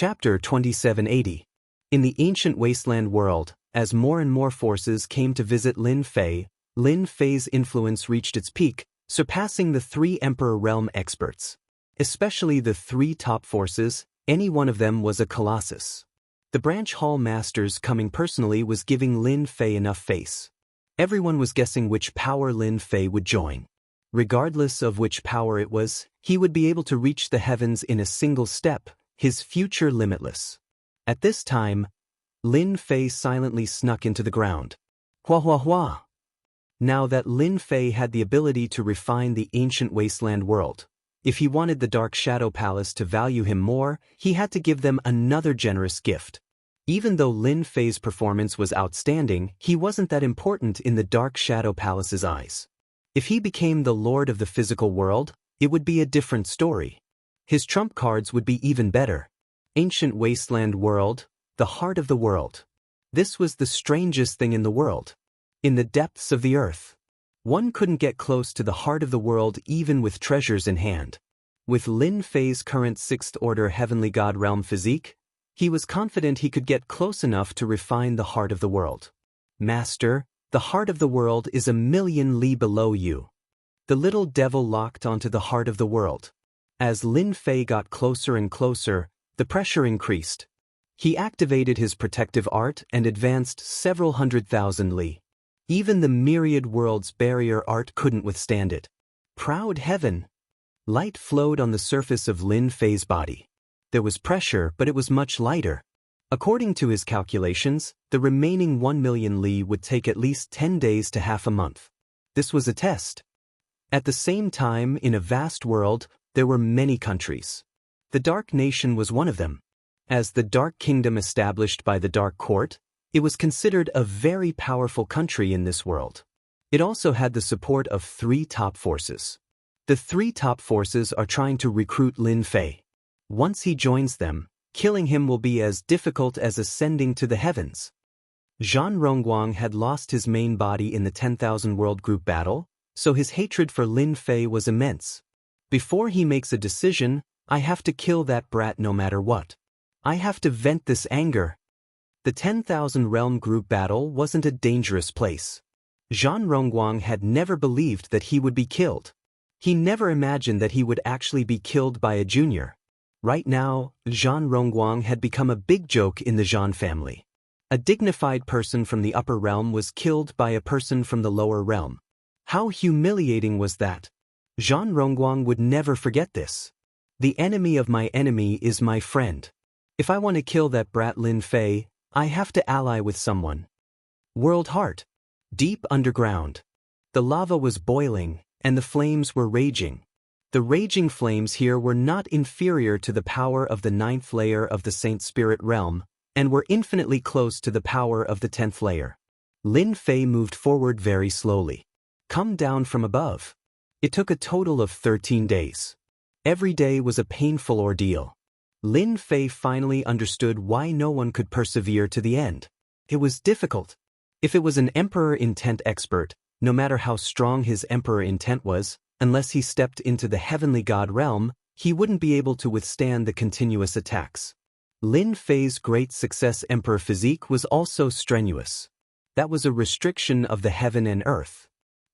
Chapter 2780. In the ancient wasteland world, as more and more forces came to visit Lin Fei's influence reached its peak, surpassing the three Emperor Realm experts. Especially the three top forces, any one of them was a colossus. The branch hall masters coming personally was giving Lin Fei enough face. Everyone was guessing which power Lin Fei would join. Regardless of which power it was, he would be able to reach the heavens in a single step, his future limitless. At this time, Lin Fei silently snuck into the ground. Hua hua hua. Now that Lin Fei had the ability to refine the ancient wasteland world, if he wanted the Dark Shadow Palace to value him more, he had to give them another generous gift. Even though Lin Fei's performance was outstanding, he wasn't that important in the Dark Shadow Palace's eyes. If he became the lord of the physical world, it would be a different story. His trump cards would be even better. Ancient wasteland world, the heart of the world. This was the strangest thing in the world. In the depths of the earth. One couldn't get close to the heart of the world even with treasures in hand. With Lin Fei's current 6th Order Heavenly God Realm physique, he was confident he could get close enough to refine the heart of the world. Master, the heart of the world is 1,000,000 li below you. The little devil locked onto the heart of the world. As Lin Fei got closer and closer, the pressure increased. He activated his protective art and advanced several 100,000 li. Even the myriad worlds barrier art couldn't withstand it. Proud heaven! Light flowed on the surface of Lin Fei's body. There was pressure, but it was much lighter. According to his calculations, the remaining 1,000,000 li would take at least 10 days to half a month. This was a test. At the same time, in a vast world, there were many countries. The Dark Nation was one of them. As the Dark Kingdom established by the Dark Court, it was considered a very powerful country in this world. It also had the support of three top forces. The three top forces are trying to recruit Lin Fei. Once he joins them, killing him will be as difficult as ascending to the heavens. Zhan Rongguang had lost his main body in the 10,000 World Group battle, so his hatred for Lin Fei was immense. Before he makes a decision, I have to kill that brat no matter what. I have to vent this anger. The 10,000 Realm Group battle wasn't a dangerous place. Zhan Rongguang had never believed that he would be killed. He never imagined that he would actually be killed by a junior. Right now, Zhan Rongguang had become a big joke in the Zhan family. A dignified person from the upper realm was killed by a person from the lower realm. How humiliating was that? Zhan Rongguang would never forget this. The enemy of my enemy is my friend. If I want to kill that brat Lin Fei, I have to ally with someone. World Heart. Deep underground. The lava was boiling, and the flames were raging. The raging flames here were not inferior to the power of the 9th layer of the Saint Spirit realm, and were infinitely close to the power of the 10th layer. Lin Fei moved forward very slowly. Come down from above. It took a total of 13 days. Every day was a painful ordeal. Lin Fei finally understood why no one could persevere to the end. It was difficult. If it was an Emperor Intent expert, no matter how strong his Emperor Intent was, unless he stepped into the Heavenly God realm, he wouldn't be able to withstand the continuous attacks. Lin Fei's great success Emperor physique was also strenuous. That was a restriction of the heaven and earth.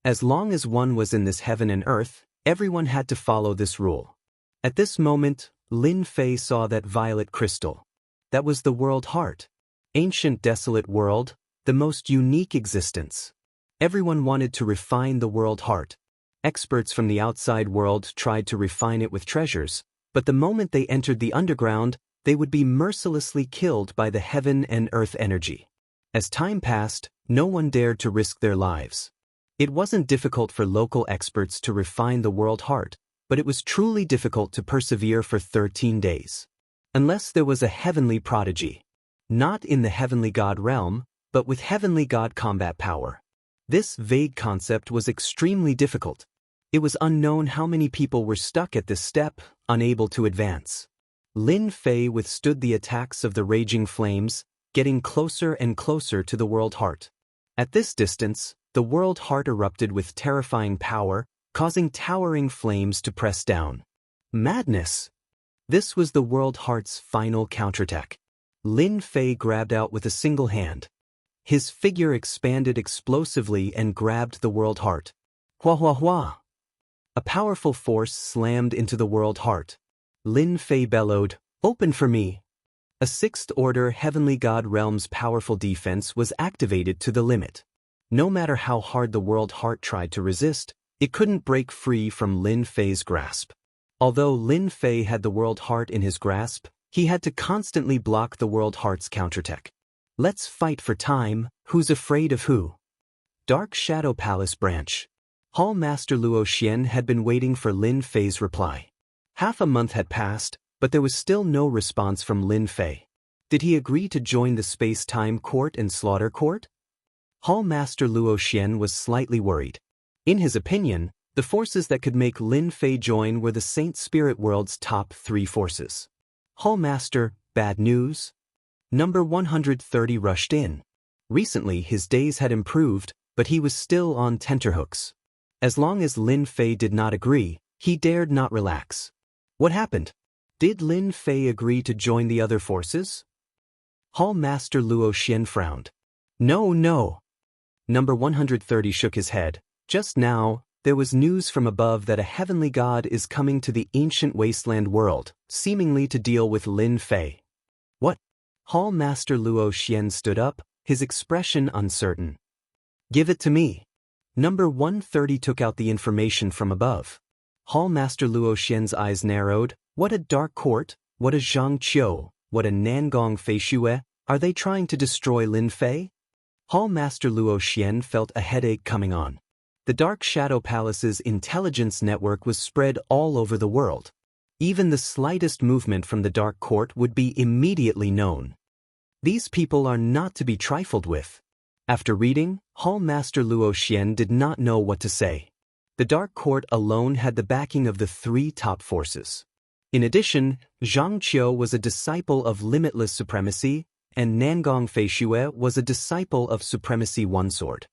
As long as one was in this heaven and earth, everyone had to follow this rule. At this moment, Lin Fei saw that violet crystal. That was the world heart. Ancient desolate world, the most unique existence. Everyone wanted to refine the world heart. Experts from the outside world tried to refine it with treasures, but the moment they entered the underground, they would be mercilessly killed by the heaven and earth energy. As time passed, no one dared to risk their lives. It wasn't difficult for local experts to refine the world heart, but it was truly difficult to persevere for 13 days. Unless there was a heavenly prodigy. Not in the Heavenly God realm, but with Heavenly God combat power. This vague concept was extremely difficult. It was unknown how many people were stuck at this step, unable to advance. Lin Fei withstood the attacks of the raging flames, getting closer and closer to the world heart. At this distance, the world heart erupted with terrifying power, causing towering flames to press down. Madness! This was the World Heart's final counterattack. Lin Fei grabbed out with a single hand. His figure expanded explosively and grabbed the World Heart. Hua hua hua! A powerful force slammed into the World Heart. Lin Fei bellowed, "Open for me!" A sixth-order Heavenly God Realm's powerful defense was activated to the limit. No matter how hard the World Heart tried to resist, it couldn't break free from Lin Fei's grasp. Although Lin Fei had the World Heart in his grasp, he had to constantly block the World Heart's counterattack. Let's fight for time, who's afraid of who? Dark Shadow Palace Branch. Hall Master Luo Xian had been waiting for Lin Fei's reply. Half a month had passed, but there was still no response from Lin Fei. Did he agree to join the Space-Time Court and Slaughter Court? Hall Master Luo Xian was slightly worried. In his opinion, the forces that could make Lin Fei join were the Saint Spirit World's top 3 forces. Hall Master, bad news? Number 130 rushed in. Recently his days had improved, but he was still on tenterhooks. As long as Lin Fei did not agree, he dared not relax. What happened? Did Lin Fei agree to join the other forces? Hall Master Luo Xian frowned. No. Number 130 shook his head. Just now, there was news from above that a heavenly god is coming to the ancient wasteland world, seemingly to deal with Lin Fei. What? Hall Master Luo Xian stood up, his expression uncertain. Give it to me. Number 130 took out the information from above. Hall Master Luo Xian's eyes narrowed. What a dark court, what a Jianghu, what a Nangong Feishue, are they trying to destroy Lin Fei? Hall Master Luo Xian felt a headache coming on. The Dark Shadow Palace's intelligence network was spread all over the world. Even the slightest movement from the Dark Court would be immediately known. These people are not to be trifled with. After reading, Hall Master Luo Xian did not know what to say. The Dark Court alone had the backing of the 3 top forces. In addition, Zhang Qiu was a disciple of Limitless Supremacy, and Nangong Feishue was a disciple of Supremacy One Sword.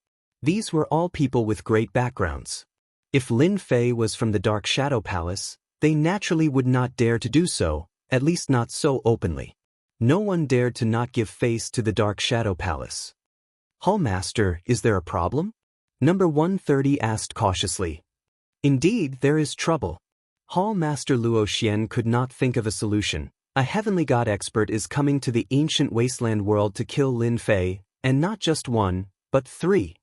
These were all people with great backgrounds. If Lin Fei was from the Dark Shadow Palace, they naturally would not dare to do so, at least not so openly. No one dared to not give face to the Dark Shadow Palace. Hall Master, is there a problem? Number 130 asked cautiously. Indeed, there is trouble. Hall Master Luo Xian could not think of a solution. A heavenly god expert is coming to the ancient wasteland world to kill Lin Fei, and not just 1, but 3.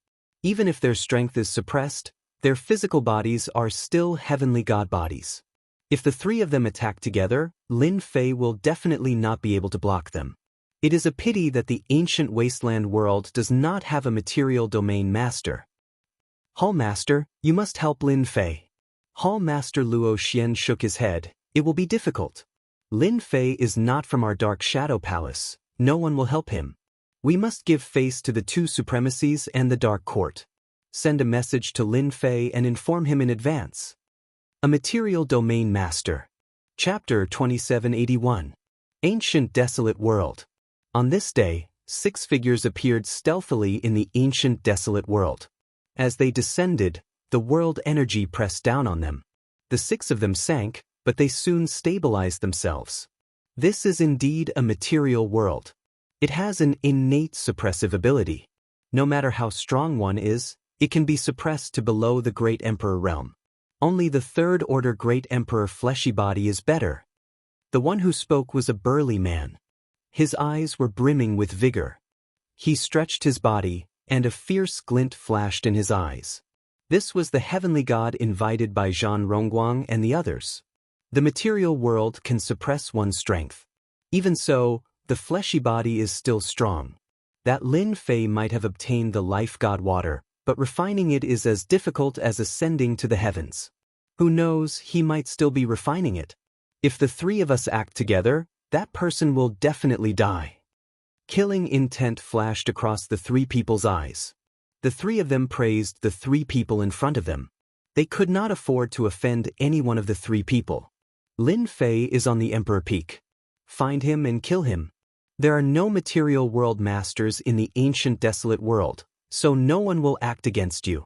Even if their strength is suppressed, their physical bodies are still heavenly god bodies. If the 3 of them attack together, Lin Fei will definitely not be able to block them. It is a pity that the ancient wasteland world does not have a material domain master. Hall Master, you must help Lin Fei. Hall Master Luo Xian shook his head. It will be difficult. Lin Fei is not from our Dark Shadow Palace. No one will help him. We must give face to the 2 supremacies and the Dark Court. Send a message to Lin Fei and inform him in advance. A Material Domain Master. Chapter 2781. Ancient Desolate World. On this day, 6 figures appeared stealthily in the ancient desolate world. As they descended, the world energy pressed down on them. The 6 of them sank, but they soon stabilized themselves. This is indeed a material world. It has an innate suppressive ability. No matter how strong one is, it can be suppressed to below the Great Emperor realm. Only the 3rd order Great Emperor fleshy body is better. The one who spoke was a burly man. His eyes were brimming with vigor. He stretched his body, and a fierce glint flashed in his eyes. This was the heavenly god invited by Zhan Rongguang and the others. The material world can suppress one's strength. Even so, the fleshy body is still strong. That Lin Fei might have obtained the life god water, but refining it is as difficult as ascending to the heavens. Who knows, he might still be refining it. If the 3 of us act together, that person will definitely die. Killing intent flashed across the 3 people's eyes. The 3 of them praised the 3 people in front of them. They could not afford to offend any one of the 3 people. Lin Fei is on the Emperor Peak. Find him and kill him. There are no material world masters in the ancient desolate world, so no one will act against you.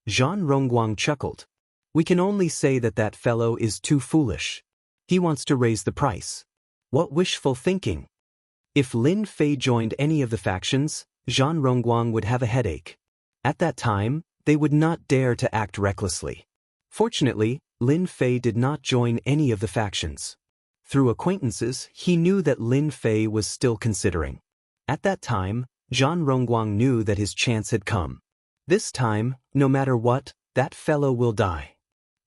Zhan Rongguang chuckled. We can only say that that fellow is too foolish. He wants to raise the price. What wishful thinking! If Lin Fei joined any of the factions, Zhan Rongguang would have a headache. At that time, they would not dare to act recklessly. Fortunately, Lin Fei did not join any of the factions. Through acquaintances, he knew that Lin Fei was still considering. At that time, Zhan Rongguang knew that his chance had come. This time, no matter what, that fellow will die.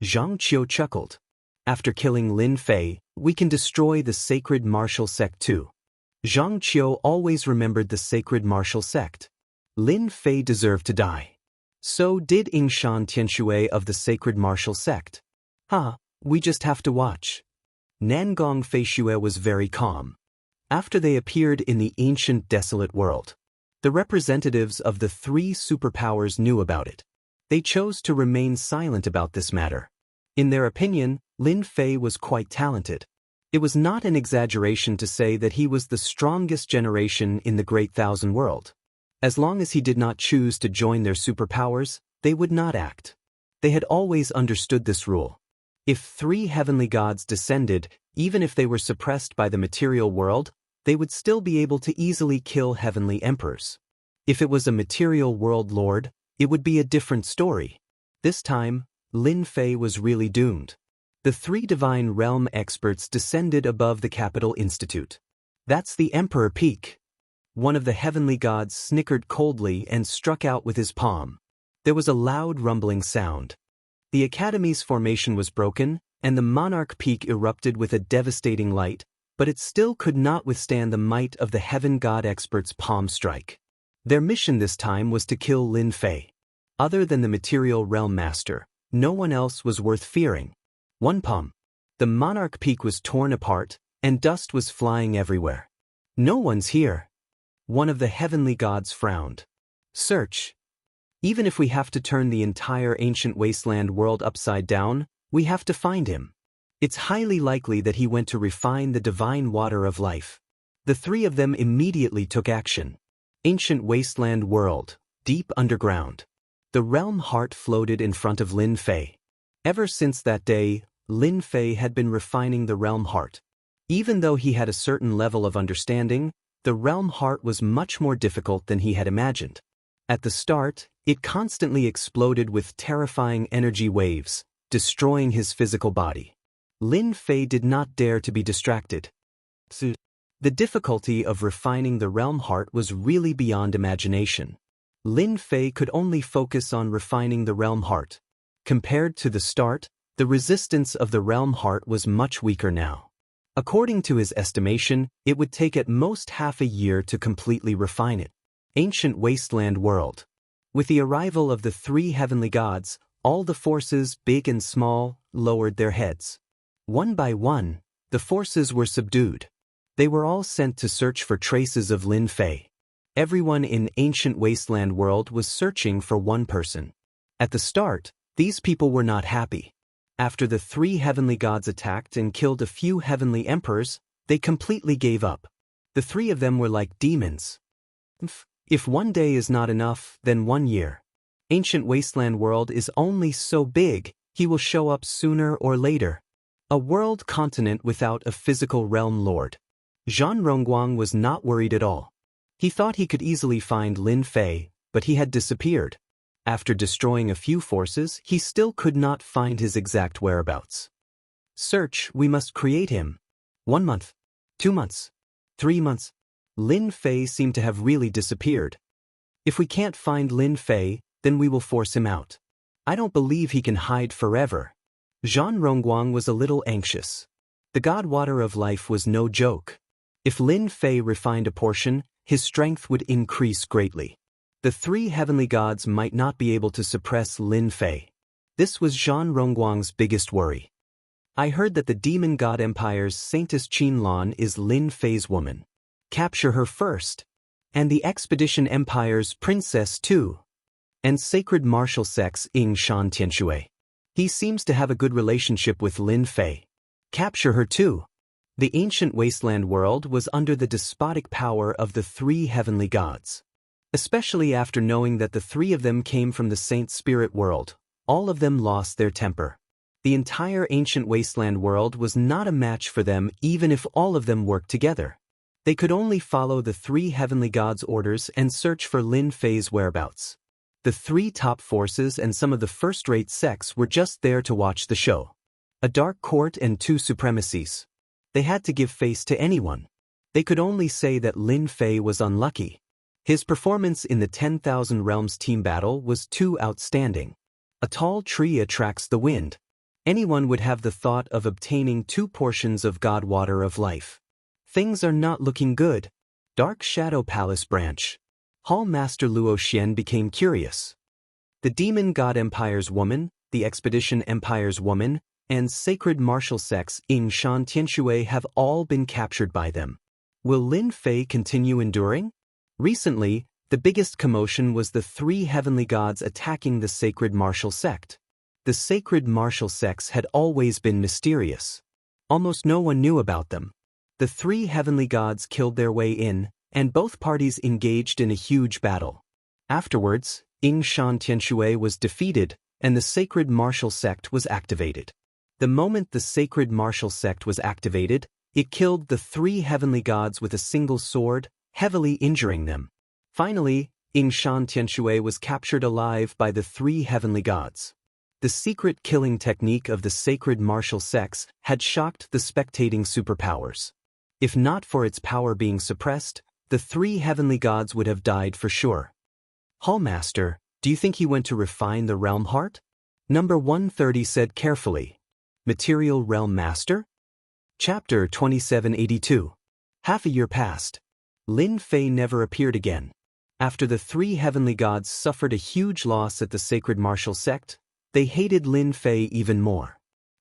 Zhang Qiu chuckled. After killing Lin Fei, we can destroy the sacred martial sect too. Zhang Qiu always remembered the sacred martial sect. Lin Fei deserved to die. So did Yingshan Tianxue of the sacred martial sect. We just have to watch. Nangong Feishue was very calm. After they appeared in the ancient desolate world, the representatives of the three superpowers knew about it. They chose to remain silent about this matter. In their opinion, Lin Fei was quite talented. It was not an exaggeration to say that he was the strongest generation in the Great Thousand World. As long as he did not choose to join their superpowers, they would not act. They had always understood this rule. If three heavenly gods descended, even if they were suppressed by the material world, they would still be able to easily kill heavenly emperors. If it was a material world lord, it would be a different story. This time, Lin Fei was really doomed. The three divine realm experts descended above the Capital Institute. That's the Emperor Peak. One of the heavenly gods snickered coldly and struck out with his palm. There was a loud rumbling sound. The Academy's formation was broken, and the Monarch Peak erupted with a devastating light, but it still could not withstand the might of the heaven god experts' palm strike. Their mission this time was to kill Lin Fei. Other than the material realm master, no one else was worth fearing. One palm. The Monarch Peak was torn apart, and dust was flying everywhere. No one's here. One of the heavenly gods frowned. Search. Even if we have to turn the entire ancient wasteland world upside down, we have to find him. It's highly likely that he went to refine the divine water of life. The three of them immediately took action. Ancient wasteland world, deep underground. The realm heart floated in front of Lin Fei. Ever since that day, Lin Fei had been refining the realm heart. Even though he had a certain level of understanding, the realm heart was much more difficult than he had imagined. At the start, it constantly exploded with terrifying energy waves, destroying his physical body. Lin Fei did not dare to be distracted. The difficulty of refining the realm heart was really beyond imagination. Lin Fei could only focus on refining the realm heart. Compared to the start, the resistance of the realm heart was much weaker now. According to his estimation, it would take at most half a year to completely refine it. Ancient wasteland world. With the arrival of the three heavenly gods, all the forces, big and small, lowered their heads. One by one, the forces were subdued. They were all sent to search for traces of Lin Fei. Everyone in ancient wasteland world was searching for one person. At the start, these people were not happy. After the three heavenly gods attacked and killed a few heavenly emperors, they completely gave up. The three of them were like demons. If one day is not enough, then 1 year. Ancient wasteland world is only so big, he will show up sooner or later. A world continent without a physical realm lord. Zhan Rongguang was not worried at all. He thought he could easily find Lin Fei, but he had disappeared. After destroying a few forces, he still could not find his exact whereabouts. Search, we must create him. 1 month. 2 months. 3 months. Lin Fei seemed to have really disappeared. If we can't find Lin Fei, then we will force him out. I don't believe he can hide forever. Zhan Rongguang was a little anxious. The god water of life was no joke. If Lin Fei refined a portion, his strength would increase greatly. The three heavenly gods might not be able to suppress Lin Fei. This was Zhan Rongguang's biggest worry. I heard that the demon god empire's Saintess Qinlan is Lin Fei's woman. Capture her first. And the expedition empire's princess too. And sacred martial sect's Yingshan Tianxue. He seems to have a good relationship with Lin Fei. Capture her too. The ancient wasteland world was under the despotic power of the three heavenly gods. Especially after knowing that the three of them came from the saint spirit world, all of them lost their temper. The entire ancient wasteland world was not a match for them even if all of them worked together. They could only follow the three heavenly gods' orders and search for Lin Fei's whereabouts. The three top forces and some of the first-rate sects were just there to watch the show. A dark court and two supremacies. They had to give face to anyone. They could only say that Lin Fei was unlucky. His performance in the 10,000 Realms team battle was too outstanding. A tall tree attracts the wind. Anyone would have the thought of obtaining 2 portions of God Water of Life. Things are not looking good. Dark Shadow Palace branch. Hall Master Luo Xian became curious. The Demon God Empire's woman, the Expedition Empire's woman, and Sacred Martial Sects in Shan Tianshui have all been captured by them. Will Lin Fei continue enduring? Recently, the biggest commotion was the 3 heavenly gods attacking the Sacred Martial Sect. The Sacred Martial Sects had always been mysterious. Almost no one knew about them. The 3 heavenly gods killed their way in, and both parties engaged in a huge battle. Afterwards, Shan Tianshui was defeated, and the Sacred Martial Sect was activated. The moment the Sacred Martial Sect was activated, it killed the 3 heavenly gods with a single sword, heavily injuring them. Finally, Shan Tianshui was captured alive by the 3 heavenly gods. The secret killing technique of the Sacred Martial Sects had shocked the spectating superpowers. If not for its power being suppressed, the 3 heavenly gods would have died for sure. Hallmaster, do you think he went to refine the Realm Heart? Number 130 said carefully. Material Realm Master? Chapter 2782. Half a year passed. Lin Fei never appeared again. After the 3 heavenly gods suffered a huge loss at the Sacred Martial Sect, they hated Lin Fei even more.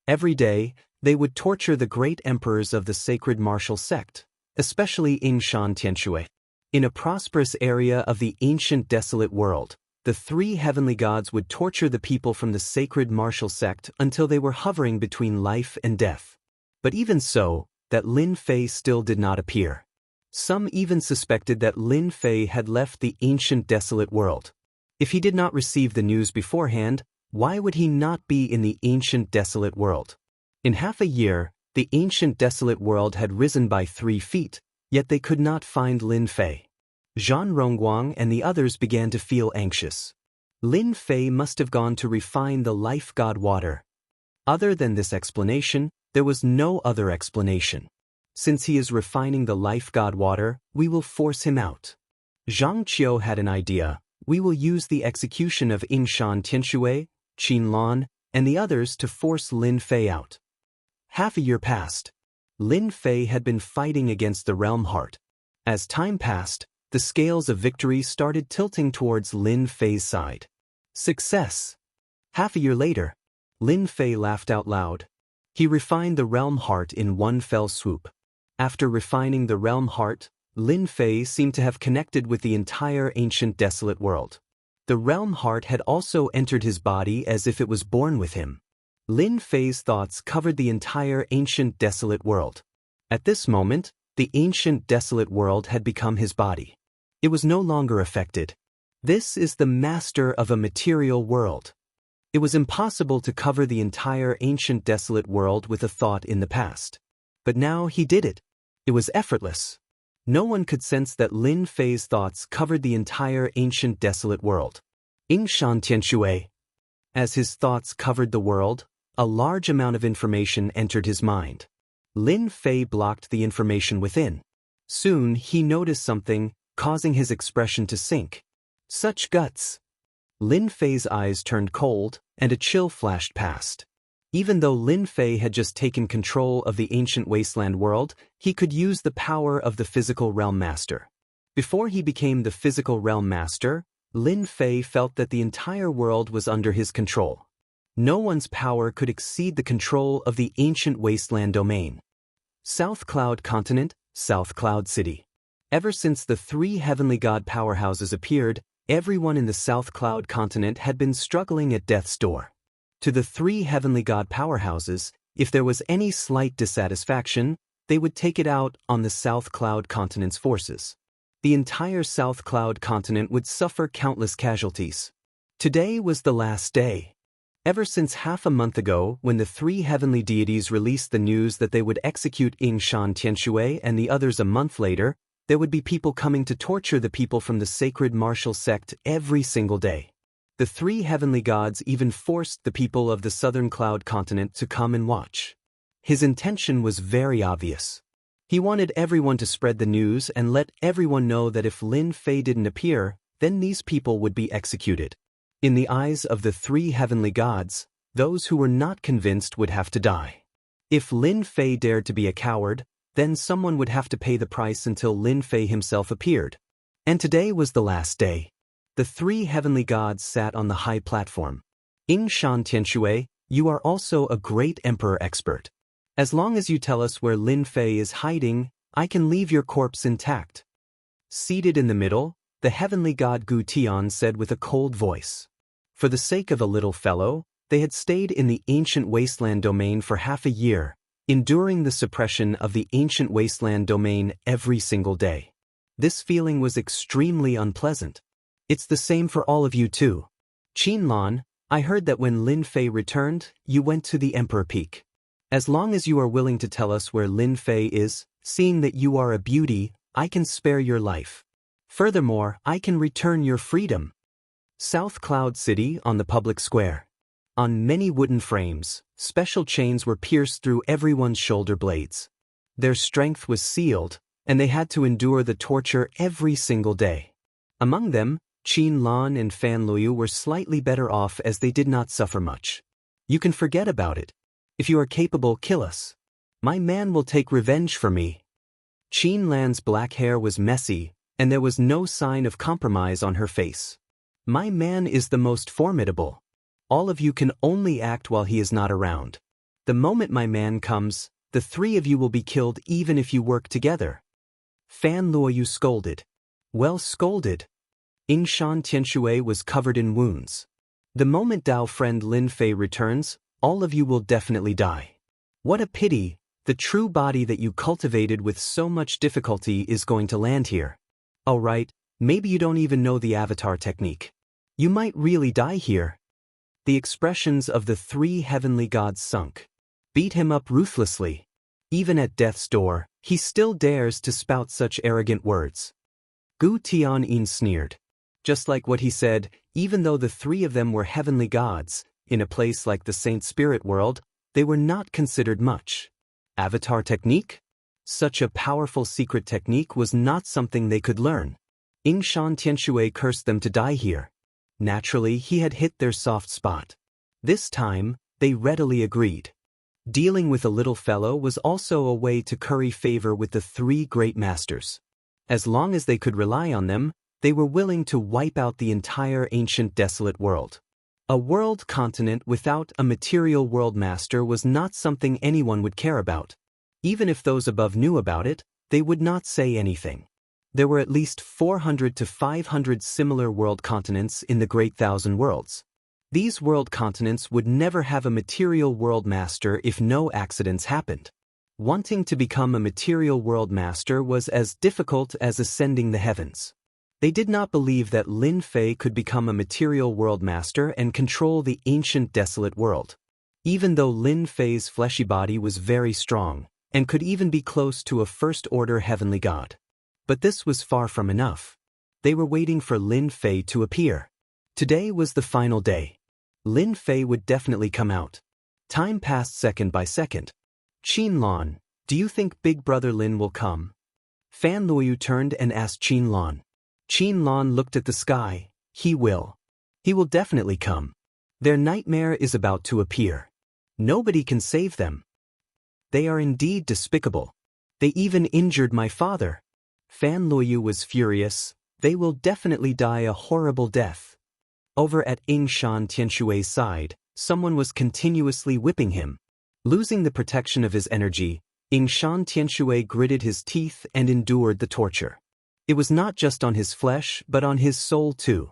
Every day, they would torture the great emperors of the Sacred Martial Sect, especially Shan Tianshui. In a prosperous area of the ancient desolate world, the 3 heavenly gods would torture the people from the Sacred Martial Sect until they were hovering between life and death. But even so, that Lin Fei still did not appear. Some even suspected that Lin Fei had left the ancient desolate world. If he did not receive the news beforehand, why would he not be in the ancient desolate world? In half a year, the ancient desolate world had risen by 3 feet, yet they could not find Lin Fei. Zhan Rongguang and the others began to feel anxious. Lin Fei must have gone to refine the life god water. Other than this explanation, there was no other explanation. Since he is refining the life god water, we will force him out. Zhang Qiu had an idea. We will use the execution of Shan Tianshui, Qin Lan, and the others to force Lin Fei out. Half a year passed. Lin Fei had been fighting against the Realm Heart. As time passed, the scales of victory started tilting towards Lin Fei's side. Success! Half a year later, Lin Fei laughed out loud. He refined the Realm Heart in one fell swoop. After refining the Realm Heart, Lin Fei seemed to have connected with the entire ancient desolate world. The Realm Heart had also entered his body as if it was born with him. Lin Fei's thoughts covered the entire ancient desolate world. At this moment, the ancient desolate world had become his body. It was no longer affected. This is the master of a material world. It was impossible to cover the entire ancient desolate world with a thought in the past. But now he did it. It was effortless. No one could sense that Lin Fei's thoughts covered the entire ancient desolate world. Shan Tianshui. As his thoughts covered the world, a large amount of information entered his mind. Lin Fei blocked the information within. Soon he noticed something, causing his expression to sink. Such guts! Lin Fei's eyes turned cold, and a chill flashed past. Even though Lin Fei had just taken control of the ancient wasteland world, he could use the power of the physical realm master. Before he became the physical realm master, Lin Fei felt that the entire world was under his control. No one's power could exceed the control of the ancient wasteland domain. South Cloud Continent, South Cloud City. Ever since the 3 heavenly god powerhouses appeared, everyone in the South Cloud Continent had been struggling at death's door. To the 3 heavenly god powerhouses, if there was any slight dissatisfaction, they would take it out on the South Cloud Continent's forces. The entire South Cloud Continent would suffer countless casualties. Today was the last day. Ever since half a month ago, when the three heavenly deities released the news that they would execute Yingshan Tianshui and the others a month later, there would be people coming to torture the people from the sacred martial sect every single day. The three heavenly gods even forced the people of the southern cloud continent to come and watch. His intention was very obvious. He wanted everyone to spread the news and let everyone know that if Lin Fei didn't appear, then these people would be executed. In the eyes of the three heavenly gods, those who were not convinced would have to die. If Lin Fei dared to be a coward, then someone would have to pay the price until Lin Fei himself appeared. And today was the last day. The three heavenly gods sat on the high platform. Yingshan Tianshui, you are also a great emperor expert. As long as you tell us where Lin Fei is hiding, I can leave your corpse intact. Seated in the middle, the heavenly god Gu Tian said with a cold voice. For the sake of a little fellow, they had stayed in the ancient wasteland domain for half a year, enduring the suppression of the ancient wasteland domain every single day. This feeling was extremely unpleasant. It's the same for all of you too. Qinlan, I heard that when Lin Fei returned, you went to the Emperor Peak. As long as you are willing to tell us where Lin Fei is, seeing that you are a beauty, I can spare your life. Furthermore, I can return your freedom. South Cloud City on the public square. On many wooden frames, special chains were pierced through everyone's shoulder blades. Their strength was sealed, and they had to endure the torture every single day. Among them, Qin Lan and Fan Luyu were slightly better off as they did not suffer much. You can forget about it. If you are capable, kill us. My man will take revenge for me. Qin Lan's black hair was messy, and there was no sign of compromise on her face. My man is the most formidable. All of you can only act while he is not around. The moment my man comes, the three of you will be killed even if you work together. Fan Luoyu scolded. Well scolded. Yingshan Tianshui was covered in wounds. The moment Dao friend Lin Fei returns, all of you will definitely die. What a pity, the true body that you cultivated with so much difficulty is going to land here. Alright, maybe you don't even know the avatar technique. You might really die here. The expressions of the three heavenly gods sunk. Beat him up ruthlessly. Even at death's door, he still dares to spout such arrogant words. Gu Tianyin sneered. Just like what he said, even though the three of them were heavenly gods, in a place like the Saint Spirit world, they were not considered much. Avatar technique? Such a powerful secret technique was not something they could learn. Yingshan Tianshui cursed them to die here. Naturally, he had hit their soft spot. This time, they readily agreed. Dealing with a little fellow was also a way to curry favor with the three great masters. As long as they could rely on them, they were willing to wipe out the entire ancient desolate world. A world continent without a material world master was not something anyone would care about. Even if those above knew about it, they would not say anything. There were at least 400 to 500 similar world continents in the Great Thousand Worlds. These world continents would never have a material world master if no accidents happened. Wanting to become a material world master was as difficult as ascending the heavens. They did not believe that Lin Fei could become a material world master and control the ancient desolate world. Even though Lin Fei's fleshy body was very strong, and could even be close to a first-order heavenly god. But this was far from enough. They were waiting for Lin Fei to appear. Today was the final day. Lin Fei would definitely come out. Time passed second by second. Qin Lan, do you think Big Brother Lin will come? Fan Luoyu turned and asked Qin Lan. Qin Lan looked at the sky. He will. He will definitely come. Their nightmare is about to appear. Nobody can save them. They are indeed despicable. They even injured my father. Fan Luoyu was furious. They will definitely die a horrible death. Over at Yingshan Tianshui's side, someone was continuously whipping him. Losing the protection of his energy, Yingshan Tianshui gritted his teeth and endured the torture. It was not just on his flesh, but on his soul too.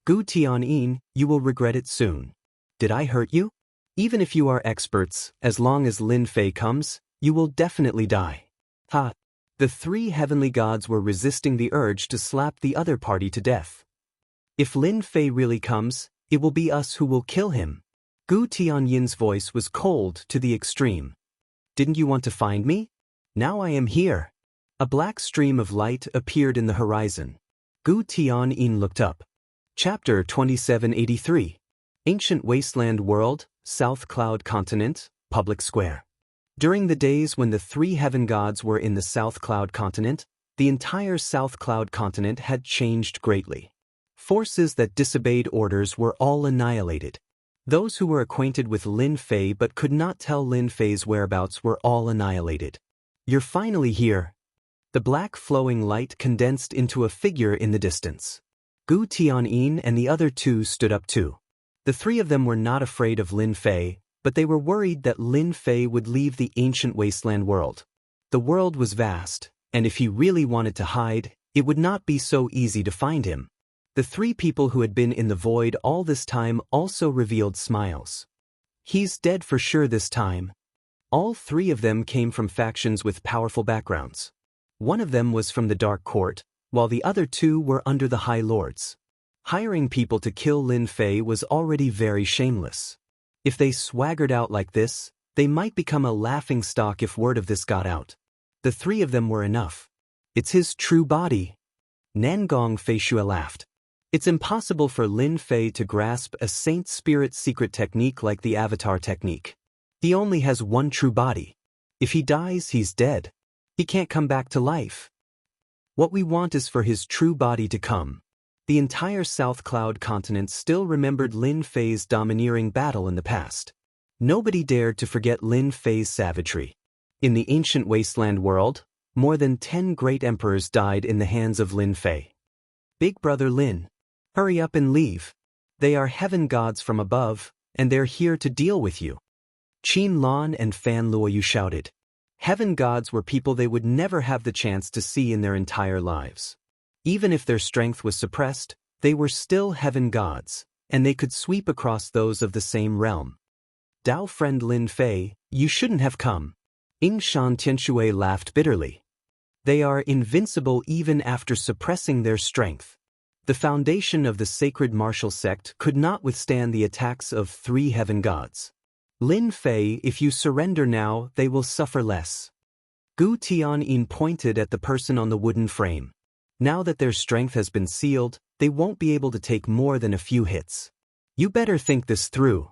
Gu Tianyin, you will regret it soon. Did I hurt you? Even if you are experts, as long as Lin Fei comes, you will definitely die. Ha! The three heavenly gods were resisting the urge to slap the other party to death. If Lin Fei really comes, it will be us who will kill him. Gu Tianyin's voice was cold to the extreme. Didn't you want to find me? Now I am here. A black stream of light appeared in the horizon. Gu Tianyin looked up. Chapter 2783. Ancient Wasteland World, South Cloud Continent, Public Square. During the days when the three heaven gods were in the South Cloud Continent, the entire South Cloud Continent had changed greatly. Forces that disobeyed orders were all annihilated. Those who were acquainted with Lin Fei but could not tell Lin Fei's whereabouts were all annihilated. You're finally here. The black flowing light condensed into a figure in the distance. Gu Tianyin and the other two stood up too. The three of them were not afraid of Lin Fei, but they were worried that Lin Fei would leave the ancient wasteland world. The world was vast, and if he really wanted to hide, it would not be so easy to find him. The three people who had been in the void all this time also revealed smiles. He's dead for sure this time. All three of them came from factions with powerful backgrounds. One of them was from the Dark Court, while the other two were under the High Lords. Hiring people to kill Lin Fei was already very shameless. If they swaggered out like this, they might become a laughingstock if word of this got out. The three of them were enough. It's his true body. Nangong Feishue laughed. It's impossible for Lin Fei to grasp a Saint Spirit secret technique like the Avatar technique. He only has one true body. If he dies, he's dead. He can't come back to life. What we want is for his true body to come. The entire South Cloud continent still remembered Lin Fei's domineering battle in the past. Nobody dared to forget Lin Fei's savagery. In the ancient wasteland world, more than 10 great emperors died in the hands of Lin Fei. Big brother Lin, hurry up and leave. They are heaven gods from above, and they're here to deal with you. Qin Lan and Fan Luoyu shouted. Heaven gods were people they would never have the chance to see in their entire lives. Even if their strength was suppressed, they were still heaven gods, and they could sweep across those of the same realm. Dao friend Lin Fei, you shouldn't have come. Yingshan Tianxue laughed bitterly. They are invincible even after suppressing their strength. The foundation of the sacred martial sect could not withstand the attacks of three heaven gods. Lin Fei, if you surrender now, they will suffer less. Gu Tianyin pointed at the person on the wooden frame. Now that their strength has been sealed, they won't be able to take more than a few hits. You better think this through.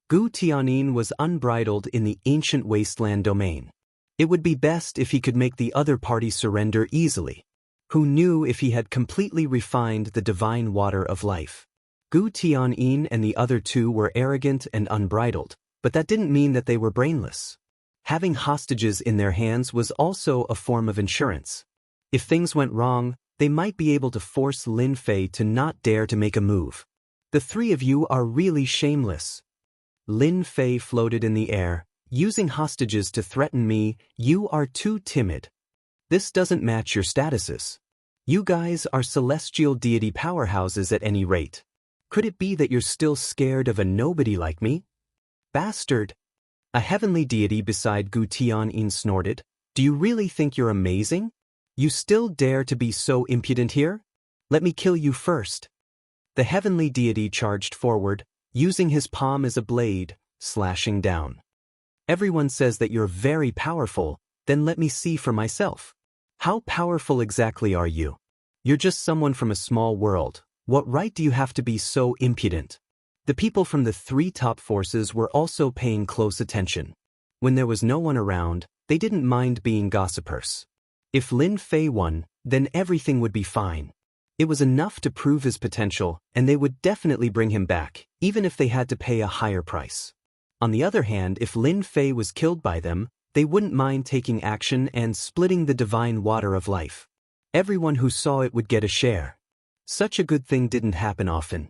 Gu Tianyin was unbridled in the ancient wasteland domain. It would be best if he could make the other party surrender easily. Who knew if he had completely refined the divine water of life? Gu Tianyin and the other two were arrogant and unbridled. But that didn't mean that they were brainless. Having hostages in their hands was also a form of insurance. If things went wrong, they might be able to force Lin Fei to not dare to make a move. The three of you are really shameless. Lin Fei floated in the air, using hostages to threaten me. You are too timid. This doesn't match your statuses. You guys are celestial deity powerhouses at any rate. Could it be that you're still scared of a nobody like me? Bastard! A heavenly deity beside Gu Tianyin snorted. Do you really think you're amazing? You still dare to be so impudent here? Let me kill you first. The heavenly deity charged forward, using his palm as a blade, slashing down. Everyone says that you're very powerful, then let me see for myself. How powerful exactly are you? You're just someone from a small world. What right do you have to be so impudent? The people from the three top forces were also paying close attention. When there was no one around, they didn't mind being gossipers. If Lin Fei won, then everything would be fine. It was enough to prove his potential, and they would definitely bring him back, even if they had to pay a higher price. On the other hand, if Lin Fei was killed by them, they wouldn't mind taking action and splitting the divine water of life. Everyone who saw it would get a share. Such a good thing didn't happen often.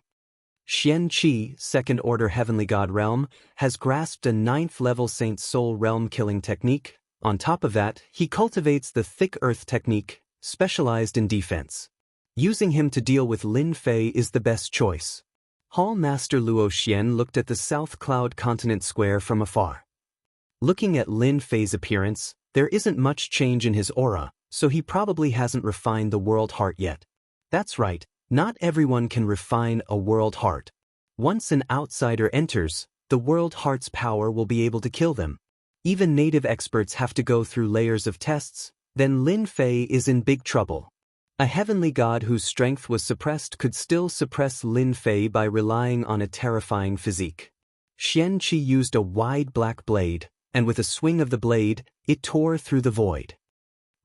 Xian Qi, second-order heavenly god realm, has grasped a 9th-level Saint Soul realm killing technique. On top of that, he cultivates the thick earth technique, specialized in defense. Using him to deal with Lin Fei is the best choice. Hall Master Luo Xian looked at the South Cloud Continent Square from afar. Looking at Lin Fei's appearance, there isn't much change in his aura, so he probably hasn't refined the world heart yet. That's right. Not everyone can refine a world heart. Once an outsider enters, the World Heart's power will be able to kill them. Even native experts have to go through layers of tests, then Lin Fei is in big trouble. A heavenly god whose strength was suppressed could still suppress Lin Fei by relying on a terrifying physique. Xian Qi used a wide black blade, and with a swing of the blade, it tore through the void.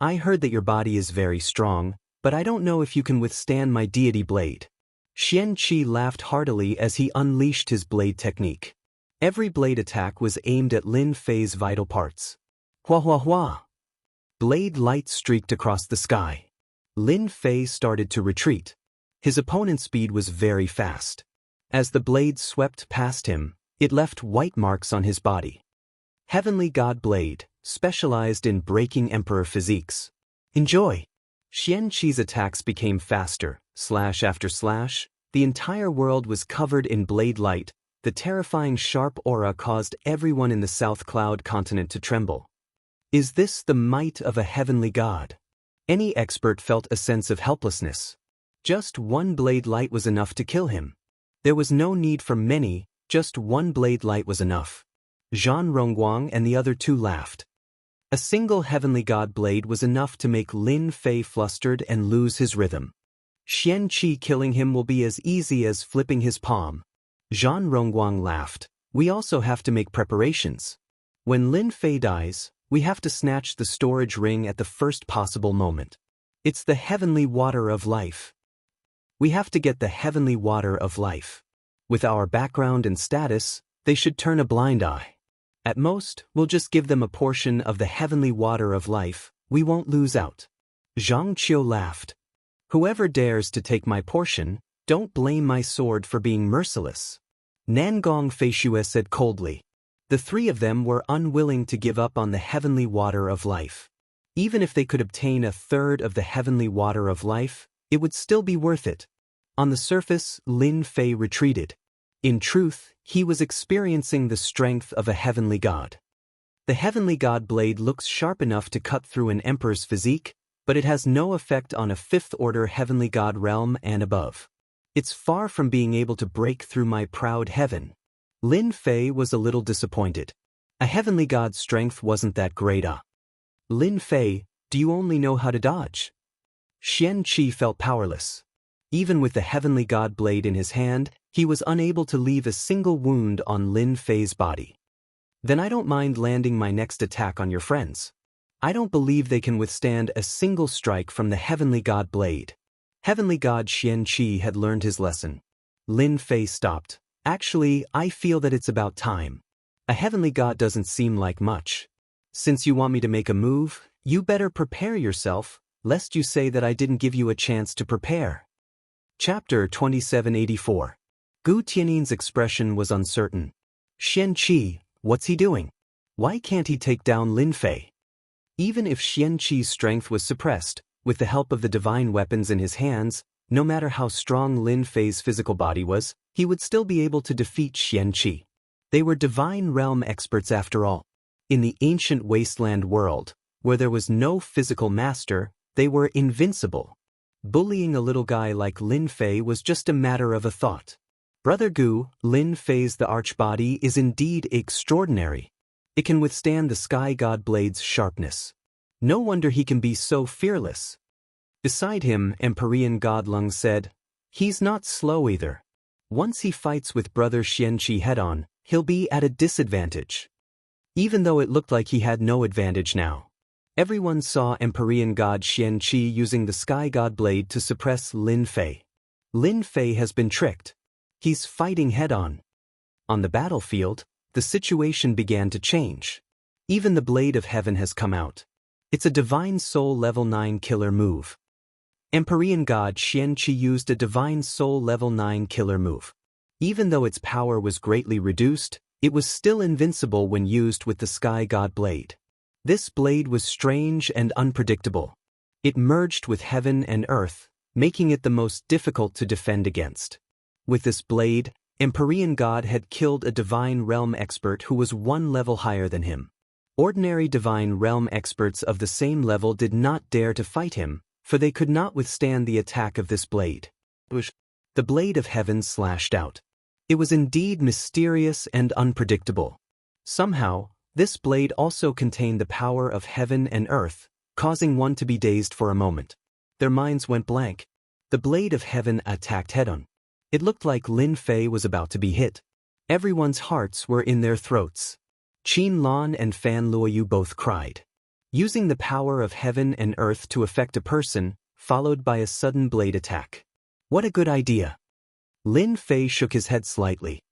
I heard that your body is very strong, but I don't know if you can withstand my deity blade. Xian Qi laughed heartily as he unleashed his blade technique. Every blade attack was aimed at Lin Fei's vital parts. Hua hua hua! Blade light streaked across the sky. Lin Fei started to retreat. His opponent's speed was very fast. As the blade swept past him, it left white marks on his body. Heavenly God Blade, specialized in breaking Emperor physiques. Enjoy! Xian Qi's attacks became faster, slash after slash. The entire world was covered in blade light. The terrifying sharp aura caused everyone in the South Cloud continent to tremble. Is this the might of a heavenly god? Any expert felt a sense of helplessness. Just one blade light was enough to kill him. There was no need for many, just one blade light was enough. Zhan Rongguang and the other two laughed. A single heavenly god blade was enough to make Lin Fei flustered and lose his rhythm. Xian Qi killing him will be as easy as flipping his palm. Zhan Rongguang laughed. We also have to make preparations. When Lin Fei dies, we have to snatch the storage ring at the first possible moment. It's the heavenly water of life. We have to get the heavenly water of life. With our background and status, they should turn a blind eye. At most, we'll just give them a portion of the heavenly water of life. We won't lose out. Zhang Qiu laughed. Whoever dares to take my portion, don't blame my sword for being merciless. Nangong Feishue said coldly. The three of them were unwilling to give up on the heavenly water of life. Even if they could obtain a third of the heavenly water of life, it would still be worth it. On the surface, Lin Fei retreated. In truth, he was experiencing the strength of a heavenly god. The heavenly god blade looks sharp enough to cut through an emperor's physique, but it has no effect on a fifth-order heavenly god realm and above. It's far from being able to break through my proud heaven. Lin Fei was a little disappointed. A heavenly god's strength wasn't that great. Lin Fei, do you only know how to dodge? Xian Qi felt powerless. Even with the heavenly god blade in his hand, he was unable to leave a single wound on Lin Fei's body. Then I don't mind landing my next attack on your friends. I don't believe they can withstand a single strike from the heavenly god blade. Heavenly god Xian Qi had learned his lesson. Lin Fei stopped. Actually, I feel that it's about time. A heavenly god doesn't seem like much. Since you want me to make a move, you better prepare yourself, lest you say that I didn't give you a chance to prepare. Chapter 2784. Gu Tiannin's expression was uncertain. Xian Qi, what's he doing? Why can't he take down Lin Fei? Even if Xian Qi's strength was suppressed, with the help of the divine weapons in his hands, no matter how strong Lin Fei's physical body was, he would still be able to defeat Xian Qi. They were divine realm experts after all. In the ancient wasteland world, where there was no physical master, they were invincible. Bullying a little guy like Lin Fei was just a matter of a thought. Brother Gu, Lin Fei's the archbody is indeed extraordinary. It can withstand the sky god blade's sharpness. No wonder he can be so fearless. Beside him, Empyrean God Lung said, he's not slow either. Once he fights with brother Xian Qi head-on, he'll be at a disadvantage. Even though it looked like he had no advantage now. Everyone saw Empyrean God Xian Qi using the sky god blade to suppress Lin Fei. Lin Fei has been tricked. He's fighting head-on. On the battlefield, the situation began to change. Even the Blade of Heaven has come out. It's a Divine Soul Level 9 killer move. Empyrean God Xian Qi used a Divine Soul Level 9 killer move. Even though its power was greatly reduced, it was still invincible when used with the Sky God Blade. This blade was strange and unpredictable. It merged with heaven and earth, making it the most difficult to defend against. With this blade, Empyrean God had killed a Divine Realm expert who was one level higher than him. Ordinary Divine Realm experts of the same level did not dare to fight him, for they could not withstand the attack of this blade. The Blade of Heaven slashed out. It was indeed mysterious and unpredictable. Somehow, this blade also contained the power of heaven and earth, causing one to be dazed for a moment. Their minds went blank. The blade of heaven attacked head-on. It looked like Lin Fei was about to be hit. Everyone's hearts were in their throats. Qin Lan and Fan Luoyu both cried. Using the power of heaven and earth to affect a person, followed by a sudden blade attack. What a good idea. Lin Fei shook his head slightly.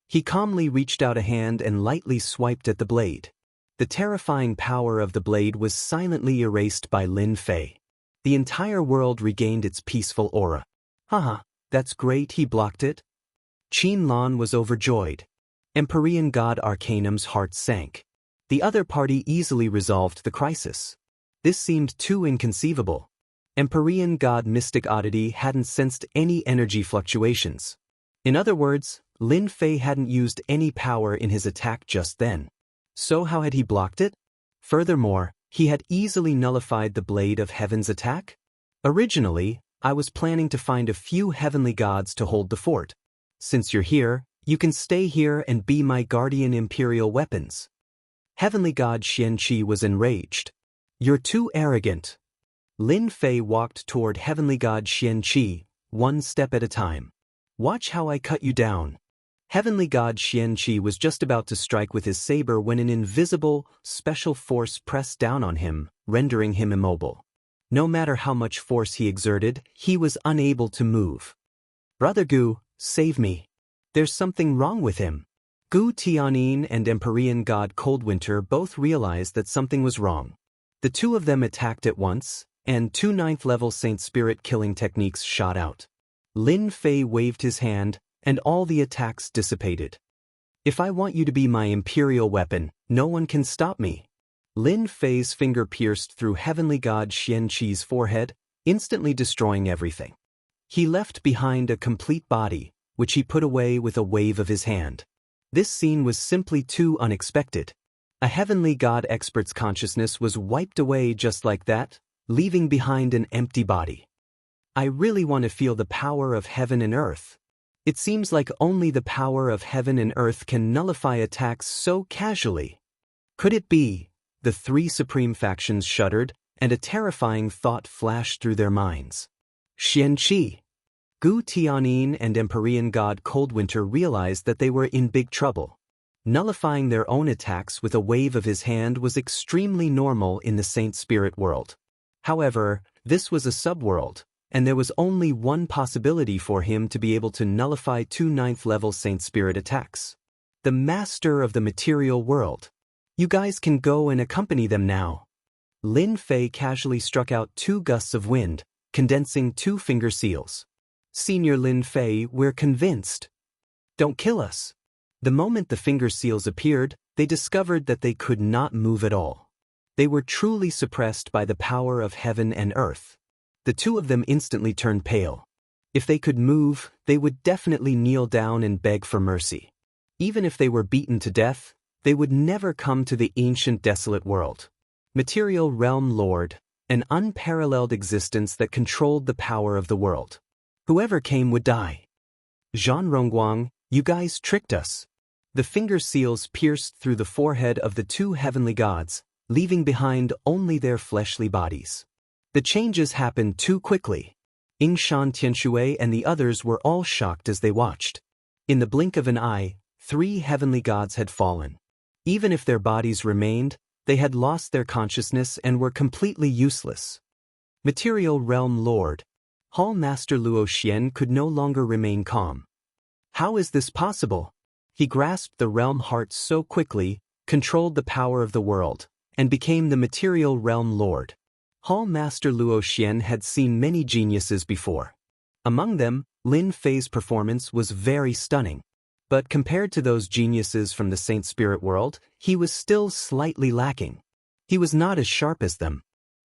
He calmly reached out a hand and lightly swiped at the blade. The terrifying power of the blade was silently erased by Lin Fei. The entire world regained its peaceful aura. Haha, that's great, he blocked it. Qin Lan was overjoyed. Empyrean God Arcanum's heart sank. The other party easily resolved the crisis. This seemed too inconceivable. Empyrean God Mystic Oddity hadn't sensed any energy fluctuations. In other words, Lin Fei hadn't used any power in his attack just then. So how had he blocked it? Furthermore, he had easily nullified the Blade of Heaven's attack? Originally, I was planning to find a few heavenly gods to hold the fort. Since you're here, you can stay here and be my guardian imperial weapons. Heavenly God Xianqi was enraged. You're too arrogant. Lin Fei walked toward Heavenly God Xianqi, one step at a time. Watch how I cut you down. Heavenly God Xianqi was just about to strike with his saber when an invisible, special force pressed down on him, rendering him immobile. No matter how much force he exerted, he was unable to move. Brother Gu, save me. There's something wrong with him. Gu Tianyin and Empyrean God Coldwinter both realized that something was wrong. The two of them attacked at once, and two 9th-level Saint Spirit killing techniques shot out. Lin Fei waved his hand, and all the attacks dissipated. If I want you to be my imperial weapon, no one can stop me. Lin Fei's finger pierced through Heavenly God Xianqi's forehead, instantly destroying everything. He left behind a complete body, which he put away with a wave of his hand. This scene was simply too unexpected. A heavenly god expert's consciousness was wiped away just like that, leaving behind an empty body. I really want to feel the power of heaven and earth. It seems like only the power of heaven and earth can nullify attacks so casually. Could it be? The three supreme factions shuddered, and a terrifying thought flashed through their minds. Xianqi. Gu Tianyin and Empyrean God Coldwinter realized that they were in big trouble. Nullifying their own attacks with a wave of his hand was extremely normal in the Saint Spirit world. However, this was a subworld, and there was only one possibility for him to be able to nullify two 9th-level Saint Spirit attacks. The Master of the Material World. You guys can go and accompany them now. Lin Fei casually struck out 2 gusts of wind, condensing 2 finger seals. Senior Lin Fei, we're convinced. Don't kill us. The moment the finger seals appeared, they discovered that they could not move at all. They were truly suppressed by the power of heaven and earth. The two of them instantly turned pale. If they could move, they would definitely kneel down and beg for mercy. Even if they were beaten to death, they would never come to the ancient desolate world. Material Realm Lord, an unparalleled existence that controlled the power of the world. Whoever came would die. Zhan Rongguang, you guys tricked us. The finger seals pierced through the forehead of the 2 heavenly gods, leaving behind only their fleshly bodies. The changes happened too quickly. Yingshan Tianshui and the others were all shocked as they watched. In the blink of an eye, 3 heavenly gods had fallen. Even if their bodies remained, they had lost their consciousness and were completely useless. Material Realm Lord. Hall Master Luo Xian could no longer remain calm. How is this possible? He grasped the realm heart so quickly, controlled the power of the world, and became the Material Realm Lord. Hall Master Luo Xian had seen many geniuses before. Among them, Lin Fei's performance was very stunning. But compared to those geniuses from the Saint Spirit world, he was still slightly lacking. He was not as sharp as them.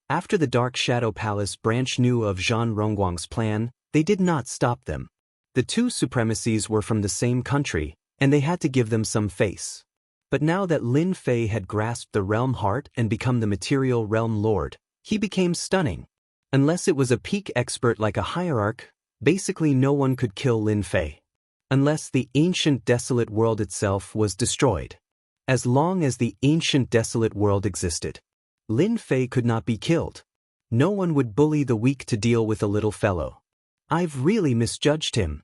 After the Dark Shadow Palace branch knew of Zhan Rongguang's plan, they did not stop them. The 2 supremacies were from the same country, and they had to give them some face. But now that Lin Fei had grasped the realm heart and become the Material Realm Lord, he became stunning. Unless it was a peak expert like a hierarch, basically no one could kill Lin Fei. unless the ancient desolate world itself was destroyed. As long as the ancient desolate world existed, Lin Fei could not be killed. No one would bully the weak to deal with a little fellow. I've really misjudged him.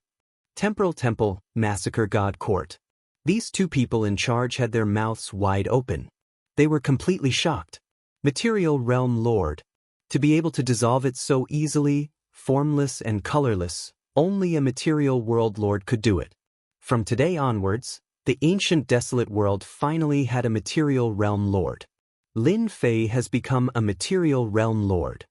Temporal Temple, Massacre God Court. These two people in charge had their mouths wide open. They were completely shocked. Material Realm Lord. To be able to dissolve it so easily, formless and colorless, only a material world lord could do it. From today onwards, the ancient desolate world finally had a material realm lord. Lin Fei has become a material realm lord.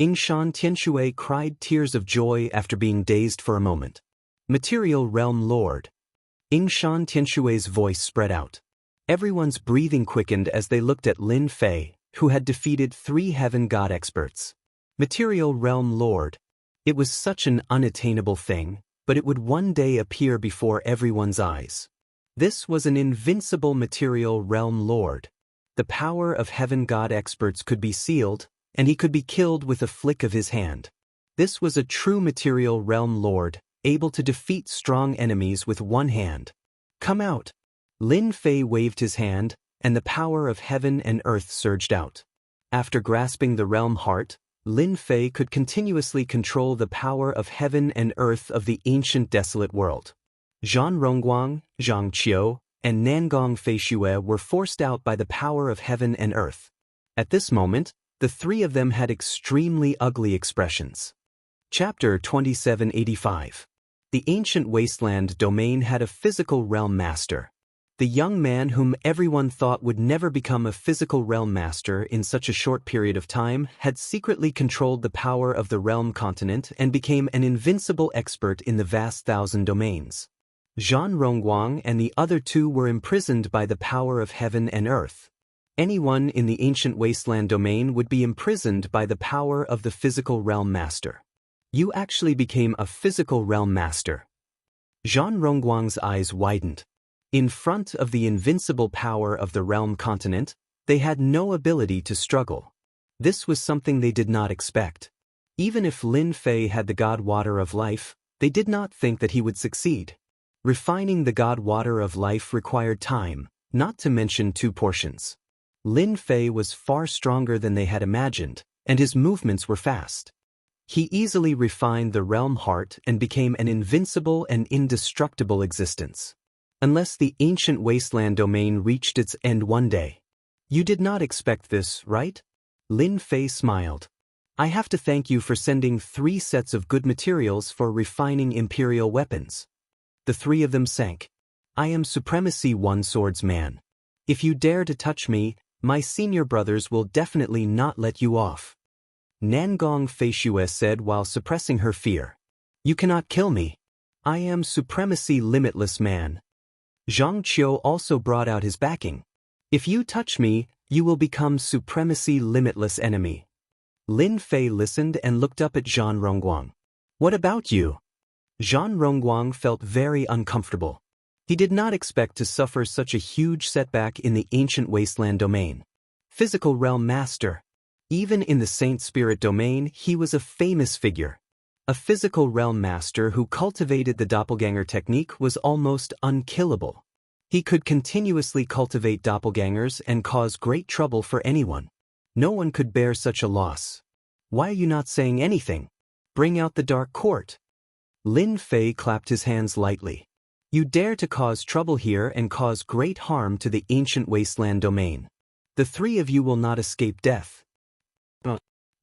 Yingshan Tianshui cried tears of joy after being dazed for a moment. Material realm lord. Yingshan Tianshui's voice spread out. Everyone's breathing quickened as they looked at Lin Fei, who had defeated 3 heaven god experts. Material realm lord. It was such an unattainable thing, but it would one day appear before everyone's eyes. This was an invincible material realm lord. The power of heaven god experts could be sealed, and he could be killed with a flick of his hand. This was a true material realm lord, able to defeat strong enemies with one hand. Come out. Lin Fei waved his hand, and the power of heaven and earth surged out. After grasping the realm heart, Lin Fei could continuously control the power of heaven and earth of the ancient desolate world. Zhan Rongguang, Zhang Qiu, and Nangong Feishue were forced out by the power of heaven and earth. At this moment, the 3 of them had extremely ugly expressions. Chapter 2785. The ancient wasteland domain had a physical realm master. The young man whom everyone thought would never become a physical realm master in such a short period of time had secretly controlled the power of the realm continent and became an invincible expert in the vast 1,000 domains. Zhan Rongguang and the other 2 were imprisoned by the power of heaven and earth. Anyone in the ancient wasteland domain would be imprisoned by the power of the physical realm master. You actually became a physical realm master. Zhan Rongguang's eyes widened. In front of the invincible power of the realm continent, they had no ability to struggle. This was something they did not expect. Even if Lin Fei had the god water of life, they did not think that he would succeed. Refining the god water of life required time, not to mention 2 portions. Lin Fei was far stronger than they had imagined, and his movements were fast. He easily refined the realm heart and became an invincible and indestructible existence. Unless the ancient wasteland domain reached its end one day. You did not expect this, right? Lin Fei smiled. I have to thank you for sending 3 sets of good materials for refining imperial weapons. The 3 of them sank. I am Supremacy One Swords Man. If you dare to touch me, my senior brothers will definitely not let you off. Nangong Feishue said while suppressing her fear. You cannot kill me. I am Supremacy Limitless Man. Zhang Qiu also brought out his backing. If you touch me, you will become Supremacy Limitless Enemy. Lin Fei listened and looked up at Zhan Rongguang. What about you? Zhan Rongguang felt very uncomfortable. He did not expect to suffer such a huge setback in the ancient wasteland domain. Physical realm master. Even in the Saint Spirit domain, he was a famous figure. A physical realm master who cultivated the doppelganger technique was almost unkillable. He could continuously cultivate doppelgangers and cause great trouble for anyone. No one could bear such a loss. Why are you not saying anything? Bring out the dark court. Lin Fei clapped his hands lightly. You dare to cause trouble here and cause great harm to the ancient wasteland domain. The 3 of you will not escape death.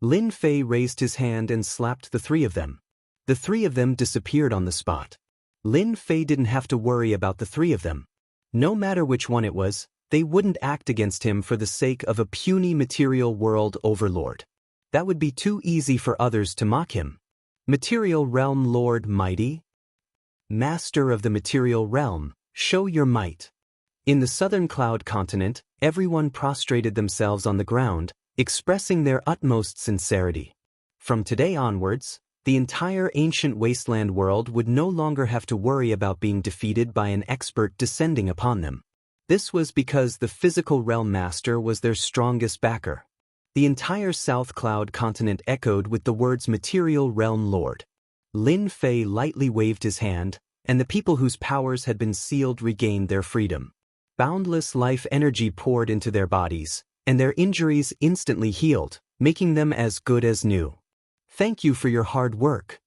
Lin Fei raised his hand and slapped the 3 of them. The 3 of them disappeared on the spot. Lin Fei didn't have to worry about the 3 of them. No matter which one it was, they wouldn't act against him for the sake of a puny material world overlord. That would be too easy for others to mock him. Material Realm Lord Mighty? Master of the material realm, show your might. In the southern cloud continent, everyone prostrated themselves on the ground, expressing their utmost sincerity. From today onwards, the entire ancient wasteland world would no longer have to worry about being defeated by an expert descending upon them. This was because the physical realm master was their strongest backer. The entire South Cloud continent echoed with the words Material Realm Lord. Lin Fei lightly waved his hand, and the people whose powers had been sealed regained their freedom. Boundless life energy poured into their bodies, and their injuries instantly healed, making them as good as new. Thank you for your hard work.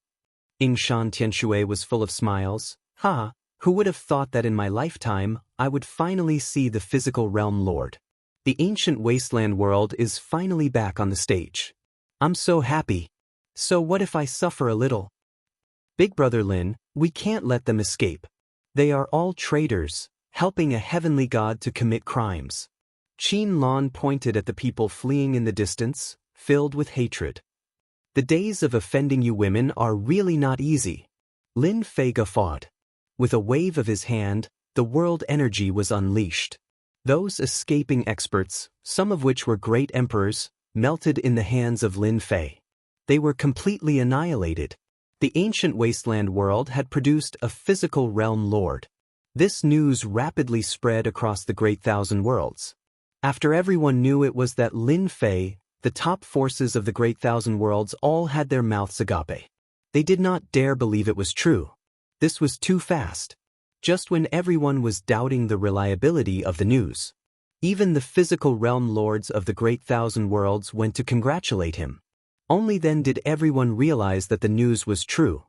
Yingshan Tianshui was full of smiles. Who would have thought that in my lifetime, I would finally see the physical realm lord? The ancient wasteland world is finally back on the stage. I'm so happy. So what if I suffer a little? Big Brother Lin, we can't let them escape. They are all traitors, helping a heavenly god to commit crimes. Qin Lan pointed at the people fleeing in the distance, filled with hatred. The days of offending you women are really not easy. Lin Fei guffawed. With a wave of his hand, the world energy was unleashed. Those escaping experts, some of which were great emperors, melted in the hands of Lin Fei. They were completely annihilated. The ancient wasteland world had produced a physical realm lord. This news rapidly spread across the Great Thousand Worlds. After everyone knew it was that Lin Fei, the top forces of the Great Thousand Worlds all had their mouths agape. They did not dare believe it was true. This was too fast. Just when everyone was doubting the reliability of the news. Even the physical realm lords of the Great Thousand Worlds went to congratulate him. Only then did everyone realize that the news was true.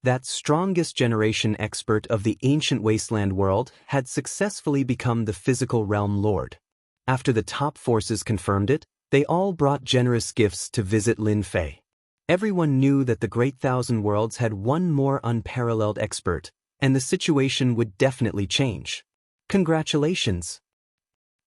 That strongest generation expert of the ancient wasteland world had successfully become the physical realm lord. After the top forces confirmed it, they all brought generous gifts to visit Lin Fei. Everyone knew that the Great Thousand Worlds had one more unparalleled expert, and the situation would definitely change. Congratulations!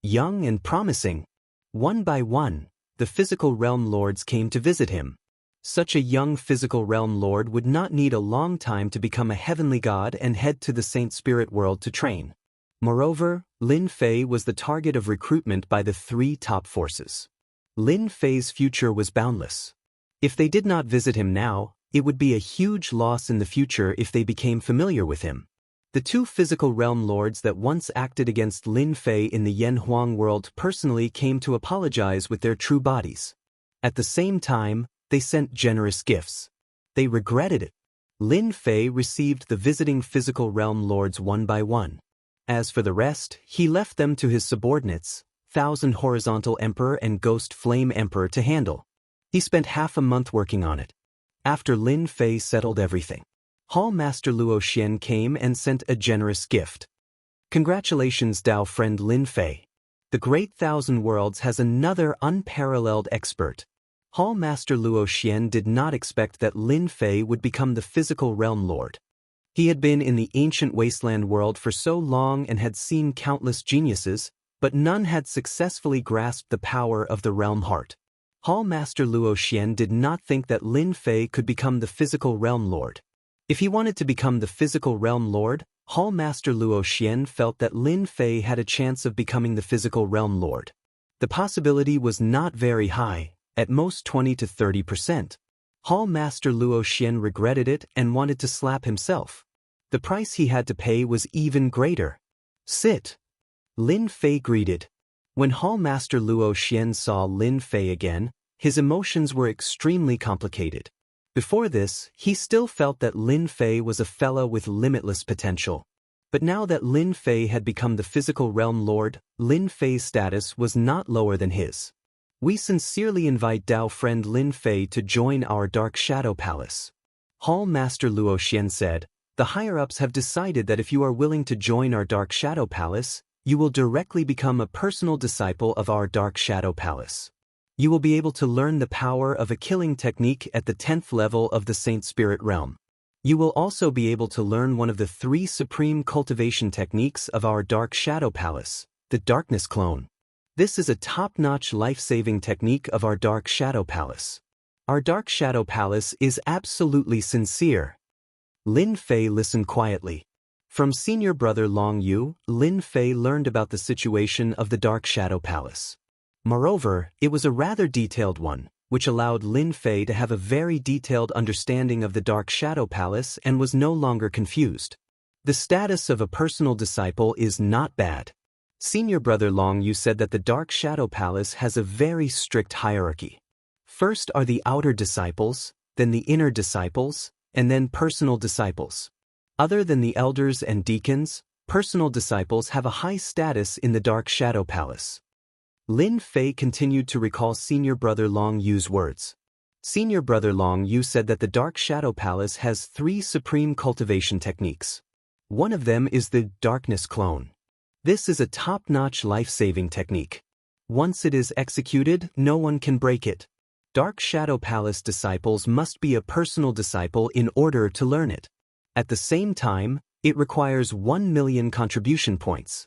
Young and promising. One by one, the physical realm lords came to visit him. Such a young physical realm lord would not need a long time to become a heavenly god and head to the Saint Spirit world to train. Moreover, Lin Fei was the target of recruitment by the three top forces. Lin Fei's future was boundless. If they did not visit him now, it would be a huge loss in the future if they became familiar with him. The two physical realm lords that once acted against Lin Fei in the Yanhuang world personally came to apologize with their true bodies. At the same time, they sent generous gifts. They regretted it. Lin Fei received the visiting physical realm lords one by one. As for the rest, he left them to his subordinates, Thousand Horizontal Emperor and Ghost Flame Emperor, to handle. He spent half a month working on it. After Lin Fei settled everything, Hall Master Luo Xian came and sent a generous gift. Congratulations, Dao friend Lin Fei. The Great Thousand Worlds has another unparalleled expert. Hall Master Luo Xian did not expect that Lin Fei would become the physical realm lord. He had been in the ancient wasteland world for so long and had seen countless geniuses, but none had successfully grasped the power of the realm heart. Hall Master Luo Xian did not think that Lin Fei could become the physical realm lord. If he wanted to become the physical realm lord, Hall Master Luo Xian felt that Lin Fei had a chance of becoming the physical realm lord. The possibility was not very high, at most 20 to 30%. Hall Master Luo Xian regretted it and wanted to slap himself. The price he had to pay was even greater. Sit. Lin Fei greeted. When Hall Master Luo Xian saw Lin Fei again, his emotions were extremely complicated. Before this, he still felt that Lin Fei was a fellow with limitless potential. But now that Lin Fei had become the physical realm lord, Lin Fei's status was not lower than his. We sincerely invite Dao friend Lin Fei to join our Dark Shadow Palace. Hall Master Luo Xian said, the higher-ups have decided that if you are willing to join our Dark Shadow Palace, you will directly become a personal disciple of our Dark Shadow Palace. You will be able to learn the power of a killing technique at the 10th level of the Saint Spirit realm. You will also be able to learn one of the 3 supreme cultivation techniques of our Dark Shadow Palace, the Darkness Clone. This is a top-notch life-saving technique of our Dark Shadow Palace. Our Dark Shadow Palace is absolutely sincere. Lin Fei listened quietly. From senior brother Long Yu, Lin Fei learned about the situation of the Dark Shadow Palace. Moreover, it was a rather detailed one, which allowed Lin Fei to have a very detailed understanding of the Dark Shadow Palace and was no longer confused. The status of a personal disciple is not bad. Senior brother Long Yu said that the Dark Shadow Palace has a very strict hierarchy. First are the outer disciples, then the inner disciples, and then personal disciples. Other than the elders and deacons, personal disciples have a high status in the Dark Shadow Palace. Lin Fei continued to recall Senior Brother Long Yu's words. Senior Brother Long Yu said that the Dark Shadow Palace has 3 supreme cultivation techniques. One of them is the Darkness Clone. This is a top-notch life-saving technique. Once it is executed, no one can break it. Dark Shadow Palace disciples must be a personal disciple in order to learn it. At the same time, it requires 1 million contribution points.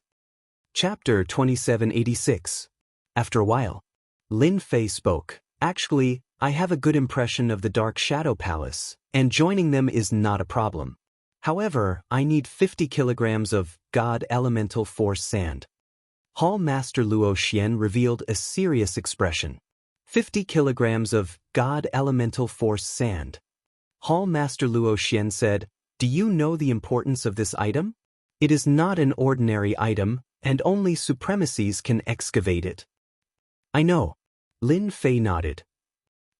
Chapter 2786. After a while, Lin Fei spoke. Actually, I have a good impression of the Dark Shadow Palace, and joining them is not a problem. However, I need 50 kilograms of God Elemental Force Sand. Hall Master Luo Xian revealed a serious expression. 50 kilograms of God Elemental Force Sand. Hall Master Luo Xian said, "Do you know the importance of this item? It is not an ordinary item, and only supremacies can excavate it." "I know." Lin Fei nodded.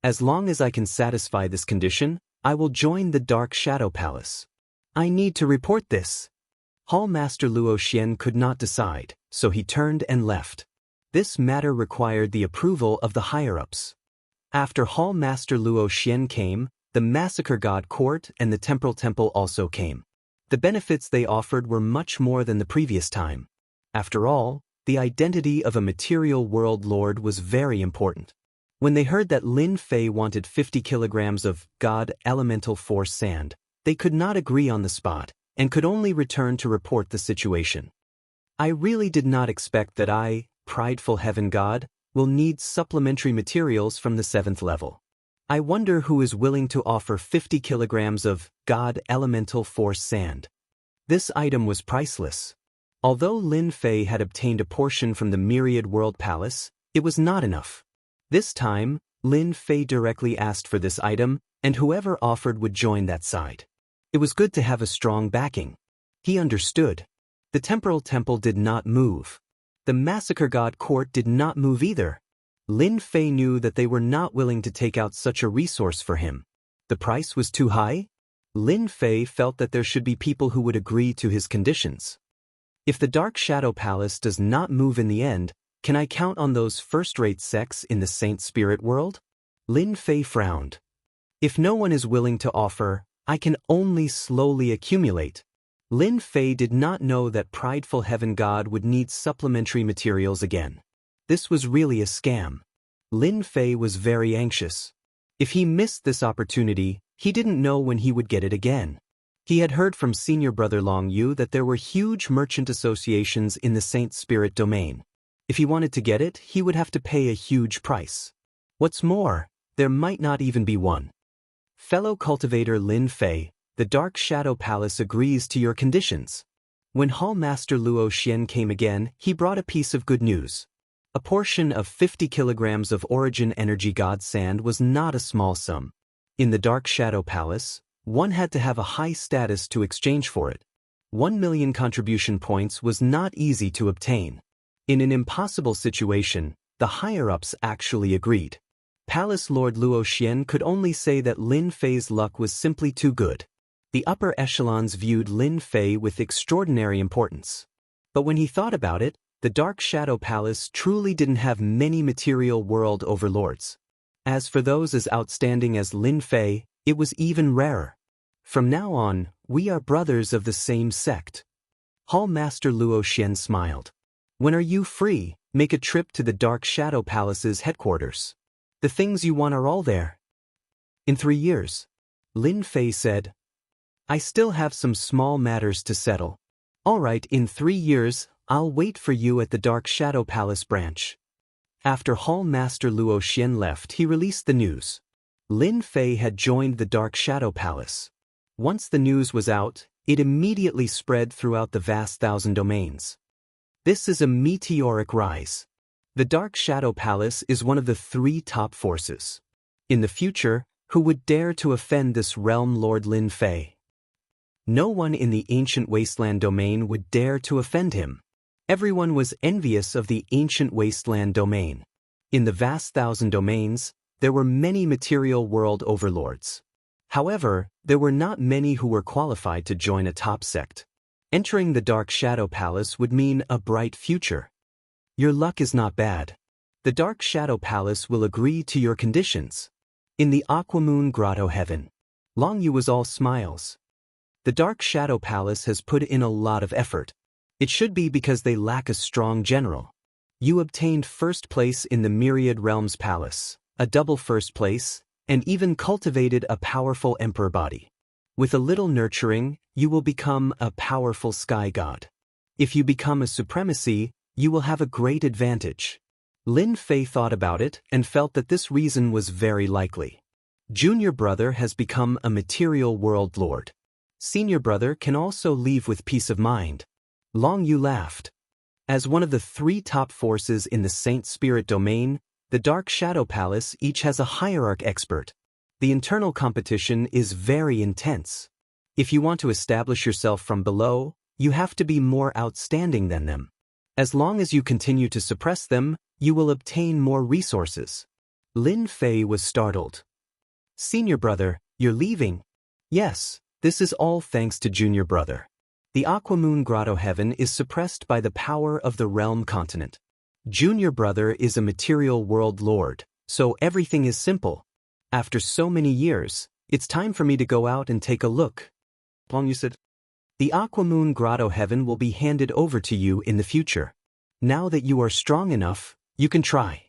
"As long as I can satisfy this condition, I will join the Dark Shadow Palace. I need to report this." Hall Master Luo Xian could not decide, so he turned and left. This matter required the approval of the higher-ups. After Hall Master Luo Xian came, the Massacre God Court and the Temporal Temple also came. The benefits they offered were much more than the previous time. After all, the identity of a material world lord was very important. When they heard that Lin Fei wanted 50 kilograms of God Elemental Force Sand, they could not agree on the spot, and could only return to report the situation. "I really did not expect that I, prideful heaven god, will need supplementary materials from the 7th level. I wonder who is willing to offer 50 kilograms of God Elemental Force Sand." This item was priceless. Although Lin Fei had obtained a portion from the Myriad World Palace, it was not enough. This time, Lin Fei directly asked for this item, and whoever offered would join that side. It was good to have a strong backing. He understood. The Temporal Temple did not move. The Massacre God Court did not move either. Lin Fei knew that they were not willing to take out such a resource for him. The price was too high? Lin Fei felt that there should be people who would agree to his conditions. If the Dark Shadow Palace does not move in the end, can I count on those first-rate sects in the Saint Spirit world? Lin Fei frowned. If no one is willing to offer, I can only slowly accumulate. Lin Fei did not know that prideful heaven god would need supplementary materials again. This was really a scam. Lin Fei was very anxious. If he missed this opportunity, he didn't know when he would get it again. He had heard from Senior Brother Long Yu that there were huge merchant associations in the Saint Spirit domain. If he wanted to get it, he would have to pay a huge price. What's more, there might not even be one. Fellow cultivator Lin Fei, the Dark Shadow Palace agrees to your conditions. When Hall Master Luo Xian came again, he brought a piece of good news. A portion of 50 kilograms of Origin Energy God Sand was not a small sum. In the Dark Shadow Palace, one had to have a high status to exchange for it. 1 million contribution points was not easy to obtain. In an impossible situation, the higher-ups actually agreed. Palace Lord Luo Xian could only say that Lin Fei's luck was simply too good. The upper echelons viewed Lin Fei with extraordinary importance. But when he thought about it, the Dark Shadow Palace truly didn't have many material world overlords. As for those as outstanding as Lin Fei, it was even rarer. From now on, we are brothers of the same sect. Hall Master Luo Xian smiled. When are you free? Make a trip to the Dark Shadow Palace's headquarters. The things you want are all there. In 3 years. Lin Fei said. I still have some small matters to settle. All right, in 3 years, I'll wait for you at the Dark Shadow Palace branch. After Hall Master Luo Xian left, he released the news. Lin Fei had joined the Dark Shadow Palace. Once the news was out, it immediately spread throughout the vast 1,000 domains. This is a meteoric rise. The Dark Shadow Palace is one of the 3 top forces. In the future, who would dare to offend this realm Lord Lin Fei? No one in the Ancient Wasteland domain would dare to offend him. Everyone was envious of the Ancient Wasteland domain. In the vast 1,000 domains, there were many material world overlords. However, there were not many who were qualified to join a top sect. Entering the Dark Shadow Palace would mean a bright future. Your luck is not bad. The Dark Shadow Palace will agree to your conditions. In the Aquamoon Grotto Heaven, Long Yu was all smiles. The Dark Shadow Palace has put in a lot of effort. It should be because they lack a strong general. You obtained first place in the Myriad Realms Palace, a double first place, and even cultivated a powerful emperor body. With a little nurturing, you will become a powerful sky god. If you become a supremacy, you will have a great advantage. Lin Fei thought about it and felt that this reason was very likely. Junior brother has become a material world lord. Senior brother can also leave with peace of mind. Long Yu laughed. As one of the 3 top forces in the Saint Spirit domain, the Dark Shadow Palace each has a hierarch expert. The internal competition is very intense. If you want to establish yourself from below, you have to be more outstanding than them. As long as you continue to suppress them, you will obtain more resources. Lin Fei was startled. Senior brother, you're leaving? Yes, this is all thanks to junior brother. The Aquamoon Grotto Heaven is suppressed by the power of the realm continent. Junior brother is a material world lord, so everything is simple. After so many years, it's time for me to go out and take a look. Long Yu said, the Aquamoon Grotto Heaven will be handed over to you in the future. Now that you are strong enough, you can try.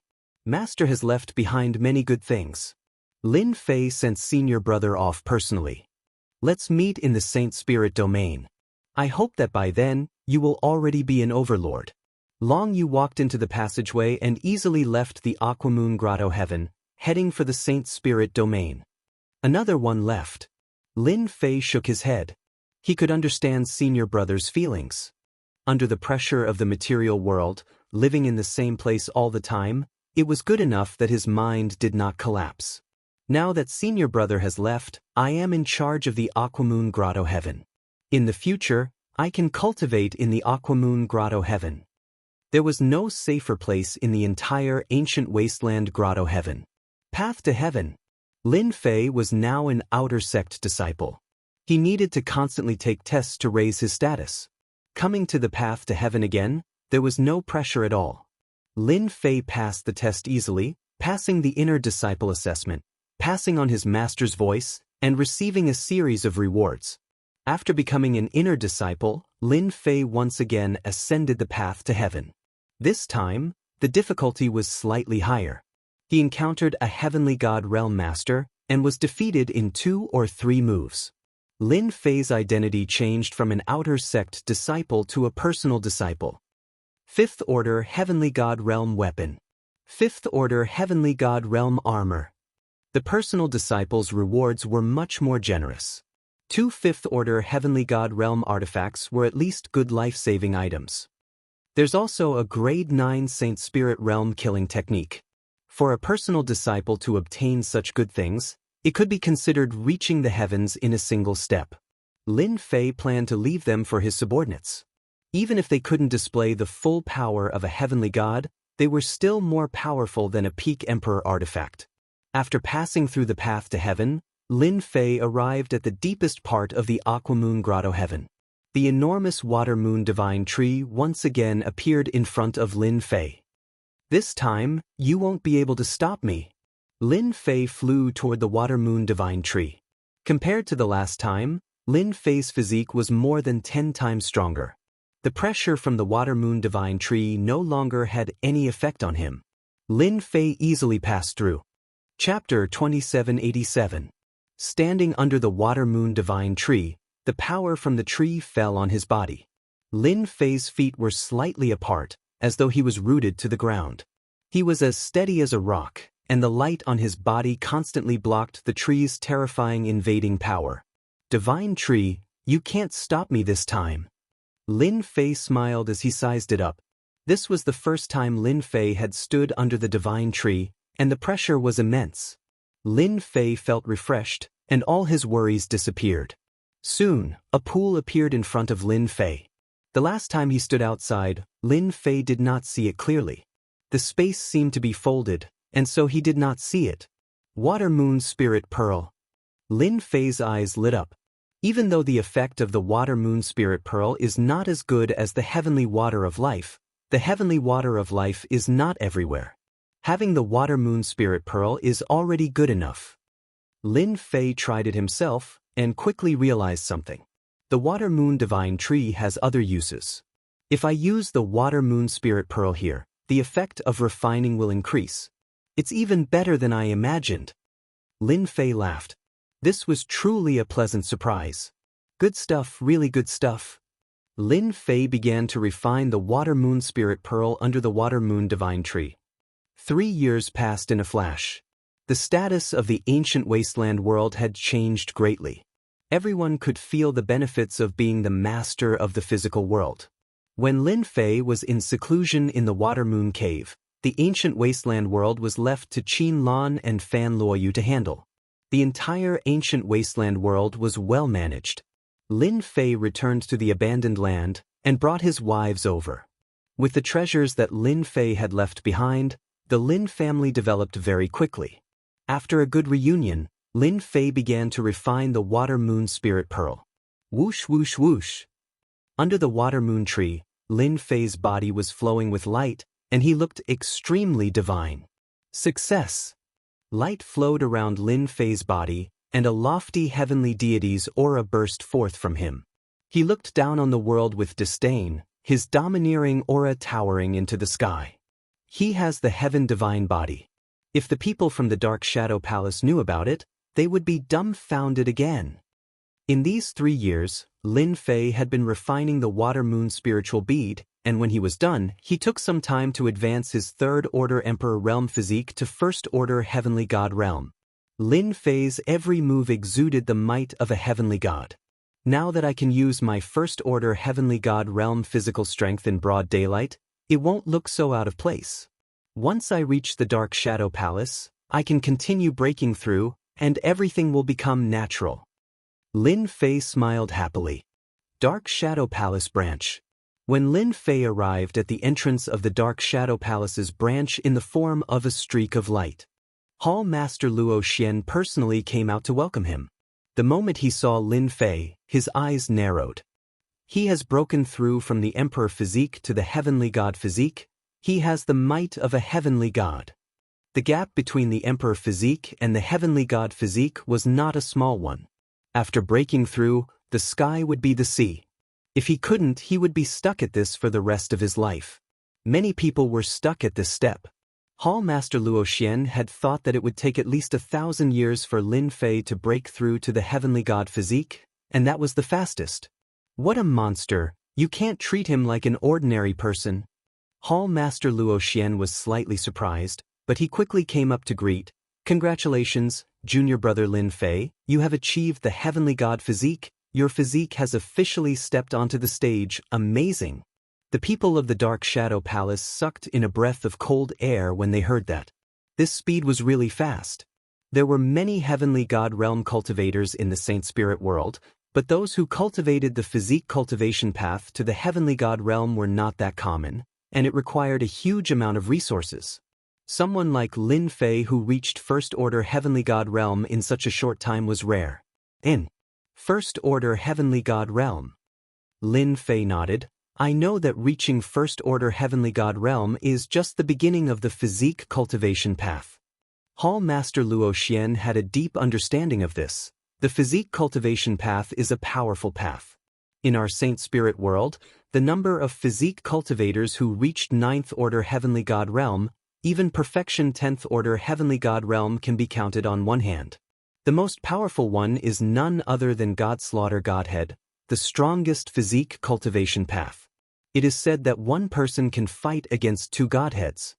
Master has left behind many good things. Lin Fei sent senior brother off personally. Let's meet in the Saint Spirit domain. I hope that by then, you will already be an overlord. Long Yu walked into the passageway and easily left the Aquamoon Grotto Heaven, heading for the Saint Spirit domain. Another one left. Lin Fei shook his head. He could understand senior brother's feelings. Under the pressure of the material world, living in the same place all the time, it was good enough that his mind did not collapse. Now that senior brother has left, I am in charge of the Aquamoon Grotto Heaven. In the future, I can cultivate in the Aquamoon Grotto Heaven. There was no safer place in the entire ancient wasteland Grotto Heaven. Path to Heaven. Lin Fei was now an outer sect disciple. He needed to constantly take tests to raise his status. Coming to the path to heaven again, there was no pressure at all. Lin Fei passed the test easily, passing the inner disciple assessment, passing on his master's voice, and receiving a series of rewards. After becoming an inner disciple, Lin Fei once again ascended the path to heaven. This time, the difficulty was slightly higher. He encountered a heavenly god realm master and was defeated in 2 or 3 moves. Lin Fei's identity changed from an outer sect disciple to a personal disciple. 5th Order Heavenly God Realm Weapon. 5th Order Heavenly God Realm Armor. The personal disciple's rewards were much more generous. 2 5th Order Heavenly God Realm artifacts were at least good life-saving items. There's also a Grade 9 Saint Spirit Realm killing technique. For a personal disciple to obtain such good things, it could be considered reaching the heavens in a single step. Lin Fei planned to leave them for his subordinates. Even if they couldn't display the full power of a heavenly god, they were still more powerful than a peak emperor artifact. After passing through the path to heaven, Lin Fei arrived at the deepest part of the Aquamoon Grotto Heaven. The enormous water moon divine tree once again appeared in front of Lin Fei. This time, you won't be able to stop me. Lin Fei flew toward the water moon divine tree. Compared to the last time, Lin Fei's physique was more than 10 times stronger. The pressure from the water moon divine tree no longer had any effect on him. Lin Fei easily passed through. Chapter 2787. Standing under the water moon divine tree, the power from the tree fell on his body. Lin Fei's feet were slightly apart, as though he was rooted to the ground. He was as steady as a rock, and the light on his body constantly blocked the tree's terrifying invading power. Divine tree, you can't stop me this time. Lin Fei smiled as he sized it up. This was the first time Lin Fei had stood under the divine tree, and the pressure was immense. Lin Fei felt refreshed, and all his worries disappeared. Soon, a pool appeared in front of Lin Fei. The last time he stood outside, Lin Fei did not see it clearly. The space seemed to be folded, and so he did not see it. Water Moon Spirit Pearl. Lin Fei's eyes lit up. Even though the effect of the Water Moon Spirit Pearl is not as good as the Heavenly Water of Life, the Heavenly Water of Life is not everywhere. Having the Water Moon Spirit Pearl is already good enough. Lin Fei tried it himself, and quickly realized something. The Water Moon Divine Tree has other uses. If I use the Water Moon Spirit Pearl here, the effect of refining will increase. It's even better than I imagined. Lin Fei laughed. This was truly a pleasant surprise. Good stuff, really good stuff. Lin Fei began to refine the Water Moon Spirit Pearl under the Water Moon Divine Tree. 3 years passed in a flash. The status of the ancient wasteland world had changed greatly. Everyone could feel the benefits of being the master of the physical world. When Lin Fei was in seclusion in the Water Moon Cave, the ancient wasteland world was left to Qin Lan and Fan Luoyu to handle. The entire ancient wasteland world was well managed. Lin Fei returned to the abandoned land and brought his wives over. With the treasures that Lin Fei had left behind, the Lin family developed very quickly. After a good reunion, Lin Fei began to refine the Water Moon Spirit Pearl. Whoosh whoosh whoosh. Under the Water Moon Tree, Lin Fei's body was flowing with light, and he looked extremely divine. Success! Light flowed around Lin Fei's body, and a lofty heavenly deity's aura burst forth from him. He looked down on the world with disdain, his domineering aura towering into the sky. He has the heaven divine body. If the people from the Dark Shadow Palace knew about it, they would be dumbfounded again. In these 3 years, Lin Fei had been refining the Water Moon spiritual bead, and when he was done, he took some time to advance his third-order Emperor Realm physique to first-order Heavenly God Realm. Lin Fei's every move exuded the might of a heavenly god. Now that I can use my first-order Heavenly God Realm physical strength in broad daylight, it won't look so out of place. Once I reach the Dark Shadow Palace, I can continue breaking through, and everything will become natural. Lin Fei smiled happily. Dark Shadow Palace Branch. When Lin Fei arrived at the entrance of the Dark Shadow Palace's branch in the form of a streak of light, Hall Master Luo Xian personally came out to welcome him. The moment he saw Lin Fei, his eyes narrowed. He has broken through from the Emperor physique to the Heavenly God physique. He has the might of a heavenly god. The gap between the Emperor physique and the Heavenly God physique was not a small one. After breaking through, the sky would be the sea. If he couldn't, he would be stuck at this for the rest of his life. Many people were stuck at this step. Hall Master Luo Xian had thought that it would take at least 1,000 years for Lin Fei to break through to the Heavenly God physique, and that was the fastest. What a monster! You can't treat him like an ordinary person. Hall Master Luo Xian was slightly surprised, but he quickly came up to greet. Congratulations, junior brother Lin Fei, you have achieved the Heavenly God physique. Your physique has officially stepped onto the stage. Amazing. The people of the Dark Shadow Palace sucked in a breath of cold air when they heard that. This speed was really fast. There were many Heavenly God Realm cultivators in the Saint Spirit world, but those who cultivated the physique cultivation path to the Heavenly God Realm were not that common, and it required a huge amount of resources. Someone like Lin Fei who reached First-Order Heavenly God Realm in such a short time was rare. In First-Order Heavenly God Realm. Lin Fei nodded. I know that reaching First-Order Heavenly God Realm is just the beginning of the physique cultivation path. Hall Master Luo Xian had a deep understanding of this. The physique cultivation path is a powerful path. In our Saint Spirit world, the number of physique cultivators who reached 9th Order Heavenly God Realm, even perfection 10th Order Heavenly God Realm can be counted on one hand. The most powerful one is none other than God Slaughter Godhead, the strongest physique cultivation path. It is said that one person can fight against 2 godheads.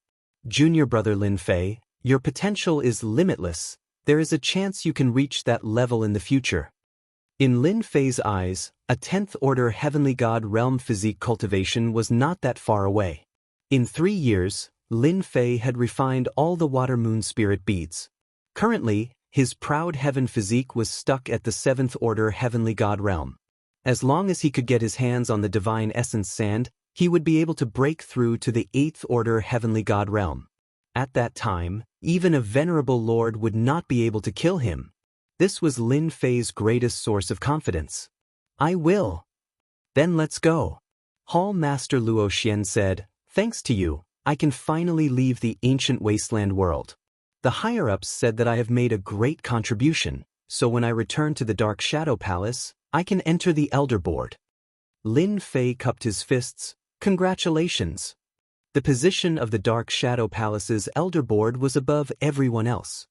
Junior brother Lin Fei, your potential is limitless. There is a chance you can reach that level in the future. In Lin Fei's eyes, a 10th Order Heavenly God Realm physique cultivation was not that far away. In 3 years, Lin Fei had refined all the Water Moon Spirit beads. Currently, his proud heaven physique was stuck at the 7th Order Heavenly God Realm. As long as he could get his hands on the Divine Essence Sand, he would be able to break through to the 8th Order Heavenly God Realm. At that time, even a venerable lord would not be able to kill him. This was Lin Fei's greatest source of confidence. I will. Then let's go. Hall Master Luo Xian said, thanks to you, I can finally leave the ancient wasteland world. The higher-ups said that I have made a great contribution, so when I return to the Dark Shadow Palace, I can enter the Elder Board. Lin Fei cupped his fists. Congratulations. The position of the Dark Shadow Palace's Elder Board was above everyone else.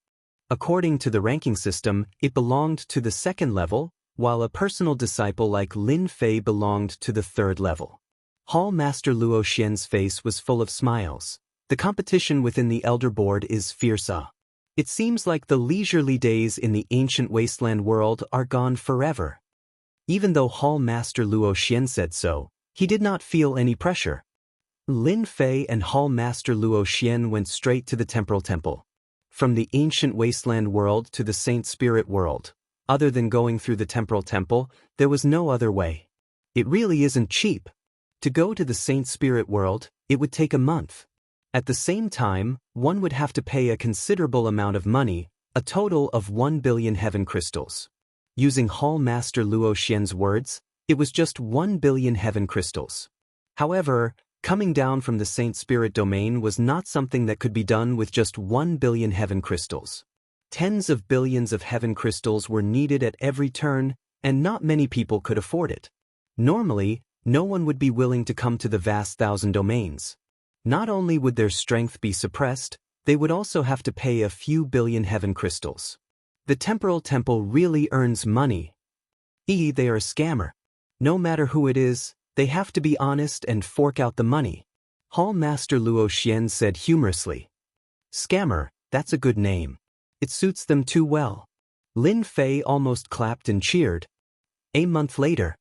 According to the ranking system, it belonged to the second level, while a personal disciple like Lin Fei belonged to the third level. Hall Master Luo Xian's face was full of smiles. The competition within the Elder Board is fierce. It seems like the leisurely days in the ancient wasteland world are gone forever. Even though Hall Master Luo Xian said so, he did not feel any pressure. Lin Fei and Hall Master Luo Xian went straight to the Temporal Temple. From the ancient wasteland world to the Saint Spirit world, other than going through the Temporal Temple, there was no other way. It really isn't cheap. To go to the Saint Spirit world, it would take a month. At the same time, one would have to pay a considerable amount of money, a total of 1 billion heaven crystals. Using Hall Master Luo Xian's words, it was just 1 billion heaven crystals. However, coming down from the Saint Spirit domain was not something that could be done with just 1 billion heaven crystals. Tens of billions of heaven crystals were needed at every turn, and not many people could afford it. Normally, no one would be willing to come to the vast thousand domains. Not only would their strength be suppressed, they would also have to pay a few billion heaven crystals. The Temporal Temple really earns money. They are a scammer. No matter who it is, they have to be honest and fork out the money. Hall Master Luo Xian said humorously. Scammer, that's a good name. It suits them too well. Lin Fei almost clapped and cheered. A month later,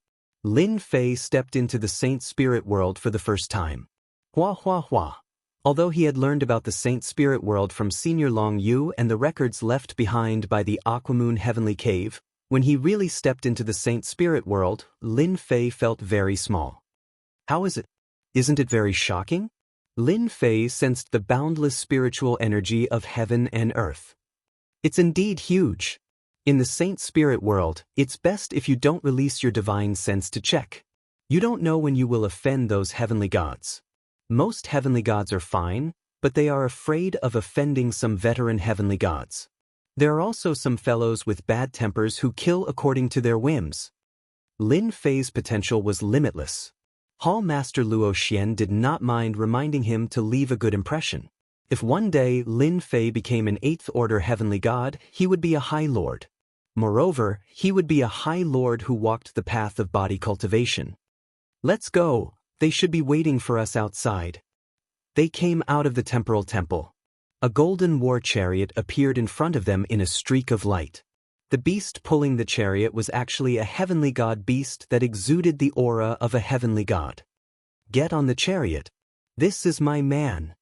Lin Fei stepped into the Saint Spirit world for the first time. Hua hua hua. Although he had learned about the Saint Spirit world from Senior Long Yu and the records left behind by the Aquamoon Heavenly Cave, when he really stepped into the Saint Spirit world, Lin Fei felt very small. How is it? Isn't it very shocking? Lin Fei sensed the boundless spiritual energy of heaven and earth. It's indeed huge. In the Saint Spirit world, it's best if you don't release your divine sense to check. You don't know when you will offend those heavenly gods. Most heavenly gods are fine, but they are afraid of offending some veteran heavenly gods. There are also some fellows with bad tempers who kill according to their whims. Lin Fei's potential was limitless. Hall Master Luo Xian did not mind reminding him to leave a good impression. If one day Lin Fei became an 8th order heavenly god, he would be a High Lord. Moreover, he would be a High Lord who walked the path of body cultivation. Let's go. They should be waiting for us outside. They came out of the Temporal Temple. A golden war chariot appeared in front of them in a streak of light. The beast pulling the chariot was actually a heavenly god beast that exuded the aura of a heavenly god. Get on the chariot. This is my man.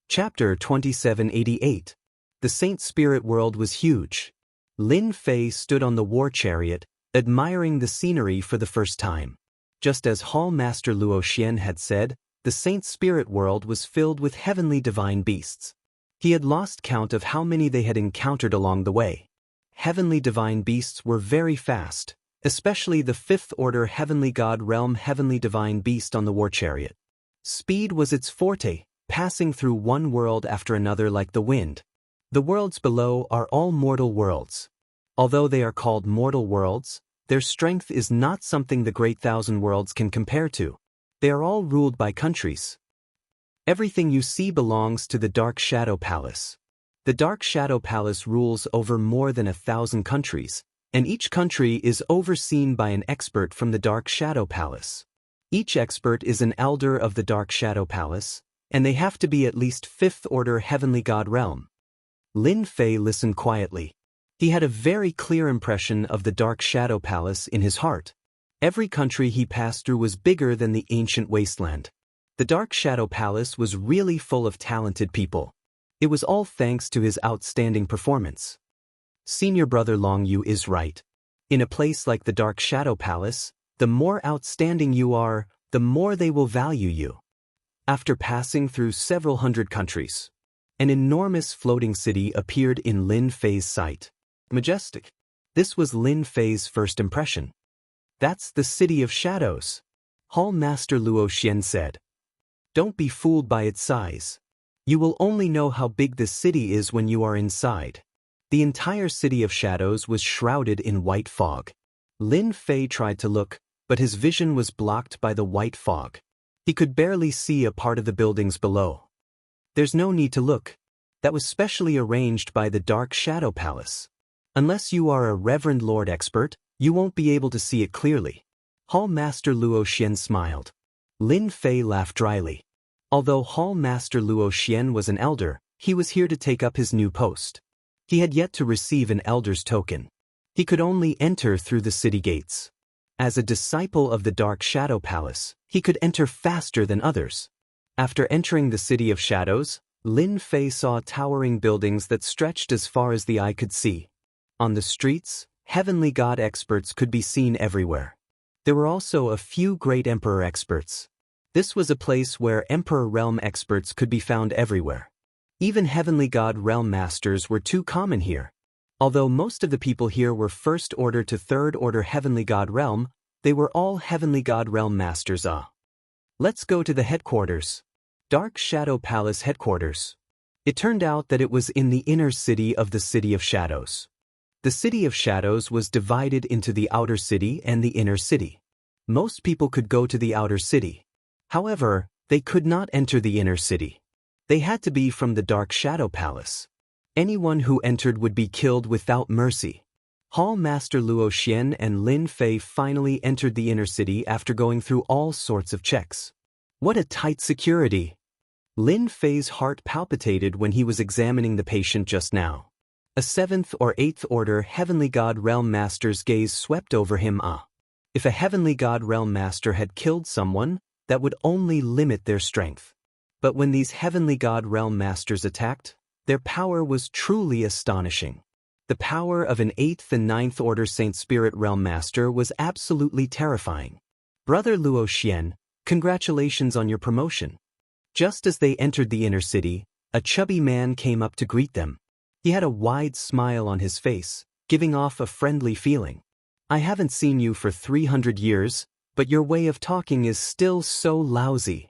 Chapter 2788. The Saint Spirit world was huge. Lin Fei stood on the war chariot, admiring the scenery for the first time. Just as Hall Master Luo Xian had said, the Saint Spirit world was filled with heavenly divine beasts. He had lost count of how many they had encountered along the way. Heavenly divine beasts were very fast, especially the 5th order heavenly god realm heavenly divine beast on the war chariot. Speed was its forte, passing through one world after another like the wind. The worlds below are all mortal worlds. Although they are called mortal worlds, their strength is not something the Great Thousand Worlds can compare to. They are all ruled by countries. Everything you see belongs to the Dark Shadow Palace. The Dark Shadow Palace rules over more than 1,000 countries, and each country is overseen by an expert from the Dark Shadow Palace. Each expert is an elder of the Dark Shadow Palace, and they have to be at least 5th order heavenly god realm. Lin Fei listened quietly. He had a very clear impression of the Dark Shadow Palace in his heart. Every country he passed through was bigger than the ancient wasteland. The Dark Shadow Palace was really full of talented people. It was all thanks to his outstanding performance. Senior brother Long Yu is right. In a place like the Dark Shadow Palace, the more outstanding you are, the more they will value you. After passing through several hundred countries, an enormous floating city appeared in Lin Fei's sight. Majestic. This was Lin Fei's first impression. That's the City of Shadows, Hall Master Luo Xian said. Don't be fooled by its size. You will only know how big this city is when you are inside. The entire City of Shadows was shrouded in white fog. Lin Fei tried to look, but his vision was blocked by the white fog. He could barely see a part of the buildings below. There's no need to look. That was specially arranged by the Dark Shadow Palace. Unless you are a Reverend Lord expert, you won't be able to see it clearly. Hall Master Luo Xian smiled. Lin Fei laughed dryly. Although Hall Master Luo Xian was an elder, he was here to take up his new post. He had yet to receive an elder's token. He could only enter through the city gates. As a disciple of the Dark Shadow Palace, he could enter faster than others. After entering the City of Shadows, Lin Fei saw towering buildings that stretched as far as the eye could see. On the streets, heavenly god experts could be seen everywhere. There were also a few great emperor experts. This was a place where emperor realm experts could be found everywhere. Even heavenly god realm masters were too common here. Although most of the people here were first order to third order heavenly god realm, they were all heavenly god realm masters. Let's go to the headquarters. Dark Shadow Palace headquarters. It turned out that it was in the inner city of the City of Shadows. The City of Shadows was divided into the outer city and the inner city. Most people could go to the outer city. However, they could not enter the inner city. They had to be from the Dark Shadow Palace. Anyone who entered would be killed without mercy. Hall Master Luo Xian and Lin Fei finally entered the inner city after going through all sorts of checks. What a tight security! Lin Fei's heart palpitated when he was examining the patient just now. A 7th or 8th order heavenly god realm master's gaze swept over him. If a heavenly god realm master had killed someone, that would only limit their strength. But when these heavenly god realm masters attacked, their power was truly astonishing. The power of an 8th and 9th order Saint Spirit realm master was absolutely terrifying. Brother Luo Xian, congratulations on your promotion. Just as they entered the inner city, a chubby man came up to greet them. He had a wide smile on his face, giving off a friendly feeling. I haven't seen you for 300 years, but your way of talking is still so lousy.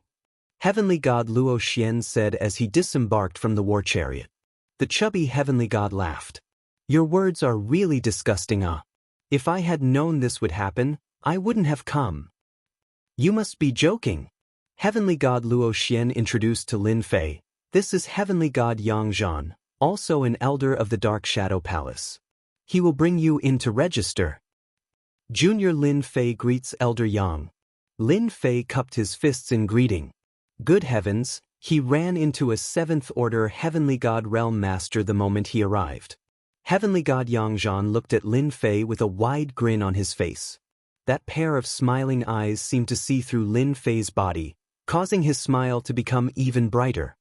Heavenly God Luo Xian said as he disembarked from the war chariot. The chubby heavenly god laughed. Your words are really disgusting. If I had known this would happen, I wouldn't have come. You must be joking. Heavenly god Luo Xian introduced to Lin Fei. This is heavenly god Yang Zhan, also an elder of the Dark Shadow Palace. He will bring you in to register. Junior Lin Fei greets Elder Yang. Lin Fei cupped his fists in greeting. Good heavens, he ran into a 7th order heavenly god realm master the moment he arrived. Heavenly god Yang Zhan looked at Lin Fei with a wide grin on his face. That pair of smiling eyes seemed to see through Lin Fei's body, causing his smile to become even brighter.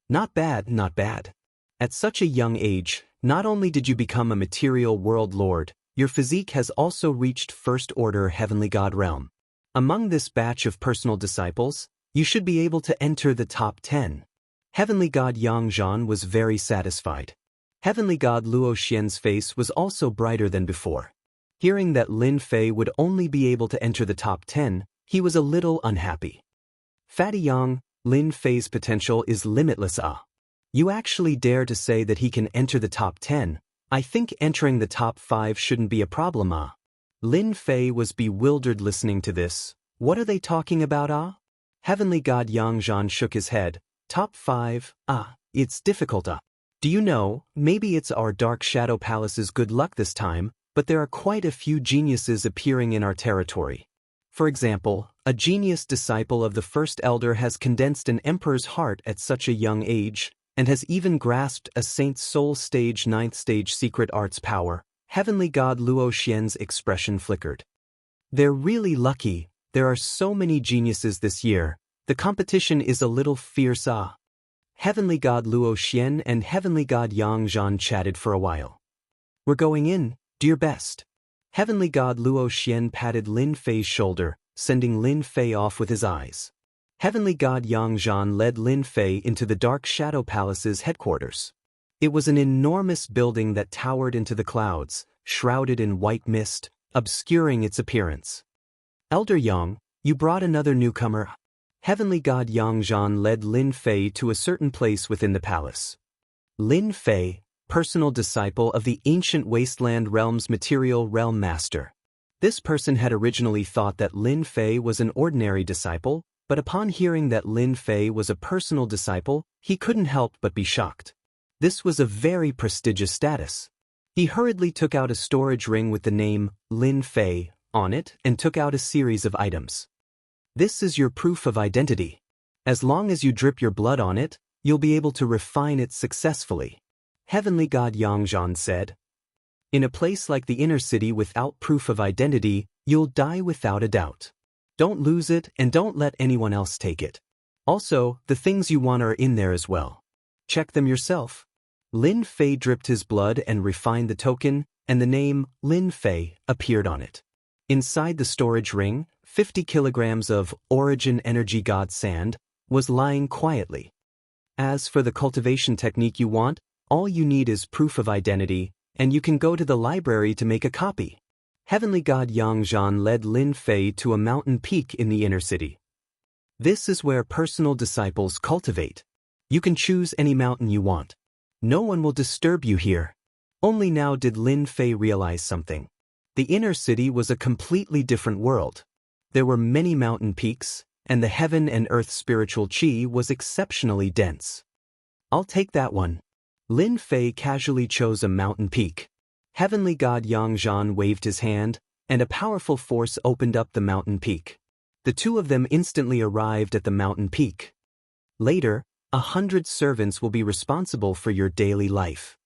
Not bad, not bad. At such a young age, not only did you become a material world lord, your physique has also reached first order heavenly god realm. Among this batch of personal disciples, you should be able to enter the top 10. Heavenly god Yang Zhan was very satisfied. Heavenly god Luo Xian's face was also brighter than before. Hearing that Lin Fei would only be able to enter the top 10, he was a little unhappy. Fatty Yang, Lin Fei's potential is limitless. You actually dare to say that he can enter the top 10? I think entering the top 5 shouldn't be a problem. Lin Fei was bewildered listening to this. What are they talking about? Heavenly god Yang Zhan shook his head. Top 5? It's difficult. Do you know, maybe it's our Dark Shadow Palace's good luck this time, but there are quite a few geniuses appearing in our territory. For example, a genius disciple of the First Elder has condensed an emperor's heart at such a young age, and has even grasped a saint's soul stage 9th stage secret arts power. Heavenly god Luo Xian's expression flickered. They're really lucky. There are so many geniuses this year. The competition is a little fierce. Heavenly god Luo Xian and heavenly god Yang Zhan chatted for a while. We're going in, do your best. Heavenly god Luo Xian patted Lin Fei's shoulder, sending Lin Fei off with his eyes. Heavenly god Yang Zhan led Lin Fei into the Dark Shadow Palace's headquarters. It was an enormous building that towered into the clouds, shrouded in white mist, obscuring its appearance. Elder Yang, you brought another newcomer. Heavenly God Yang Zhan led Lin Fei to a certain place within the palace. Lin Fei, personal disciple of the ancient wasteland realm's material realm master. This person had originally thought that Lin Fei was an ordinary disciple, but upon hearing that Lin Fei was a personal disciple, he couldn't help but be shocked. This was a very prestigious status. He hurriedly took out a storage ring with the name Lin Fei on it and took out a series of items. This is your proof of identity. As long as you drip your blood on it, you'll be able to refine it successfully. Heavenly God Yang Zhan said. In a place like the inner city without proof of identity, you'll die without a doubt. Don't lose it and don't let anyone else take it. Also, the things you want are in there as well. Check them yourself. Lin Fei dripped his blood and refined the token, and the name Lin Fei appeared on it. Inside the storage ring, 50 kilograms of Origin Energy God Sand was lying quietly. As for the cultivation technique you want, all you need is proof of identity, and you can go to the library to make a copy. Heavenly God Yang Zhan led Lin Fei to a mountain peak in the inner city. This is where personal disciples cultivate. You can choose any mountain you want. No one will disturb you here. Only now did Lin Fei realize something. The inner city was a completely different world. There were many mountain peaks, and the heaven and earth spiritual chi was exceptionally dense. I'll take that one. Lin Fei casually chose a mountain peak. Heavenly God Yang Zhan waved his hand, and a powerful force opened up the mountain peak. The two of them instantly arrived at the mountain peak. Later, 100 servants will be responsible for your daily life.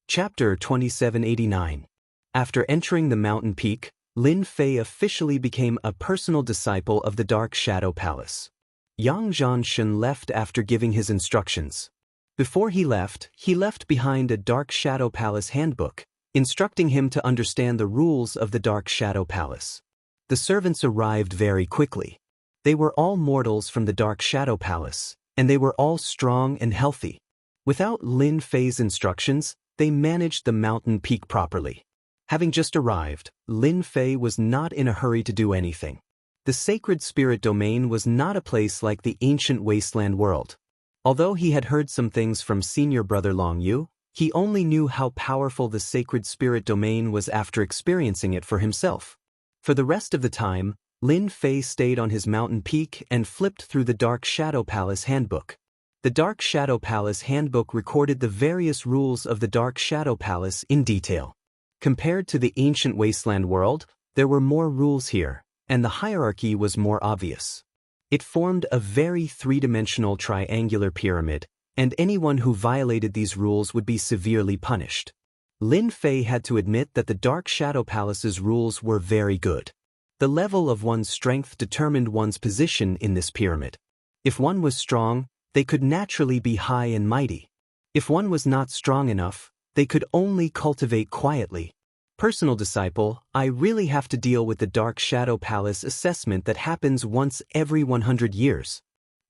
Chapter 2789. After entering the mountain peak, Lin Fei officially became a personal disciple of the Dark Shadow Palace. Yang Zhanshan left after giving his instructions. Before he left behind a Dark Shadow Palace handbook, instructing him to understand the rules of the Dark Shadow Palace. The servants arrived very quickly. They were all mortals from the Dark Shadow Palace, and they were all strong and healthy. Without Lin Fei's instructions, they managed the mountain peak properly. Having just arrived, Lin Fei was not in a hurry to do anything. The sacred spirit domain was not a place like the ancient wasteland world. Although he had heard some things from senior brother Long Yu, he only knew how powerful the sacred spirit domain was after experiencing it for himself. For the rest of the time, Lin Fei stayed on his mountain peak and flipped through the Dark Shadow Palace handbook. The Dark Shadow Palace handbook recorded the various rules of the Dark Shadow Palace in detail. Compared to the ancient wasteland world, there were more rules here, and the hierarchy was more obvious. It formed a very three-dimensional triangular pyramid, and anyone who violated these rules would be severely punished. Lin Fei had to admit that the Dark Shadow Palace's rules were very good. The level of one's strength determined one's position in this pyramid. If one was strong, they could naturally be high and mighty. If one was not strong enough, they could only cultivate quietly. Personal disciple, I really have to deal with the Dark Shadow Palace assessment that happens once every 100 years.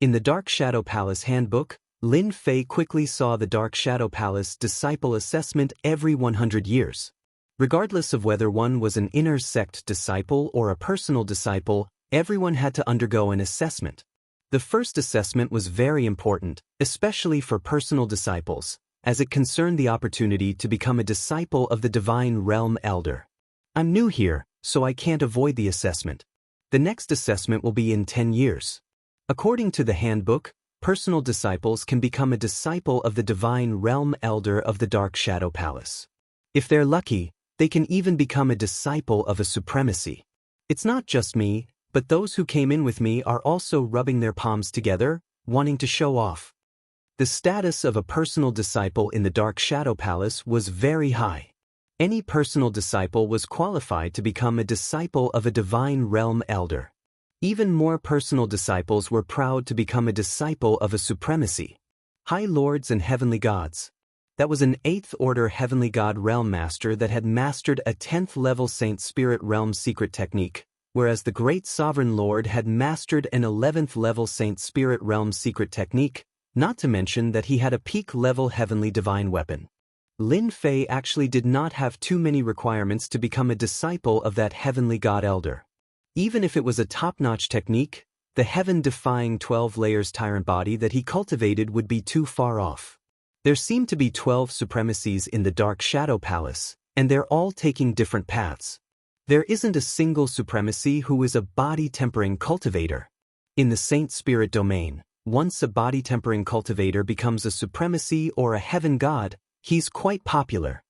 In the Dark Shadow Palace handbook, Lin Fei quickly saw the Dark Shadow Palace disciple assessment every 100 years. Regardless of whether one was an inner sect disciple or a personal disciple, everyone had to undergo an assessment. The first assessment was very important, especially for personal disciples, as it concerned the opportunity to become a disciple of the Divine Realm Elder. I'm new here, so I can't avoid the assessment. The next assessment will be in 10 years. According to the handbook, personal disciples can become a disciple of the Divine Realm Elder of the Dark Shadow Palace. If they're lucky, they can even become a disciple of a supremacy. It's not just me, but those who came in with me are also rubbing their palms together, wanting to show off. The status of a personal disciple in the Dark Shadow Palace was very high. Any personal disciple was qualified to become a disciple of a Divine Realm Elder. Even more personal disciples were proud to become a disciple of a supremacy. High Lords and Heavenly Gods. That was an 8th Order Heavenly God Realm Master that had mastered a 10th level Saint Spirit Realm secret technique, whereas the Great Sovereign Lord had mastered an 11th level Saint Spirit Realm secret technique, Not to mention that he had a peak-level heavenly divine weapon. Lin Fei actually did not have too many requirements to become a disciple of that heavenly god elder. Even if it was a top-notch technique, the heaven-defying 12 layers tyrant body that he cultivated would be too far off. There seemed to be 12 supremacies in the Dark Shadow Palace, and they're all taking different paths. There isn't a single supremacy who is a body-tempering cultivator. In the Saint Spirit domain, once a body-tempering cultivator becomes a supremacy or a heaven god, he's quite popular.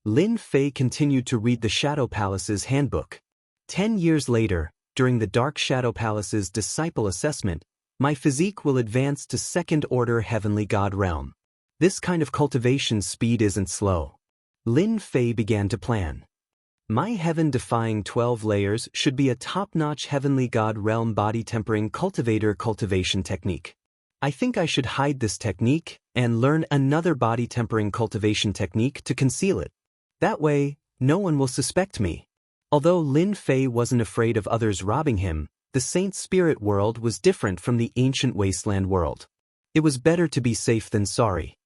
Lin Fei continued to read the Shadow Palace's handbook. 10 years later, during the Dark Shadow Palace's disciple assessment, my physique will advance to second-order heavenly god realm. This kind of cultivation speed isn't slow. Lin Fei began to plan. My heaven-defying 12 layers should be a top-notch heavenly god realm body-tempering cultivator cultivation technique. I think I should hide this technique and learn another body-tempering cultivation technique to conceal it. That way, no one will suspect me. Although Lin Fei wasn't afraid of others robbing him, the Saint Spirit world was different from the ancient wasteland world. It was better to be safe than sorry.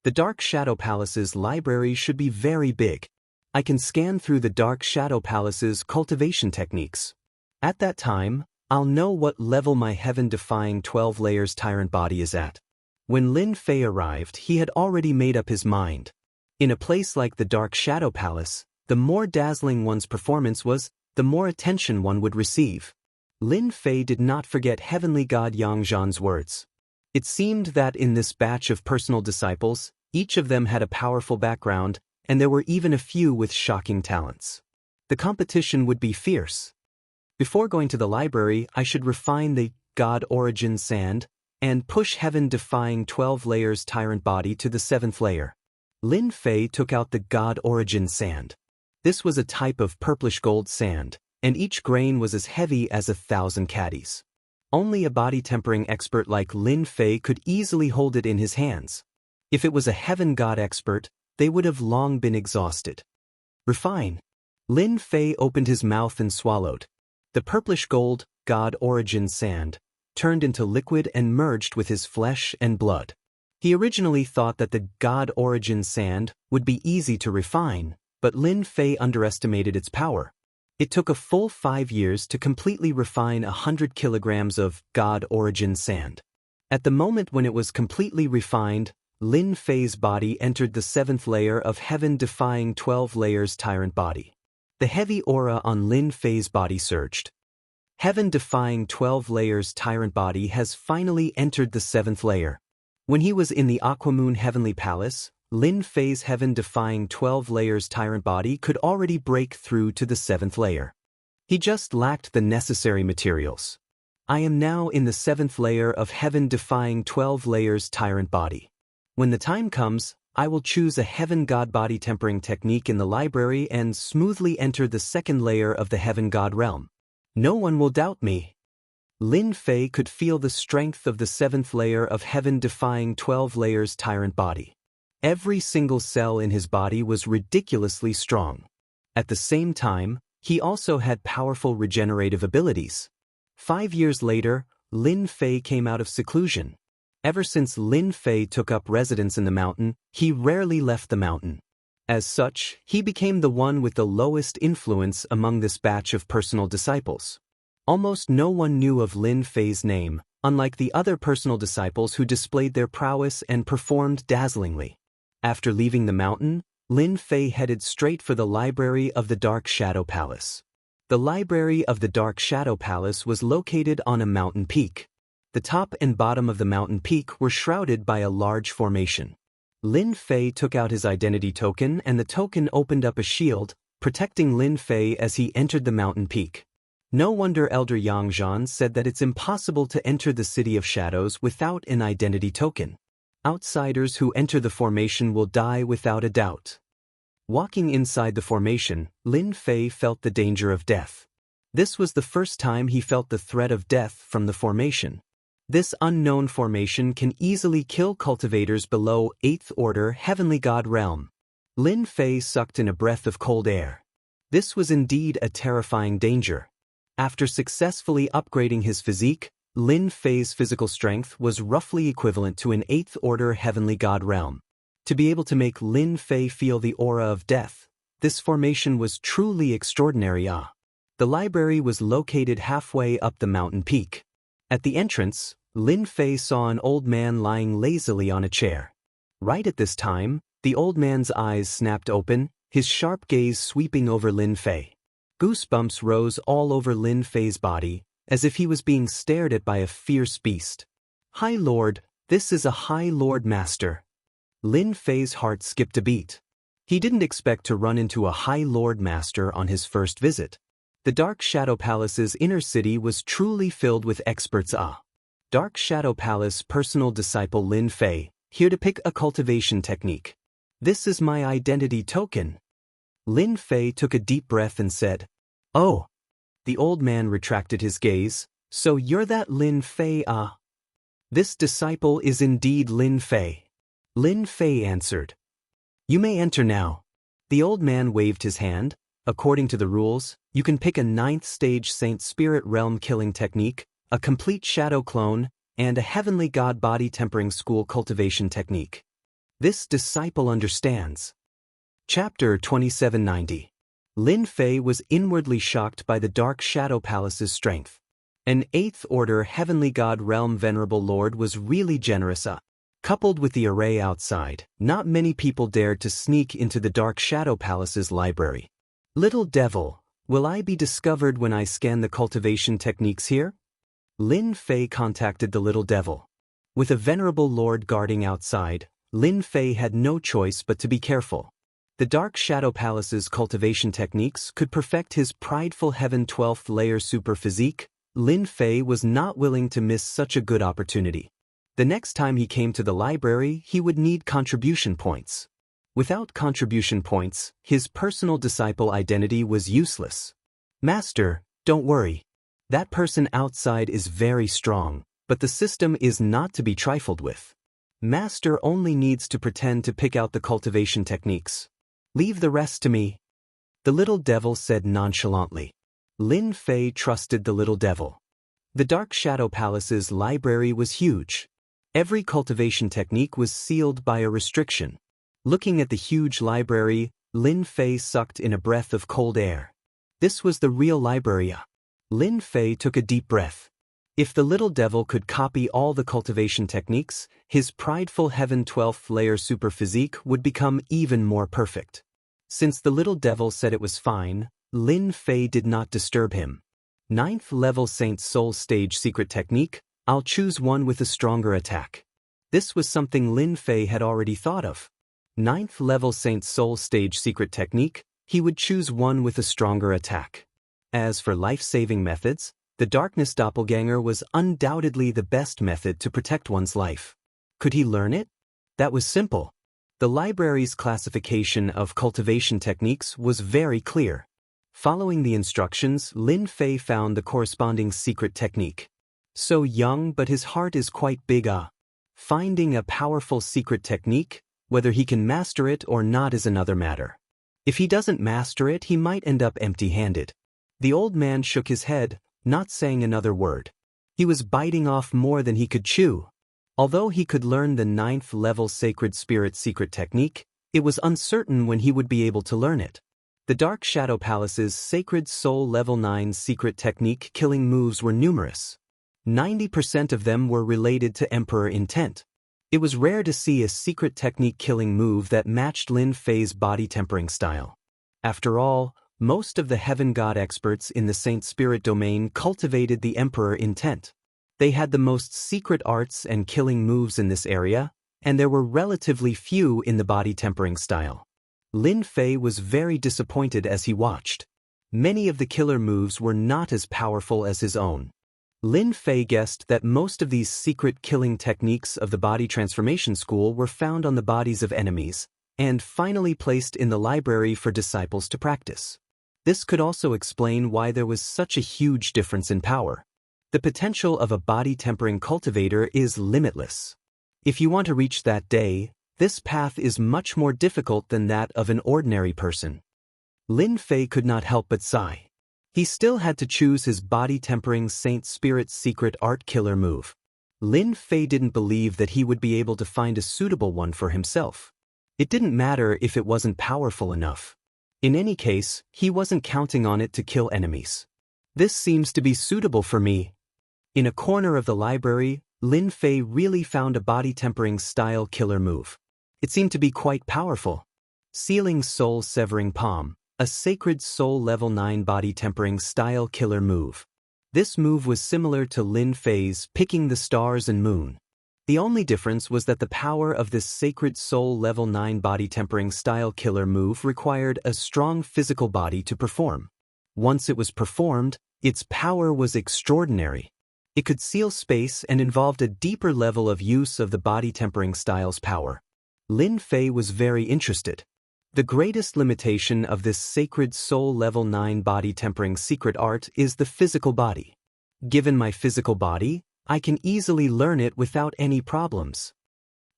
The Dark Shadow Palace's library should be very big. I can scan through the Dark Shadow Palace's cultivation techniques. At that time, I'll know what level my heaven-defying 12 layers tyrant body is at. When Lin Fei arrived, he had already made up his mind. In a place like the Dark Shadow Palace, the more dazzling one's performance was, the more attention one would receive. Lin Fei did not forget heavenly god Yang Zhan's words. It seemed that in this batch of personal disciples, each of them had a powerful background, and there were even a few with shocking talents. The competition would be fierce. Before going to the library, I should refine the God Origin Sand and push heaven-defying 12 layers tyrant body to the 7th layer. Lin Fei took out the God Origin Sand. This was a type of purplish gold sand, and each grain was as heavy as 1,000 caddies. Only a body-tempering expert like Lin Fei could easily hold it in his hands. If it was a heaven god expert, they would have long been exhausted. Refine. Lin Fei opened his mouth and swallowed. The purplish gold, God Origin Sand, turned into liquid and merged with his flesh and blood. He originally thought that the God Origin Sand would be easy to refine, but Lin Fei underestimated its power. It took a full 5 years to completely refine 100 kilograms of God Origin Sand. At the moment when it was completely refined, Lin Fei's body entered the 7th layer of heaven-defying 12 layers tyrant body. The heavy aura on Lin Fei's body surged. Heaven-defying 12 layers tyrant body has finally entered the 7th layer. When he was in the Aquamoon Heavenly Palace, Lin Fei's heaven-defying 12 layers tyrant body could already break through to the 7th layer. He just lacked the necessary materials. I am now in the 7th layer of heaven-defying 12 layers tyrant body. When the time comes, I will choose a heaven god body tempering technique in the library and smoothly enter the 2nd layer of the heaven god realm. No one will doubt me. Lin Fei could feel the strength of the 7th layer of heaven-defying 12 layers tyrant body. Every single cell in his body was ridiculously strong. At the same time, he also had powerful regenerative abilities. 5 years later, Lin Fei came out of seclusion. Ever since Lin Fei took up residence in the mountain, he rarely left the mountain. As such, he became the one with the lowest influence among this batch of personal disciples. Almost no one knew of Lin Fei's name, unlike the other personal disciples who displayed their prowess and performed dazzlingly. After leaving the mountain, Lin Fei headed straight for the library of the Dark Shadow Palace. The library of the Dark Shadow Palace was located on a mountain peak. The top and bottom of the mountain peak were shrouded by a large formation. Lin Fei took out his identity token and the token opened up a shield, protecting Lin Fei as he entered the mountain peak. No wonder Elder Yang Zhan said that it's impossible to enter the City of Shadows without an identity token. Outsiders who enter the formation will die without a doubt. Walking inside the formation, Lin Fei felt the danger of death. This was the first time he felt the threat of death from the formation. This unknown formation can easily kill cultivators below 8th order heavenly god realm. Lin Fei sucked in a breath of cold air. This was indeed a terrifying danger. After successfully upgrading his physique, Lin Fei's physical strength was roughly equivalent to an 8th order heavenly god realm. To be able to make Lin Fei feel the aura of death, this formation was truly extraordinary. The library was located halfway up the mountain peak. At the entrance, Lin Fei saw an old man lying lazily on a chair. Right at this time, the old man's eyes snapped open, his sharp gaze sweeping over Lin Fei. Goosebumps rose all over Lin Fei's body, as if he was being stared at by a fierce beast. High Lord, this is a High Lord Master. Lin Fei's heart skipped a beat. He didn't expect to run into a High Lord Master on his first visit. The Dark Shadow Palace's inner city was truly filled with experts. Dark Shadow Palace personal disciple Lin Fei, here to pick a cultivation technique. This is my identity token. Lin Fei took a deep breath and said, "Oh." The old man retracted his gaze. "So you're that Lin Fei, ah?" "This disciple is indeed Lin Fei." Lin Fei answered. "You may enter now." The old man waved his hand. "According to the rules, you can pick a 9th stage Saint Spirit Realm killing technique, a complete shadow clone, and a heavenly god body tempering school cultivation technique. This disciple understands." Chapter 2790. Lin Fei was inwardly shocked by the Dark Shadow Palace's strength. An 8th order heavenly god realm venerable lord was really generous. Coupled with the array outside, not many people dared to sneak into the Dark Shadow Palace's library. "Little devil, will I be discovered when I scan the cultivation techniques here?" Lin Fei contacted the little devil. With a venerable lord guarding outside, Lin Fei had no choice but to be careful. The Dark Shadow Palace's cultivation techniques could perfect his prideful Heaven 12th layer super physique. Lin Fei was not willing to miss such a good opportunity. The next time he came to the library, he would need contribution points. Without contribution points, his personal disciple identity was useless. "Master, don't worry. That person outside is very strong, but the system is not to be trifled with. Master only needs to pretend to pick out the cultivation techniques. Leave the rest to me." The little devil said nonchalantly. Lin Fei trusted the little devil. The Dark Shadow Palace's library was huge. Every cultivation technique was sealed by a restriction. Looking at the huge library, Lin Fei sucked in a breath of cold air. This was the real library. Lin Fei took a deep breath. If the little devil could copy all the cultivation techniques, his prideful Heaven 12th layer super physique would become even more perfect. Since the little devil said it was fine, Lin Fei did not disturb him. 9th level Saint Soul stage secret technique, I'll choose one with a stronger attack. This was something Lin Fei had already thought of. 9th level Saint Soul stage secret technique, he would choose one with a stronger attack. As for life-saving methods, the Darkness Doppelganger was undoubtedly the best method to protect one's life. Could he learn it? That was simple. The library's classification of cultivation techniques was very clear. Following the instructions, Lin Fei found the corresponding secret technique. So young, but his heart is quite big. Finding a powerful secret technique, whether he can master it or not is another matter. If he doesn't master it, he might end up empty-handed. The old man shook his head, not saying another word. He was biting off more than he could chew. Although he could learn the 9th level Sacred Spirit secret technique, it was uncertain when he would be able to learn it. The Dark Shadow Palace's Sacred Soul Level 9 secret technique killing moves were numerous. 90% of them were related to Emperor intent. It was rare to see a secret technique killing move that matched Lin Fei's body tempering style. After all, most of the Heaven God experts in the Saint Spirit domain cultivated the Emperor intent. They had the most secret arts and killing moves in this area, and there were relatively few in the body tempering style. Lin Fei was very disappointed as he watched. Many of the killer moves were not as powerful as his own. Lin Fei guessed that most of these secret killing techniques of the body transformation school were found on the bodies of enemies, and finally placed in the library for disciples to practice. This could also explain why there was such a huge difference in power. The potential of a body-tempering cultivator is limitless. If you want to reach that day, this path is much more difficult than that of an ordinary person. Lin Fei could not help but sigh. He still had to choose his body-tempering Saint Spirit's secret art killer move. Lin Fei didn't believe that he would be able to find a suitable one for himself. It didn't matter if it wasn't powerful enough. In any case, he wasn't counting on it to kill enemies. This seems to be suitable for me. In a corner of the library, Lin Fei really found a body-tempering style killer move. It seemed to be quite powerful. Sealing Soul Severing Palm, a sacred soul level 9 body-tempering style killer move. This move was similar to Lin Fei's Picking the Stars and Moon. The only difference was that the power of this sacred soul level 9 body-tempering style killer move required a strong physical body to perform. Once it was performed, its power was extraordinary. It could seal space and involved a deeper level of use of the body-tempering style's power. Lin Fei was very interested. The greatest limitation of this sacred soul level 9 body-tempering secret art is the physical body. Given my physical body, I can easily learn it without any problems.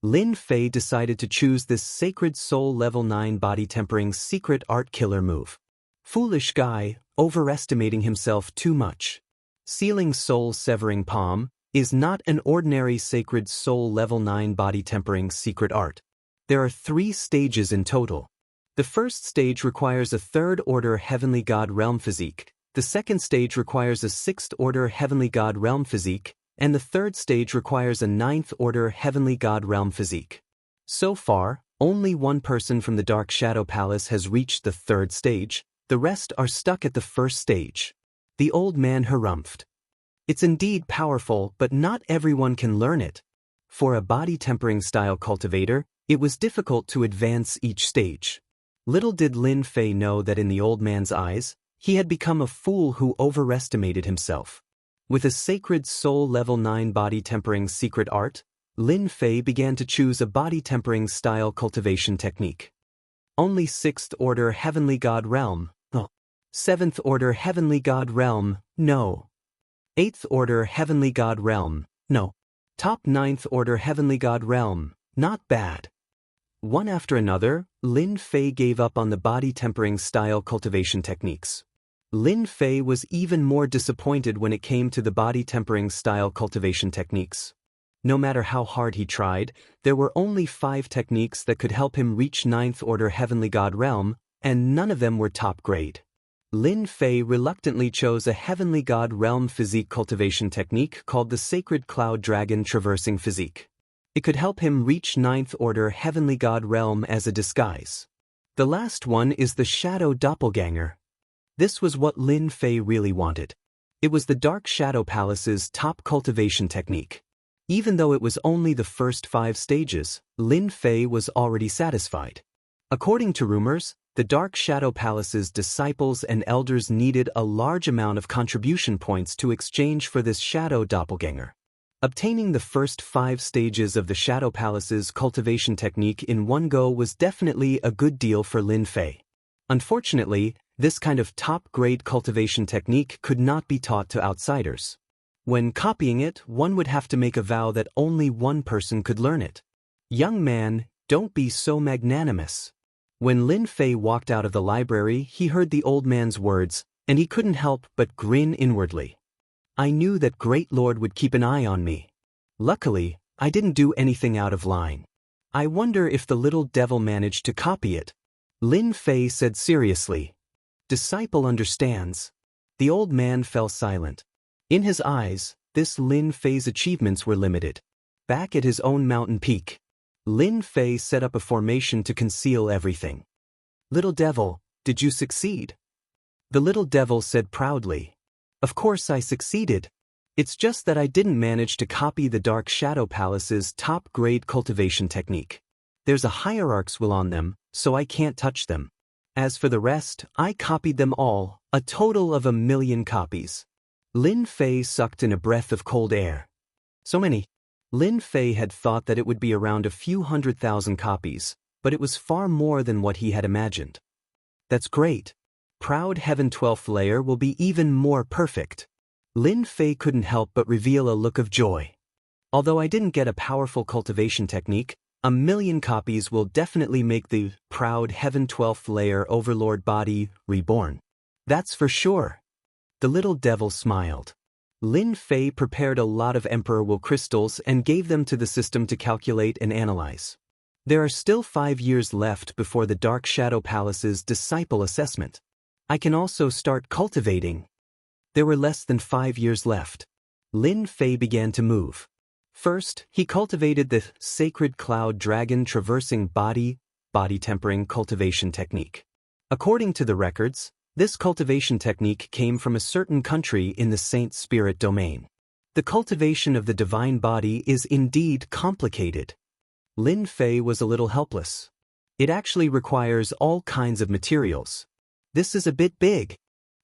Lin Fei decided to choose this sacred soul level 9 body-tempering secret art killer move. Foolish guy, overestimating himself too much. Sealing Soul Severing Palm is not an ordinary sacred soul level 9 body-tempering secret art. There are 3 stages in total. The first stage requires a 3rd order Heavenly God Realm physique, the second stage requires a 6th order Heavenly God Realm physique, and the third stage requires a 9th order Heavenly God Realm physique. So far, only one person from the Dark Shadow Palace has reached the 3rd stage, the rest are stuck at the 1st stage. The old man harumphed. It's indeed powerful, but not everyone can learn it. For a body-tempering style cultivator, it was difficult to advance each stage. Little did Lin Fei know that in the old man's eyes, he had become a fool who overestimated himself. With a sacred soul level 9 body-tempering secret art, Lin Fei began to choose a body-tempering style cultivation technique. Only 6th order Heavenly God Realm, no. 7th order Heavenly God Realm, no. 8th order Heavenly God Realm, no. Top 9th order Heavenly God Realm, not bad. One after another, Lin Fei gave up on the body-tempering style cultivation techniques. Lin Fei was even more disappointed when it came to the body-tempering style cultivation techniques. No matter how hard he tried, there were only 5 techniques that could help him reach 9th order Heavenly God Realm, and none of them were top grade. Lin Fei reluctantly chose a Heavenly God Realm physique cultivation technique called the Sacred Cloud Dragon Traversing Physique. It could help him reach 9th order Heavenly God Realm as a disguise. The last one is the Shadow Doppelganger. This was what Lin Fei really wanted. It was the Dark Shadow Palace's top cultivation technique. Even though it was only the first 5 stages, Lin Fei was already satisfied. According to rumors, the Dark Shadow Palace's disciples and elders needed a large amount of contribution points to exchange for this Shadow Doppelganger. Obtaining the first 5 stages of the Shadow Palace's cultivation technique in one go was definitely a good deal for Lin Fei. Unfortunately, this kind of top-grade cultivation technique could not be taught to outsiders. When copying it, one would have to make a vow that only one person could learn it. Young man, don't be so magnanimous. When Lin Fei walked out of the library, he heard the old man's words, and he couldn't help but grin inwardly. I knew that Great Lord would keep an eye on me. Luckily, I didn't do anything out of line. I wonder if the little devil managed to copy it. Lin Fei said seriously. Disciple understands. The old man fell silent. In his eyes, this Lin Fei's achievements were limited. Back at his own mountain peak, Lin Fei set up a formation to conceal everything. Little devil, did you succeed? The little devil said proudly. Of course I succeeded. It's just that I didn't manage to copy the Dark Shadow Palace's top-grade cultivation technique. There's a hierarch's will on them, so I can't touch them. As for the rest, I copied them all, a total of 1,000,000 copies. Lin Fei sucked in a breath of cold air. So many. Lin Fei had thought that it would be around a few 100,000 copies, but it was far more than what he had imagined. That's great. Proud Heaven 12th layer will be even more perfect. Lin Fei couldn't help but reveal a look of joy. Although I didn't get a powerful cultivation technique, 1,000,000 copies will definitely make the Proud Heaven 12th layer overlord body reborn. That's for sure. The little devil smiled. Lin Fei prepared a lot of Emperor Wu crystals and gave them to the system to calculate and analyze. There are still 5 years left before the Dark Shadow Palace's disciple assessment. I can also start cultivating. There were less than 5 years left. Lin Fei began to move. First, he cultivated the Sacred Cloud Dragon Traversing Body Tempering Cultivation Technique. According to the records, this cultivation technique came from a certain country in the Saint Spirit domain. The cultivation of the divine body is indeed complicated. Lin Fei was a little helpless. It actually requires all kinds of materials. This is a bit big.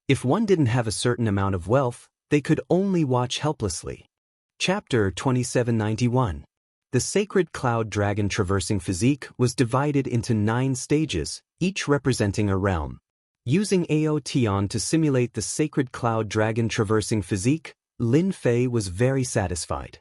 If one didn't have a certain amount of wealth, they could only watch helplessly. Chapter 2791. The Sacred Cloud Dragon Traversing Physique was divided into 9 stages, each representing a realm. Using Aotion to simulate the Sacred Cloud Dragon Traversing Physique, Lin Fei was very satisfied.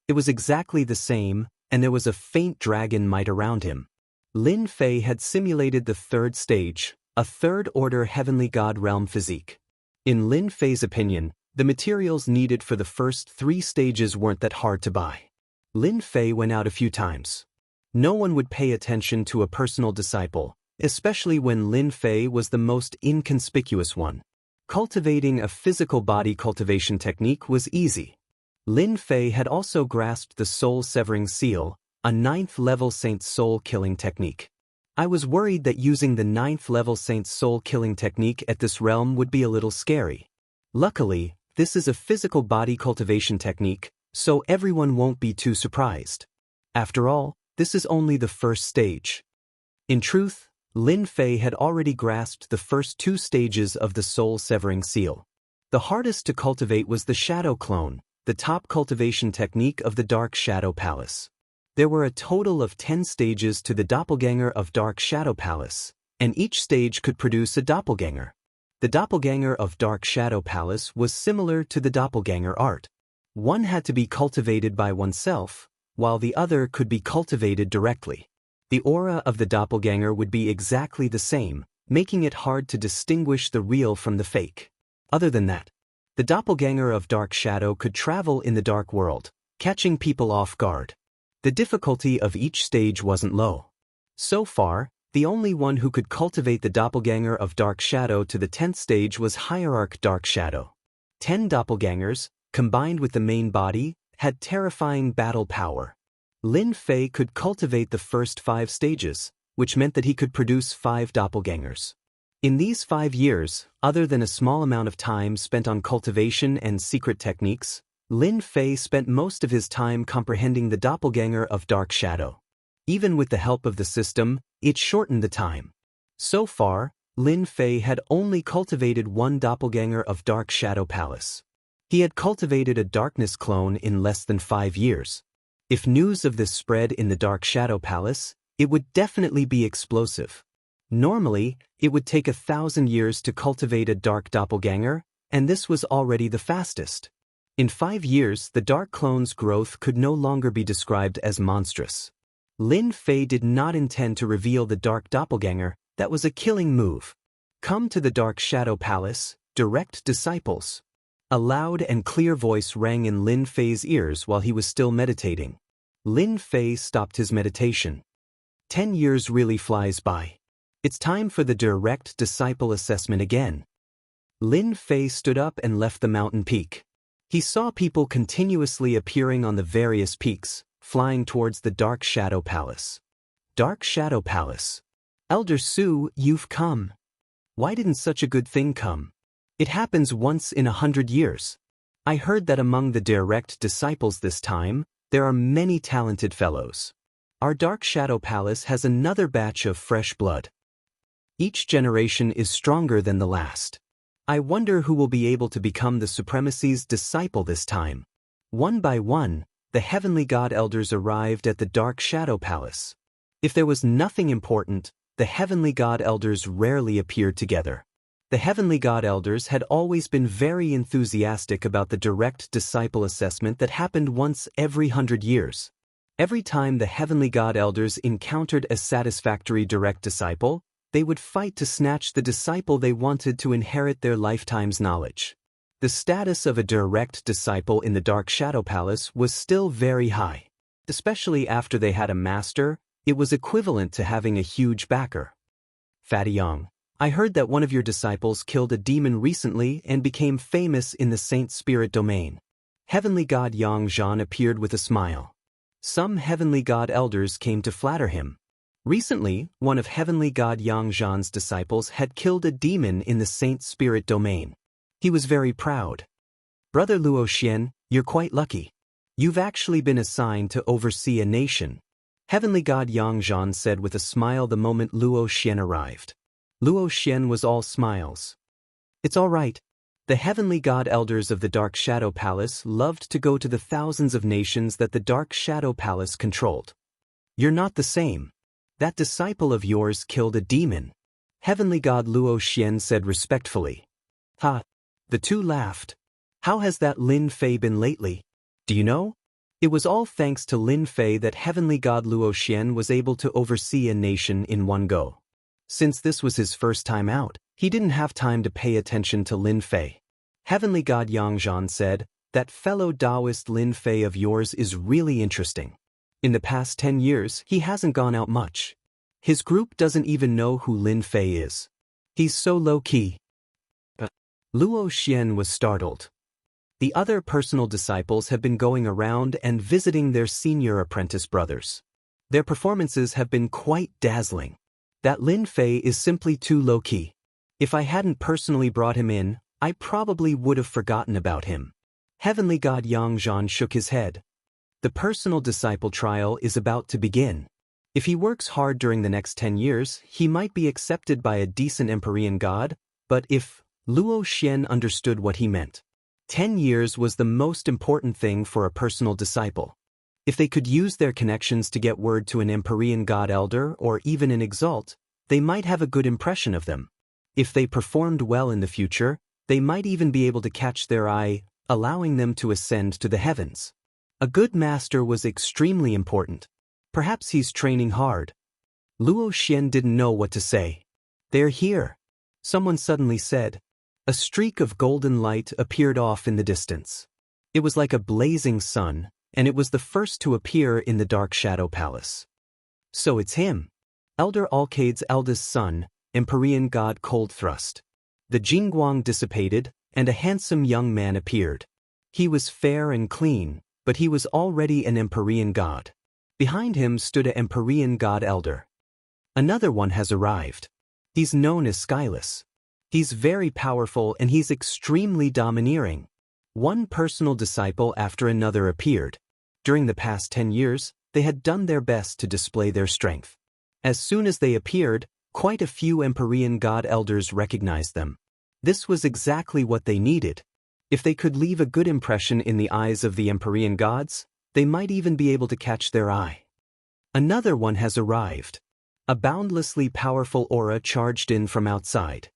It was exactly the same, and there was a faint dragon might around him. Lin Fei had simulated the 3rd stage, a 3rd-order Heavenly God Realm Physique. In Lin Fei's opinion, the materials needed for the first 3 stages weren't that hard to buy. Lin Fei went out a few times. No one would pay attention to a personal disciple, especially when Lin Fei was the most inconspicuous one. Cultivating a physical body cultivation technique was easy. Lin Fei had also grasped the soul-severing seal, a 9th-level Saint soul-killing technique. I was worried that using the 9th-level Saint soul-killing technique at this realm would be a little scary. Luckily, this is a physical body cultivation technique, so everyone won't be too surprised. After all, this is only the 1st stage. In truth, Lin Fei had already grasped the first 2 stages of the soul-severing seal. The hardest to cultivate was the Shadow Clone, the top cultivation technique of the Dark Shadow Palace. There were a total of 10 stages to the Doppelganger of Dark Shadow Palace, and each stage could produce a doppelganger. The Doppelganger of Dark Shadow Palace was similar to the Doppelganger art. One had to be cultivated by oneself, while the other could be cultivated directly. The aura of the doppelganger would be exactly the same, making it hard to distinguish the real from the fake. Other than that, the doppelganger of Dark Shadow could travel in the dark world, catching people off guard. The difficulty of each stage wasn't low. So far, the only one who could cultivate the doppelganger of Dark Shadow to the 10th stage was Hierarch Dark Shadow. 10 doppelgangers, combined with the main body, had terrifying battle power. Lin Fei could cultivate the first 5 stages, which meant that he could produce 5 doppelgangers. In these 5 years, other than a small amount of time spent on cultivation and secret techniques, Lin Fei spent most of his time comprehending the doppelganger of Dark Shadow. Even with the help of the system, it shortened the time. So far, Lin Fei had only cultivated 1 doppelganger of Dark Shadow Palace. He had cultivated a darkness clone in less than 5 years. If news of this spread in the Dark Shadow Palace, it would definitely be explosive. Normally, it would take 1,000 years to cultivate a dark doppelganger, and this was already the fastest. In 5 years, the dark clone's growth could no longer be described as monstrous. Lin Fei did not intend to reveal the dark doppelganger. That was a killing move. Come to the Dark Shadow Palace, direct disciples. A loud and clear voice rang in Lin Fei's ears while he was still meditating. Lin Fei stopped his meditation. 10 years really flies by. It's time for the direct disciple assessment again. Lin Fei stood up and left the mountain peak. He saw people continuously appearing on the various peaks, flying towards the Dark Shadow Palace. Dark Shadow Palace. Elder Su, you've come. Why didn't such a good thing come? It happens once in 100 years. I heard that among the direct disciples this time, there are many talented fellows. Our Dark Shadow Palace has another batch of fresh blood. Each generation is stronger than the last. I wonder who will be able to become the Supremacy's disciple this time. One by one, the Heavenly God Elders arrived at the Dark Shadow Palace. If there was nothing important, the Heavenly God Elders rarely appeared together. The Heavenly God Elders had always been very enthusiastic about the direct disciple assessment that happened once every 100 years. Every time the Heavenly God Elders encountered a satisfactory direct disciple, they would fight to snatch the disciple they wanted to inherit their lifetime's knowledge. The status of a direct disciple in the Dark Shadow Palace was still very high. Especially after they had a master, it was equivalent to having a huge backer. Fatty Yang, I heard that one of your disciples killed a demon recently and became famous in the Saint Spirit domain. Heavenly God Yang Zhan appeared with a smile. Some Heavenly God elders came to flatter him. Recently, one of Heavenly God Yang Zhan's disciples had killed a demon in the Saint Spirit domain. He was very proud. Brother Luo Xian, you're quite lucky. You've actually been assigned to oversee a nation. Heavenly God Yang Zhan said with a smile the moment Luo Xian arrived. Luo Xian was all smiles. It's all right. The Heavenly God elders of the Dark Shadow Palace loved to go to the thousands of nations that the Dark Shadow Palace controlled. You're not the same. That disciple of yours killed a demon. Heavenly God Luo Xian said respectfully. Ha! The two laughed. How has that Lin Fei been lately? Do you know? It was all thanks to Lin Fei that Heavenly God Luo Xian was able to oversee a nation in one go. Since this was his first time out, he didn't have time to pay attention to Lin Fei. Heavenly God Yang Zhan said, that fellow Taoist Lin Fei of yours is really interesting. In the past 10 years, he hasn't gone out much. His group doesn't even know who Lin Fei is. He's so low-key. Luo Xian was startled. The other personal disciples have been going around and visiting their senior apprentice brothers. Their performances have been quite dazzling. That Lin Fei is simply too low-key. If I hadn't personally brought him in, I probably would have forgotten about him. Heavenly God Yang Zhan shook his head. The personal disciple trial is about to begin. If he works hard during the next 10 years, he might be accepted by a decent Empyrean god, but if Luo Xian understood what he meant. 10 years was the most important thing for a personal disciple. If they could use their connections to get word to an Empyrean god elder or even an exalt, they might have a good impression of them. If they performed well in the future, they might even be able to catch their eye, allowing them to ascend to the heavens. A good master was extremely important. Perhaps he's training hard. Luo Xian didn't know what to say. They're here. Someone suddenly said. A streak of golden light appeared off in the distance. It was like a blazing sun, and it was the first to appear in the Dark Shadow Palace. So it's him. Elder Alcade's eldest son, Empyrean God Coldthrust. The Jingguang dissipated, and a handsome young man appeared. He was fair and clean, but he was already an Empyrean god. Behind him stood an Empyrean god elder. Another one has arrived. He's known as Skyless. He's very powerful and he's extremely domineering. One personal disciple after another appeared. During the past 10 years, they had done their best to display their strength. As soon as they appeared, quite a few Empyrean god elders recognized them. This was exactly what they needed. If they could leave a good impression in the eyes of the Empyrean gods, they might even be able to catch their eye. Another one has arrived. A boundlessly powerful aura charged in from outside.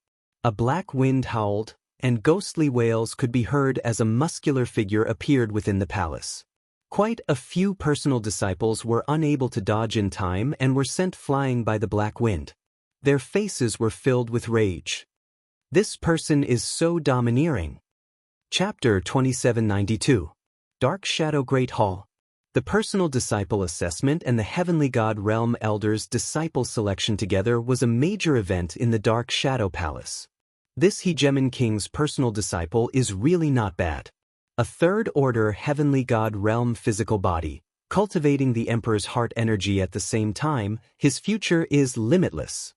A black wind howled, and ghostly wails could be heard as a muscular figure appeared within the palace. Quite a few personal disciples were unable to dodge in time and were sent flying by the black wind. Their faces were filled with rage. This person is so domineering. Chapter 2792. Dark Shadow Great Hall. The personal disciple assessment and the Heavenly God Realm Elders disciple selection together was a major event in the Dark Shadow Palace. This Hegemon King's personal disciple is really not bad. A third-order Heavenly God Realm physical body, cultivating the Emperor's heart energy at the same time, his future is limitless.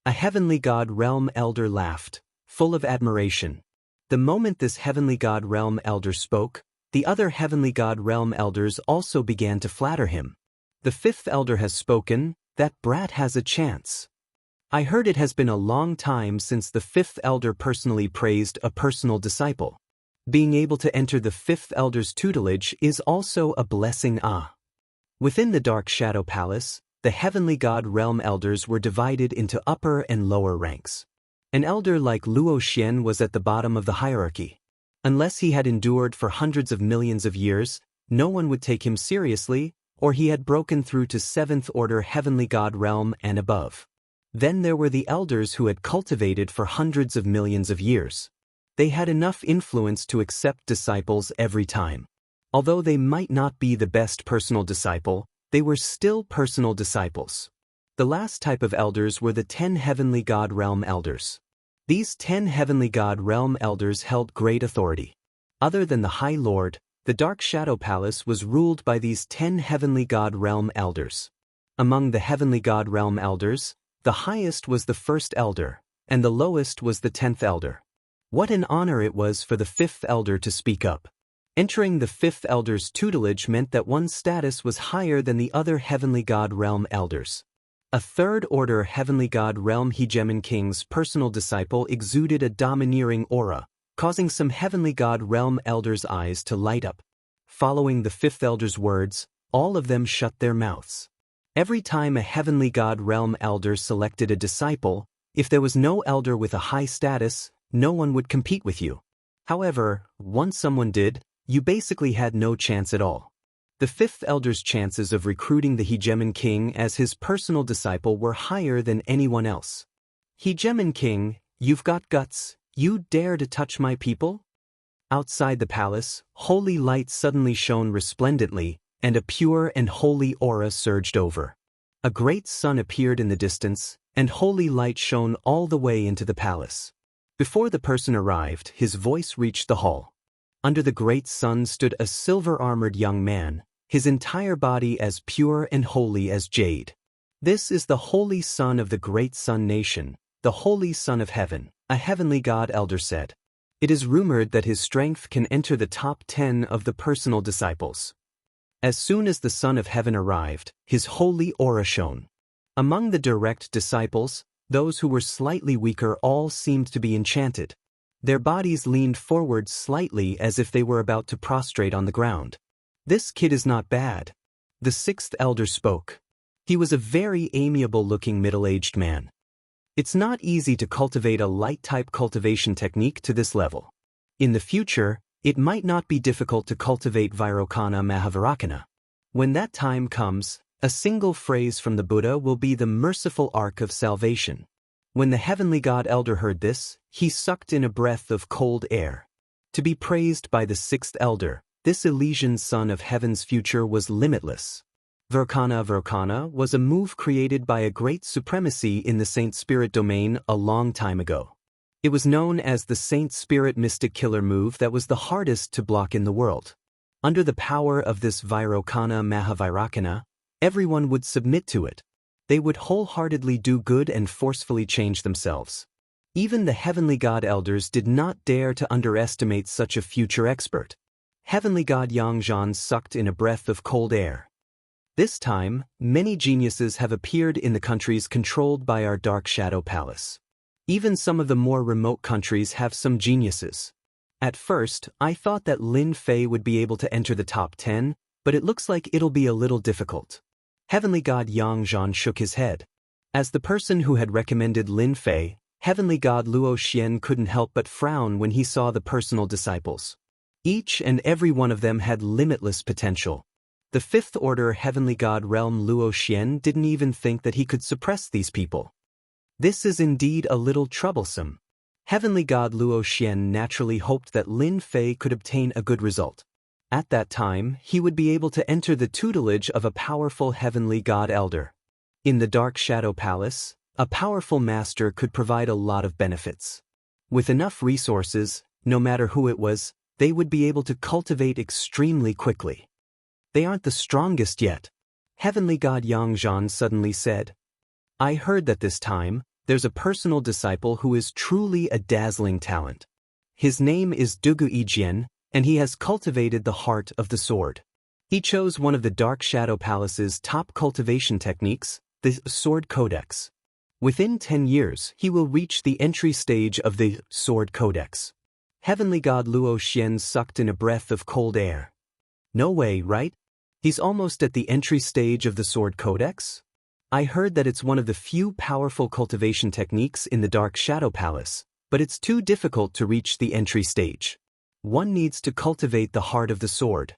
A Heavenly God Realm Elder laughed, full of admiration. The moment this Heavenly God Realm Elder spoke, the other Heavenly God Realm Elders also began to flatter him. The fifth Elder has spoken, that brat has a chance. I heard it has been a long time since the fifth Elder personally praised a personal disciple. Being able to enter the fifth Elder's tutelage is also a blessing. Within the Dark Shadow Palace, the Heavenly God Realm Elders were divided into upper and lower ranks. An elder like Luo Xian was at the bottom of the hierarchy. Unless he had endured for hundreds of millions of years, no one would take him seriously, or he had broken through to 7th Order Heavenly God Realm and above. Then there were the elders who had cultivated for hundreds of millions of years. They had enough influence to accept disciples every time. Although they might not be the best personal disciple, they were still personal disciples. The last type of elders were the 10 Heavenly God Realm Elders. These 10 Heavenly God Realm Elders held great authority. Other than the High Lord, the Dark Shadow Palace was ruled by these 10 Heavenly God Realm Elders. Among the Heavenly God Realm Elders, the highest was the first Elder, and the lowest was the 10th Elder. What an honor it was for the 5th Elder to speak up. Entering the 5th Elder's tutelage meant that one's status was higher than the other Heavenly God Realm Elders. A third-order Heavenly God Realm Hegemon King's personal disciple exuded a domineering aura, causing some Heavenly God Realm Elders' eyes to light up. Following the 5th Elder's words, all of them shut their mouths. Every time a Heavenly God Realm Elder selected a disciple, if there was no elder with a high status, no one would compete with you. However, once someone did, you basically had no chance at all. The 5th Elder's chances of recruiting the Hegemon King as his personal disciple were higher than anyone else. Hegemon King, you've got guts, you dare to touch my people? Outside the palace, holy light suddenly shone resplendently, and a pure and holy aura surged over. A great sun appeared in the distance, and holy light shone all the way into the palace. Before the person arrived, his voice reached the hall. Under the great sun stood a silver-armored young man, his entire body as pure and holy as jade. This is the holy son of the great sun nation, the holy son of heaven, a heavenly god elder said. It is rumored that his strength can enter the top 10 of the personal disciples. As soon as the son of heaven arrived, his holy aura shone. Among the direct disciples, those who were slightly weaker all seemed to be enchanted. Their bodies leaned forward slightly as if they were about to prostrate on the ground. This kid is not bad. The 6th Elder spoke. He was a very amiable-looking middle-aged man. It's not easy to cultivate a light-type cultivation technique to this level. In the future, it might not be difficult to cultivate Vairocana Mahavairakana. When that time comes, a single phrase from the Buddha will be the merciful arc of salvation. When the Heavenly God Elder heard this, he sucked in a breath of cold air. To be praised by the 6th Elder, this Elysian son of heaven's future was limitless. Vairocana was a move created by a great supremacy in the Saint Spirit domain a long time ago. It was known as the Saint Spirit Mystic Killer move that was the hardest to block in the world. Under the power of this Vairocana Mahavairakana, everyone would submit to it. They would wholeheartedly do good and forcefully change themselves. Even the Heavenly God Elders did not dare to underestimate such a future expert. Heavenly God Yangzhan sucked in a breath of cold air. This time, many geniuses have appeared in the countries controlled by our Dark Shadow Palace. Even some of the more remote countries have some geniuses. At first, I thought that Lin Fei would be able to enter the top 10, but it looks like it'll be a little difficult. Heavenly God Yangzhan shook his head. As the person who had recommended Lin Fei, Heavenly God Luo Xian couldn't help but frown when he saw the personal disciples. Each and every one of them had limitless potential. The 5th Order Heavenly God Realm Luo Xian didn't even think that he could suppress these people. This is indeed a little troublesome. Heavenly God Luo Xian naturally hoped that Lin Fei could obtain a good result. At that time, he would be able to enter the tutelage of a powerful Heavenly God Elder. In the Dark Shadow Palace, a powerful master could provide a lot of benefits. With enough resources, no matter who it was, they would be able to cultivate extremely quickly. They aren't the strongest yet. Heavenly God Yangzhan suddenly said. I heard that this time, there's a personal disciple who is truly a dazzling talent. His name is Dugu Yijian, and he has cultivated the heart of the sword. He chose one of the Dark Shadow Palace's top cultivation techniques, the Sword Codex. Within 10 years, he will reach the entry stage of the Sword Codex. Heavenly God Luo Xian sucked in a breath of cold air. No way, right? He's almost at the entry stage of the Sword Codex? I heard that it's one of the few powerful cultivation techniques in the Dark Shadow Palace, but it's too difficult to reach the entry stage. One needs to cultivate the heart of the sword.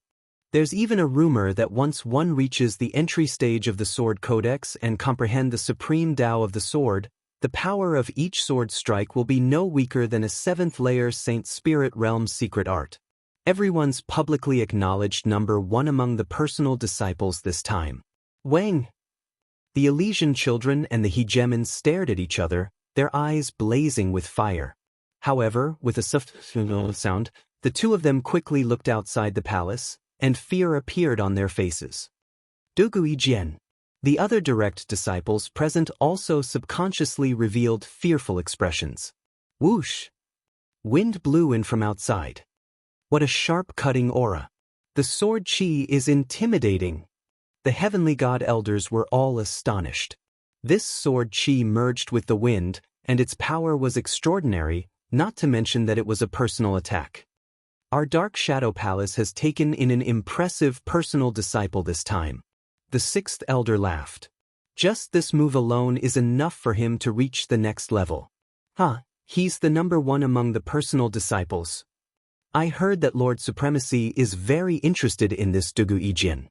There's even a rumor that once one reaches the entry stage of the Sword Codex and comprehend the supreme Tao of the sword, The power of each sword strike will be no weaker than a 7th layer Saint Spirit Realm's secret art. Everyone's publicly acknowledged number 1 among the personal disciples this time. Wang! The Elysian children and the hegemons stared at each other, their eyes blazing with fire. However, with a soft sound, the two of them quickly looked outside the palace, and fear appeared on their faces. Dugu Yijian. The other direct disciples present also subconsciously revealed fearful expressions. Whoosh! Wind blew in from outside. What a sharp cutting aura. The sword chi is intimidating. The heavenly god elders were all astonished. This sword chi merged with the wind, and its power was extraordinary, not to mention that it was a personal attack. Our Dark Shadow Palace has taken in an impressive personal disciple this time. The 6th elder laughed. Just this move alone is enough for him to reach the next level. He's the number 1 among the personal disciples. I heard that Lord Supremacy is very interested in this Dugu Yijian.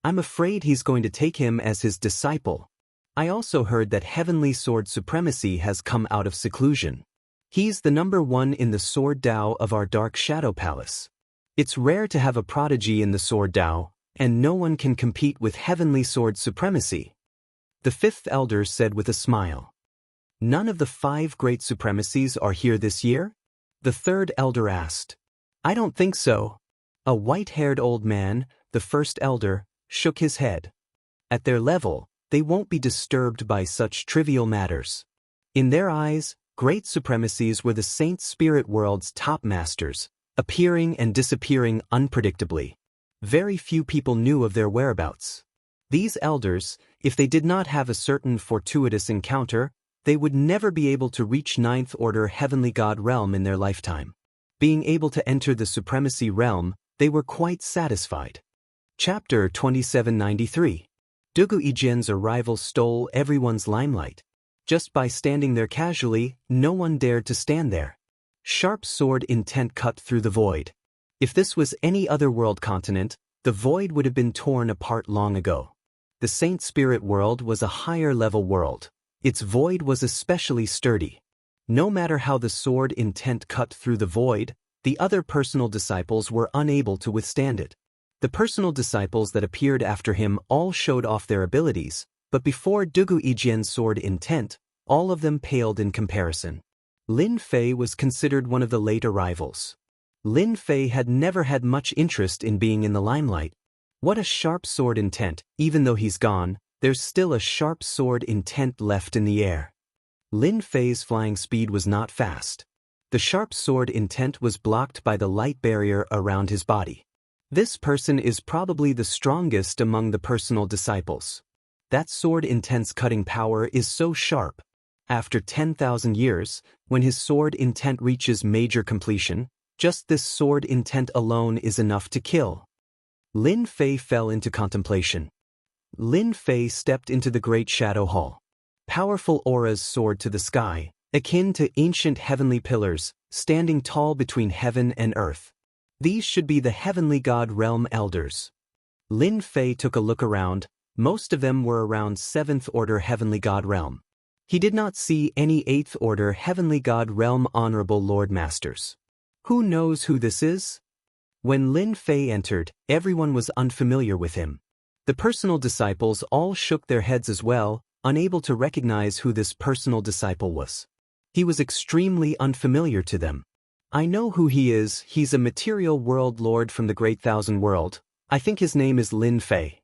I'm afraid he's going to take him as his disciple. I also heard that Heavenly Sword Supremacy has come out of seclusion. He's the number 1 in the Sword Dao of our Dark Shadow Palace. It's rare to have a prodigy in the Sword Dao, and no one can compete with Heavenly Sword Supremacy. The 5th elder said with a smile. None of the 5 great supremacies are here this year? The 3rd elder asked. I don't think so. A white-haired old man, the 1st elder, shook his head. At their level, they won't be disturbed by such trivial matters. In their eyes, great supremacies were the Saint Spirit World's top masters, appearing and disappearing unpredictably. Very few people knew of their whereabouts. These elders, if they did not have a certain fortuitous encounter, they would never be able to reach 9th Order Heavenly God Realm in their lifetime. Being able to enter the Supremacy Realm, they were quite satisfied. Chapter 2793. Dugu Yijian's arrival stole everyone's limelight. Just by standing there casually, no one dared to stand there. Sharp sword intent cut through the void. If this was any other world continent, the void would have been torn apart long ago. The Saint Spirit World was a higher-level world. Its void was especially sturdy. No matter how the sword intent cut through the void, the other personal disciples were unable to withstand it. The personal disciples that appeared after him all showed off their abilities, but before Dugu Yijian's sword intent, all of them paled in comparison. Lin Fei was considered one of the late arrivals. Lin Fei had never had much interest in being in the limelight. What a sharp sword intent, even though he's gone, there's still a sharp sword intent left in the air. Lin Fei's flying speed was not fast. The sharp sword intent was blocked by the light barrier around his body. This person is probably the strongest among the personal disciples. That sword intent's cutting power is so sharp. After 10,000 years, when his sword intent reaches major completion, just this sword intent alone is enough to kill. Lin Fei fell into contemplation. Lin Fei stepped into the Great Shadow Hall. Powerful auras soared to the sky, akin to ancient heavenly pillars, standing tall between heaven and earth. These should be the Heavenly God Realm Elders. Lin Fei took a look around. Most of them were around 7th Order Heavenly God Realm. He did not see any 8th Order Heavenly God Realm Honorable Lord Masters. Who knows who this is? When Lin Fei entered, everyone was unfamiliar with him. The personal disciples all shook their heads as well, unable to recognize who this personal disciple was. He was extremely unfamiliar to them. I know who he is. He's a material world lord from the Great Thousand World. I think his name is Lin Fei.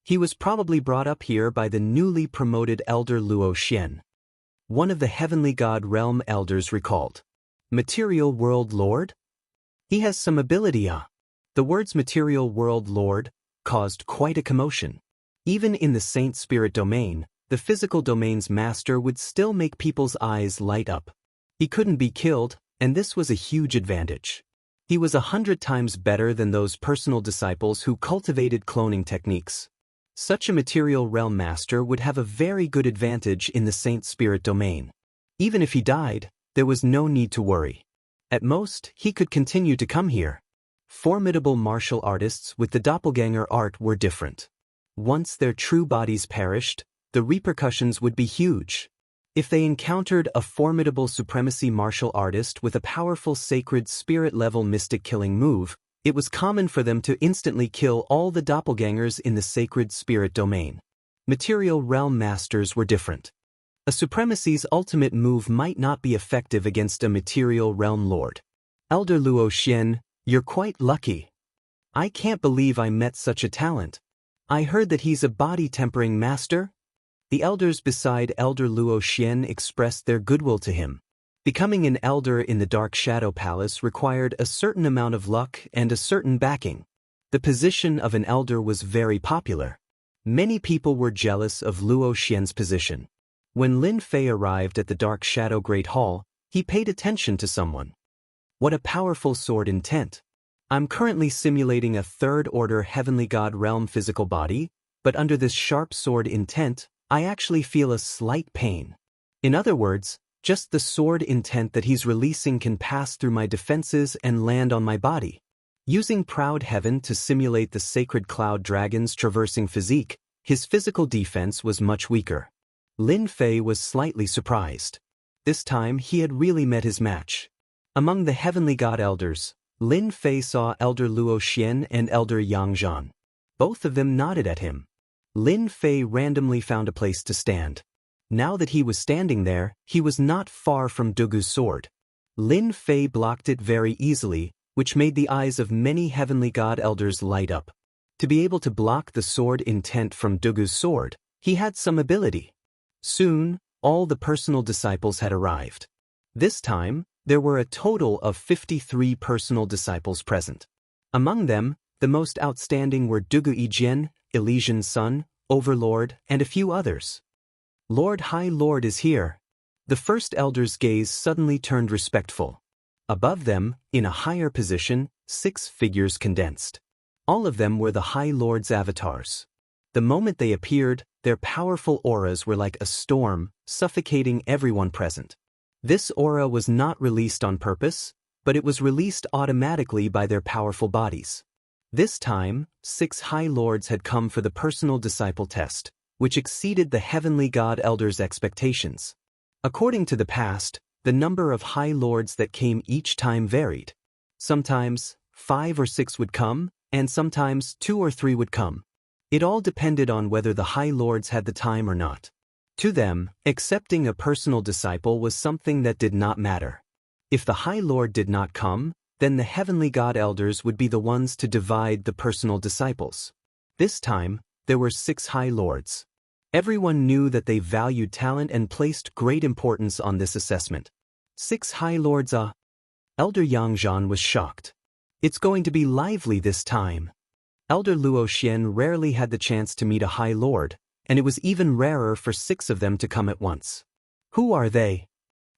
He was probably brought up here by the newly promoted Elder Luo Xian. One of the Heavenly God Realm Elders recalled. Material World Lord? He has some ability. The words Material World Lord caused quite a commotion. Even in the Saint Spirit domain, the physical domain's master would still make people's eyes light up. He couldn't be killed, and this was a huge advantage. He was 100 times better than those personal disciples who cultivated cloning techniques. Such a material realm master would have a very good advantage in the Saint Spirit domain. Even if he died, there was no need to worry. At most, he could continue to come here. Formidable martial artists with the doppelganger art were different. Once their true bodies perished, the repercussions would be huge. If they encountered a formidable supremacy martial artist with a powerful sacred spirit-level mystic killing move, it was common for them to instantly kill all the doppelgangers in the sacred spirit domain. Material realm masters were different. A supremacy's ultimate move might not be effective against a material realm lord. Elder Luo Xian, you're quite lucky. I can't believe I met such a talent. I heard that he's a body-tempering master? The elders beside Elder Luo Xian expressed their goodwill to him. Becoming an elder in the Dark Shadow Palace required a certain amount of luck and a certain backing. The position of an elder was very popular. Many people were jealous of Luo Xian's position. When Lin Fei arrived at the Dark Shadow Great Hall, he paid attention to someone. What a powerful sword intent. I'm currently simulating a third-order heavenly god realm physical body, but under this sharp sword intent, I actually feel a slight pain. In other words, just the sword intent that he's releasing can pass through my defenses and land on my body. Using Proud Heaven to simulate the sacred cloud dragon's traversing physique, his physical defense was much weaker. Lin Fei was slightly surprised. This time he had really met his match. Among the heavenly god elders, Lin Fei saw Elder Luo Xian and Elder Yang Zhan. Both of them nodded at him. Lin Fei randomly found a place to stand. Now that he was standing there, he was not far from Dugu's sword. Lin Fei blocked it very easily, which made the eyes of many heavenly god elders light up. To be able to block the sword intent from Dugu's sword, he had some ability. Soon, all the personal disciples had arrived. This time, there were a total of 53 personal disciples present. Among them, the most outstanding were Dugu Yijian, Elysian's son, Overlord, and a few others. Lord High Lord is here. The first elder's gaze suddenly turned respectful. Above them, in a higher position, 6 figures condensed. All of them were the High Lord's avatars. The moment they appeared, their powerful auras were like a storm, suffocating everyone present. This aura was not released on purpose, but it was released automatically by their powerful bodies. This time, 6 High Lords had come for the personal disciple test, which exceeded the heavenly god elders' expectations. According to the past, the number of High Lords that came each time varied. Sometimes, 5 or 6 would come, and sometimes 2 or 3 would come. It all depended on whether the High Lords had the time or not. To them, accepting a personal disciple was something that did not matter. If the High Lord did not come, then the heavenly god elders would be the ones to divide the personal disciples. This time, there were 6 High Lords. Everyone knew that they valued talent and placed great importance on this assessment. 6 High Lords. Elder Yang Zhan was shocked. It's going to be lively this time. Elder Luo Xian rarely had the chance to meet a High Lord, and it was even rarer for 6 of them to come at once. Who are they?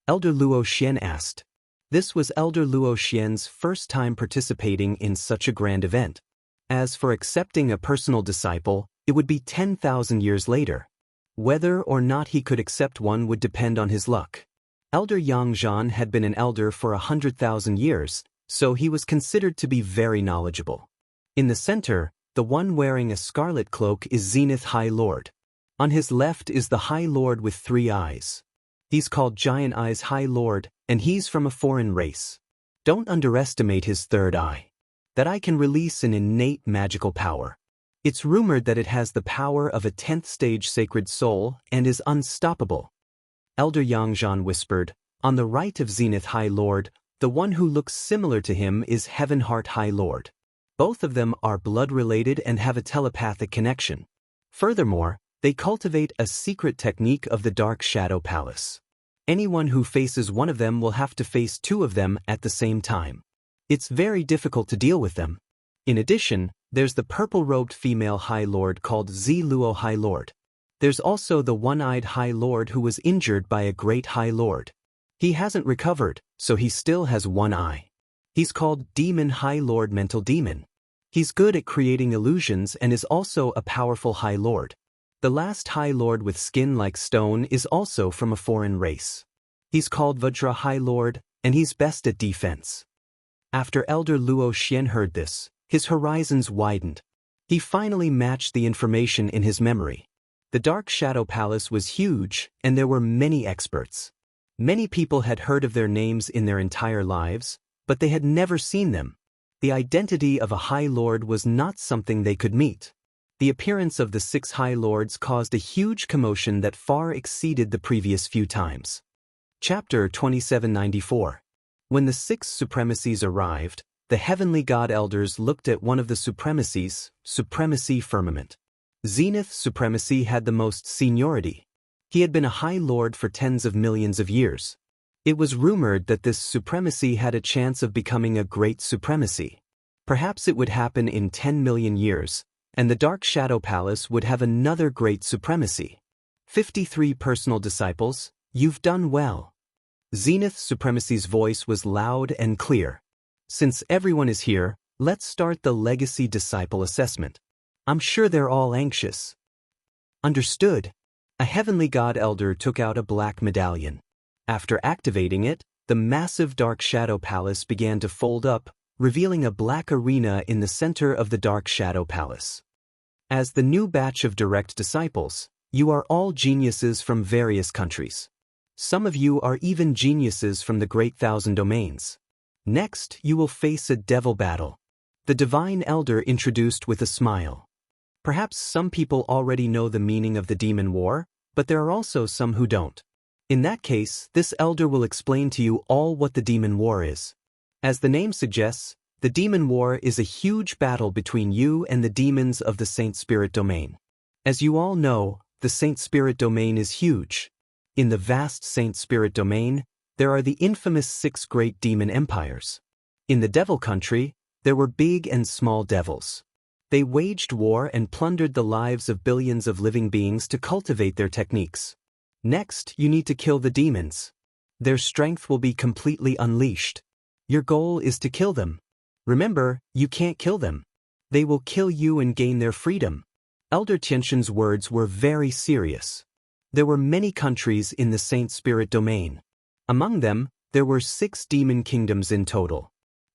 Elder Luo Xian asked. This was Elder Luo Xian's first time participating in such a grand event. As for accepting a personal disciple, it would be 10,000 years later. Whether or not he could accept one would depend on his luck. Elder Yang Zhan had been an elder for 100,000 years, so he was considered to be very knowledgeable. In the center, the one wearing a scarlet cloak is Zenith High Lord. On his left is the High Lord with 3 eyes. He's called Giant Eyes High Lord, and he's from a foreign race. Don't underestimate his third eye. That eye can release an innate magical power. It's rumored that it has the power of a 10th stage sacred soul and is unstoppable. Elder Yang Zhan whispered, on the right of Zenith High Lord, the one who looks similar to him is Heaven Heart High Lord. Both of them are blood-related and have a telepathic connection. Furthermore, they cultivate a secret technique of the Dark Shadow Palace. Anyone who faces one of them will have to face 2 of them at the same time. It's very difficult to deal with them. In addition, there's the purple-robed female High Lord called Zi Luo High Lord. There's also the one-eyed High Lord who was injured by a great High Lord. He hasn't recovered, so he still has one eye. He's called Demon High Lord Mental Demon. He's good at creating illusions and is also a powerful High Lord. The last High Lord with skin like stone is also from a foreign race. He's called Vajra High Lord, and he's best at defense. After Elder Luo Xian heard this, his horizons widened. He finally matched the information in his memory. The Dark Shadow Palace was huge, and there were many experts. Many people had heard of their names in their entire lives, but they had never seen them. The identity of a High Lord was not something they could meet. The appearance of the 6 High Lords caused a huge commotion that far exceeded the previous few times. Chapter 2794. When the 6 supremacies arrived, the heavenly god elders looked at one of the supremacies, Supremacy Firmament. Zenith Supremacy had the most seniority. He had been a High Lord for tens of millions of years. It was rumored that this supremacy had a chance of becoming a great supremacy. Perhaps it would happen in 10 million years, and the Dark Shadow Palace would have another great supremacy. 53 personal disciples, you've done well. Zenith Supremacy's voice was loud and clear. Since everyone is here, let's start the Legacy Disciple Assessment. I'm sure they're all anxious. Understood. A heavenly god elder took out a black medallion. After activating it, the massive Dark Shadow Palace began to fold up, revealing a black arena in the center of the Dark Shadow Palace. As the new batch of direct disciples, you are all geniuses from various countries. Some of you are even geniuses from the Great Thousand Domains. Next, you will face a devil battle. The Divine Elder introduced with a smile. Perhaps some people already know the meaning of the Demon War, but there are also some who don't. In that case, this elder will explain to you all what the Demon War is. As the name suggests, the Demon War is a huge battle between you and the demons of the Saint Spirit Domain. As you all know, the Saint Spirit Domain is huge. In the vast Saint Spirit Domain, there are the infamous 6 great demon empires. In the Devil Country, there were big and small devils. They waged war and plundered the lives of billions of living beings to cultivate their techniques. Next, you need to kill the demons. Their strength will be completely unleashed. Your goal is to kill them. Remember, you can't kill them. They will kill you and gain their freedom. Elder Tianxian's words were very serious. There were many countries in the Saint Spirit Domain. Among them, there were 6 demon kingdoms in total.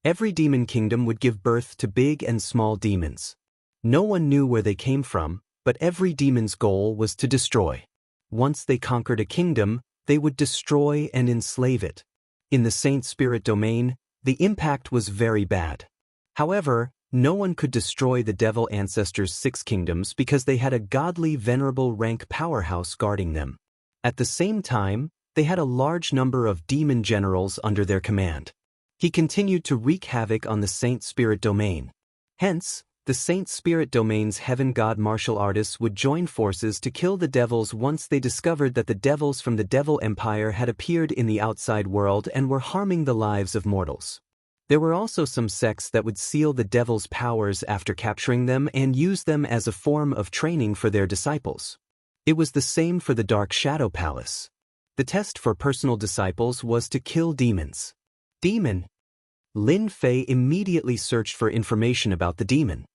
Every demon kingdom would give birth to big and small demons. No one knew where they came from, but every demon's goal was to destroy. Once they conquered a kingdom, they would destroy and enslave it. In the Saint Spirit Domain, the impact was very bad. However, no one could destroy the Devil Ancestors' 6 kingdoms because they had a godly venerable rank powerhouse guarding them. At the same time, they had a large number of demon generals under their command. He continued to wreak havoc on the Saint Spirit Domain. Hence, the Saint Spirit Domain's heaven god martial artists would join forces to kill the devils once they discovered that the devils from the Devil Empire had appeared in the outside world and were harming the lives of mortals. There were also some sects that would seal the devil's powers after capturing them and use them as a form of training for their disciples. It was the same for the Dark Shadow Palace. The test for personal disciples was to kill demons. Demon. Lin Fei immediately searched for information about the demon.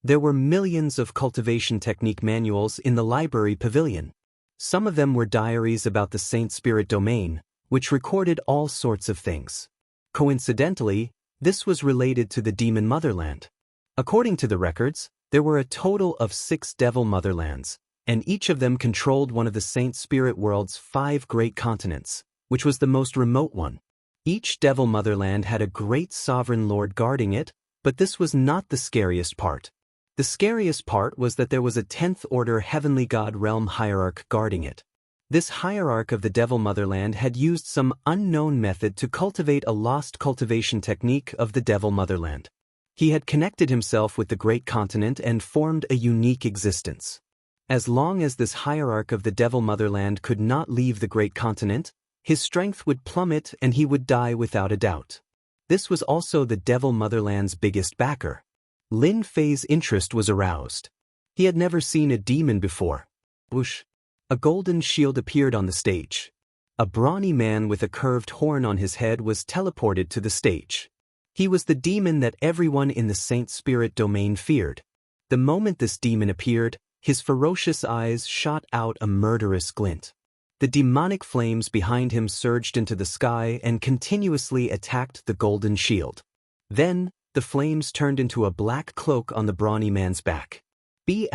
There were millions of cultivation technique manuals in the library pavilion. Some of them were diaries about the Saint Spirit Domain, which recorded all sorts of things. Coincidentally, this was related to the demon motherland. According to the records, there were a total of 6 devil motherlands, and each of them controlled one of the Saint Spirit world's 5 great continents, which was the most remote one. Each devil motherland had a great sovereign lord guarding it, but this was not the scariest part. The scariest part was that there was a 10th order heavenly god realm hierarch guarding it. This hierarch of the devil motherland had used some unknown method to cultivate a lost cultivation technique of the devil motherland. He had connected himself with the great continent and formed a unique existence. As long as this hierarch of the devil motherland could not leave the great continent, his strength would plummet and he would die without a doubt. This was also the devil motherland's biggest backer. Lin Fei's interest was aroused. He had never seen a demon before. Whoosh! A golden shield appeared on the stage. A brawny man with a curved horn on his head was teleported to the stage. He was the demon that everyone in the Saint Spirit Domain feared. The moment this demon appeared, his ferocious eyes shot out a murderous glint. The demonic flames behind him surged into the sky and continuously attacked the golden shield. Then, the flames turned into a black cloak on the brawny man's back. B**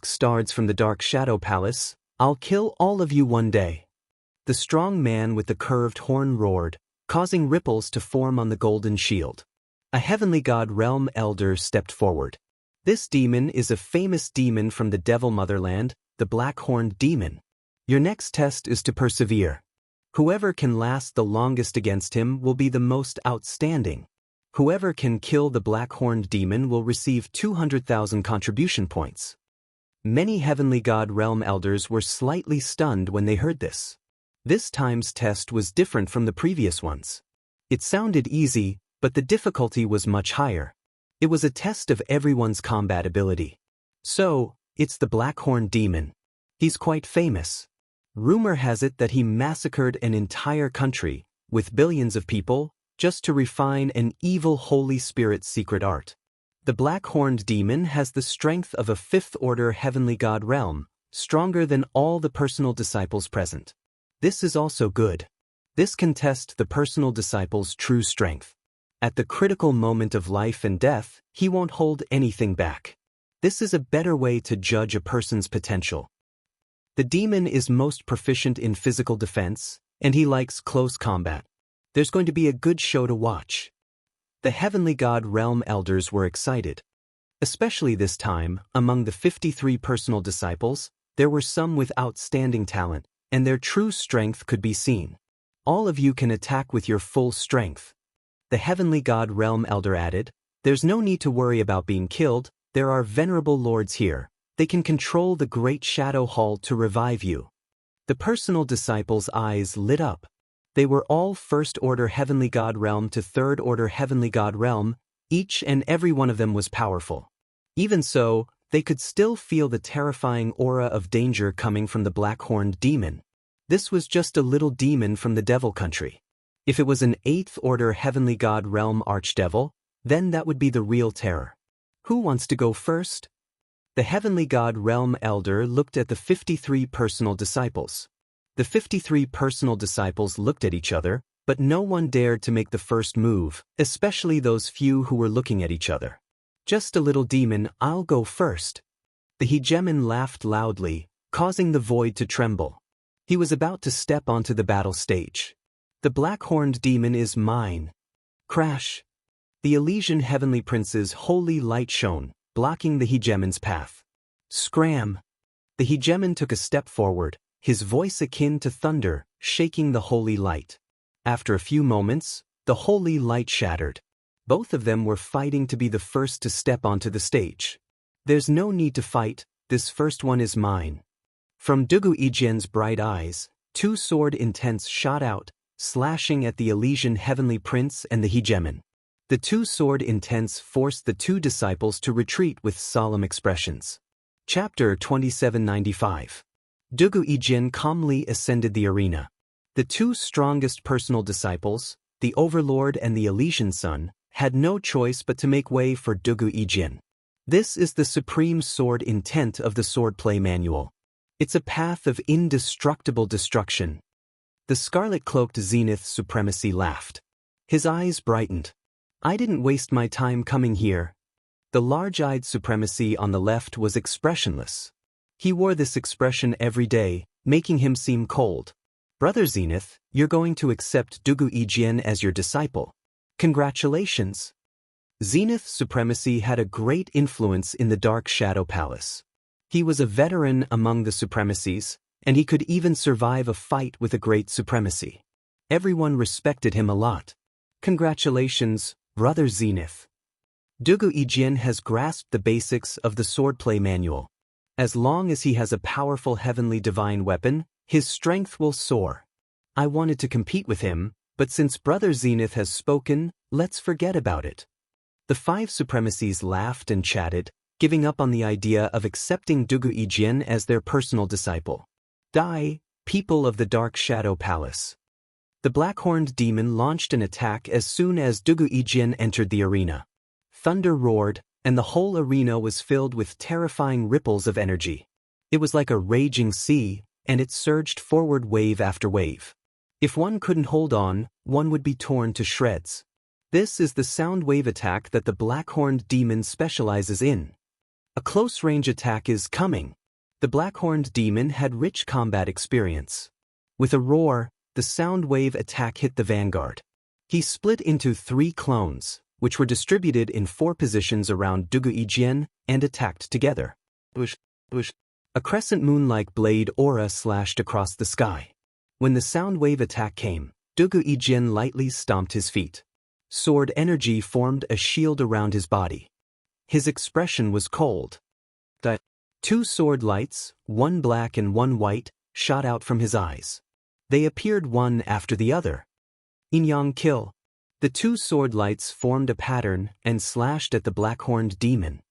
stards from the Dark Shadow Palace, I'll kill all of you one day. The strong man with the curved horn roared, causing ripples to form on the golden shield. A heavenly god realm elder stepped forward. This demon is a famous demon from the Devil Motherland, the Black-Horned Demon. Your next test is to persevere. Whoever can last the longest against him will be the most outstanding. Whoever can kill the Black-Horned Demon will receive 200,000 contribution points. Many heavenly god realm elders were slightly stunned when they heard this. This time's test was different from the previous ones. It sounded easy, but the difficulty was much higher. It was a test of everyone's combat ability. So, it's the Black-Horned Demon. He's quite famous. Rumor has it that he massacred an entire country, with billions of people, just to refine an evil Holy Spirit's secret art. The Black-Horned Demon has the strength of a fifth-order heavenly god realm, stronger than all the personal disciples present. This is also good. This can test the personal disciple's true strength. At the critical moment of life and death, he won't hold anything back. This is a better way to judge a person's potential. The demon is most proficient in physical defense, and he likes close combat. There's going to be a good show to watch. The heavenly god realm elders were excited. Especially this time, among the 53 personal disciples, there were some with outstanding talent, and their true strength could be seen. All of you can attack with your full strength. The heavenly god realm elder added, there's no need to worry about being killed, there are venerable lords here. They can control the great shadow hall to revive you. The personal disciples' eyes lit up. They were all first-order heavenly god realm to third-order heavenly god realm, each and every one of them was powerful. Even so, they could still feel the terrifying aura of danger coming from the Black-Horned Demon. This was just a little demon from the devil country. If it was an eighth-order heavenly god realm archdevil, then that would be the real terror. Who wants to go first? The heavenly god realm elder looked at the 53 personal disciples. The 53 personal disciples looked at each other, but no one dared to make the first move, especially those few who were looking at each other. Just a little demon, I'll go first. The hegemon laughed loudly, causing the void to tremble. He was about to step onto the battle stage. The Black-Horned Demon is mine. Crash! The Elysian heavenly prince's holy light shone, blocking the hegemon's path. Scram! The hegemon took a step forward, his voice akin to thunder, shaking the holy light. After a few moments, the holy light shattered. Both of them were fighting to be the first to step onto the stage. There's no need to fight, this first one is mine. From Dugu Ijian's bright eyes, two sword intents shot out, slashing at the Elysian heavenly prince and the hegemon. The two sword intents forced the two disciples to retreat with solemn expressions. Chapter 2795. Dugu Ijian calmly ascended the arena. The two strongest personal disciples, the Overlord and the Elysian Sun, had no choice but to make way for Dugu Ijian. This is the supreme sword intent of the swordplay manual. It's a path of indestructible destruction. The scarlet-cloaked Zenith Supremacy laughed. His eyes brightened. I didn't waste my time coming here. The large-eyed Supremacy on the left was expressionless. He wore this expression every day, making him seem cold. Brother Zenith, you're going to accept Dugu Ijian as your disciple. Congratulations. Zenith Supremacy had a great influence in the Dark Shadow Palace. He was a veteran among the Supremacies, and he could even survive a fight with a great Supremacy. Everyone respected him a lot. Congratulations, Brother Zenith. Dugu Ijian has grasped the basics of the swordplay manual. As long as he has a powerful heavenly divine weapon, his strength will soar. I wanted to compete with him, but since Brother Zenith has spoken, let's forget about it. The five Supremacies laughed and chatted, giving up on the idea of accepting Dugu Ijian as their personal disciple. Die, people of the Dark Shadow Palace. The Black-Horned Demon launched an attack as soon as Dugu Ijian entered the arena. Thunder roared, and the whole arena was filled with terrifying ripples of energy. It was like a raging sea, and it surged forward wave after wave. If one couldn't hold on, one would be torn to shreds. This is the sound wave attack that the Black-Horned Demon specializes in. A close-range attack is coming. The black-horned demon had rich combat experience. With a roar, the sound wave attack hit the vanguard. He split into 3 clones, which were distributed in 4 positions around Dugu Yijian and attacked together. Bush, bush. A crescent moon-like blade aura slashed across the sky. When the sound wave attack came, Dugu Yijian lightly stomped his feet. Sword energy formed a shield around his body. His expression was cold. The 2 sword lights, one black and one white, shot out from his eyes. They appeared one after the other. Inyang kill. The 2 sword lights formed a pattern and slashed at the black-horned demon.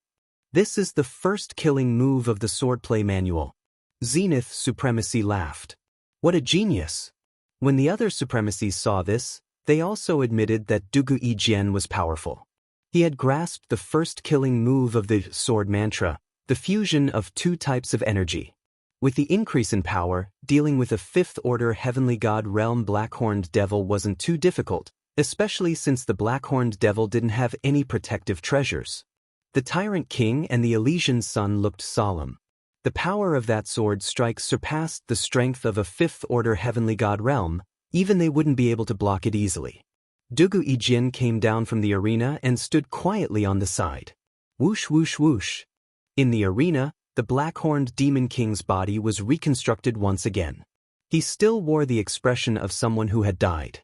This is the first killing move of the swordplay manual. Zenith Supremacy laughed. What a genius! When the other Supremacies saw this, they also admitted that Dugu Yijian was powerful. He had grasped the first killing move of the sword mantra, the fusion of 2 types of energy. With the increase in power, dealing with a 5th-order heavenly god realm black-horned devil wasn't too difficult, especially since the black-horned devil didn't have any protective treasures. The Tyrant King and the Elysian Sun looked solemn. The power of that sword strike surpassed the strength of a 5th-order heavenly god realm, even they wouldn't be able to block it easily. Dugu Yijian came down from the arena and stood quietly on the side. Whoosh whoosh whoosh. In the arena, the black-horned demon king's body was reconstructed once again. He still wore the expression of someone who had died.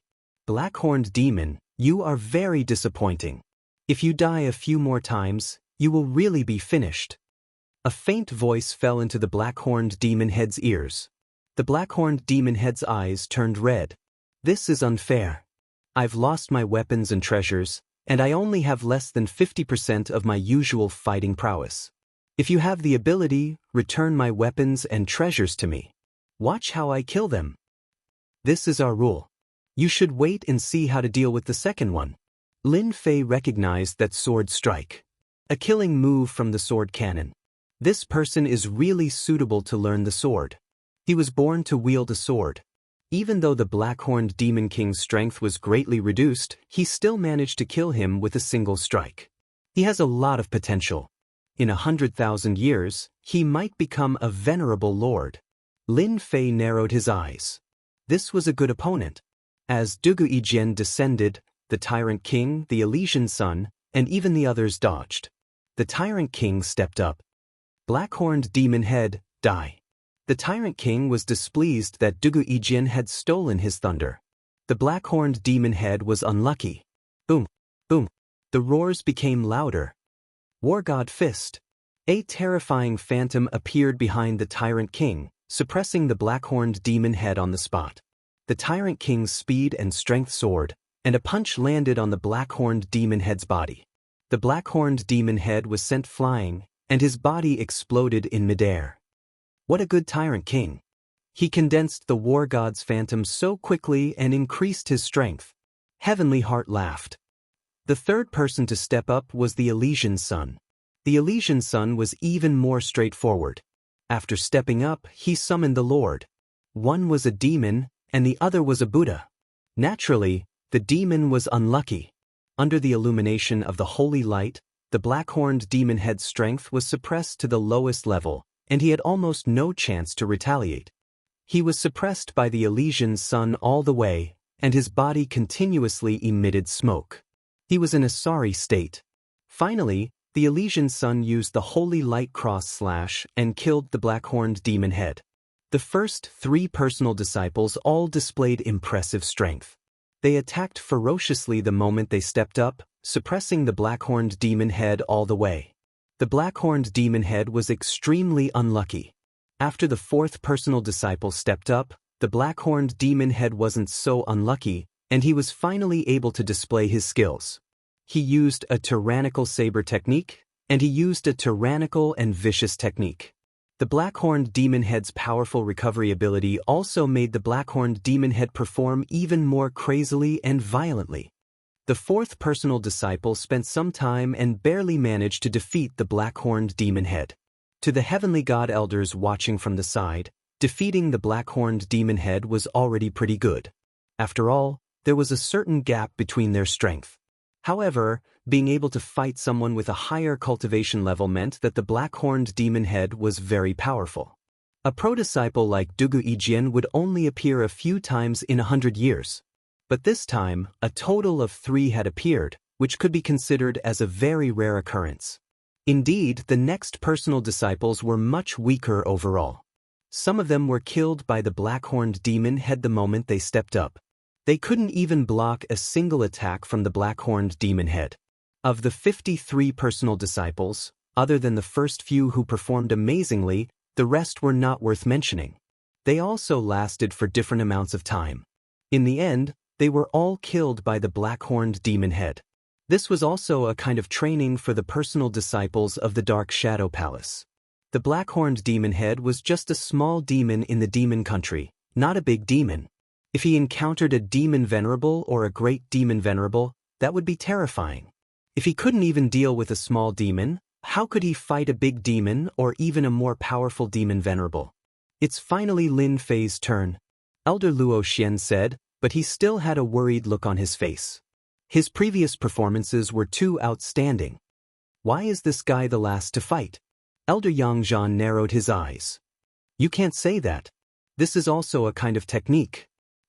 Black-horned demon, you are very disappointing. If you die a few more times, you will really be finished. A faint voice fell into the black-horned demon head's ears. The black-horned demon head's eyes turned red. This is unfair. I've lost my weapons and treasures, and I only have less than 50% of my usual fighting prowess. If you have the ability, return my weapons and treasures to me. Watch how I kill them. This is our rule. You should wait and see how to deal with the second one. Lin Fei recognized that sword strike. A killing move from the sword cannon. This person is really suitable to learn the sword. He was born to wield a sword. Even though the black-horned demon king's strength was greatly reduced, he still managed to kill him with a single strike. He has a lot of potential. In 100,000 years, he might become a venerable lord. Lin Fei narrowed his eyes. This was a good opponent. As Dugu Yijian descended, the Tyrant King, the Elysian Sun, and even the others dodged. The Tyrant King stepped up. Black-horned demon head, die. The Tyrant King was displeased that Dugu Yijian had stolen his thunder. The black-horned demon head was unlucky. Boom, boom. The roars became louder. War God Fist. A terrifying phantom appeared behind the Tyrant King, suppressing the black-horned demon head on the spot. The Tyrant King's speed and strength soared, and a punch landed on the black-horned demon head's body. The black-horned demon head was sent flying, and his body exploded in midair. What a good Tyrant King. He condensed the war god's phantom so quickly and increased his strength. Heavenly Heart laughed. The third person to step up was the Elysian Sun. The Elysian Sun was even more straightforward. After stepping up, he summoned the Lord. One was a demon, and the other was a Buddha. Naturally, the demon was unlucky. Under the illumination of the holy light, the black-horned demon head's strength was suppressed to the lowest level, and he had almost no chance to retaliate. He was suppressed by the Elysian Sun all the way, and his body continuously emitted smoke. He was in a sorry state. Finally, the Elysian Sun used the holy light cross slash and killed the black-horned demon head. The first 3 personal disciples all displayed impressive strength. They attacked ferociously the moment they stepped up, suppressing the black-horned demon head all the way. The black-horned demon head was extremely unlucky. After the 4th personal disciple stepped up, the black-horned demon head wasn't so unlucky, and he was finally able to display his skills. He used a tyrannical saber technique, and he used a tyrannical and vicious technique. The black-horned demon head's powerful recovery ability also made the black-horned demon head perform even more crazily and violently. The 4th personal disciple spent some time and barely managed to defeat the black-horned demon head. To the heavenly god elders watching from the side, defeating the black-horned demon head was already pretty good. After all, there was a certain gap between their strength. However, being able to fight someone with a higher cultivation level meant that the black-horned demon head was very powerful. A pro-disciple like Dugu Ijian would only appear a few times in 100 years. But this time, a total of 3 had appeared, which could be considered as a very rare occurrence. Indeed, the next personal disciples were much weaker overall. Some of them were killed by the black-horned demon head the moment they stepped up. They couldn't even block a single attack from the black-horned demon head. Of the 53 personal disciples, other than the first few who performed amazingly, the rest were not worth mentioning. They also lasted for different amounts of time. In the end, they were all killed by the black-horned demon head. This was also a kind of training for the personal disciples of the Dark Shadow Palace. The black-horned demon head was just a small demon in the demon country, not a big demon. If he encountered a demon venerable or a great demon venerable, that would be terrifying. If he couldn't even deal with a small demon, how could he fight a big demon or even a more powerful demon venerable? It's finally Lin Fei's turn, Elder Luo Xian said, but he still had a worried look on his face. His previous performances were too outstanding. Why is this guy the last to fight? Elder Yang Zhan narrowed his eyes. You can't say that. This is also a kind of technique.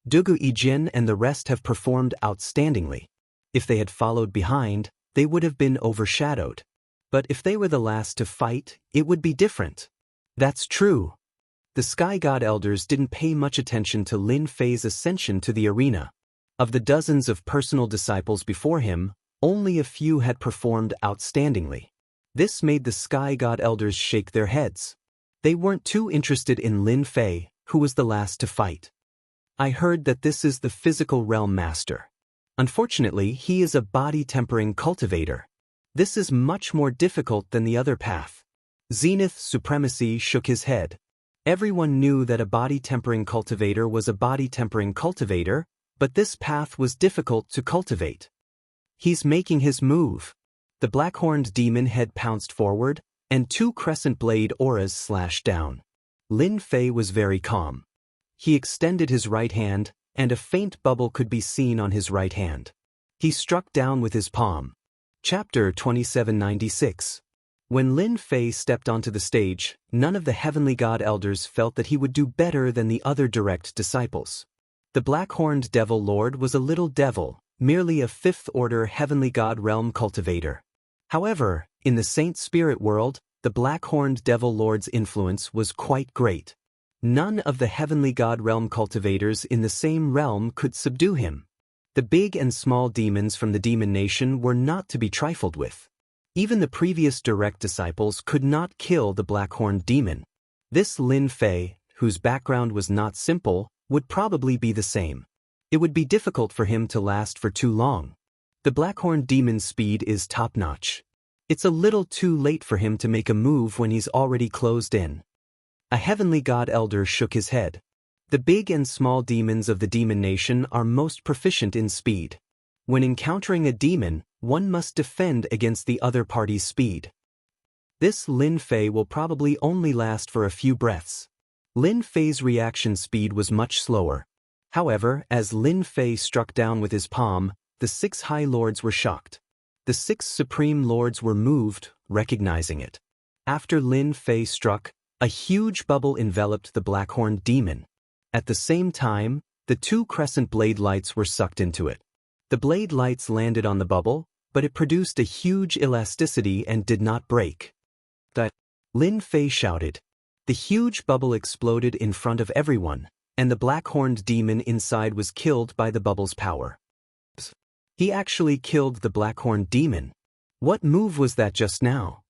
Dugu Yijin and the rest have performed outstandingly. If they had followed behind, they would have been overshadowed. But if they were the last to fight, it would be different. That's true. The Sky God Elders didn't pay much attention to Lin Fei's ascension to the arena. Of the dozens of personal disciples before him, only a few had performed outstandingly. This made the Sky God Elders shake their heads. They weren't too interested in Lin Fei, who was the last to fight. I heard that this is the physical realm master. Unfortunately, he is a body-tempering cultivator. This is much more difficult than the other path. Zenith Supremacy shook his head. Everyone knew that a body-tempering cultivator was a body-tempering cultivator, but this path was difficult to cultivate. He's making his move. The black-horned demon head pounced forward, and 2 crescent blade auras slashed down. Lin Fei was very calm. He extended his right hand, and a faint bubble could be seen on his right hand. He struck down with his palm. Chapter 2796. When Lin Fei stepped onto the stage, none of the Heavenly God Elders felt that he would do better than the other direct disciples. The black-horned Devil Lord was a little devil, merely a 5th-order Heavenly God Realm cultivator. However, in the Saint Spirit world, the black-horned Devil Lord's influence was quite great. None of the Heavenly God Realm cultivators in the same realm could subdue him. The big and small demons from the Demon Nation were not to be trifled with. Even the previous direct disciples could not kill the black-horned demon. This Lin Fei, whose background was not simple, would probably be the same. It would be difficult for him to last for too long. The black-horned demon's speed is top-notch. It's a little too late for him to make a move when he's already closed in. A Heavenly God Elder shook his head. The big and small demons of the Demon Nation are most proficient in speed. When encountering a demon, one must defend against the other party's speed. This Lin Fei will probably only last for a few breaths. Lin Fei's reaction speed was much slower. However, as Lin Fei struck down with his palm, the 6 High Lords were shocked. The 6 Supreme Lords were moved, recognizing it. After Lin Fei struck, a huge bubble enveloped the black-horned demon. At the same time, the 2 crescent blade lights were sucked into it. The blade lights landed on the bubble, but it produced a huge elasticity and did not break. Lin Fei shouted. The huge bubble exploded in front of everyone, and the black-horned demon inside was killed by the bubble's power. He actually killed the black-horned demon. What move was that just now?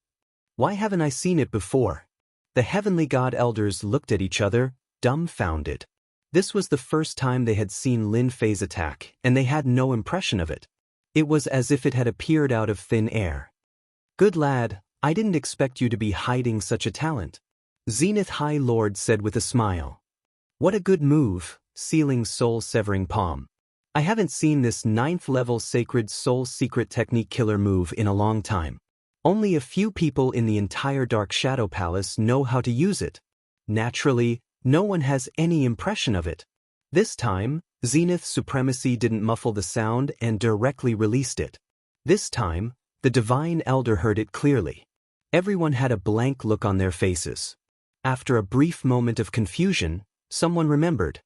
Why haven't I seen it before? The Heavenly God Elders looked at each other, dumbfounded. This was the first time they had seen Lin Fei's attack, and they had no impression of it. It was as if it had appeared out of thin air. Good lad, I didn't expect you to be hiding such a talent. Zenith High Lord said with a smile. What a good move, sealing soul-severing palm. I haven't seen this 9th-level sacred soul secret technique killer move in a long time. Only a few people in the entire Dark Shadow Palace know how to use it. Naturally, no one has any impression of it. This time, Zenith Supremacy didn't muffle the sound and directly released it. This time, the divine elder heard it clearly. Everyone had a blank look on their faces. After a brief moment of confusion, someone remembered.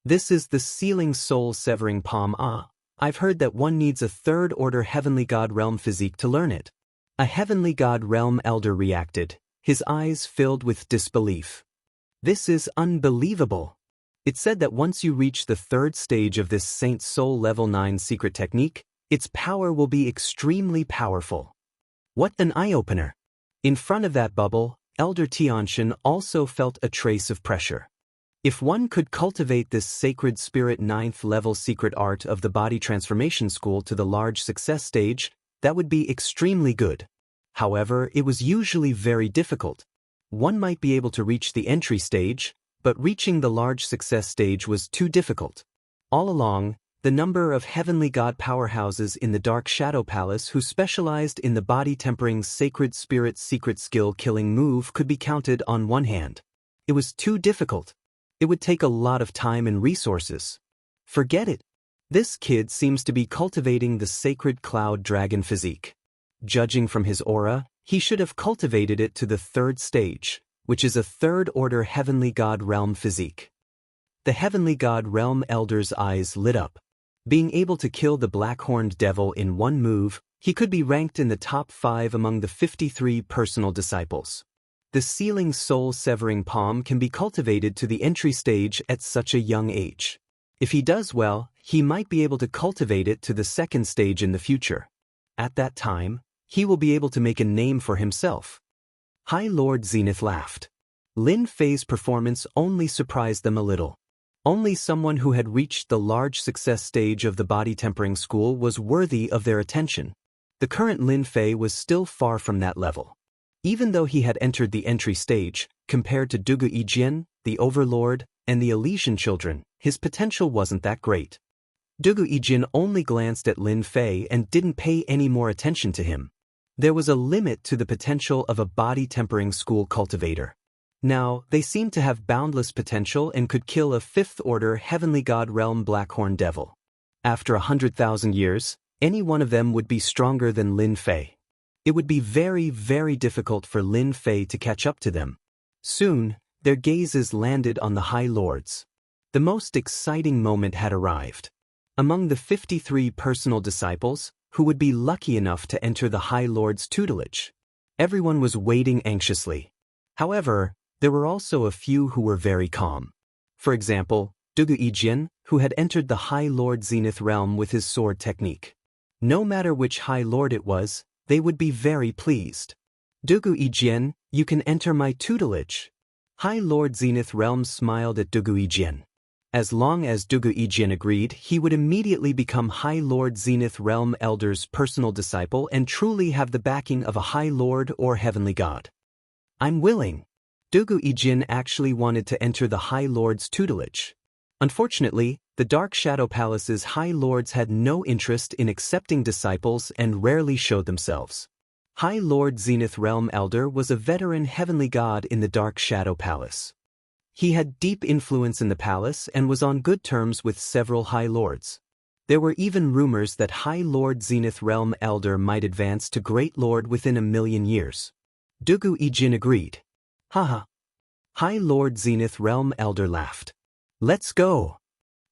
This is the sealing soul-severing palm. I've heard that one needs a third-order heavenly god realm physique to learn it. A heavenly god realm elder reacted, his eyes filled with disbelief. This is unbelievable. It said that once you reach the third stage of this Saint Soul Level 9 secret technique, its power will be extremely powerful. What an eye-opener! In front of that bubble, Elder Tianxian also felt a trace of pressure. If one could cultivate this sacred spirit 9th level secret art of the body transformation school to the large success stage, that would be extremely good. However, it was usually very difficult. One might be able to reach the entry stage, but reaching the large success stage was too difficult. All along, the number of heavenly god powerhouses in the Dark Shadow Palace who specialized in the body tempering sacred spirit secret skill killing move could be counted on one hand. It was too difficult. It would take a lot of time and resources. Forget it. This kid seems to be cultivating the sacred cloud dragon physique. Judging from his aura, he should have cultivated it to the third stage, which is a third-order heavenly god realm physique. The heavenly god realm elder's eyes lit up. Being able to kill the black-horned devil in one move, he could be ranked in the top 5 among the 53 personal disciples. The sealing soul-severing palm can be cultivated to the entry stage at such a young age. If he does well, he might be able to cultivate it to the second stage in the future. At that time, he will be able to make a name for himself. High Lord Zenith laughed. Lin Fei's performance only surprised them a little. Only someone who had reached the large success stage of the body tempering school was worthy of their attention. The current Lin Fei was still far from that level. Even though he had entered the entry stage, compared to Dugu Yijian, the Overlord, and the Elysian children, his potential wasn't that great. Dugu Yijian only glanced at Lin Fei and didn't pay any more attention to him. There was a limit to the potential of a body tempering school cultivator. Now, they seemed to have boundless potential and could kill a 5th-order heavenly god realm blackhorn devil. After 100,000 years, any one of them would be stronger than Lin Fei. It would be very, very difficult for Lin Fei to catch up to them. Soon, their gazes landed on the High Lords. The most exciting moment had arrived. Among the 53 personal disciples, who would be lucky enough to enter the High Lord's tutelage, everyone was waiting anxiously. However, there were also a few who were very calm. For example, Dugu Yijian, who had entered the High Lord Zenith realm with his sword technique. No matter which High Lord it was, they would be very pleased. Dugu Yijian, you can enter my tutelage. High Lord Zenith realm smiled at Dugu Yijian. As long as Dugu Yijian agreed, he would immediately become High Lord Zenith realm elder's personal disciple and truly have the backing of a High Lord or Heavenly God. I'm willing. Dugu Yijian actually wanted to enter the High Lord's tutelage. Unfortunately, the Dark Shadow Palace's High Lords had no interest in accepting disciples and rarely showed themselves. High Lord Zenith Realm Elder was a veteran heavenly god in the Dark Shadow Palace. He had deep influence in the palace and was on good terms with several High Lords. There were even rumors that High Lord Zenith Realm Elder might advance to Great Lord within 1,000,000 years. Dugu Yijian agreed. Haha. High Lord Zenith Realm Elder laughed. Let's go.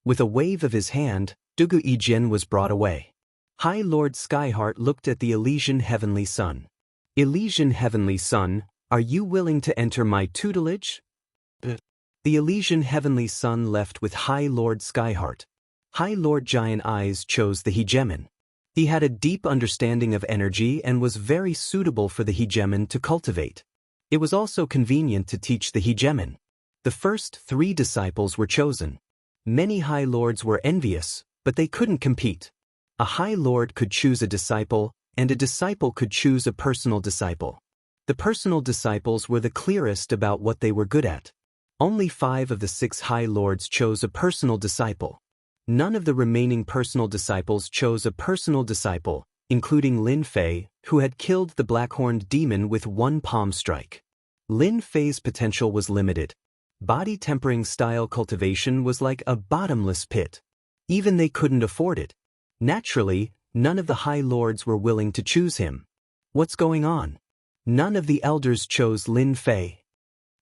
With a wave of his hand, Dugu Yijian was brought away. High Lord Skyheart looked at the Elysian Heavenly Son. Elysian Heavenly Son, are you willing to enter my tutelage? The Elysian Heavenly Son left with High Lord Skyheart. High Lord Giant Eyes chose the hegemon. He had a deep understanding of energy and was very suitable for the hegemon to cultivate. It was also convenient to teach the hegemon. The first 3 disciples were chosen. Many High Lords were envious, but they couldn't compete. A High Lord could choose a disciple, and a disciple could choose a personal disciple. The personal disciples were the clearest about what they were good at. Only 5 of the 6 High Lords chose a personal disciple. None of the remaining personal disciples chose a personal disciple, including Lin Fei, who had killed the black-horned demon with 1 palm strike. Lin Fei's potential was limited. Body tempering style cultivation was like a bottomless pit. Even they couldn't afford it. Naturally, None of the High Lords were willing to choose him. What's going on? None of the elders chose Lin Fei.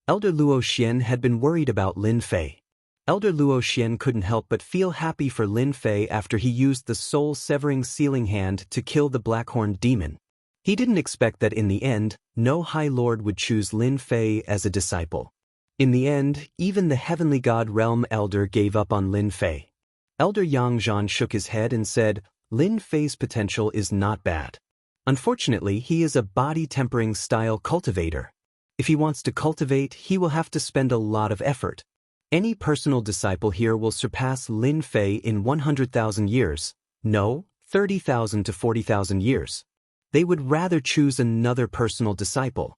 Elder Luo Xian had been worried about Lin Fei. Elder Luo Xian couldn't help but feel happy for Lin Fei after he used the soul-severing sealing hand to kill the Blackhorned demon. He didn't expect that in the end, no High Lord would choose Lin Fei as a disciple. In the end, even the Heavenly God Realm Elder gave up on Lin Fei. Elder Yang Zhan shook his head and said, Lin Fei's potential is not bad. Unfortunately, he is a body-tempering style cultivator. If he wants to cultivate, he will have to spend a lot of effort. Any personal disciple here will surpass Lin Fei in 100,000 years. No, 30,000 to 40,000 years. They would rather choose another personal disciple.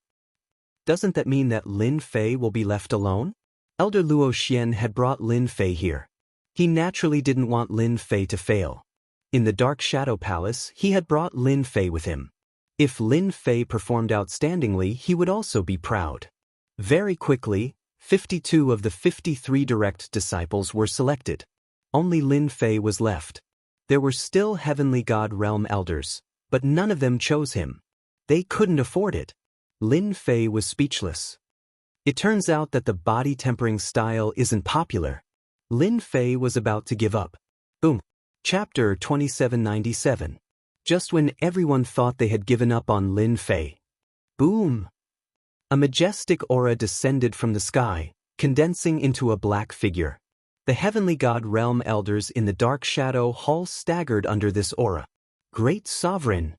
Doesn't that mean that Lin Fei will be left alone? Elder Luo Xian had brought Lin Fei here. He naturally didn't want Lin Fei to fail. In the Dark Shadow Palace, he had brought Lin Fei with him. If Lin Fei performed outstandingly, he would also be proud. Very quickly, 52 of the 53 direct disciples were selected. Only Lin Fei was left. There were still Heavenly God Realm Elders, but none of them chose him. They couldn't afford it. Lin Fei was speechless. It turns out that the body-tempering style isn't popular. Lin Fei was about to give up. Boom. Chapter 2797. Just when everyone thought they had given up on Lin Fei. Boom! A majestic aura descended from the sky, condensing into a black figure. The Heavenly God Realm Elders in the Dark Shadow Hall staggered under this aura. Great Sovereign!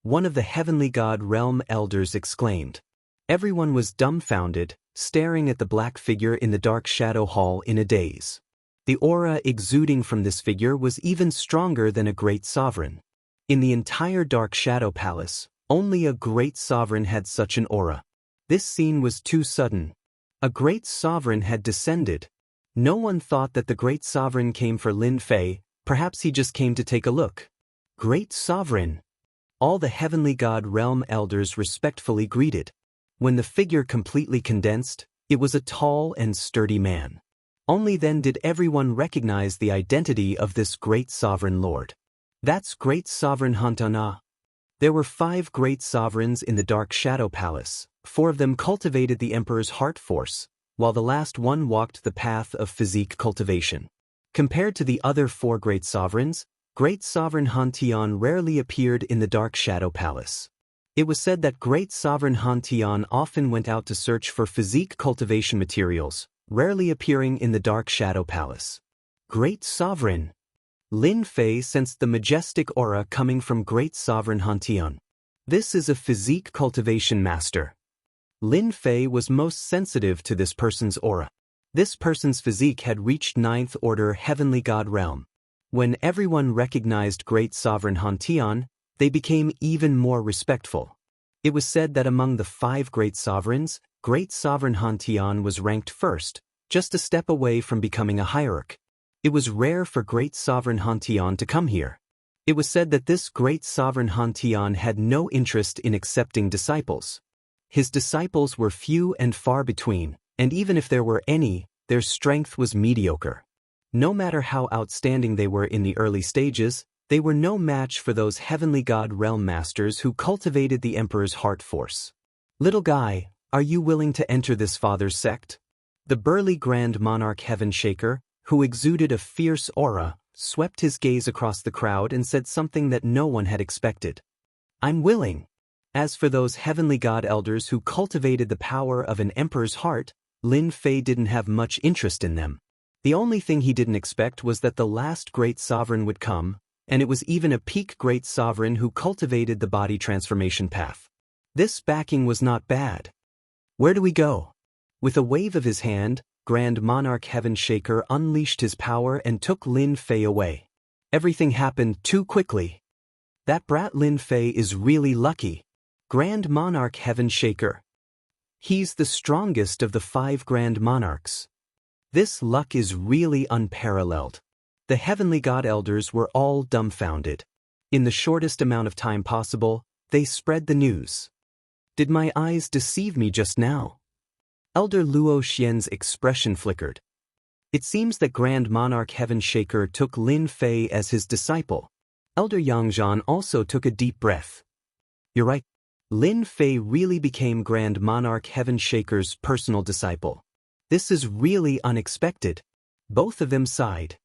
One of the Heavenly God Realm Elders exclaimed. Everyone was dumbfounded, staring at the black figure in the Dark Shadow Hall in a daze. The aura exuding from this figure was even stronger than a great sovereign. In the entire Dark Shadow Palace, only a great sovereign had such an aura. This scene was too sudden. A great sovereign had descended. No one thought that the great sovereign came for Lin Fei, perhaps he just came to take a look. Great sovereign! All the Heavenly God Realm Elders respectfully greeted. When the figure completely condensed, it was a tall and sturdy man. Only then did everyone recognize the identity of this great sovereign lord. That's Great Sovereign Hantana. There were 5 great sovereigns in the Dark Shadow Palace. 4 of them cultivated the Emperor's heart force, while the last one walked the path of physique cultivation. Compared to the other 4 great sovereigns, Great Sovereign Han Tian rarely appeared in the Dark Shadow Palace. It was said that Great Sovereign Han Tian often went out to search for physique cultivation materials, rarely appearing in the Dark Shadow Palace. Great Sovereign! Lin Fei sensed the majestic aura coming from Great Sovereign Han Tian. This is a physique cultivation master. Lin Fei was most sensitive to this person's aura. This person's physique had reached 9th Order Heavenly God Realm. When everyone recognized Great Sovereign Han Tian, they became even more respectful. It was said that among the 5 great sovereigns, Great Sovereign Han Tian was ranked first, just a step away from becoming a hierarch. It was rare for Great Sovereign Han Tian to come here. It was said that this Great Sovereign Han Tian had no interest in accepting disciples. His disciples were few and far between, and even if there were any, their strength was mediocre. No matter how outstanding they were in the early stages, they were no match for those Heavenly God Realm Masters who cultivated the Emperor's heart force. Little guy, are you willing to enter this father's sect? The burly Grand Monarch Heaven Shaker, who exuded a fierce aura, swept his gaze across the crowd and said something that no one had expected. I'm willing. As for those Heavenly God Elders who cultivated the power of an Emperor's heart, Lin Fei didn't have much interest in them. The only thing he didn't expect was that the last great sovereign would come, and it was even a peak great sovereign who cultivated the body transformation path. This backing was not bad. Where do we go? With a wave of his hand, Grand Monarch Heaven Shaker unleashed his power and took Lin Fei away. Everything happened too quickly. That brat Lin Fei is really lucky. Grand Monarch Heaven Shaker. He's the strongest of the 5 Grand Monarchs. This luck is really unparalleled. The Heavenly God Elders were all dumbfounded. In the shortest amount of time possible, they spread the news. Did my eyes deceive me just now? Elder Luo Xian's expression flickered. It seems that Grand Monarch Heaven Shaker took Lin Fei as his disciple. Elder Yangzhan also took a deep breath. You're right. Lin Fei really became Grand Monarch Heaven Shaker's personal disciple. This is really unexpected. Both of them sighed.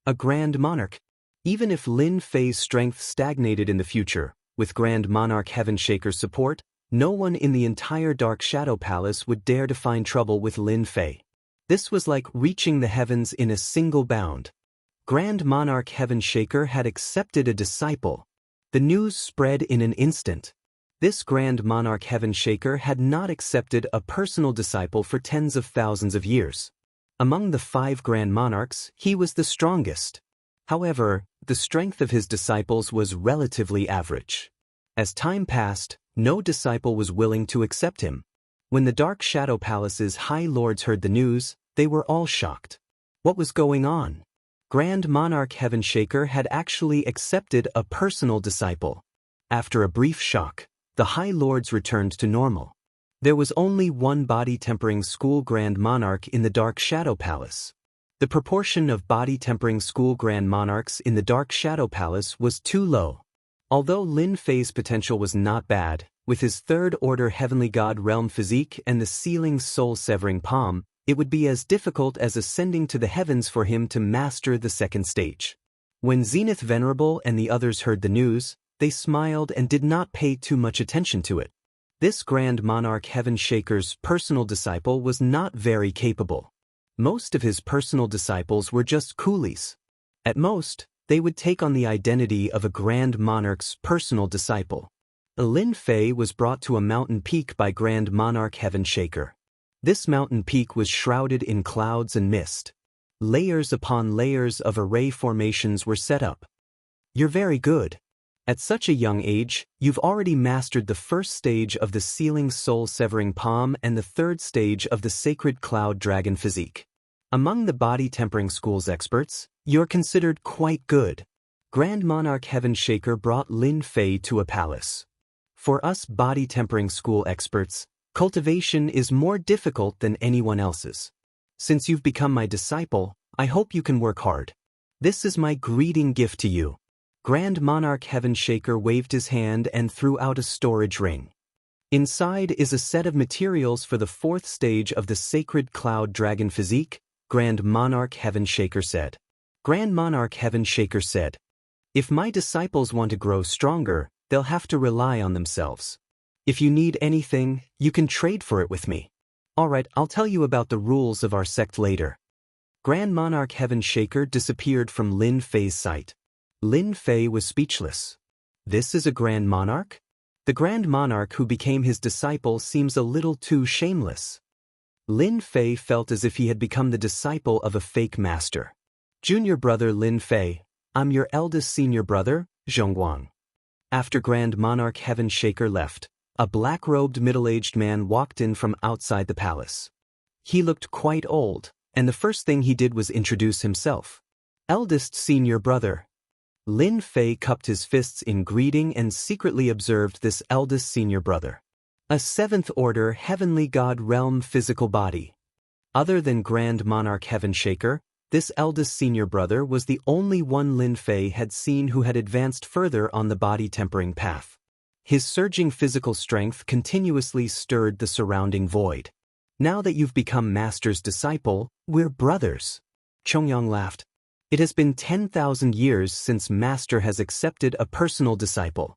A Grand Monarch. Even if Lin Fei's strength stagnated in the future, with Grand Monarch Heaven Shaker's support, no one in the entire Dark Shadow Palace would dare to find trouble with Lin Fei. This was like reaching the heavens in a single bound. Grand Monarch Heaven Shaker had accepted a disciple. The news spread in an instant. This Grand Monarch Heaven Shaker had not accepted a personal disciple for tens of thousands of years. Among the 5 Grand Monarchs, he was the strongest. However, the strength of his disciples was relatively average. As time passed, no disciple was willing to accept him. When the Dark Shadow Palace's High Lords heard the news, they were all shocked. What was going on? Grand Monarch Heaven Shaker had actually accepted a personal disciple. After a brief shock, the High Lords returned to normal. There was only one body-tempering school Grand Monarch in the Dark Shadow Palace. The proportion of body-tempering school Grand Monarchs in the Dark Shadow Palace was too low. Although Lin Fei's potential was not bad, with his third-order Heavenly God Realm physique and the sealing soul-severing palm, it would be as difficult as ascending to the heavens for him to master the second stage. When Zenith Venerable and the others heard the news, they smiled and did not pay too much attention to it. This Grand Monarch Heaven Shaker's personal disciple was not very capable. Most of his personal disciples were just coolies. At most, they would take on the identity of a Grand Monarch's personal disciple. Lin Fei was brought to a mountain peak by Grand Monarch Heaven Shaker. This mountain peak was shrouded in clouds and mist. Layers upon layers of array formations were set up. You're very good. At such a young age, you've already mastered the first stage of the sealing soul-severing palm and the third stage of the sacred cloud dragon physique. Among the body-tempering school's experts, you're considered quite good. Grand Monarch Heaven Shaker brought Lin Fei to a palace. For us body-tempering school experts, cultivation is more difficult than anyone else's. Since you've become my disciple, I hope you can work hard. This is my greeting gift to you. Grand Monarch Heaven Shaker waved his hand and threw out a storage ring. Inside is a set of materials for the 4th stage of the Sacred Cloud Dragon Physique, Grand Monarch Heaven Shaker said. Grand Monarch Heaven Shaker said, "If my disciples want to grow stronger, they'll have to rely on themselves. If you need anything, you can trade for it with me. Alright, I'll tell you about the rules of our sect later." Grand Monarch Heaven Shaker disappeared from Lin Fei's sight. Lin Fei was speechless. This is a Grand Monarch? The Grand Monarch who became his disciple seems a little too shameless. Lin Fei felt as if he had become the disciple of a fake master. Junior brother Lin Fei, I'm your eldest senior brother, Zhongguang. After Grand Monarch Heaven Shaker left, a black-robed middle-aged man walked in from outside the palace. He looked quite old, and the first thing he did was introduce himself. Eldest senior brother. Lin Fei cupped his fists in greeting and secretly observed this eldest senior brother. A 7th-order Heavenly God Realm physical body. Other than Grand Monarch Heaven Shaker, this eldest senior brother was the only one Lin Fei had seen who had advanced further on the body-tempering path. His surging physical strength continuously stirred the surrounding void. Now that you've become Master's disciple, we're brothers. Chongyang laughed. It has been 10,000 years since Master has accepted a personal disciple.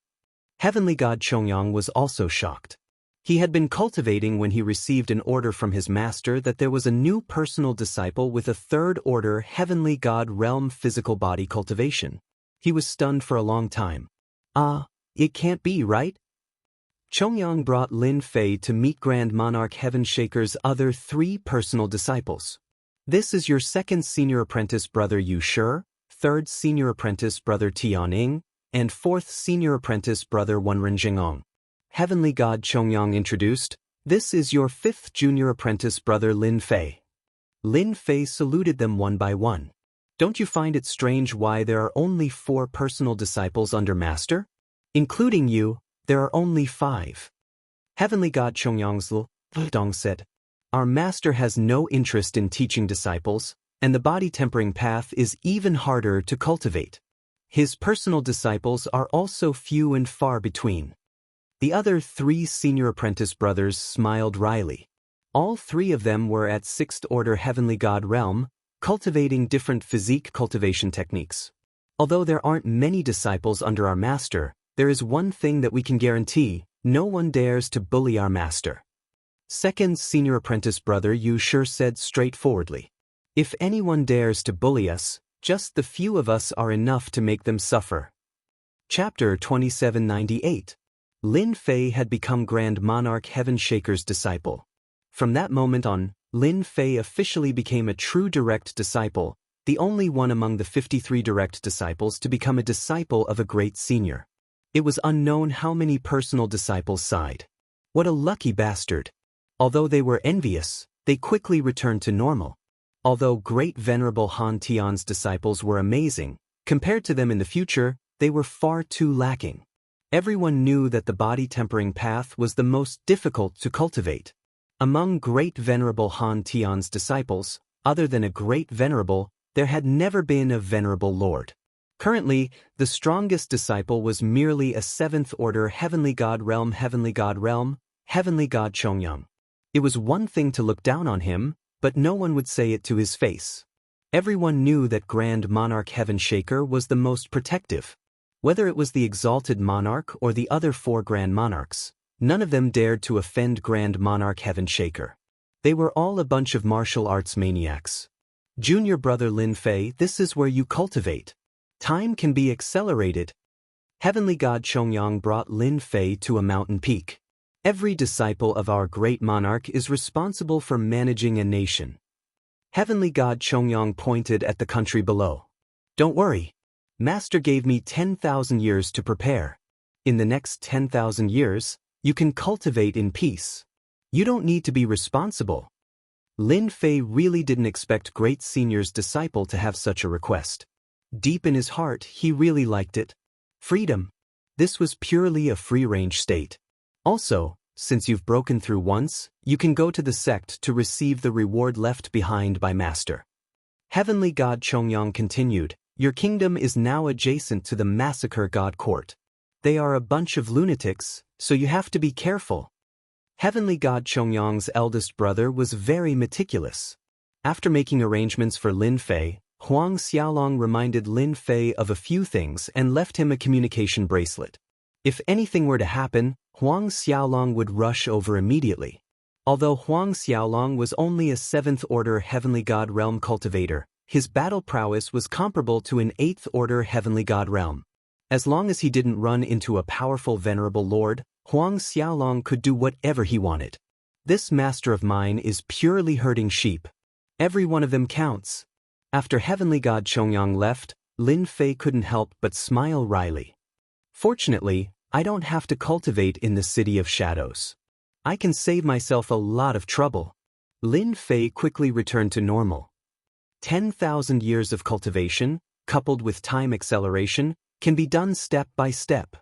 Heavenly God Chongyang was also shocked. He had been cultivating when he received an order from his master that there was a new personal disciple with a 3rd-order Heavenly God Realm physical body cultivation. He was stunned for a long time. It can't be, right? Chongyang brought Lin Fei to meet Grand Monarch Heaven Shaker's other 3 personal disciples. This is your 2nd senior apprentice brother Yu Shi, 3rd senior apprentice brother Tianing, and 4th senior apprentice brother Wenren Jingong. Heavenly God Chongyang introduced, this is your 5th junior apprentice brother Lin Fei. Lin Fei saluted them one by one. Don't you find it strange why there are only 4 personal disciples under Master? Including you, there are only 5. Heavenly God Chongyang's Dong said, our Master has no interest in teaching disciples, and the body-tempering path is even harder to cultivate. His personal disciples are also few and far between. The other 3 senior apprentice brothers smiled wryly. All 3 of them were at 6th order heavenly god realm, cultivating different physique cultivation techniques. Although there aren't many disciples under our master, there is one thing that we can guarantee: no one dares to bully our master. Second senior apprentice brother Yu Sure said straightforwardly. If anyone dares to bully us, just the few of us are enough to make them suffer. Chapter 2798. Lin Fei had become Grand Monarch Heaven Shaker's disciple. From that moment on, Lin Fei officially became a true direct disciple, the only one among the 53 direct disciples to become a disciple of a great senior. It was unknown how many personal disciples sighed. What a lucky bastard! Although they were envious, they quickly returned to normal. Although great venerable Han Tian's disciples were amazing, compared to them in the future, they were far too lacking. Everyone knew that the body tempering path was the most difficult to cultivate. Among great venerable Han Tian's disciples, other than a great venerable, there had never been a venerable lord. Currently, the strongest disciple was merely a 7th order heavenly god realm, heavenly god Chongyang. It was one thing to look down on him, but no one would say it to his face. Everyone knew that Grand Monarch Heaven Shaker was the most protective. Whether it was the exalted monarch or the other 4 Grand Monarchs, none of them dared to offend Grand Monarch Heaven Shaker. They were all a bunch of martial arts maniacs. Junior brother Lin Fei, this is where you cultivate. Time can be accelerated. Heavenly God Chongyang brought Lin Fei to a mountain peak. Every disciple of our great monarch is responsible for managing a nation. Heavenly God Chongyang pointed at the country below. Don't worry. Master gave me 10,000 years to prepare. In the next 10,000 years, you can cultivate in peace. You don't need to be responsible. Lin Fei really didn't expect great senior's disciple to have such a request. Deep in his heart, he really liked it. Freedom. This was purely a free-range state. Also, since you've broken through once, you can go to the sect to receive the reward left behind by Master. Heavenly God Chongyang continued, your kingdom is now adjacent to the Massacre God Court. They are a bunch of lunatics, so you have to be careful. Heavenly God Chongyang's eldest brother was very meticulous. After making arrangements for Lin Fei, Huang Xiaolong reminded Lin Fei of a few things and left him a communication bracelet. If anything were to happen, Huang Xiaolong would rush over immediately. Although Huang Xiaolong was only a 7th order heavenly god realm cultivator, his battle prowess was comparable to an 8th order heavenly god realm. As long as he didn't run into a powerful venerable lord, Huang Xiaolong could do whatever he wanted. This master of mine is purely herding sheep. Every one of them counts. After heavenly god Chongyang left, Lin Fei couldn't help but smile wryly. Fortunately, I don't have to cultivate in the City of Shadows. I can save myself a lot of trouble. Lin Fei quickly returned to normal. 10,000 years of cultivation, coupled with time acceleration, can be done step by step.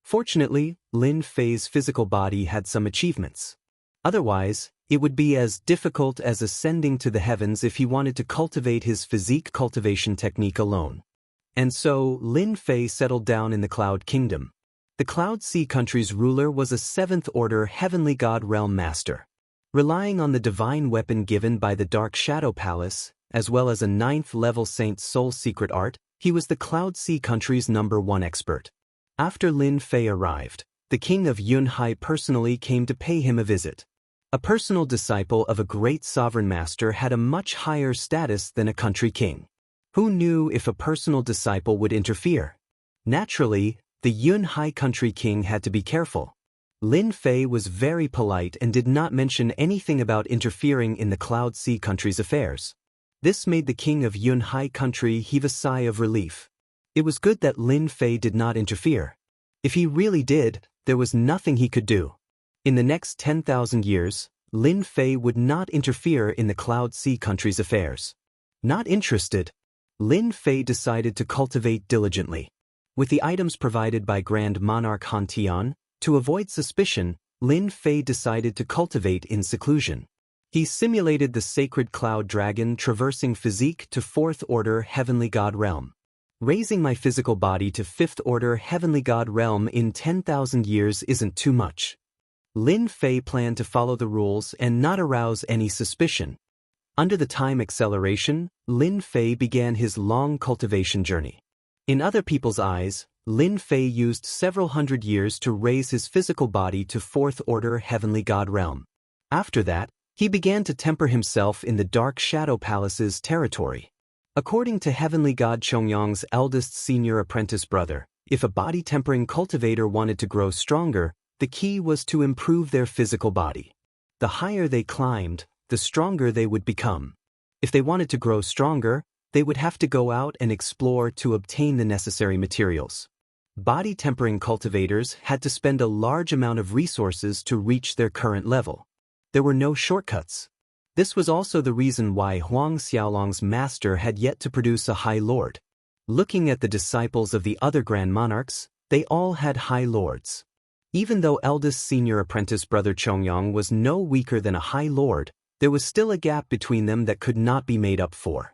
Fortunately, Lin Fei's physical body had some achievements. Otherwise, it would be as difficult as ascending to the heavens if he wanted to cultivate his physique cultivation technique alone. And so, Lin Fei settled down in the Cloud Kingdom. The Cloud Sea country's ruler was a 7th order heavenly god realm master. Relying on the divine weapon given by the Dark Shadow Palace, as well as a 9th level Saint's Soul secret art, he was the Cloud Sea country's #1 expert. After Lin Fei arrived, the king of Yunhai personally came to pay him a visit. A personal disciple of a great sovereign master had a much higher status than a country king. Who knew if a personal disciple would interfere? Naturally, the Yunhai country king had to be careful. Lin Fei was very polite and did not mention anything about interfering in the Cloud Sea country's affairs. This made the king of Yunhai country heave a sigh of relief. It was good that Lin Fei did not interfere. If he really did, there was nothing he could do. In the next 10,000 years, Lin Fei would not interfere in the Cloud Sea country's affairs. Not interested, Lin Fei decided to cultivate diligently. With the items provided by Grand Monarch Han Tian, to avoid suspicion, Lin Fei decided to cultivate in seclusion. He simulated the sacred cloud dragon traversing physique to 4th order heavenly god realm. Raising my physical body to 5th order heavenly god realm in 10,000 years isn't too much. Lin Fei planned to follow the rules and not arouse any suspicion. Under the time acceleration, Lin Fei began his long cultivation journey. In other people's eyes, Lin Fei used several hundred years to raise his physical body to 4th order heavenly god realm. After that, he began to temper himself in the Dark Shadow Palace's territory. According to heavenly god Chongyang's eldest senior apprentice brother, if a body-tempering cultivator wanted to grow stronger, the key was to improve their physical body. The higher they climbed, the stronger they would become. If they wanted to grow stronger, they would have to go out and explore to obtain the necessary materials. Body-tempering cultivators had to spend a large amount of resources to reach their current level. There were no shortcuts. This was also the reason why Huang Xiaolong's master had yet to produce a High Lord. Looking at the disciples of the other Grand Monarchs, they all had High Lords. Even though eldest senior apprentice brother Chongyang was no weaker than a High Lord, there was still a gap between them that could not be made up for.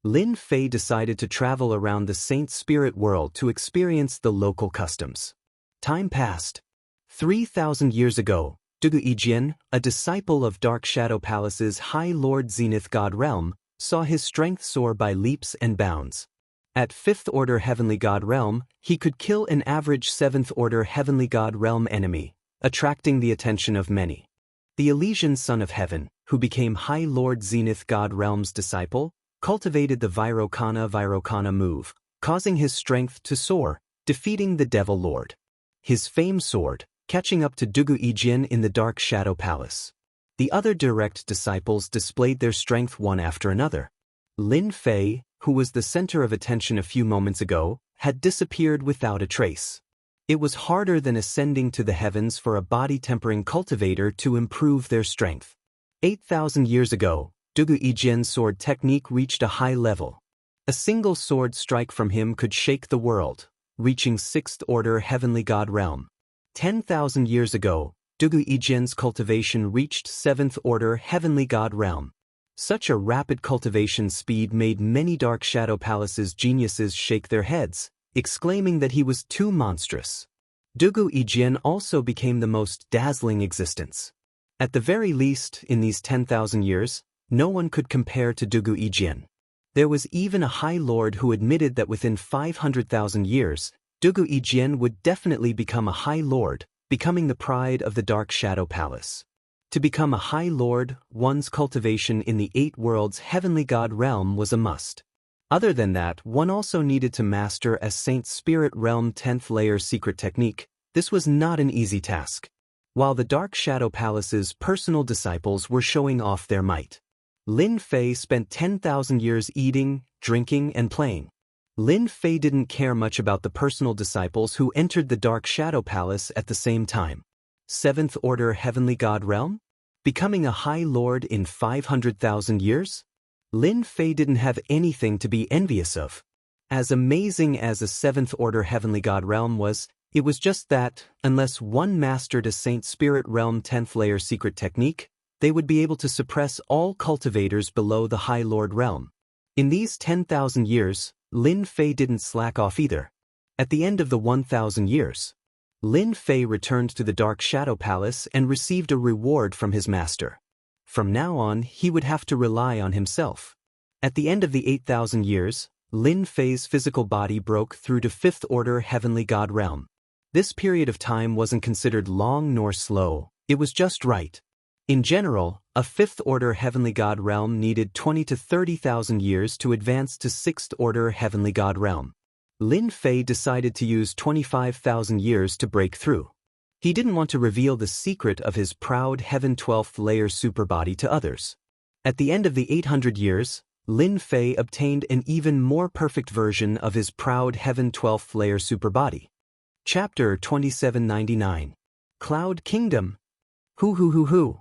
Lin Fei decided to travel around the Saint Spirit world to experience the local customs. Time passed. 3,000 years ago, Dugu Yijian, a disciple of Dark Shadow Palace's High Lord Zenith God Realm, saw his strength soar by leaps and bounds. At 5th order Heavenly God Realm, he could kill an average 7th order Heavenly God Realm enemy, attracting the attention of many. The Elysian Son of Heaven, who became High Lord Zenith God Realm's disciple, cultivated the Virokana move, causing his strength to soar, defeating the Devil Lord. His famed sword, catching up to Dugu Yijian in the Dark Shadow Palace. The other direct disciples displayed their strength one after another. Lin Fei, who was the center of attention a few moments ago, had disappeared without a trace. It was harder than ascending to the heavens for a body-tempering cultivator to improve their strength. 8,000 years ago, Dugu Yijian's sword technique reached a high level. A single sword strike from him could shake the world, reaching 6th order Heavenly God Realm. 10,000 years ago, Dugu Yijian's cultivation reached 7th order Heavenly God Realm. Such a rapid cultivation speed made many Dark Shadow Palace's geniuses shake their heads, exclaiming that he was too monstrous. Dugu Yijian also became the most dazzling existence. At the very least, in these 10,000 years, no one could compare to Dugu Yijian. There was even a High Lord who admitted that within 500,000 years, Dugu Yijian would definitely become a High Lord, becoming the pride of the Dark Shadow Palace. To become a High Lord, one's cultivation in the 8 worlds Heavenly God Realm was a must. Other than that, one also needed to master a Saint Spirit Realm 10th layer secret technique. This was not an easy task. While the Dark Shadow Palace's personal disciples were showing off their might, Lin Fei spent 10,000 years eating, drinking, and playing. Lin Fei didn't care much about the personal disciples who entered the Dark Shadow Palace at the same time. 7th order Heavenly God Realm? Becoming a High Lord in 500,000 years? Lin Fei didn't have anything to be envious of. As amazing as a 7th order Heavenly God Realm was, it was just that, unless one mastered a Saint Spirit Realm 10th layer secret technique, they would be able to suppress all cultivators below the High Lord realm. In these 10,000 years, Lin Fei didn't slack off either. At the end of the 1,000 years, Lin Fei returned to the Dark Shadow Palace and received a reward from his master. From now on, he would have to rely on himself. At the end of the 8,000 years, Lin Fei's physical body broke through to 5th order Heavenly God Realm. This period of time wasn't considered long nor slow, it was just right. In general, a 5th order Heavenly God Realm needed 20 to 30,000 years to advance to 6th order Heavenly God Realm. Lin Fei decided to use 25,000 years to break through. He didn't want to reveal the secret of his proud Heaven 12th layer superbody to others. At the end of the 800 years, Lin Fei obtained an even more perfect version of his proud Heaven 12th layer superbody. Chapter 2799. Cloud Kingdom. Hoo.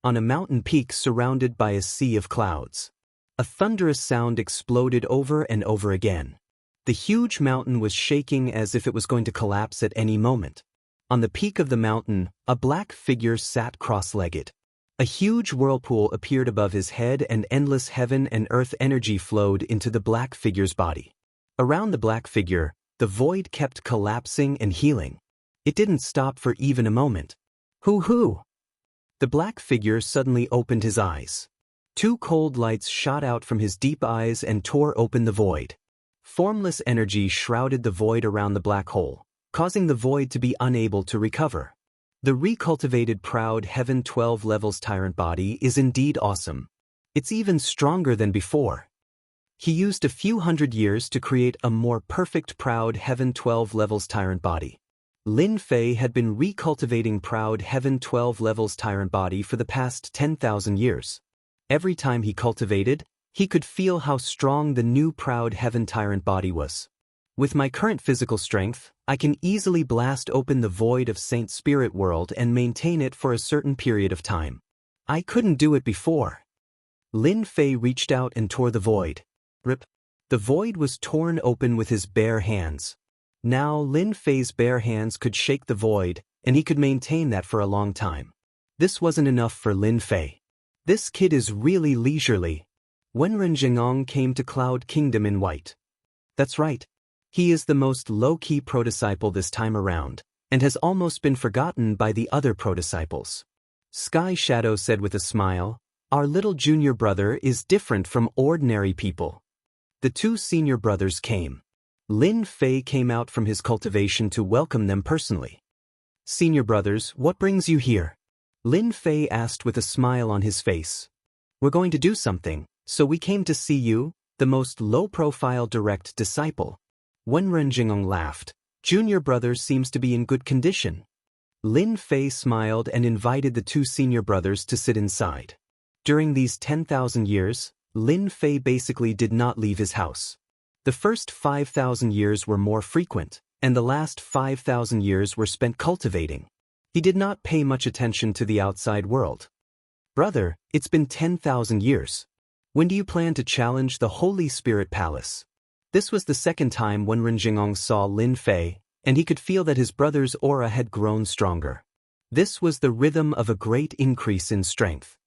On a mountain peak surrounded by a sea of clouds, a thunderous sound exploded over and over again. The huge mountain was shaking as if it was going to collapse at any moment. On the peak of the mountain, a black figure sat cross-legged. A huge whirlpool appeared above his head and endless heaven and earth energy flowed into the black figure's body. Around the black figure, the void kept collapsing and healing. It didn't stop for even a moment. Hoo-hoo! The black figure suddenly opened his eyes. Two cold lights shot out from his deep eyes and tore open the void. Formless energy shrouded the void around the black hole, causing the void to be unable to recover. The recultivated proud Heaven 12 levels tyrant body is indeed awesome. It's even stronger than before. He used a few hundred years to create a more perfect proud Heaven 12 levels tyrant body. Lin Fei had been recultivating proud Heaven 12 levels tyrant body for the past 10,000 years. Every time he cultivated, he could feel how strong the new proud Heaven tyrant body was. With my current physical strength, I can easily blast open the void of Saint Spirit World and maintain it for a certain period of time. I couldn't do it before. Lin Fei reached out and tore the void. Rip. The void was torn open with his bare hands. Now Lin Fei's bare hands could shake the void, and he could maintain that for a long time. This wasn't enough for Lin Fei. This kid is really leisurely. Wenren Jingong came to Cloud Kingdom in white. That's right. He is the most low-key protodisciple this time around, and has almost been forgotten by the other protodisciples. Sky Shadow said with a smile, "Our little junior brother is different from ordinary people." The two senior brothers came. Lin Fei came out from his cultivation to welcome them personally. "Senior brothers, what brings you here?" Lin Fei asked with a smile on his face. "We're going to do something, so we came to see you, the most low-profile direct disciple." Wenren Jingong laughed. "Junior brother seems to be in good condition." Lin Fei smiled and invited the two senior brothers to sit inside. During these 10,000 years, Lin Fei basically did not leave his house. The first 5,000 years were more frequent, and the last 5,000 years were spent cultivating. He did not pay much attention to the outside world. "Brother, it's been 10,000 years. When do you plan to challenge the Holy Spirit Palace?" This was the second time Wenren Jingong saw Lin Fei, and he could feel that his brother's aura had grown stronger. This was the rhythm of a great increase in strength.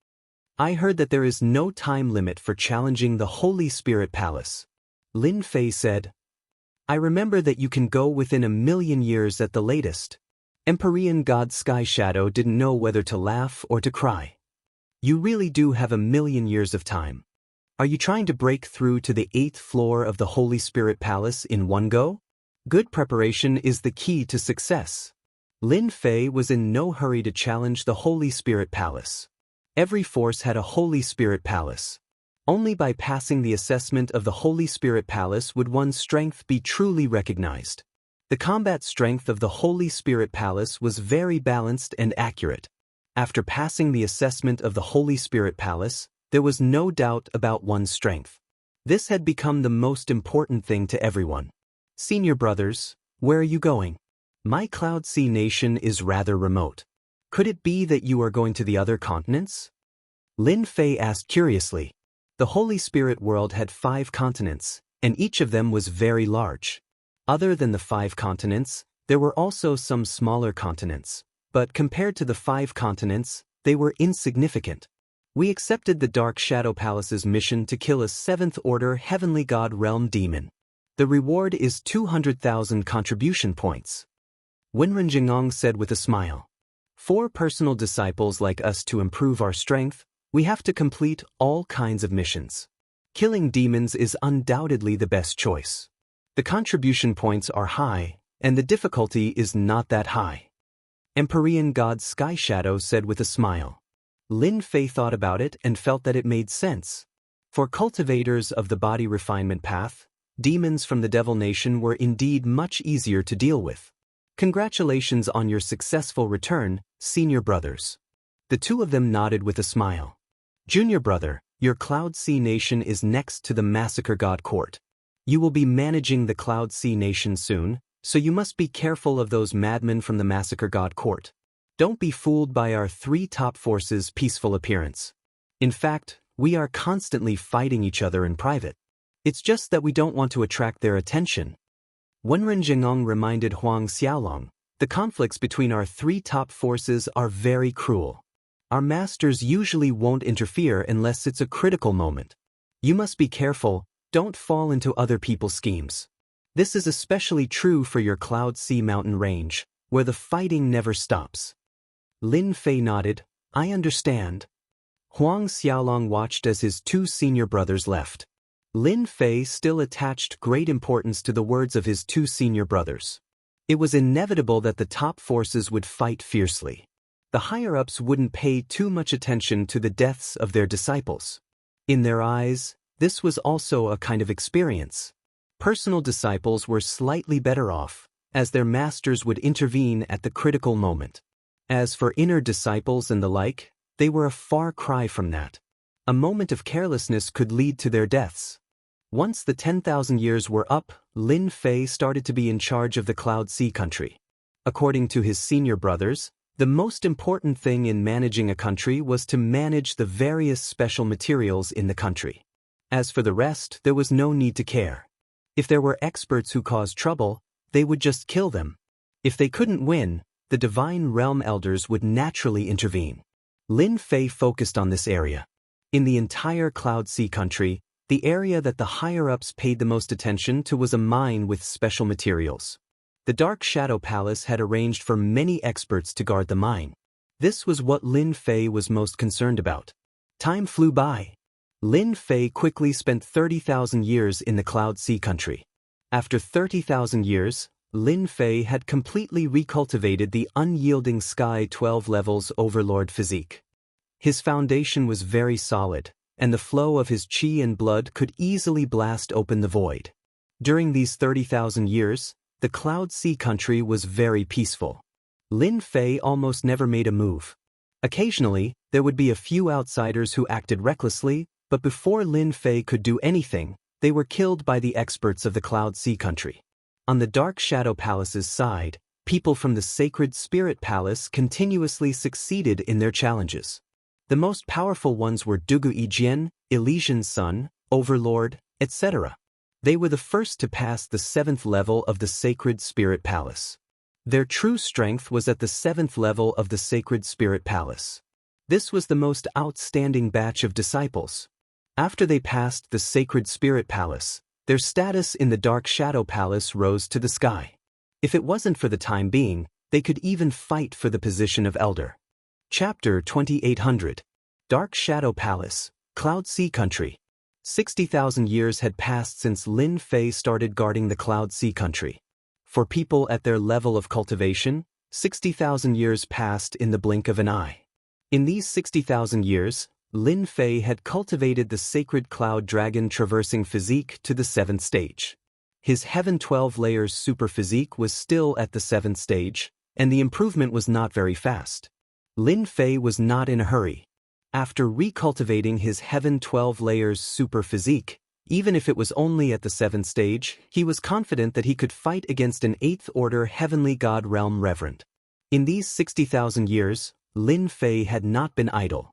"I heard that there is no time limit for challenging the Holy Spirit Palace." Lin Fei said, "I remember that you can go within 1,000,000 years at the latest." Empyrean God Sky Shadow didn't know whether to laugh or to cry. "You really do have 1,000,000 years of time. Are you trying to break through to the 8th floor of the Holy Spirit Palace in one go? Good preparation is the key to success." Lin Fei was in no hurry to challenge the Holy Spirit Palace. Every force had a Holy Spirit Palace. Only by passing the assessment of the Holy Spirit Palace would one's strength be truly recognized. The combat strength of the Holy Spirit Palace was very balanced and accurate. After passing the assessment of the Holy Spirit Palace, there was no doubt about one's strength. This had become the most important thing to everyone. "Senior brothers, where are you going?" "My Cloud Sea Nation is rather remote. Could it be that you are going to the other continents?" Lin Fei asked curiously. The Holy Spirit world had 5 continents, and each of them was very large. Other than the 5 continents, there were also some smaller continents, but compared to the 5 continents, they were insignificant. "We accepted the Dark Shadow Palace's mission to kill a 7th-order Heavenly God Realm demon. The reward is 200,000 contribution points." Wenren Jingong said with a smile. "For personal disciples like us to improve our strength, we have to complete all kinds of missions. Killing demons is undoubtedly the best choice. The contribution points are high, and the difficulty is not that high." Empyrean God Sky Shadow said with a smile. Lin Fei thought about it and felt that it made sense. For cultivators of the body refinement path, demons from the Devil Nation were indeed much easier to deal with. "Congratulations on your successful return, senior brothers." The two of them nodded with a smile. "Junior brother, your Cloud Sea Nation is next to the Massacre God Court. You will be managing the Cloud Sea Nation soon, so you must be careful of those madmen from the Massacre God Court. Don't be fooled by our 3 top forces' peaceful appearance. In fact, we are constantly fighting each other in private. It's just that we don't want to attract their attention." Wenren Jingong reminded Huang Xiaolong, "The conflicts between our 3 top forces are very cruel. Our masters usually won't interfere unless it's a critical moment. You must be careful, don't fall into other people's schemes." This is especially true for your Cloud Sea mountain range, where the fighting never stops. Lin Fei nodded. I understand. Huang Xiaolong watched as his two senior brothers left. Lin Fei still attached great importance to the words of his two senior brothers. It was inevitable that the top forces would fight fiercely. The higher-ups wouldn't pay too much attention to the deaths of their disciples. In their eyes, this was also a kind of experience. Personal disciples were slightly better off, as their masters would intervene at the critical moment. As for inner disciples and the like, they were a far cry from that. A moment of carelessness could lead to their deaths. Once the 10,000 years were up, Lin Fei started to be in charge of the Cloud Sea country. According to his senior brothers, the most important thing in managing a country was to manage the various special materials in the country. As for the rest, there was no need to care. If there were experts who caused trouble, they would just kill them. If they couldn't win, the Divine Realm Elders would naturally intervene. Lin Fei focused on this area. In the entire Cloud Sea country, the area that the higher-ups paid the most attention to was a mine with special materials. The Dark Shadow Palace had arranged for many experts to guard the mine. This was what Lin Fei was most concerned about. Time flew by. Lin Fei quickly spent 30,000 years in the Cloud Sea country. After 30,000 years, Lin Fei had completely recultivated the Unyielding Sky 12 levels overlord physique. His foundation was very solid, and the flow of his qi and blood could easily blast open the void. During these 30,000 years, the Cloud Sea country was very peaceful. Lin Fei almost never made a move. Occasionally, there would be a few outsiders who acted recklessly, but before Lin Fei could do anything, they were killed by the experts of the Cloud Sea country. On the Dark Shadow Palace's side, people from the Sacred Spirit Palace continuously succeeded in their challenges. The most powerful ones were Dugu Yijian, Elysian Sun, Overlord, etc. They were the first to pass the 7th level of the Sacred Spirit Palace. Their true strength was at the 7th level of the Sacred Spirit Palace. This was the most outstanding batch of disciples. After they passed the Sacred Spirit Palace, their status in the Dark Shadow Palace rose to the sky. If it wasn't for the time being, they could even fight for the position of Elder. Chapter 2800. Dark Shadow Palace, Cloud Sea Country. 60,000 years had passed since Lin Fei started guarding the Cloud Sea Country. For people at their level of cultivation, 60,000 years passed in the blink of an eye. In these 60,000 years, Lin Fei had cultivated the Sacred Cloud Dragon traversing physique to the 7th stage. His Heaven 12 layers super physique was still at the 7th stage, and the improvement was not very fast. Lin Fei was not in a hurry. After recultivating his Heaven 12 layers super physique, even if it was only at the 7th stage, he was confident that he could fight against an 8th order Heavenly God Realm Reverend. In these 60,000 years, Lin Fei had not been idle.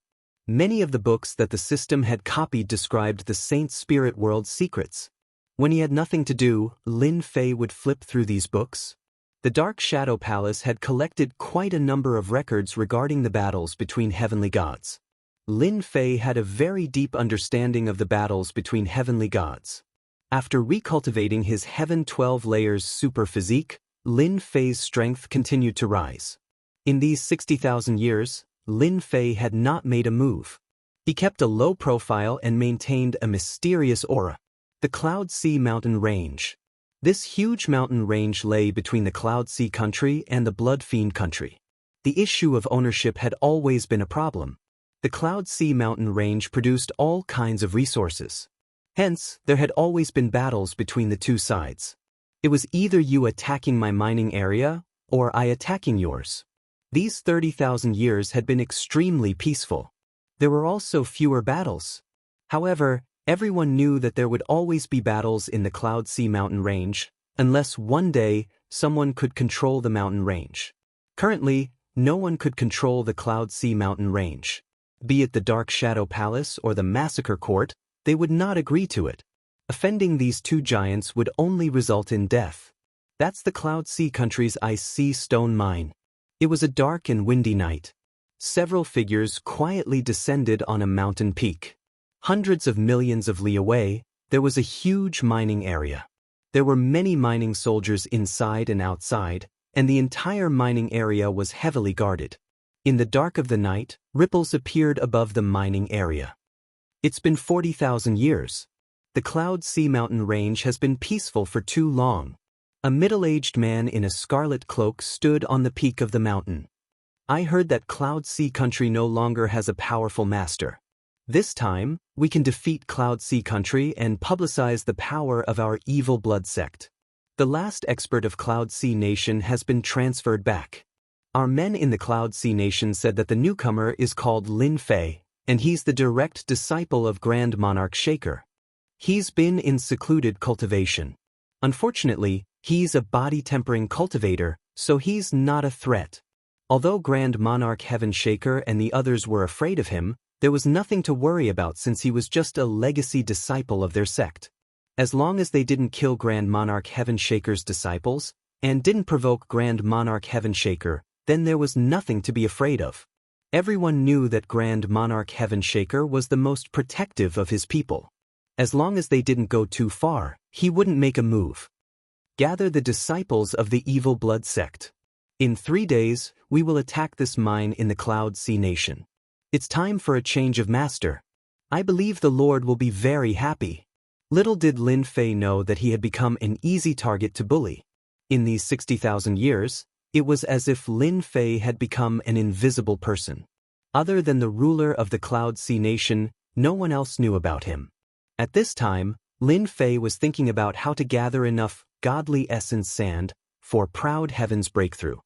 Many of the books that the system had copied described the Saint Spirit World's secrets. When he had nothing to do, Lin Fei would flip through these books. The Dark Shadow Palace had collected quite a number of records regarding the battles between heavenly gods. Lin Fei had a very deep understanding of the battles between heavenly gods. After recultivating his Heaven 12 layers super physique, Lin Fei's strength continued to rise. In these 60,000 years, Lin Fei had not made a move. He kept a low profile and maintained a mysterious aura. The Cloud Sea mountain range. This huge mountain range lay between the Cloud Sea country and the Blood Fiend country. The issue of ownership had always been a problem. The Cloud Sea mountain range produced all kinds of resources. Hence, there had always been battles between the two sides. It was either you attacking my mining area, or I attacking yours. These 30,000 years had been extremely peaceful. There were also fewer battles. However, everyone knew that there would always be battles in the Cloud Sea mountain range, unless one day someone could control the mountain range. Currently, no one could control the Cloud Sea mountain range. Be it the Dark Shadow Palace or the Massacre Court, they would not agree to it. Offending these two giants would only result in death. That's the Cloud Sea country's Ice Sea Stone Mine. It was a dark and windy night. Several figures quietly descended on a mountain peak. Hundreds of millions of li away, there was a huge mining area. There were many mining soldiers inside and outside, and the entire mining area was heavily guarded. In the dark of the night, ripples appeared above the mining area. It's been 40,000 years. The Cloud Sea mountain range has been peaceful for too long. A middle-aged man in a scarlet cloak stood on the peak of the mountain. I heard that Cloud Sea country no longer has a powerful master. This time, we can defeat Cloud Sea country and publicize the power of our evil blood sect. The last expert of Cloud Sea nation has been transferred back. Our men in the Cloud Sea nation said that the newcomer is called Lin Fei, and he's the direct disciple of Grand Monarch Shaker. He's been in secluded cultivation. Unfortunately, he's a body-tempering cultivator, so he's not a threat. Although Grand Monarch Heaven Shaker and the others were afraid of him, there was nothing to worry about since he was just a legacy disciple of their sect. As long as they didn't kill Grand Monarch Heaven Shaker's disciples, and didn't provoke Grand Monarch Heaven Shaker, then there was nothing to be afraid of. Everyone knew that Grand Monarch Heaven Shaker was the most protective of his people. As long as they didn't go too far, he wouldn't make a move. Gather the disciples of the evil blood sect. In 3 days, we will attack this mine in the Cloud Sea nation. It's time for a change of master. I believe the Lord will be very happy. Little did Lin Fei know that he had become an easy target to bully. In these 60,000 years, it was as if Lin Fei had become an invisible person. Other than the ruler of the Cloud Sea nation, no one else knew about him. At this time, Lin Fei was thinking about how to gather enough godly essence sand for Proud Heaven's breakthrough.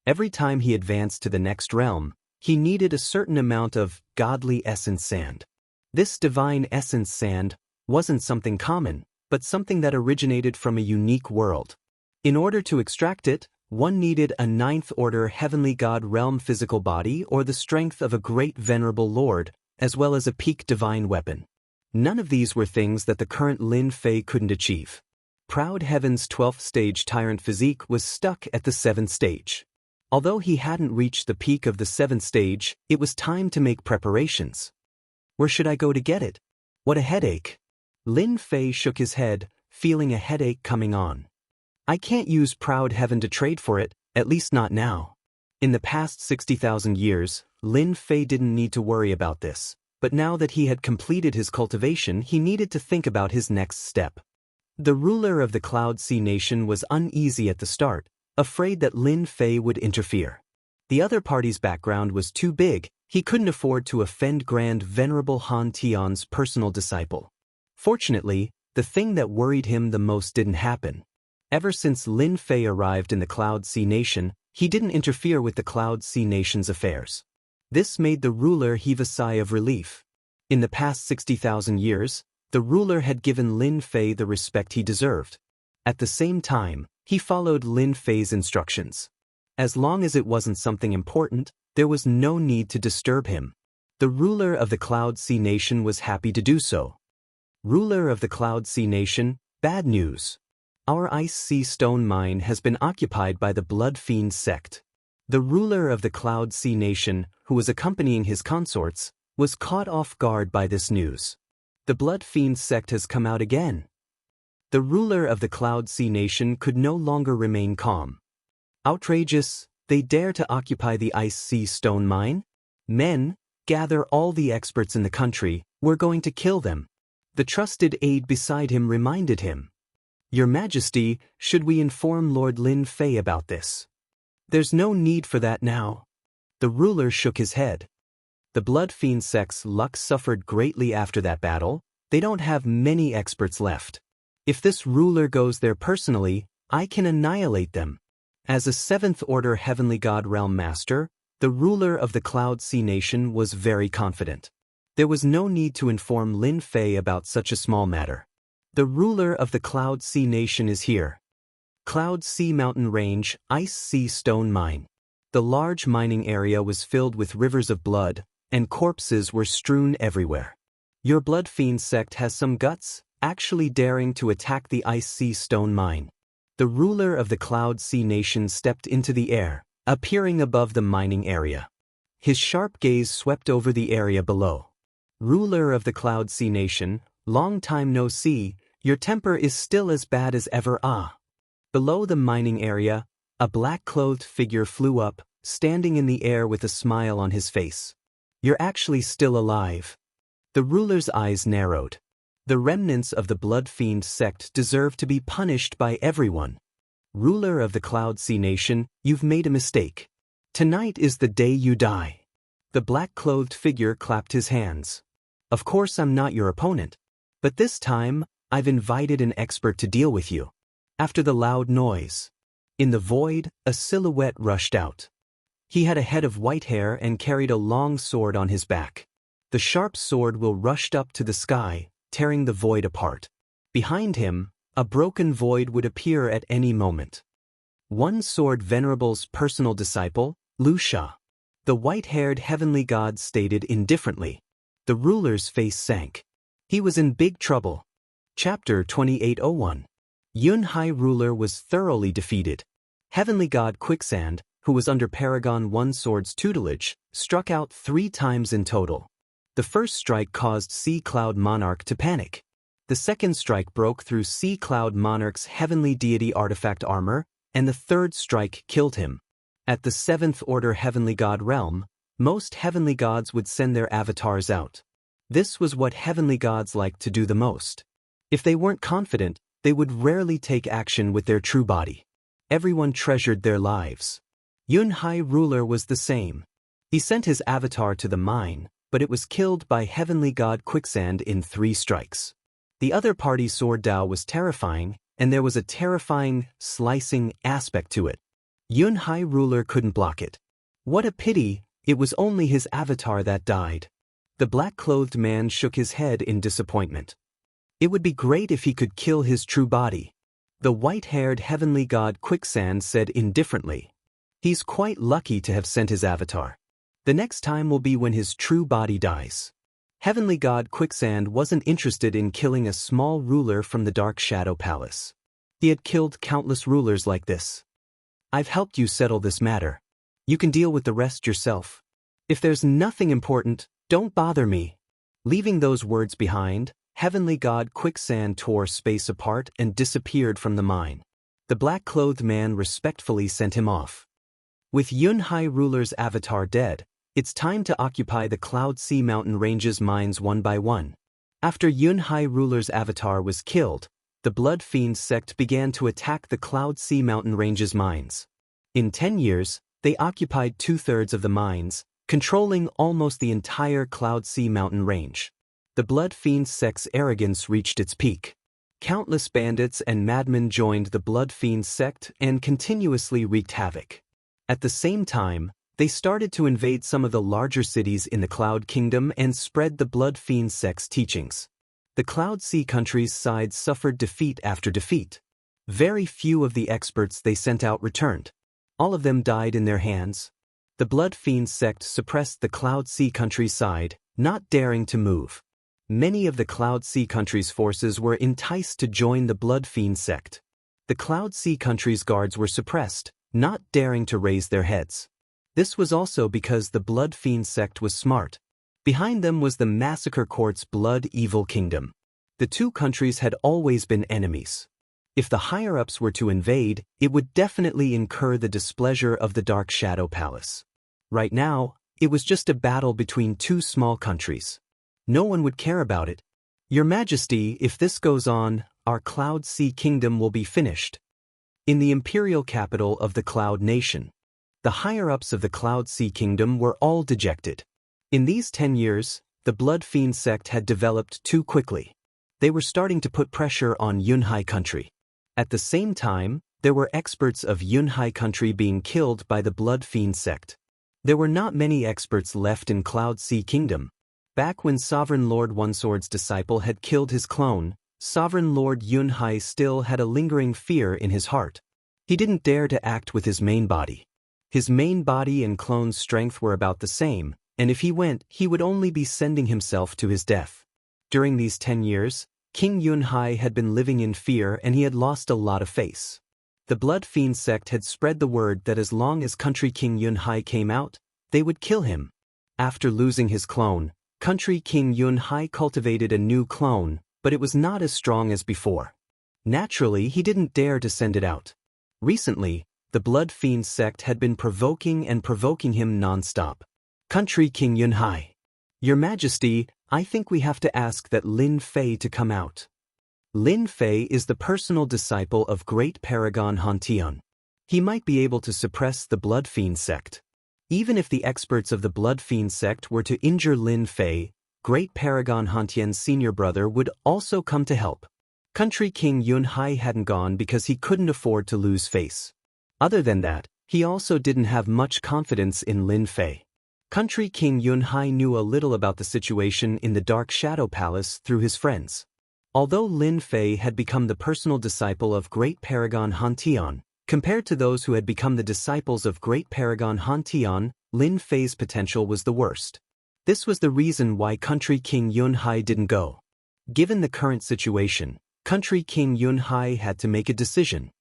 Every time he advanced to the next realm, he needed a certain amount of godly essence sand. This divine essence sand wasn't something common, but something that originated from a unique world. In order to extract it, one needed a 9th-order heavenly god realm physical body or the strength of a great venerable lord, as well as a peak divine weapon. None of these were things that the current Lin Fei couldn't achieve. Proud Heaven's 12th stage tyrant physique was stuck at the 7th stage. Although he hadn't reached the peak of the 7th stage, it was time to make preparations. Where should I go to get it? What a headache. Lin Fei shook his head, feeling a headache coming on. I can't use Proud Heaven to trade for it, at least not now. In the past 60,000 years, Lin Fei didn't need to worry about this, but now that he had completed his cultivation, he needed to think about his next step. The ruler of the Cloud Sea nation was uneasy at the start, afraid that Lin Fei would interfere. The other party's background was too big, he couldn't afford to offend Grand Venerable Han Tian's personal disciple. Fortunately, the thing that worried him the most didn't happen. Ever since Lin Fei arrived in the Cloud Sea nation, he didn't interfere with the Cloud Sea nation's affairs. This made the ruler heave a sigh of relief. In the past 60,000 years, the ruler had given Lin Fei the respect he deserved. At the same time, he followed Lin Fei's instructions. As long as it wasn't something important, there was no need to disturb him. The ruler of the Cloud Sea nation was happy to do so. Ruler of the Cloud Sea nation, bad news. Our Ice Sea stone mine has been occupied by the Blood Fiend sect. The ruler of the Cloud Sea nation, who was accompanying his consorts, was caught off guard by this news. The Blood Fiend sect has come out again. The ruler of the Cloud Sea nation could no longer remain calm. Outrageous, they dare to occupy the Ice Sea stone mine? Men, gather all the experts in the country, we're going to kill them. The trusted aide beside him reminded him. Your Majesty, should we inform Lord Lin Fei about this? There's no need for that now. The ruler shook his head. The Blood Fiend sect's luck suffered greatly after that battle. They don't have many experts left. If this ruler goes there personally, I can annihilate them. As a 7th-order heavenly god realm master, the ruler of the Cloud Sea nation was very confident. There was no need to inform Lin Fei about such a small matter. The ruler of the Cloud Sea nation is here. Cloud Sea mountain range, Ice Sea stone mine. The large mining area was filled with rivers of blood, and corpses were strewn everywhere. Your Blood Fiend sect has some guts, actually daring to attack the Ice Sea stone mine. The ruler of the Cloud Sea nation stepped into the air, appearing above the mining area. His sharp gaze swept over the area below. Ruler of the Cloud Sea nation, long time no see, Your temper is still as bad as ever. Ah. Below the mining area, a black-clothed figure flew up, standing in the air with a smile on his face. You're actually still alive. The ruler's eyes narrowed. The remnants of the Blood Fiend sect deserve to be punished by everyone. Ruler of the Cloud Sea Nation, you've made a mistake. Tonight is the day you die. The black-clothed figure clapped his hands. Of course I'm not your opponent. But this time, I've invited an expert to deal with you. After the loud noise, in the void, a silhouette rushed out. He had a head of white hair and carried a long sword on his back. The sharp sword will rushed up to the sky, tearing the void apart. Behind him, a broken void would appear at any moment. One Sword Venerable's personal disciple, Wuxia. The white-haired heavenly god stated indifferently. The ruler's face sank. He was in big trouble. Chapter 2801. Yunhai ruler was thoroughly defeated. Heavenly god Quicksand, who was under Paragon One Sword's tutelage, struck out 3 times in total. The first strike caused Sea Cloud Monarch to panic. The second strike broke through Sea Cloud Monarch's heavenly deity artifact armor, and the third strike killed him. At the 7th Order Heavenly God realm, most heavenly gods would send their avatars out. This was what heavenly gods liked to do the most. If they weren't confident, they would rarely take action with their true body. Everyone treasured their lives. Yunhai ruler was the same. He sent his avatar to the mine, but it was killed by heavenly god Quicksand in 3 strikes. The other party's sword Dao was terrifying, and there was a terrifying, slicing aspect to it. Yunhai ruler couldn't block it. What a pity, it was only his avatar that died. The black-clothed man shook his head in disappointment. It would be great if he could kill his true body. The white-haired heavenly god Quicksand said indifferently. He's quite lucky to have sent his avatar. The next time will be when his true body dies. Heavenly god Quicksand wasn't interested in killing a small ruler from the Dark Shadow Palace. He had killed countless rulers like this. I've helped you settle this matter. You can deal with the rest yourself. If there's nothing important, don't bother me. Leaving those words behind, heavenly god Quicksand tore space apart and disappeared from the mine. The black-clothed man respectfully sent him off. With Yunhai ruler's avatar dead, it's time to occupy the Cloud Sea mountain ranges mines one by one. After Yunhai ruler's avatar was killed, the Blood Fiend sect began to attack the Cloud Sea mountain ranges mines. In 10 years, they occupied 2/3 of the mines, controlling almost the entire Cloud Sea mountain range. The Blood Fiend sect's arrogance reached its peak. Countless bandits and madmen joined the Blood Fiend sect and continuously wreaked havoc. At the same time, they started to invade some of the larger cities in the Cloud Kingdom and spread the Blood Fiend sect's teachings. The Cloud Sea countries' sides suffered defeat after defeat. Very few of the experts they sent out returned. All of them died in their hands. The Blood Fiend sect suppressed the Cloud Sea countries' side, not daring to move. Many of the Cloud Sea countries' forces were enticed to join the Blood Fiend sect. The Cloud Sea countries' guards were suppressed, not daring to raise their heads. This was also because the Blood Fiend sect was smart. Behind them was the Massacre Court's Blood Evil Kingdom. The two countries had always been enemies. If the higher-ups were to invade, it would definitely incur the displeasure of the Dark Shadow Palace. Right now, it was just a battle between 2 small countries. No one would care about it. Your Majesty, if this goes on, our Cloud Sea Kingdom will be finished. In the imperial capital of the Cloud Nation, the higher-ups of the Cloud Sea Kingdom were all dejected. In these 10 years, the Blood Fiend sect had developed too quickly. They were starting to put pressure on Yunhai country. At the same time, there were experts of Yunhai country being killed by the Blood Fiend sect. There were not many experts left in Cloud Sea Kingdom. Back when Sovereign Lord Onesword's disciple had killed his clone, Sovereign Lord Yunhai still had a lingering fear in his heart. He didn't dare to act with his main body. His main body and clone's strength were about the same, and if he went, he would only be sending himself to his death. During these 10 years, King Yunhai had been living in fear and he had lost a lot of face. The Blood Fiend sect had spread the word that as long as Country King Yunhai came out, they would kill him. After losing his clone, Country King Yunhai cultivated a new clone, but it was not as strong as before. Naturally, he didn't dare to send it out. Recently, the Blood Fiend sect had been provoking him non-stop. Country King Yunhai. Your Majesty, I think we have to ask that Lin Fei to come out. Lin Fei is the personal disciple of great Paragon Hantian. He might be able to suppress the Blood Fiend sect. Even if the experts of the Blood Fiend sect were to injure Lin Fei, great Paragon Hantian's senior brother would also come to help. Country King Yunhai hadn't gone because he couldn't afford to lose face. Other than that, he also didn't have much confidence in Lin Fei. Country King Yunhai knew a little about the situation in the Dark Shadow Palace through his friends. Although Lin Fei had become the personal disciple of great Paragon Hantian, compared to those who had become the disciples of great Paragon Hantian, Lin Fei's potential was the worst. This was the reason why Country King Yunhai didn't go. Given the current situation, Country King Yunhai had to make a decision.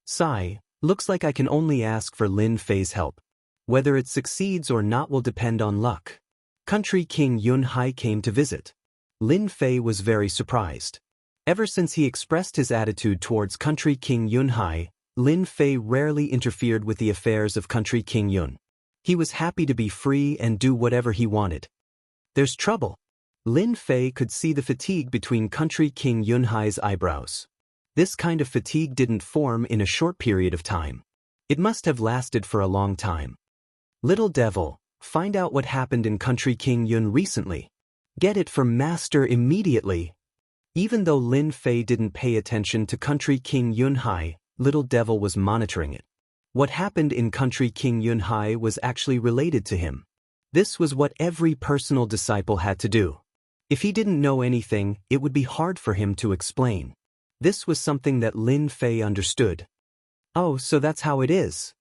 Sigh, looks like I can only ask for Lin Fei's help. Whether it succeeds or not will depend on luck. Country King Yunhai came to visit. Lin Fei was very surprised. Ever since he expressed his attitude towards Country King Yunhai, Lin Fei rarely interfered with the affairs of Country King Yun. He was happy to be free and do whatever he wanted. There's trouble. Lin Fei could see the fatigue between Country King Yunhai's eyebrows. This kind of fatigue didn't form in a short period of time. It must have lasted for a long time. Little devil, find out what happened in Country King Yun recently. Get it from Master immediately. Even though Lin Fei didn't pay attention to Country King Yunhai, Little Devil was monitoring it. What happened in Country King Yunhai was actually related to him. This was what every personal disciple had to do. If he didn't know anything, it would be hard for him to explain. This was something that Lin Fei understood. Oh, so that's how it is.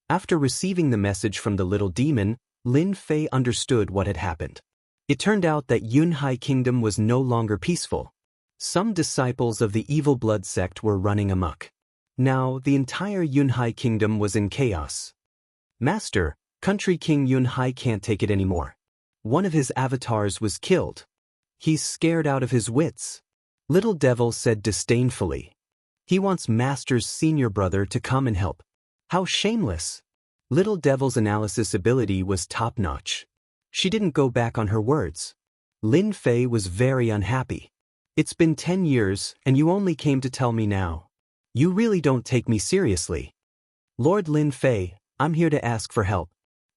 After receiving the message from the little demon, Lin Fei understood what had happened. It turned out that Yunhai Kingdom was no longer peaceful. Some disciples of the evil blood sect were running amok. Now, the entire Yunhai Kingdom was in chaos. Master, Country King Yunhai can't take it anymore. One of his avatars was killed. He's scared out of his wits. Little Devil said disdainfully. He wants Master's senior brother to come and help. How shameless. Little Devil's analysis ability was top-notch. She didn't go back on her words. Lin Fei was very unhappy. It's been 10 years, and you only came to tell me now. You really don't take me seriously. Lord Lin Fei, I'm here to ask for help.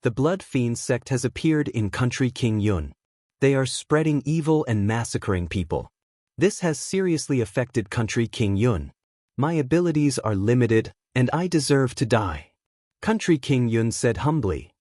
The Blood Fiend sect has appeared in Country King Yun. They are spreading evil and massacring people. This has seriously affected Country King Yun. My abilities are limited, and I deserve to die. Country King Yun said humbly.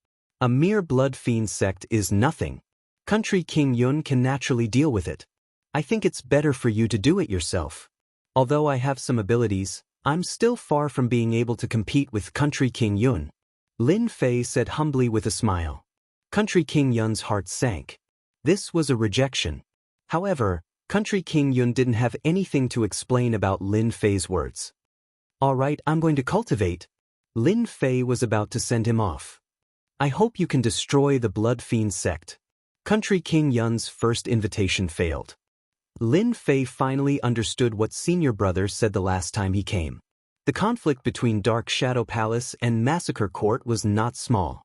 A mere Blood Fiend sect is nothing. Country King Yun can naturally deal with it. I think it's better for you to do it yourself. Although I have some abilities, I'm still far from being able to compete with Country King Yun. Lin Fei said humbly with a smile. Country King Yun's heart sank. This was a rejection. However, Country King Yun didn't have anything to explain about Lin Fei's words. All right, I'm going to cultivate. Lin Fei was about to send him off. I hope you can destroy the Blood Fiend sect. Country King Yun's first invitation failed. Lin Fei finally understood what senior brother said the last time he came. The conflict between Dark Shadow Palace and Massacre Court was not small.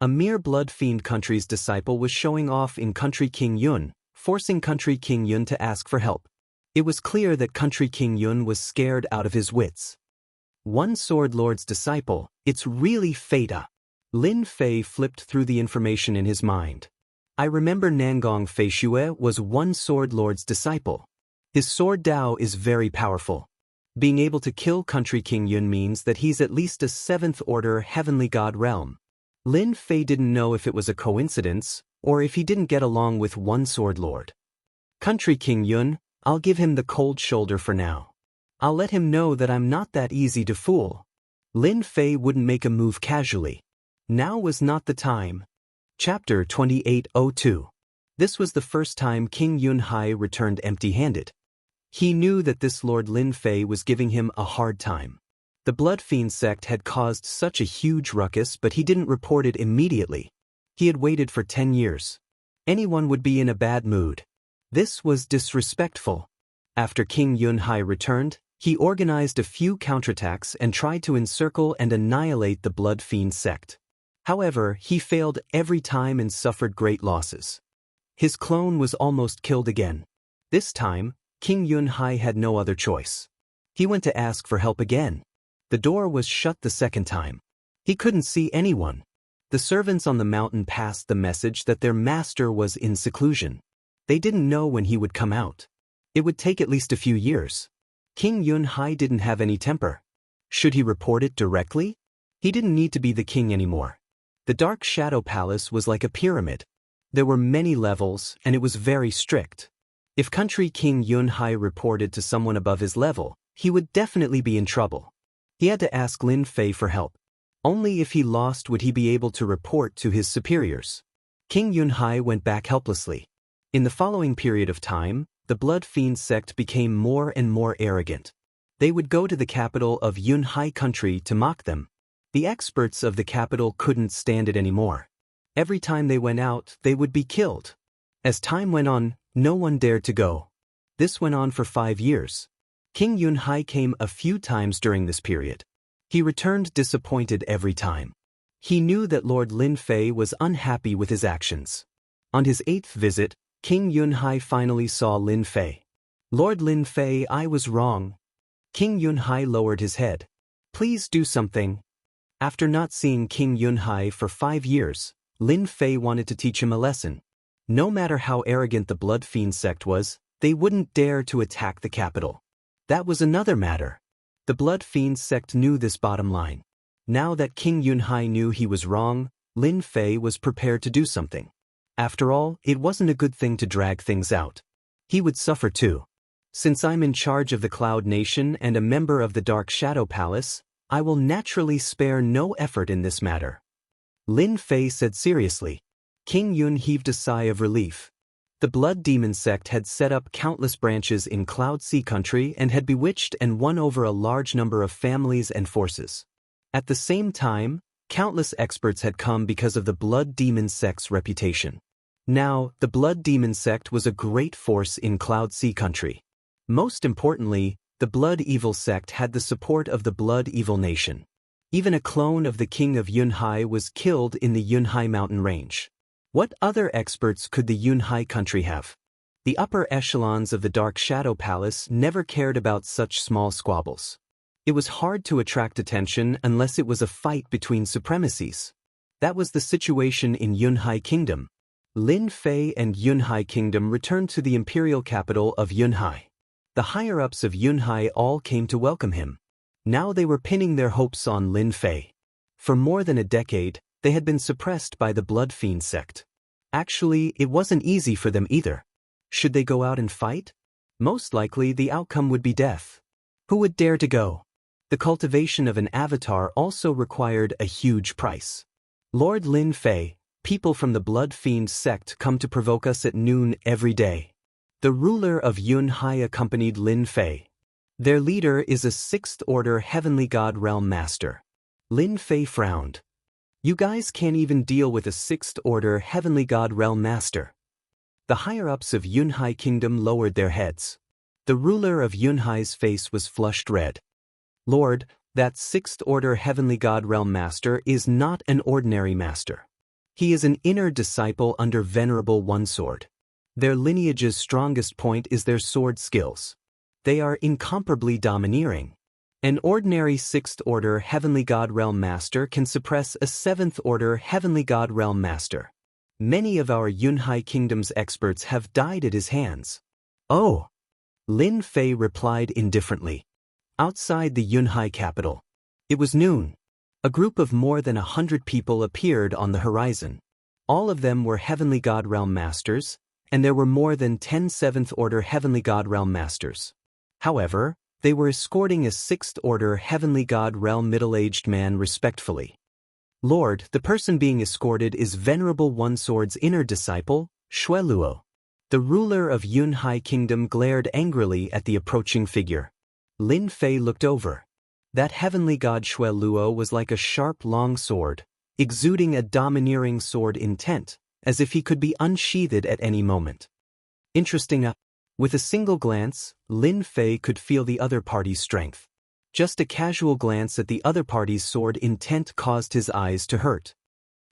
A mere Blood Fiend country's disciple was showing off in Country King Yun, forcing Country King Yun to ask for help. It was clear that Country King Yun was scared out of his wits. One Sword Lord's disciple, it's really Feta. Lin Fei flipped through the information in his mind. I remember Nangong Feishue was one Sword Lord's disciple. His sword Dao is very powerful. Being able to kill Country King Yun means that he's at least a 7th order heavenly god realm. Lin Fei didn't know if it was a coincidence, or if he didn't get along with one Sword Lord. Country King Yun, I'll give him the cold shoulder for now. I'll let him know that I'm not that easy to fool. Lin Fei wouldn't make a move casually. Now was not the time. Chapter 2802. This was the first time King Yunhai returned empty-handed. He knew that this Lord Lin Fei was giving him a hard time. The Blood Fiend sect had caused such a huge ruckus, but he didn't report it immediately. He had waited for 10 years. Anyone would be in a bad mood. This was disrespectful. After King Yunhai returned, he organized a few counterattacks and tried to encircle and annihilate the Blood Fiend sect. However, he failed every time and suffered great losses. His clone was almost killed again. This time, King Yunhai had no other choice. He went to ask for help again. The door was shut the second time. He couldn't see anyone. The servants on the mountain passed the message that their master was in seclusion. They didn't know when he would come out. It would take at least a few years. King Yunhai didn't have any temper. Should he report it directly? He didn't need to be the king anymore. The Dark Shadow Palace was like a pyramid. There were many levels, and it was very strict. If country King Yunhai reported to someone above his level, he would definitely be in trouble. He had to ask Lin Fei for help. Only if he lost would he be able to report to his superiors. King Yunhai went back helplessly. In the following period of time, the Blood Fiend sect became more and more arrogant. They would go to the capital of Yunhai country to mock them. The experts of the capital couldn't stand it anymore. Every time they went out, they would be killed. As time went on, no one dared to go. This went on for 5 years. King Yunhai came a few times during this period. He returned disappointed every time. He knew that Lord Lin Fei was unhappy with his actions. On his 8th visit, King Yunhai finally saw Lin Fei. Lord Lin Fei, I was wrong. King Yunhai lowered his head. Please do something. After not seeing King Yunhai for 5 years, Lin Fei wanted to teach him a lesson. No matter how arrogant the Blood Fiend sect was, they wouldn't dare to attack the capital. That was another matter. The Blood Fiend sect knew this bottom line. Now that King Yunhai knew he was wrong, Lin Fei was prepared to do something. After all, it wasn't a good thing to drag things out. He would suffer too. Since I'm in charge of the Cloud Nation and a member of the Dark Shadow Palace, I will naturally spare no effort in this matter. Lin Fei said seriously. King Yun heaved a sigh of relief. The Blood Demon sect had set up countless branches in Cloud Sea country and had bewitched and won over a large number of families and forces. At the same time, countless experts had come because of the Blood Demon sect's reputation. Now, the Blood Demon sect was a great force in Cloud Sea country. Most importantly, the Blood Evil sect had the support of the Blood Evil Nation. Even a clone of the king of Yunhai was killed in the Yunhai mountain range. What other experts could the Yunhai country have? The upper echelons of the Dark Shadow Palace never cared about such small squabbles. It was hard to attract attention unless it was a fight between supremacies. That was the situation in Yunhai Kingdom. Lin Fei and Yunhai Kingdom returned to the imperial capital of Yunhai. The higher-ups of Yunhai all came to welcome him. Now they were pinning their hopes on Lin Fei. For more than a decade, they had been suppressed by the Blood Fiend sect. Actually, it wasn't easy for them either. Should they go out and fight? Most likely the outcome would be death. Who would dare to go? The cultivation of an avatar also required a huge price. Lord Lin Fei, people from the Blood Fiend sect come to provoke us at noon every day. The ruler of Yunhai accompanied Lin Fei. Their leader is a 6th Order Heavenly God Realm Master. Lin Fei frowned. You guys can't even deal with a 6th Order Heavenly God Realm Master. The higher-ups of Yunhai Kingdom lowered their heads. The ruler of Yunhai's face was flushed red. Lord, that 6th Order Heavenly God Realm Master is not an ordinary master. He is an inner disciple under Venerable One Sword. Their lineage's strongest point is their sword skills. They are incomparably domineering. An ordinary 6th Order Heavenly God Realm Master can suppress a 7th Order Heavenly God Realm Master. Many of our Yunhai Kingdom's experts have died at his hands. Oh! Lin Fei replied indifferently. Outside the Yunhai capital. It was noon. A group of more than 100 people appeared on the horizon. All of them were Heavenly God Realm Masters, and there were more than 10 7th Order Heavenly God Realm Masters. However, they were escorting a 6th Order Heavenly God Realm middle-aged man respectfully. Lord, the person being escorted is Venerable One Sword's inner disciple, Xueluo. The ruler of Yunhai Kingdom glared angrily at the approaching figure. Lin Fei looked over. That heavenly god Xueluo was like a sharp long sword, exuding a domineering sword intent, as if he could be unsheathed at any moment. Interesting. With a single glance, Lin Fei could feel the other party's strength. Just a casual glance at the other party's sword intent caused his eyes to hurt.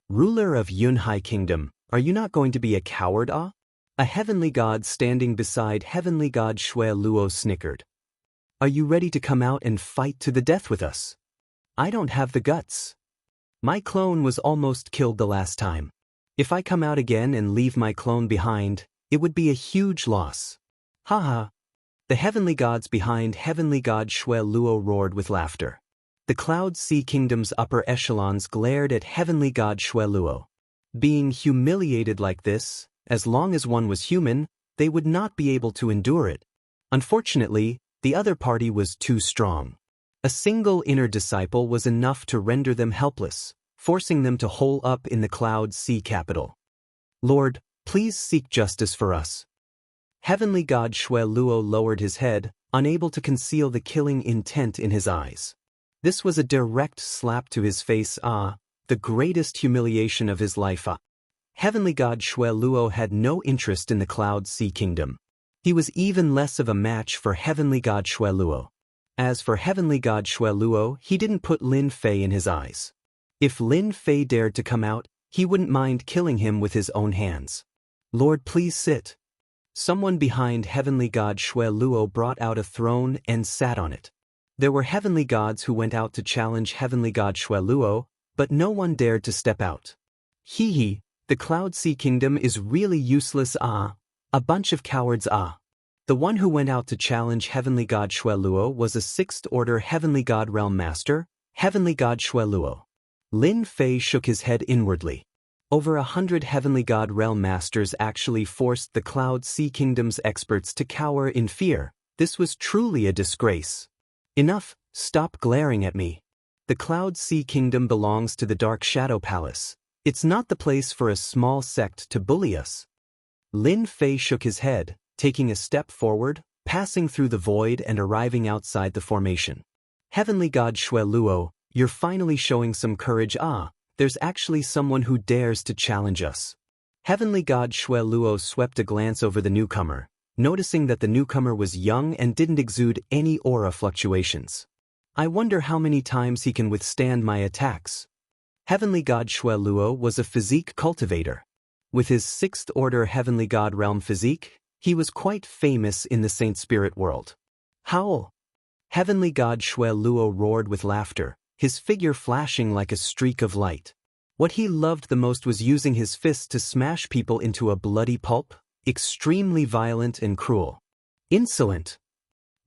Ruler of Yunhai Kingdom, are you not going to be a coward, ah? A heavenly god standing beside heavenly god Shui Luo snickered. Are you ready to come out and fight to the death with us? I don't have the guts. My clone was almost killed the last time. If I come out again and leave my clone behind, it would be a huge loss. Haha. The heavenly gods behind heavenly god Shui Luo roared with laughter. The Cloud Sea Kingdom's upper echelons glared at heavenly god Shui Luo. Being humiliated like this, as long as one was human, they would not be able to endure it. Unfortunately, the other party was too strong. A single inner disciple was enough to render them helpless, forcing them to hole up in the Cloud Sea capital. Lord, please seek justice for us. Heavenly god Shui Luo lowered his head, unable to conceal the killing intent in his eyes. This was a direct slap to his face, the greatest humiliation of his life. Heavenly god Shui Luo had no interest in the Cloud Sea Kingdom. He was even less of a match for heavenly god Shui Luo. As for heavenly god Shui Luo, he didn't put Lin Fei in his eyes. If Lin Fei dared to come out, he wouldn't mind killing him with his own hands. Lord, please sit. Someone behind heavenly god Shui Luo brought out a throne and sat on it. There were heavenly gods who went out to challenge heavenly god Shui Luo, but no one dared to step out. Hee, the Cloud Sea Kingdom is really useless, a bunch of cowards, The one who went out to challenge heavenly god Shui Luo was a 6th order heavenly god realm master, heavenly god Shui Luo. Lin Fei shook his head inwardly. Over 100 heavenly god realm masters actually forced the Cloud Sea Kingdom's experts to cower in fear. This was truly a disgrace. Enough, stop glaring at me. The Cloud Sea Kingdom belongs to the Dark Shadow Palace. It's not the place for a small sect to bully us. Lin Fei shook his head, taking a step forward, passing through the void and arriving outside the formation. Heavenly god Shui Luo, you're finally showing some courage, there's actually someone who dares to challenge us. Heavenly god Shui Luo swept a glance over the newcomer, noticing that the newcomer was young and didn't exude any aura fluctuations. I wonder how many times he can withstand my attacks. Heavenly god Shui Luo was a physique cultivator. With his 6th order heavenly god realm physique, he was quite famous in the Saint Spirit world. Howl! Heavenly god Shui Luo roared with laughter, his figure flashing like a streak of light. What he loved the most was using his fists to smash people into a bloody pulp, extremely violent and cruel. Insolent!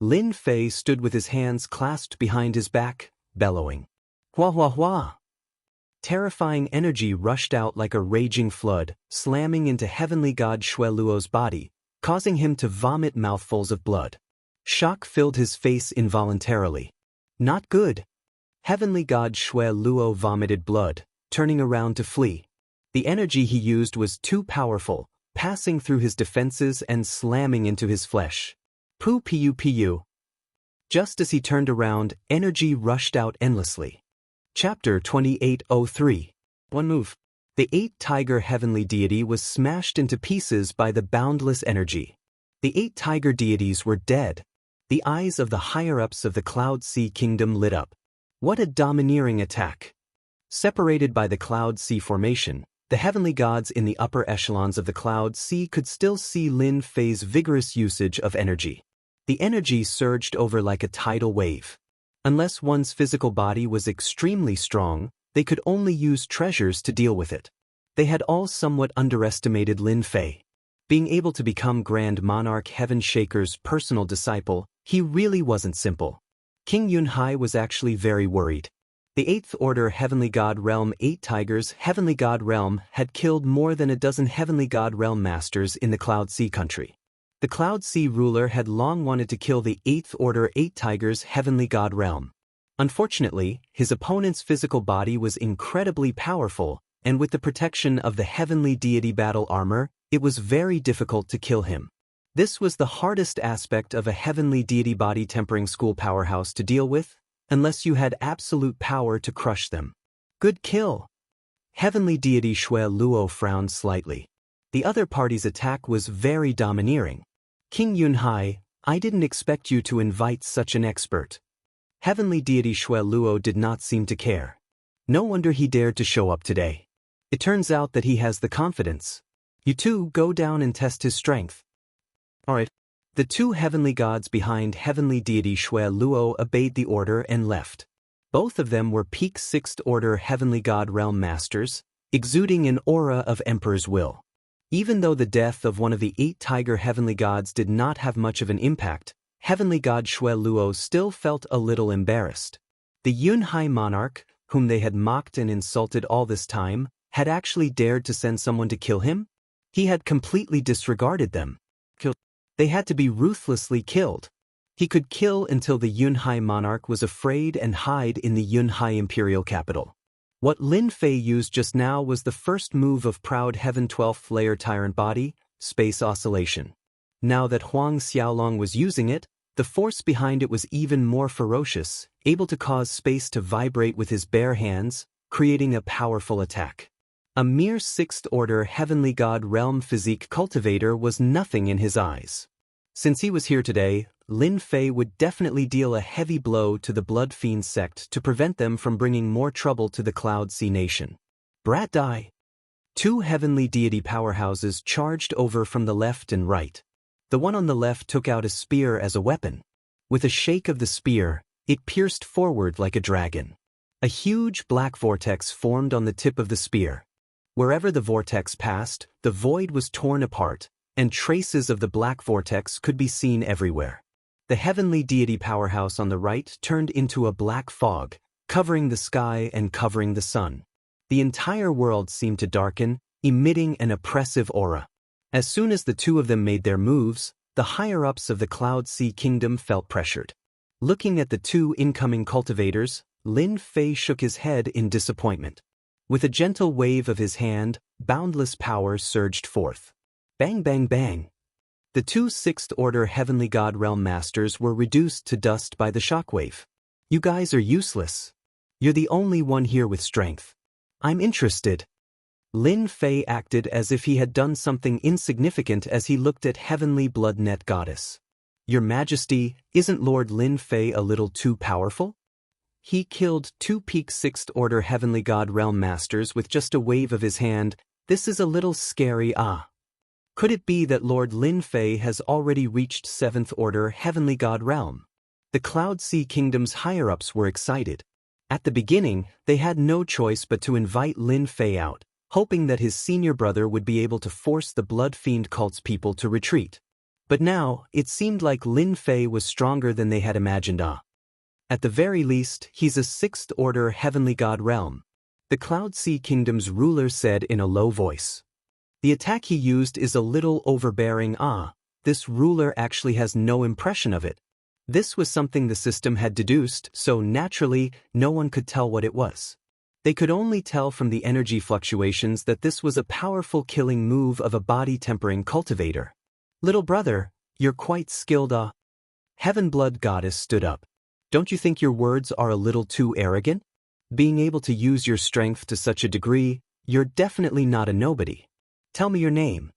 Lin Fei stood with his hands clasped behind his back, bellowing. Hua hua hua! Terrifying energy rushed out like a raging flood, slamming into heavenly god Shui Luo's body, causing him to vomit mouthfuls of blood. Shock filled his face involuntarily. Not good. Heavenly god Shui Luo vomited blood, turning around to flee. The energy he used was too powerful, passing through his defenses and slamming into his flesh. Pu. Just as he turned around, energy rushed out endlessly. Chapter 2803. One move. The 8-tiger heavenly deity was smashed into pieces by the boundless energy. The 8-tiger deities were dead. The eyes of the higher-ups of the Cloud Sea Kingdom lit up. What a domineering attack! Separated by the Cloud Sea formation, the heavenly gods in the upper echelons of the Cloud Sea could still see Lin Fei's vigorous usage of energy. The energy surged over like a tidal wave. Unless one's physical body was extremely strong, they could only use treasures to deal with it. They had all somewhat underestimated Lin Fei. Being able to become Grand Monarch Heaven Shaker's personal disciple, he really wasn't simple. King Yunhai was actually very worried. The 8th Order Heavenly God Realm 8 Tigers Heavenly God Realm had killed more than a dozen Heavenly God Realm Masters in the Cloud Sea country. The Cloud Sea ruler had long wanted to kill the 8th Order 8 Tigers Heavenly God Realm. Unfortunately, his opponent's physical body was incredibly powerful, and with the protection of the Heavenly Deity battle armor, it was very difficult to kill him. This was the hardest aspect of a Heavenly Deity body tempering school powerhouse to deal with, unless you had absolute power to crush them. Good kill! Heavenly Deity Shui Luo frowned slightly. The other party's attack was very domineering. King Yunhai, I didn't expect you to invite such an expert. Heavenly deity Shui Luo did not seem to care. No wonder he dared to show up today. It turns out that he has the confidence. You two go down and test his strength. Alright. The two heavenly gods behind heavenly deity Shui Luo obeyed the order and left. Both of them were peak 6th order heavenly god realm masters, exuding an aura of emperor's will. Even though the death of one of the 8 tiger heavenly gods did not have much of an impact, heavenly god Shui Luo still felt a little embarrassed. The Yunhai monarch, whom they had mocked and insulted all this time, had actually dared to send someone to kill him? He had completely disregarded them. They had to be ruthlessly killed. He could kill until the Yunhai monarch was afraid and hide in the Yunhai imperial capital. What Lin Fei used just now was the first move of proud heaven 12th layer tyrant body, space oscillation. Now that Huang Xiaolong was using it, the force behind it was even more ferocious, able to cause space to vibrate with his bare hands, creating a powerful attack. A mere 6th order heavenly god realm physique cultivator was nothing in his eyes. Since he was here today, Lin Fei would definitely deal a heavy blow to the Blood Fiend sect to prevent them from bringing more trouble to the Cloud Sea Nation. Brat die. 2 heavenly deity powerhouses charged over from the left and right. The one on the left took out a spear as a weapon. With a shake of the spear, it pierced forward like a dragon. A huge black vortex formed on the tip of the spear. Wherever the vortex passed, the void was torn apart, and traces of the black vortex could be seen everywhere. The heavenly deity powerhouse on the right turned into a black fog, covering the sky and covering the sun. The entire world seemed to darken, emitting an oppressive aura. As soon as the two of them made their moves, the higher-ups of the Cloud Sea Kingdom felt pressured. Looking at the two incoming cultivators, Lin Fei shook his head in disappointment. With a gentle wave of his hand, boundless power surged forth. Bang bang bang. The 2 6th order heavenly god realm masters were reduced to dust by the shockwave. You guys are useless. You're the only one here with strength. I'm interested. Lin Fei acted as if he had done something insignificant as he looked at heavenly blood net goddess. Your Majesty, isn't Lord Lin Fei a little too powerful? He killed 2 peak 6th order heavenly god realm masters with just a wave of his hand. This is a little scary. Could it be that Lord Lin Fei has already reached 7th order heavenly god realm? The Cloud Sea Kingdom's higher-ups were excited. At the beginning, they had no choice but to invite Lin Fei out, hoping that his senior brother would be able to force the Blood Fiend cult's people to retreat. But now, it seemed like Lin Fei was stronger than they had imagined. At the very least, he's a 6th order heavenly god realm. The Cloud Sea Kingdom's ruler said in a low voice. The attack he used is a little overbearing. This ruler actually has no impression of it. This was something the system had deduced, so naturally, no one could tell what it was. They could only tell from the energy fluctuations that this was a powerful killing move of a body-tempering cultivator. Little brother, you're quite skilled. Heaven Blood Goddess stood up. Don't you think your words are a little too arrogant? Being able to use your strength to such a degree, you're definitely not a nobody. Tell me your name.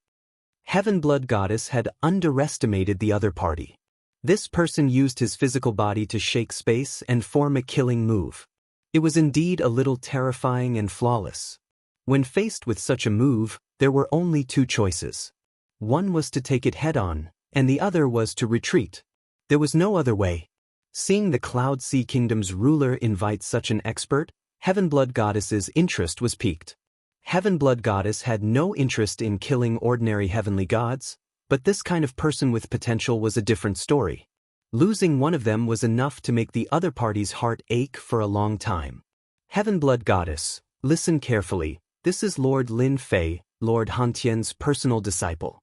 Heaven Blood Goddess had underestimated the other party. This person used his physical body to shake space and form a killing move. It was indeed a little terrifying and flawless. When faced with such a move, there were only 2 choices. One was to take it head-on, and the other was to retreat. There was no other way. Seeing the Cloud Sea Kingdom's ruler invite such an expert, Heaven Blood Goddess's interest was piqued. Heaven Blood Goddess had no interest in killing ordinary heavenly gods, but this kind of person with potential was a different story. Losing one of them was enough to make the other party's heart ache for a long time. Heaven Blood Goddess, listen carefully, this is Lord Lin Fei, Lord Hantian's personal disciple.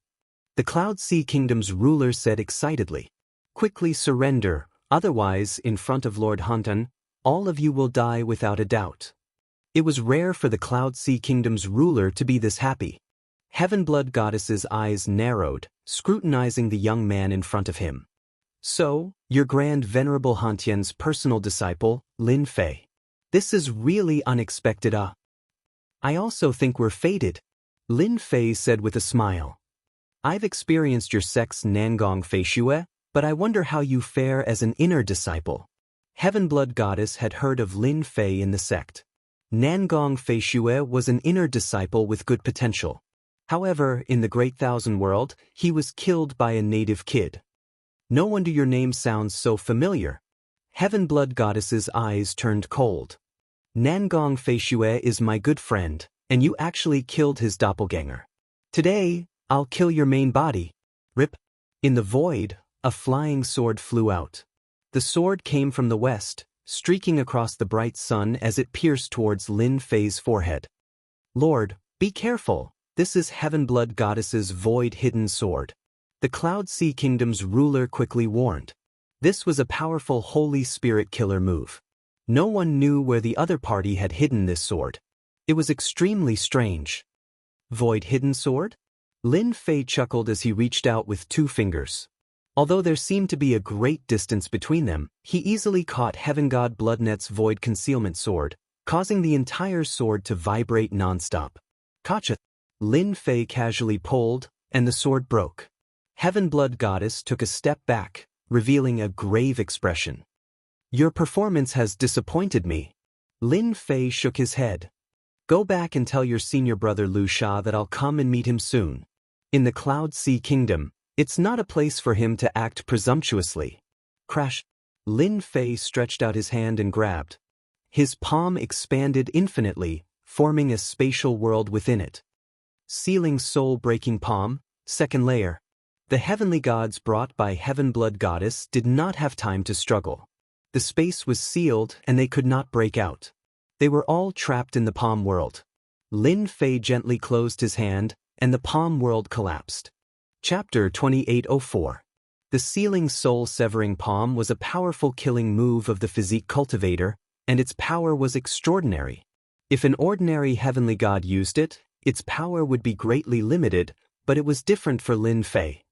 The Cloud Sea Kingdom's ruler said excitedly. Quickly surrender, otherwise, in front of Lord Hantian, all of you will die without a doubt. It was rare for the Cloud Sea Kingdom's ruler to be this happy. Heaven Blood Goddess's eyes narrowed, scrutinizing the young man in front of him. So, your Grand Venerable Hantian's personal disciple, Lin Fei. This is really unexpected. I also think we're fated, Lin Fei said with a smile. I've experienced your sect's Nangong Feishue, but I wonder how you fare as an inner disciple. Heavenblood Goddess had heard of Lin Fei in the sect. Nangong Feishue was an inner disciple with good potential. However, in the Great Thousand World, he was killed by a native kid. No wonder your name sounds so familiar. Heavenblood Goddess's eyes turned cold. Nangong Feishue is my good friend, and you actually killed his doppelganger. Today, I'll kill your main body. Rip. In the void, a flying sword flew out. The sword came from the west, streaking across the bright sun as it pierced towards Lin Fei's forehead. Lord, be careful, this is Heavenblood Goddess's void-hidden sword. The Cloud Sea Kingdom's ruler quickly warned. This was a powerful Holy Spirit killer move. No one knew where the other party had hidden this sword. It was extremely strange. Void-hidden sword? Lin Fei chuckled as he reached out with 2 fingers. Although there seemed to be a great distance between them, he easily caught Heaven God Bloodnet's void concealment sword, causing the entire sword to vibrate non-stop. Gotcha! Lin Fei casually pulled, and the sword broke. Heavenblood Goddess took a step back, revealing a grave expression. Your performance has disappointed me. Lin Fei shook his head. Go back and tell your senior brother Lu Sha that I'll come and meet him soon. In the Cloud Sea Kingdom, it's not a place for him to act presumptuously. Crash! Lin Fei stretched out his hand and grabbed. His palm expanded infinitely, forming a spatial world within it. Sealing soul-breaking palm, second layer. The heavenly gods brought by Heavenblood Goddess did not have time to struggle. The space was sealed and they could not break out. They were all trapped in the palm world. Lin Fei gently closed his hand, and the palm world collapsed. Chapter 2804. The sealing soul-severing palm was a powerful killing move of the physique cultivator, and its power was extraordinary. If an ordinary heavenly god used it, its power would be greatly limited, but it was different for Lin Fei.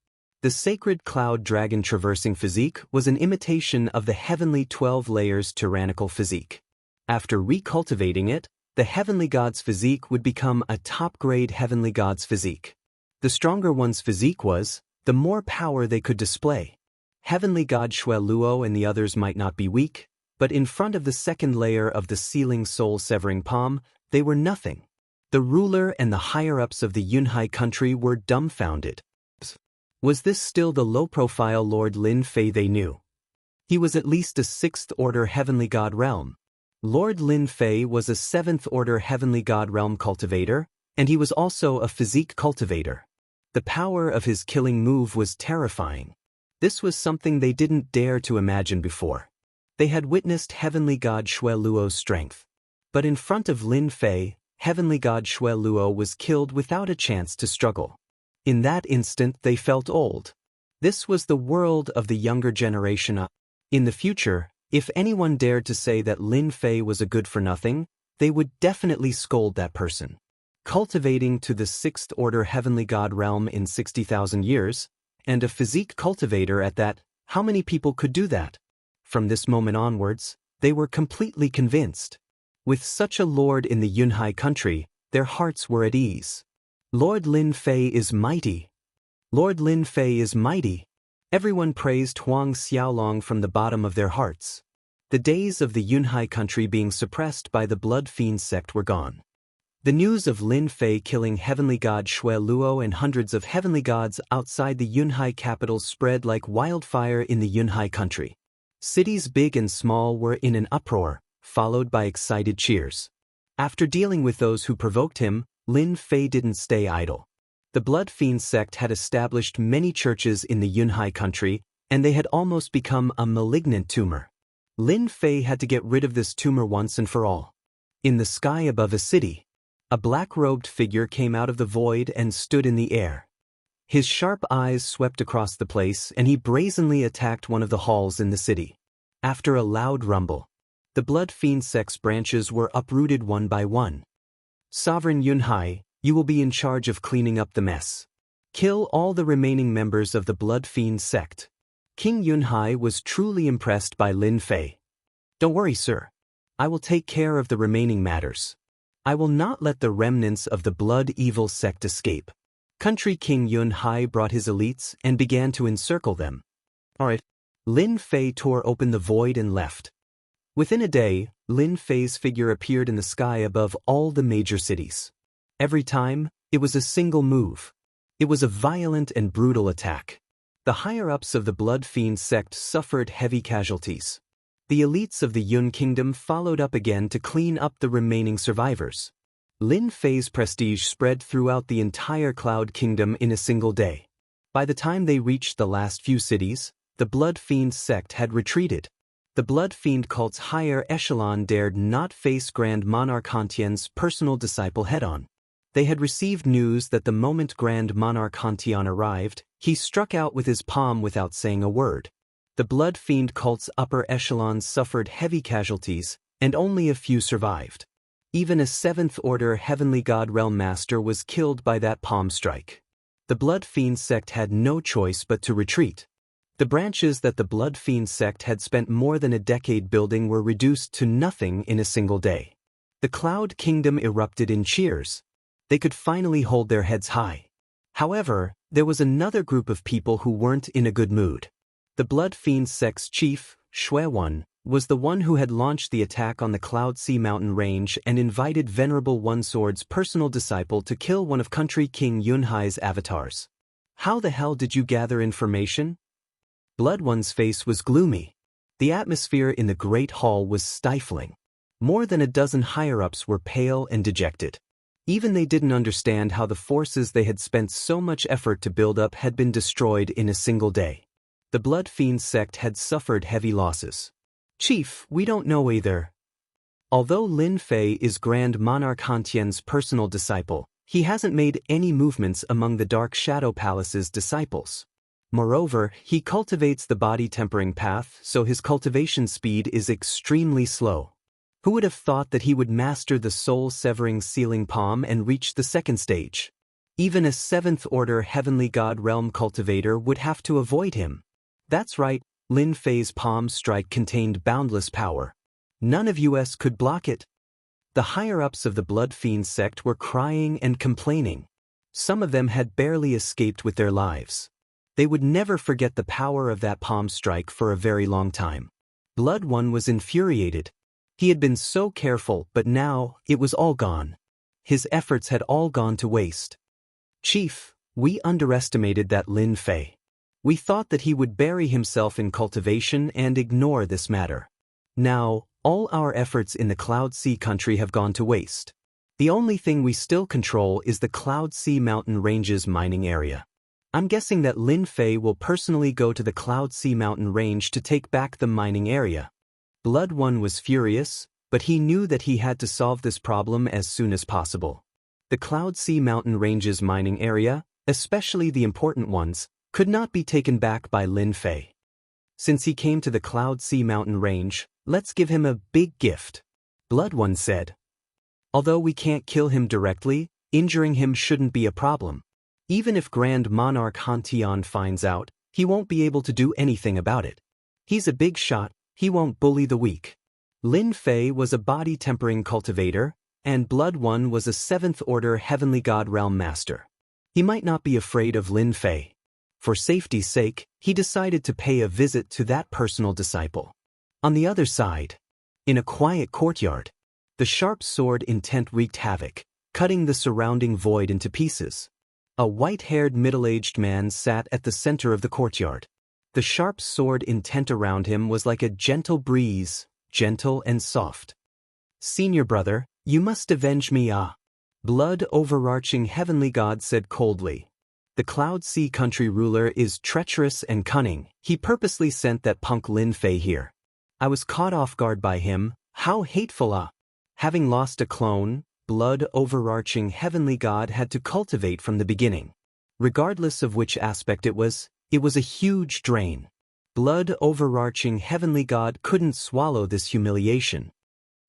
The sacred cloud dragon traversing physique was an imitation of the heavenly 12 layers tyrannical physique. After recultivating it, the heavenly god's physique would become a top-grade heavenly god's physique. The stronger one's physique was, the more power they could display. Heavenly god Xue Luo and the others might not be weak, but in front of the second layer of the sealing soul-severing palm, they were nothing. The ruler and the higher-ups of the Yunhai country were dumbfounded. Was this still the low-profile Lord Lin Fei they knew? He was at least a 6th-order heavenly god realm. Lord Lin Fei was a 7th-order heavenly god realm cultivator, and he was also a physique cultivator. The power of his killing move was terrifying. This was something they didn't dare to imagine before. They had witnessed heavenly god Xue Luo's strength. But in front of Lin Fei, heavenly god Xue Luo was killed without a chance to struggle. In that instant they felt old. This was the world of the younger generation. In the future, if anyone dared to say that Lin Fei was a good-for-nothing, they would definitely scold that person. Cultivating to the 6th-order heavenly god realm in 60,000 years, and a physique cultivator at that, how many people could do that? From this moment onwards, they were completely convinced. With such a lord in the Yunhai country, their hearts were at ease. Lord Lin Fei is mighty. Lord Lin Fei is mighty. Everyone praised Huang Xiaolong from the bottom of their hearts. The days of the Yunhai country being suppressed by the Blood Fiend sect were gone. The news of Lin Fei killing heavenly god Xue Luo and hundreds of heavenly gods outside the Yunhai capital spread like wildfire in the Yunhai country. Cities big and small were in an uproar, followed by excited cheers. After dealing with those who provoked him, Lin Fei didn't stay idle. The Blood Fiend sect had established many churches in the Yunhai country, and they had almost become a malignant tumor. Lin Fei had to get rid of this tumor once and for all. In the sky above a city, a black-robed figure came out of the void and stood in the air. His sharp eyes swept across the place and he brazenly attacked one of the halls in the city. After a loud rumble, the Blood Fiend sect's branches were uprooted one by one. Sovereign Yunhai, you will be in charge of cleaning up the mess. Kill all the remaining members of the Blood Fiend sect. King Yunhai was truly impressed by Lin Fei. Don't worry, sir. I will take care of the remaining matters. I will not let the remnants of the Blood Evil sect escape. Country King Yun Hai brought his elites and began to encircle them. Alright. Lin Fei tore open the void and left. Within a day, Lin Fei's figure appeared in the sky above all the major cities. Every time, it was a single move. It was a violent and brutal attack. The higher-ups of the Blood Fiend sect suffered heavy casualties. The elites of the Yun Kingdom followed up again to clean up the remaining survivors. Lin Fei's prestige spread throughout the entire Cloud Kingdom in a single day. By the time they reached the last few cities, the Blood Fiend sect had retreated. The Blood Fiend cult's higher echelon dared not face Grand Monarch Hantian's personal disciple head-on. They had received news that the moment Grand Monarch Hantian arrived, he struck out with his palm without saying a word. The Blood Fiend cult's upper echelons suffered heavy casualties, and only a few survived. Even a 7th Order Heavenly God Realm Master was killed by that palm strike. The Blood Fiend sect had no choice but to retreat. The branches that the Blood Fiend sect had spent more than a decade building were reduced to nothing in a single day. The Cloud Kingdom erupted in cheers. They could finally hold their heads high. However, there was another group of people who weren't in a good mood. The Blood Fiend sect's chief, Shui was the one who had launched the attack on the Cloud Sea Mountain Range and invited Venerable One Sword's personal disciple to kill one of Country King Yun Hai's avatars. How the hell did you gather information? Blood One's face was gloomy. The atmosphere in the Great Hall was stifling. More than a dozen higher-ups were pale and dejected. Even they didn't understand how the forces they had spent so much effort to build up had been destroyed in a single day. The Blood Fiend sect had suffered heavy losses. Chief, we don't know either. Although Lin Fei is Grand Monarch Hantian's personal disciple, he hasn't made any movements among the Dark Shadow Palace's disciples. Moreover, he cultivates the body tempering path, so his cultivation speed is extremely slow. Who would have thought that he would master the soul-severing sealing palm and reach the second stage? Even a 7th Order Heavenly God Realm cultivator would have to avoid him. That's right, Lin Fei's palm strike contained boundless power. None of us could block it. The higher-ups of the Blood Fiend sect were crying and complaining. Some of them had barely escaped with their lives. They would never forget the power of that palm strike for a very long time. Blood One was infuriated. He had been so careful, but now, it was all gone. His efforts had all gone to waste. Chief, we underestimated that Lin Fei. We thought that he would bury himself in cultivation and ignore this matter. Now, all our efforts in the Cloud Sea country have gone to waste. The only thing we still control is the Cloud Sea Mountain Range's mining area. I'm guessing that Lin Fei will personally go to the Cloud Sea Mountain Range to take back the mining area. Blood One was furious, but he knew that he had to solve this problem as soon as possible. The Cloud Sea Mountain Range's mining area, especially the important ones, could not be taken back by Lin Fei. Since he came to the Cloud Sea Mountain Range, let's give him a big gift. Blood One said. Although we can't kill him directly, injuring him shouldn't be a problem. Even if Grand Monarch Hantian finds out, he won't be able to do anything about it. He's a big shot, he won't bully the weak. Lin Fei was a body-tempering cultivator, and Blood One was a 7th Order Heavenly God Realm Master. He might not be afraid of Lin Fei. For safety's sake, he decided to pay a visit to that personal disciple. On the other side, in a quiet courtyard, the sharp sword intent wreaked havoc, cutting the surrounding void into pieces. A white-haired middle-aged man sat at the center of the courtyard. The sharp sword intent around him was like a gentle breeze, gentle and soft. Senior brother, you must avenge me, Blood overarching heavenly god said coldly. The Cloud Sea country ruler is treacherous and cunning. He purposely sent that punk Lin Fei here. I was caught off guard by him. How hateful, Having lost a clone, Blood overarching heavenly god had to cultivate from the beginning. Regardless of which aspect it was a huge drain. Blood overarching heavenly god couldn't swallow this humiliation.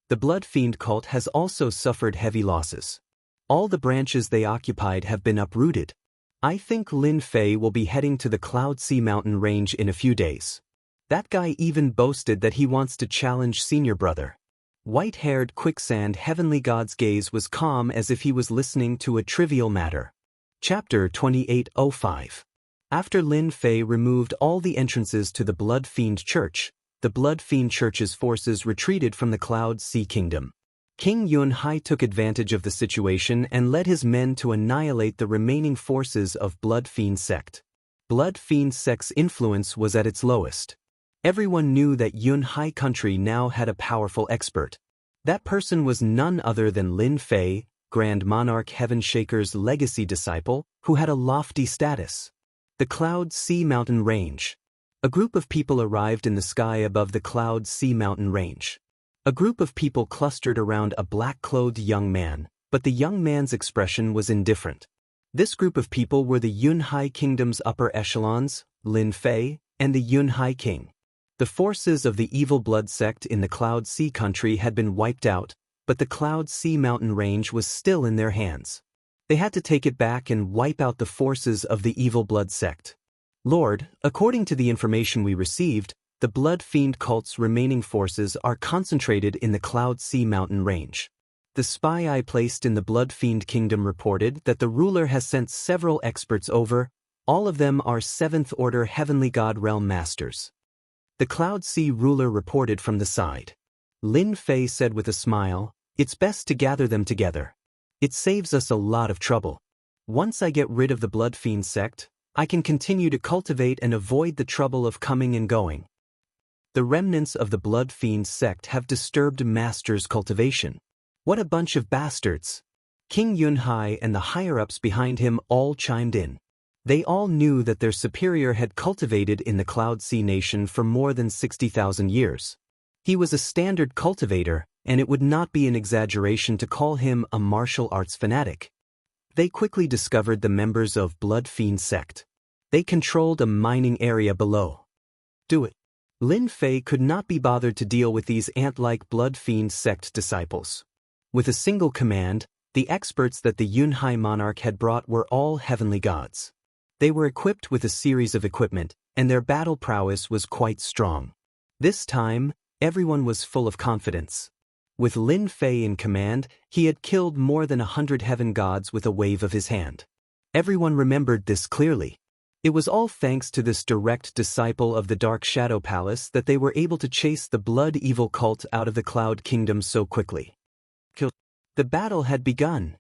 The Blood Fiend cult has also suffered heavy losses. All the branches they occupied have been uprooted. I think Lin Fei will be heading to the Cloud Sea Mountain Range in a few days. That guy even boasted that he wants to challenge senior brother. White-haired quicksand heavenly god's gaze was calm as if he was listening to a trivial matter. Chapter 2805. After Lin Fei removed all the entrances to the Blood Fiend Church, the Blood Fiend Church's forces retreated from the Cloud Sea Kingdom. King Yunhai took advantage of the situation and led his men to annihilate the remaining forces of Blood Fiend Sect. Blood Fiend Sect's influence was at its lowest. Everyone knew that Yunhai country now had a powerful expert. That person was none other than Lin Fei, Grand Monarch Heaven Shaker's legacy disciple, who had a lofty status. The Cloud Sea Mountain Range. A group of people arrived in the sky above the Cloud Sea Mountain Range. A group of people clustered around a black-clothed young man, but the young man's expression was indifferent. This group of people were the Yunhai Kingdom's upper echelons, Lin Fei, and the Yunhai King. The forces of the Evil Blood Sect in the Cloud Sea country had been wiped out, but the Cloud Sea Mountain Range was still in their hands. They had to take it back and wipe out the forces of the Evil Blood Sect. Lord, according to the information we received, the Blood Fiend cult's remaining forces are concentrated in the Cloud Sea Mountain Range. The spy I placed in the Blood Fiend Kingdom reported that the ruler has sent several experts over. All of them are 7th Order Heavenly God Realm Masters. The Cloud Sea ruler reported from the side. Lin Fei said with a smile, "It's best to gather them together. It saves us a lot of trouble. Once I get rid of the Blood Fiend sect, I can continue to cultivate and avoid the trouble of coming and going." The remnants of the Blood Fiend sect have disturbed Master's cultivation. What a bunch of bastards! King Yunhai and the higher-ups behind him all chimed in. They all knew that their superior had cultivated in the Cloud Sea Nation for more than 60,000 years. He was a standard cultivator, and it would not be an exaggeration to call him a martial arts fanatic. They quickly discovered the members of Blood Fiend sect. They controlled a mining area below. Do it. Lin Fei could not be bothered to deal with these ant-like Blood Fiend sect disciples. With a single command, the experts that the Yunhai monarch had brought were all heavenly gods. They were equipped with a series of equipment, and their battle prowess was quite strong. This time, everyone was full of confidence. With Lin Fei in command, he had killed more than 100 heaven gods with a wave of his hand. Everyone remembered this clearly. It was all thanks to this direct disciple of the Dark Shadow Palace that they were able to chase the Blood Evil cult out of the Cloud Kingdom so quickly. The battle had begun.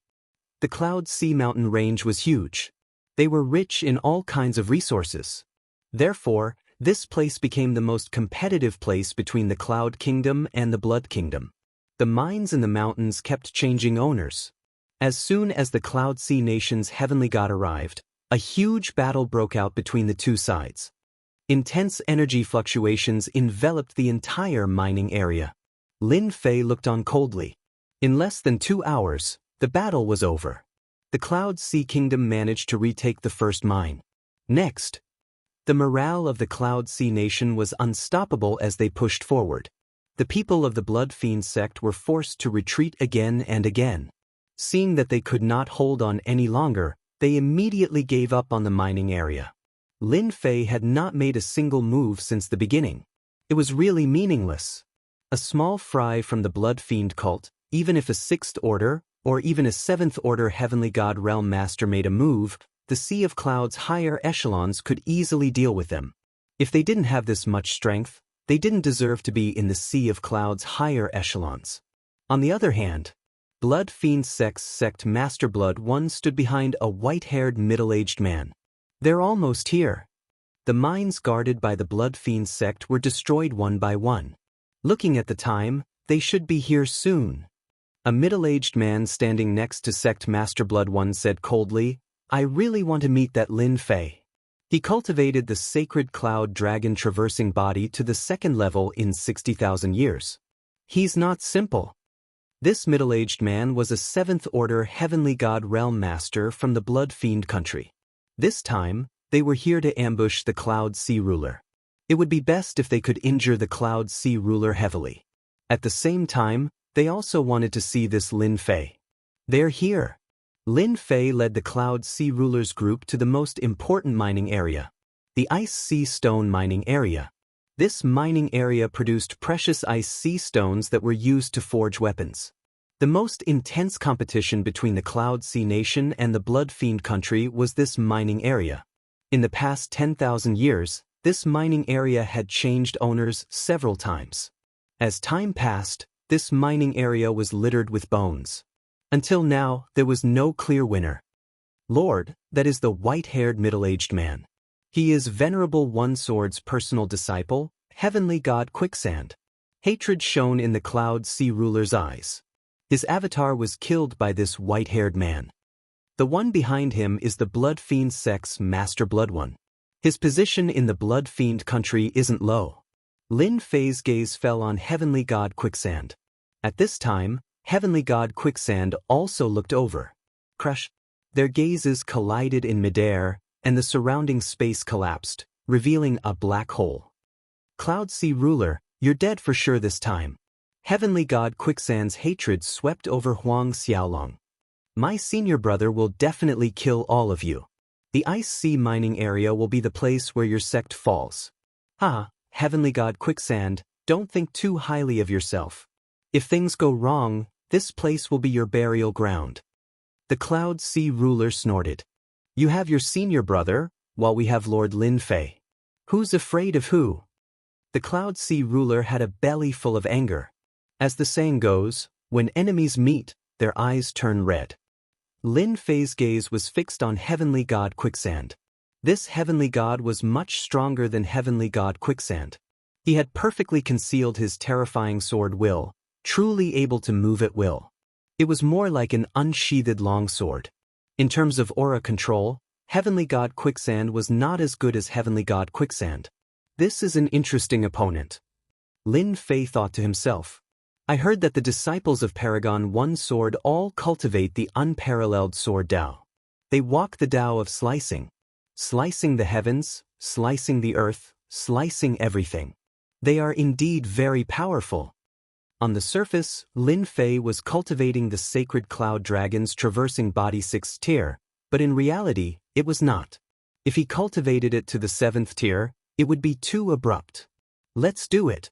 The Cloud Sea Mountain Range was huge. They were rich in all kinds of resources. Therefore, this place became the most competitive place between the Cloud Kingdom and the Blood Kingdom. The mines in the mountains kept changing owners. As soon as the Cloud Sea Nation's heavenly god arrived, a huge battle broke out between the two sides. Intense energy fluctuations enveloped the entire mining area. Lin Fei looked on coldly. In less than 2 hours, the battle was over. The Cloud Sea Kingdom managed to retake the first mine. Next, the morale of the Cloud Sea Nation was unstoppable as they pushed forward. The people of the Blood Fiend sect were forced to retreat again and again. Seeing that they could not hold on any longer, they immediately gave up on the mining area. Lin Fei had not made a single move since the beginning. It was really meaningless. A small fry from the Blood Fiend cult, even if a 6th Order, or even a 7th Order Heavenly God Realm Master made a move, the Sea of Cloud's higher echelons could easily deal with them. If they didn't have this much strength, they didn't deserve to be in the Sea of Cloud's higher echelons. On the other hand, Blood Fiend Sect's Sect Master Blood One stood behind a white-haired middle-aged man. "They're almost here." The mines guarded by the Blood Fiend Sect were destroyed one by one. Looking at the time, they should be here soon. A middle-aged man standing next to Sect Master Blood One said coldly, "I really want to meet that Lin Fei. He cultivated the sacred cloud dragon traversing body to the 2nd level in 60,000 years. He's not simple." This middle-aged man was a 7th Order Heavenly God Realm Master from the Blood Fiend country. This time, they were here to ambush the Cloud Sea Ruler. It would be best if they could injure the Cloud Sea Ruler heavily. At the same time, they also wanted to see this Lin Fei. "They're here." Lin Fei led the Cloud Sea Ruler's group to the most important mining area, the Ice Sea Stone mining area. This mining area produced precious ice sea stones that were used to forge weapons. The most intense competition between the Cloud Sea Nation and the Blood Fiend country was this mining area. In the past 10,000 years, this mining area had changed owners several times. As time passed, this mining area was littered with bones. Until now, there was no clear winner. Lord, that is the white-haired middle-aged man. He is Venerable One Sword's personal disciple, Heavenly God Quicksand. Hatred shone in the Cloud Sea ruler's eyes. His avatar was killed by this white-haired man. The one behind him is the Blood Fiend sect's Master Blood One. His position in the Blood Fiend country isn't low. Lin Fei's gaze fell on Heavenly God Quicksand. At this time, Heavenly God Quicksand also looked over. Crush. Their gazes collided in midair, and the surrounding space collapsed, revealing a black hole. Cloud Sea ruler, you're dead for sure this time. Heavenly God Quicksand's hatred swept over Huang Xiaolong. My senior brother will definitely kill all of you. The Ice Sea mining area will be the place where your sect falls. Heavenly God Quicksand, don't think too highly of yourself. If things go wrong, this place will be your burial ground. The Cloud Sea ruler snorted. You have your senior brother, while we have Lord Lin Fei. Who's afraid of who? The Cloud Sea ruler had a belly full of anger. As the saying goes, when enemies meet, their eyes turn red. Lin Fei's gaze was fixed on Heavenly God Quicksand. This Heavenly God was much stronger than Heavenly God Quicksand. He had perfectly concealed his terrifying sword will, truly able to move at will. It was more like an unsheathed longsword. In terms of aura control, Heavenly God Quicksand was not as good as Heavenly God Quicksand. This is an interesting opponent. Lin Fei thought to himself. I heard that the disciples of Paragon One Sword all cultivate the unparalleled sword Tao. They walk the Tao of slicing. Slicing the heavens, slicing the earth, slicing everything. They are indeed very powerful. On the surface, Lin Fei was cultivating the sacred cloud dragons traversing body 6th tier, but in reality, it was not. If he cultivated it to the 7th tier, it would be too abrupt. Let's do it.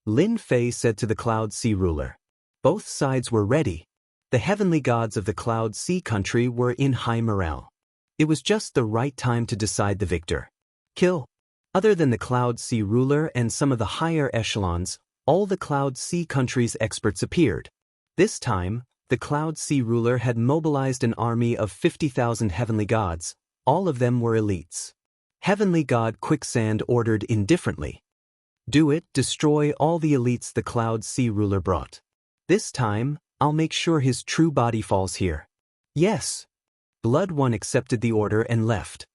Lin Fei said to the Cloud Sea ruler. Both sides were ready. The heavenly gods of the Cloud Sea country were in high morale. It was just the right time to decide the victor. Kill. Other than the Cloud Sea ruler and some of the higher echelons, all the Cloud Sea country's experts appeared. This time, the Cloud Sea ruler had mobilized an army of 50,000 heavenly gods. All of them were elites. Heavenly God Quicksand ordered indifferently. Do it, destroy all the elites the Cloud Sea ruler brought. This time, I'll make sure his true body falls here. Yes. Blood One accepted the order and left.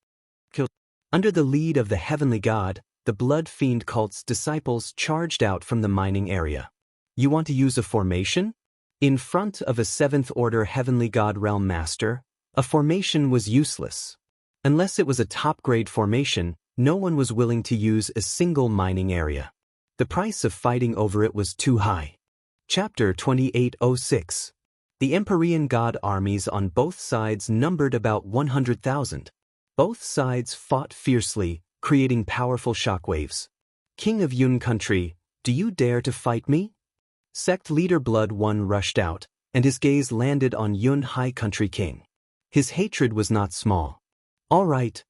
Under the lead of the heavenly god, the Blood Fiend cult's disciples charged out from the mining area. You want to use a formation? In front of a 7th order heavenly god realm master, a formation was useless. Unless it was a top-grade formation, no one was willing to use a single mining area. The price of fighting over it was too high. Chapter 2806. The Empyrean god armies on both sides numbered about 100,000. Both sides fought fiercely, creating powerful shockwaves. King of Yun country, do you dare to fight me? Sect leader Blood One rushed out, and his gaze landed on Yun High Country King. His hatred was not small. All right.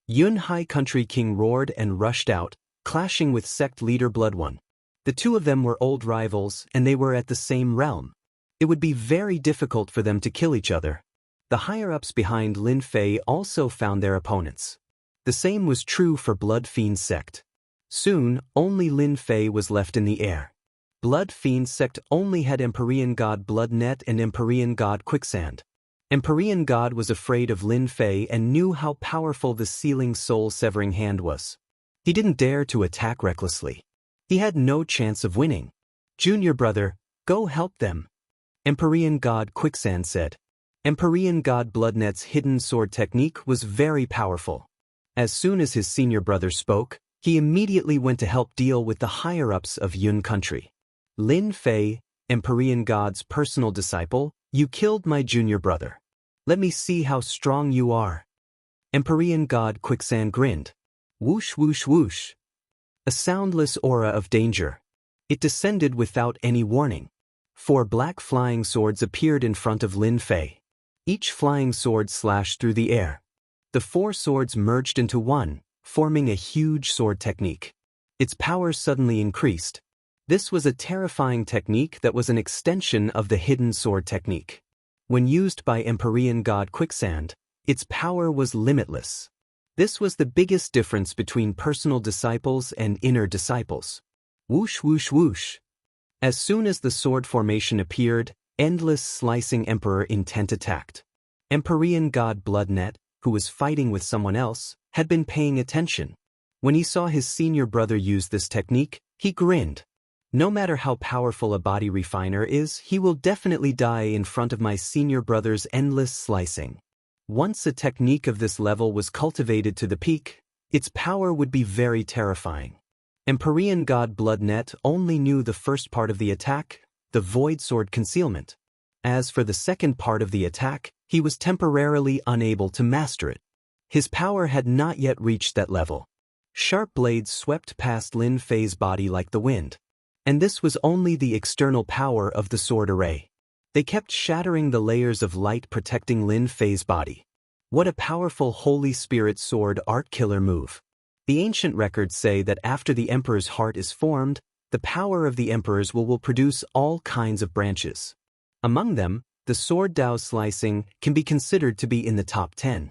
Yun High Country King roared and rushed out, clashing with sect leader Blood One. The two of them were old rivals, and they were at the same realm. It would be very difficult for them to kill each other. The higher-ups behind Lin Fei also found their opponents. The same was true for Blood Fiend sect. Soon, only Lin Fei was left in the air. Blood Fiend sect only had Empyrean god Bloodnet and Empyrean god Quicksand. Empyrean god was afraid of Lin Fei and knew how powerful the sealing soul-severing hand was. He didn't dare to attack recklessly. He had no chance of winning. Junior brother, go help them. Empyrean god Quicksand said. Empyrean god Bloodnet's hidden sword technique was very powerful. As soon as his senior brother spoke, he immediately went to help deal with the higher-ups of Yun country. Lin Fei, Empyrean god's personal disciple, you killed my junior brother. Let me see how strong you are. Empyrean god Quicksand grinned. Whoosh whoosh whoosh. A soundless aura of danger. It descended without any warning. 4 black flying swords appeared in front of Lin Fei. Each flying sword slashed through the air. The 4 swords merged into one, forming a huge sword technique. Its power suddenly increased. This was a terrifying technique that was an extension of the hidden sword technique. When used by Empyrean god Quicksand, its power was limitless. This was the biggest difference between personal disciples and inner disciples. Whoosh whoosh whoosh. As soon as the sword formation appeared, endless slicing Emperor intent attacked. Empyrean god Bloodnet, who was fighting with someone else, had been paying attention. When he saw his senior brother use this technique, he grinned. No matter how powerful a body refiner is, he will definitely die in front of my senior brother's endless slicing. Once a technique of this level was cultivated to the peak, its power would be very terrifying. Empyrean god Bloodnet only knew the first part of the attack, the Void Sword Concealment. As for the second part of the attack, he was temporarily unable to master it. His power had not yet reached that level. Sharp blades swept past Lin Fei's body like the wind. And this was only the external power of the sword array. They kept shattering the layers of light protecting Lin Fei's body. What a powerful Holy Spirit sword art killer move. The ancient records say that after the Emperor's heart is formed, the power of the Emperor's will produce all kinds of branches. Among them, the sword Dao slicing can be considered to be in the top 10.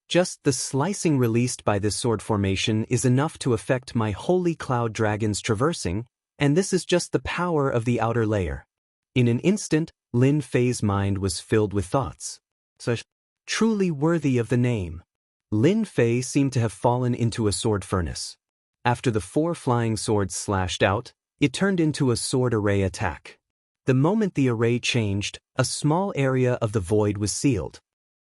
Just the slicing released by this sword formation is enough to affect my Holy Cloud Dragon's traversing, and this is just the power of the outer layer. In an instant, Lin Fei's mind was filled with thoughts. Such truly worthy of the name. Lin Fei seemed to have fallen into a sword furnace. After the 4 flying swords slashed out, it turned into a sword array attack. The moment the array changed, a small area of the void was sealed.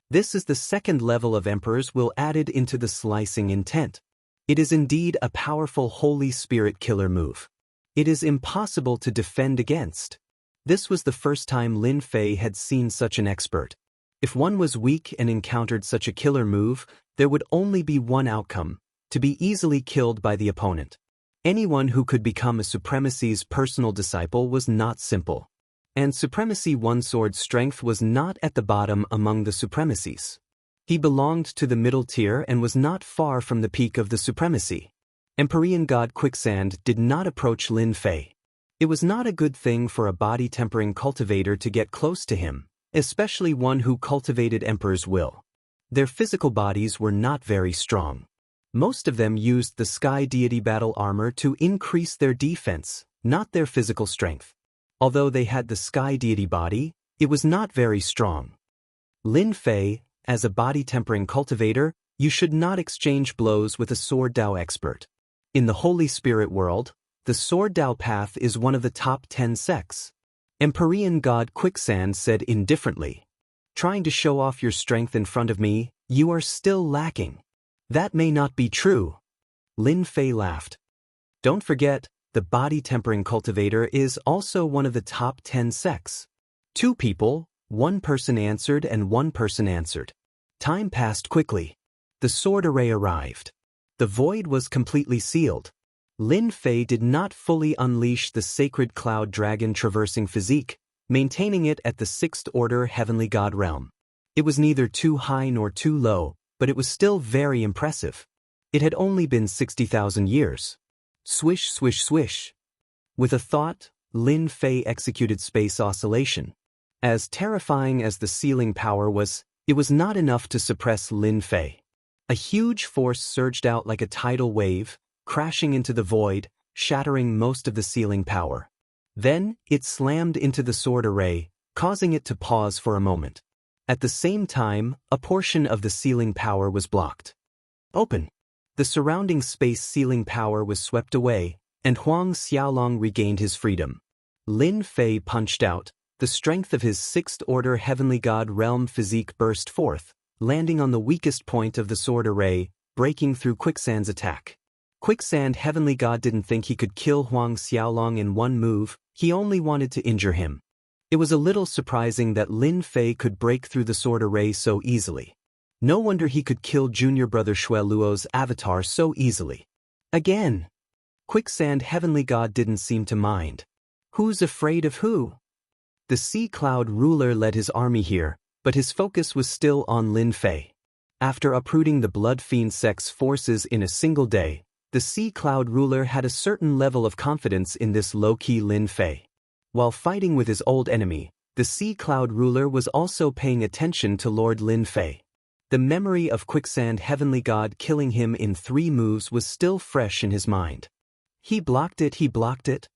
This is the second level of Emperor's will added into the slicing intent. It is indeed a powerful Holy Spirit killer move. It is impossible to defend against. This was the first time Lin Fei had seen such an expert. If one was weak and encountered such a killer move, there would only be one outcome, to be easily killed by the opponent. Anyone who could become a Supremacy's personal disciple was not simple. And Supremacy One Sword's strength was not at the bottom among the Supremacies. He belonged to the middle tier and was not far from the peak of the Supremacy. Empyrean god Quicksand did not approach Lin Fei. It was not a good thing for a body-tempering cultivator to get close to him, especially one who cultivated Emperor's will. Their physical bodies were not very strong. Most of them used the Sky Deity battle armor to increase their defense, not their physical strength. Although they had the Sky Deity body, it was not very strong. Lin Fei, as a body-tempering cultivator, you should not exchange blows with a Sword Dao expert. In the Holy Spirit world, the Sword Dao path is one of the top 10 sects. Empyrean god Quicksand said indifferently, "Trying to show off your strength in front of me, you are still lacking." "That may not be true." Lin Fei laughed. "Don't forget, the body-tempering cultivator is also one of the top 10 sects." 2 people, 1 person answered and 1 person answered. Time passed quickly. The sword array arrived. The void was completely sealed. Lin Fei did not fully unleash the sacred cloud dragon traversing physique, maintaining it at the 6th order heavenly god realm. It was neither too high nor too low, but it was still very impressive. It had only been 60,000 years. Swish, swish, swish. With a thought, Lin Fei executed space oscillation. As terrifying as the sealing power was, it was not enough to suppress Lin Fei. A huge force surged out like a tidal wave, crashing into the void, shattering most of the sealing power. Then, it slammed into the sword array, causing it to pause for a moment. At the same time, a portion of the sealing power was blocked. Open. The surrounding space sealing power was swept away, and Huang Xiaolong regained his freedom. Lin Fei punched out. The strength of his 6th order heavenly god realm physique burst forth, landing on the weakest point of the sword array, breaking through Quicksand's attack. Quicksand heavenly god didn't think he could kill Huang Xiaolong in one move, he only wanted to injure him. It was a little surprising that Lin Fei could break through the sword array so easily. No wonder he could kill junior brother Shui Luo's avatar so easily. Again. Quicksand heavenly god didn't seem to mind. Who's afraid of who? The Sea Cloud ruler led his army here, but his focus was still on Lin Fei. After uprooting the Blood Fiend sect's forces in a single day, the Sea Cloud ruler had a certain level of confidence in this low-key Lin Fei. While fighting with his old enemy, the Sea Cloud ruler was also paying attention to Lord Lin Fei. The memory of Quicksand Heavenly God killing him in 3 moves was still fresh in his mind. He blocked it.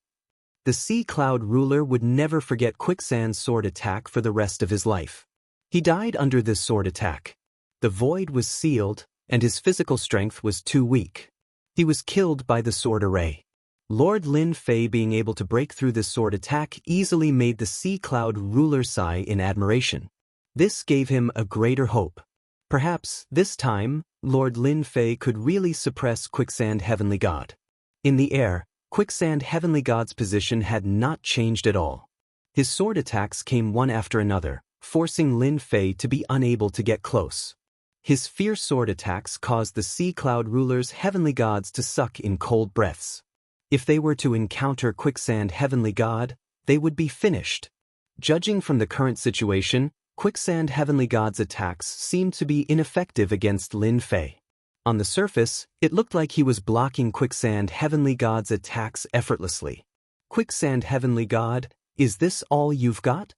The Sea Cloud ruler would never forget Quicksand's sword attack for the rest of his life. He died under this sword attack. The void was sealed, and his physical strength was too weak. He was killed by the sword array. Lord Lin Fei being able to break through this sword attack easily made the Sea Cloud ruler sigh in admiration. This gave him a greater hope. Perhaps, this time, Lord Lin Fei could really suppress Quicksand Heavenly God. In the air, Quicksand Heavenly God's position had not changed at all. His sword attacks came one after another, forcing Lin Fei to be unable to get close. His fierce sword attacks caused the Sea Cloud ruler's heavenly gods to suck in cold breaths. If they were to encounter Quicksand Heavenly God, they would be finished. Judging from the current situation, Quicksand Heavenly God's attacks seemed to be ineffective against Lin Fei. On the surface, it looked like he was blocking Quicksand Heavenly God's attacks effortlessly. Quicksand Heavenly God, is this all you've got?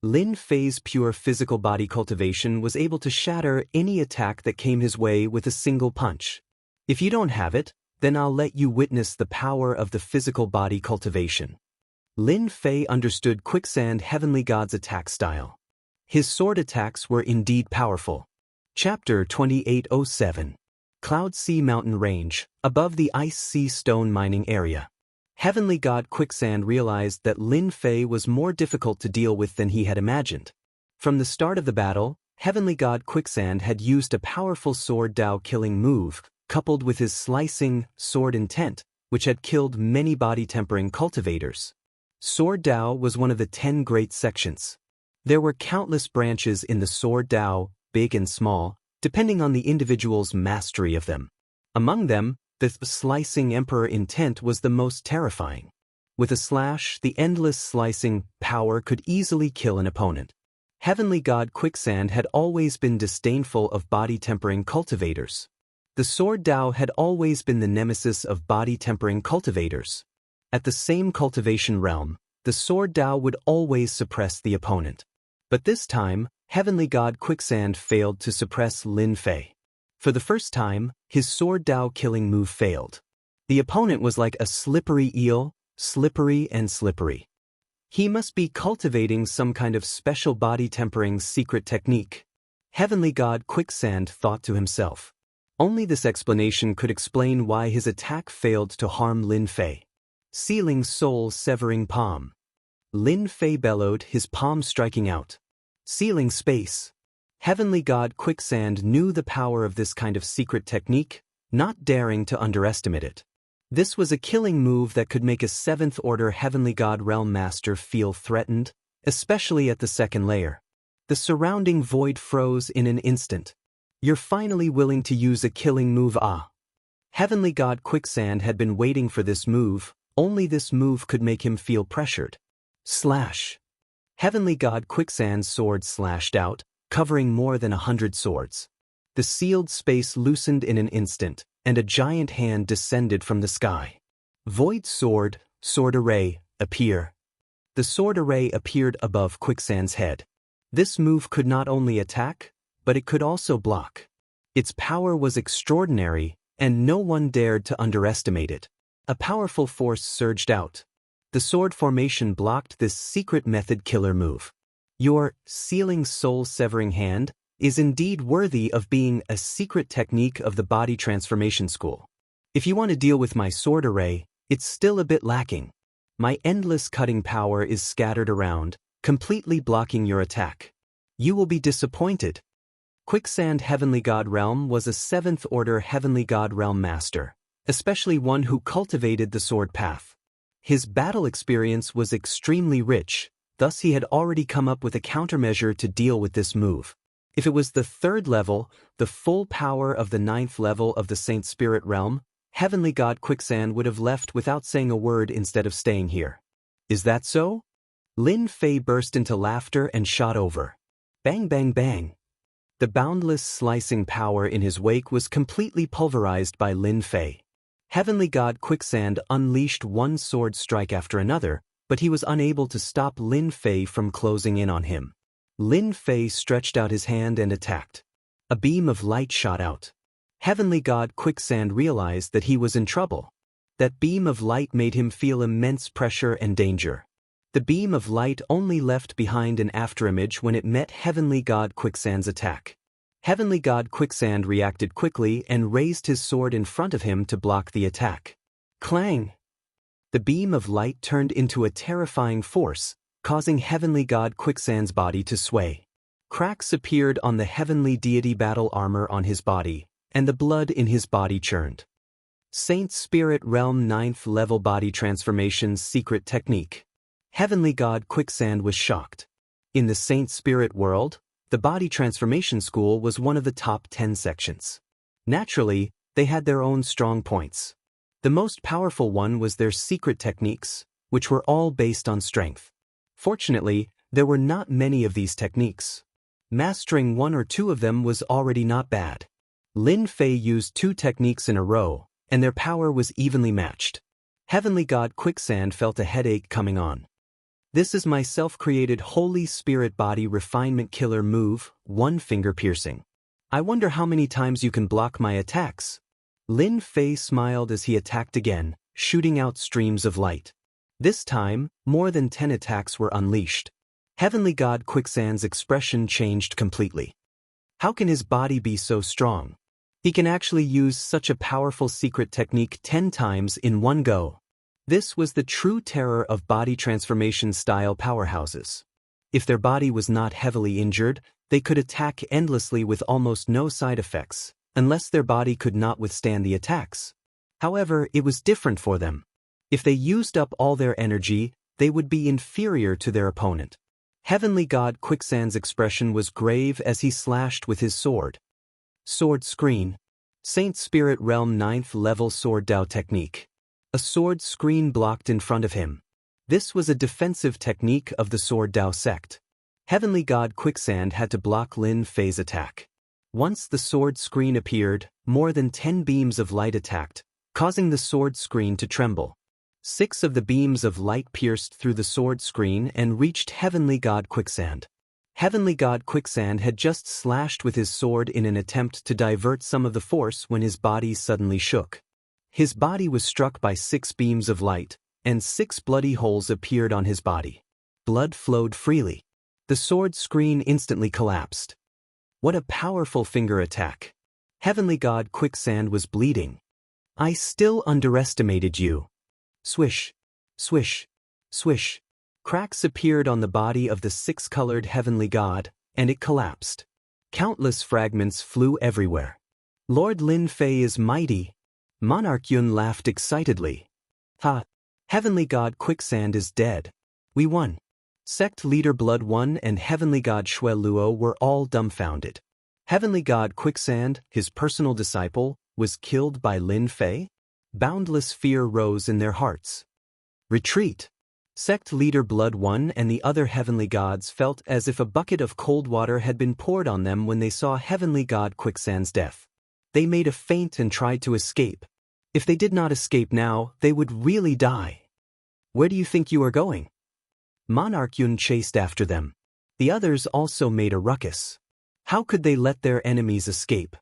Lin Fei's pure physical body cultivation was able to shatter any attack that came his way with a single punch. If you don't have it, then I'll let you witness the power of the physical body cultivation. Lin Fei understood Quicksand Heavenly God's attack style. His sword attacks were indeed powerful. Chapter 2807. Cloud Sea Mountain Range, above the Ice Sea Stone mining area. Heavenly God Quicksand realized that Lin Fei was more difficult to deal with than he had imagined. From the start of the battle, Heavenly God Quicksand had used a powerful sword Dao killing move, coupled with his slicing sword intent, which had killed many body-tempering cultivators. Sword Dao was one of the 10 great sections. There were countless branches in the Sword Dao, big and small, depending on the individual's mastery of them. Among them, the slicing emperor intent was the most terrifying. With a slash, the endless slicing power could easily kill an opponent. Heavenly God Quicksand had always been disdainful of body-tempering cultivators. The Sword Dao had always been the nemesis of body-tempering cultivators. At the same cultivation realm, the Sword Dao would always suppress the opponent. But this time, Heavenly God Quicksand failed to suppress Lin Fei. For the first time, his Sword Dao killing move failed. The opponent was like a slippery eel, slippery and slippery. He must be cultivating some kind of special body-tempering secret technique. Heavenly God Quicksand thought to himself. Only this explanation could explain why his attack failed to harm Lin Fei. Sealing soul-severing palm. Lin Fei bellowed, his palm striking out. Sealing space. Heavenly God Quicksand knew the power of this kind of secret technique, not daring to underestimate it. This was a killing move that could make a 7th-order Heavenly God Realm Master feel threatened, especially at the second layer. The surrounding void froze in an instant. You're finally willing to use a killing move, ah. Heavenly God Quicksand had been waiting for this move, only this move could make him feel pressured. Slash. Heavenly God Quicksand's sword slashed out, covering more than 100 swords. The sealed space loosened in an instant, and a giant hand descended from the sky. Void sword array, appear. The sword array appeared above Quicksand's head. This move could not only attack, but it could also block. Its power was extraordinary, and no one dared to underestimate it. A powerful force surged out. The sword formation blocked this secret method killer move. Your sealing soul-severing hand is indeed worthy of being a secret technique of the body transformation school. If you want to deal with my sword array, it's still a bit lacking. My endless cutting power is scattered around, completely blocking your attack. You will be disappointed. Quicksand Heavenly God Realm was a 7th-order Heavenly God Realm Master, especially one who cultivated the sword path. His battle experience was extremely rich, thus he had already come up with a countermeasure to deal with this move. If it was the 3rd level, the full power of the 9th level of the Saint Spirit Realm, Heavenly God Quicksand would have left without saying a word instead of staying here. Is that so? Lin Fei burst into laughter and shot over. Bang bang bang. The boundless slicing power in his wake was completely pulverized by Lin Fei. Heavenly God Quicksand unleashed one sword strike after another, but he was unable to stop Lin Fei from closing in on him. Lin Fei stretched out his hand and attacked. A beam of light shot out. Heavenly God Quicksand realized that he was in trouble. That beam of light made him feel immense pressure and danger. The beam of light only left behind an afterimage when it met Heavenly God Quicksand's attack. Heavenly God Quicksand reacted quickly and raised his sword in front of him to block the attack. Clang! The beam of light turned into a terrifying force, causing Heavenly God Quicksand's body to sway. Cracks appeared on the Heavenly Deity battle armor on his body, and the blood in his body churned. Saint Spirit Realm 9th Level Body Transformation's Secret Technique. Heavenly God Quicksand was shocked. In the Saint Spirit world, the Body Transformation School was one of the top 10 sections. Naturally, they had their own strong points. The most powerful one was their secret techniques, which were all based on strength. Fortunately, there were not many of these techniques. Mastering one or two of them was already not bad. Lin Fei used 2 techniques in a row, and their power was evenly matched. Heavenly God Quicksand felt a headache coming on. This is my self-created Holy Spirit Body Refinement Killer move, one finger piercing. I wonder how many times you can block my attacks. Lin Fei smiled as he attacked again, shooting out streams of light. This time, more than 10 attacks were unleashed. Heavenly God Quicksand's expression changed completely. How can his body be so strong? He can actually use such a powerful secret technique 10 times in one go. This was the true terror of body transformation style powerhouses. If their body was not heavily injured, they could attack endlessly with almost no side effects, unless their body could not withstand the attacks. However, it was different for them. If they used up all their energy, they would be inferior to their opponent. Heavenly God Quicksand's expression was grave as he slashed with his sword. Sword Screen. Saint Spirit Realm 9th Level Sword Dao Technique. A sword screen blocked in front of him. This was a defensive technique of the Sword Dao sect. Heavenly God Quicksand had to block Lin Fei's attack. Once the sword screen appeared, more than 10 beams of light attacked, causing the sword screen to tremble. 6 of the beams of light pierced through the sword screen and reached Heavenly God Quicksand. Heavenly God Quicksand had just slashed with his sword in an attempt to divert some of the force when his body suddenly shook. His body was struck by 6 beams of light, and 6 bloody holes appeared on his body. Blood flowed freely. The sword screen instantly collapsed. What a powerful finger attack. Heavenly God Quicksand was bleeding. I still underestimated you. Swish, swish, swish. Cracks appeared on the body of the 6-colored Heavenly God, and it collapsed. Countless fragments flew everywhere. Lord Lin Fei is mighty. Monarch Yun laughed excitedly. Ha! Heavenly God Quicksand is dead. We won. Sect Leader Blood One and Heavenly God Shui Luo were all dumbfounded. Heavenly God Quicksand, his personal disciple, was killed by Lin Fei? Boundless fear rose in their hearts. Retreat! Sect Leader Blood One and the other Heavenly Gods felt as if a bucket of cold water had been poured on them when they saw Heavenly God Quicksand's death. They made a feint and tried to escape. If they did not escape now, they would really die. Where do you think you are going? Monarch Yun chased after them. The others also made a ruckus. How could they let their enemies escape?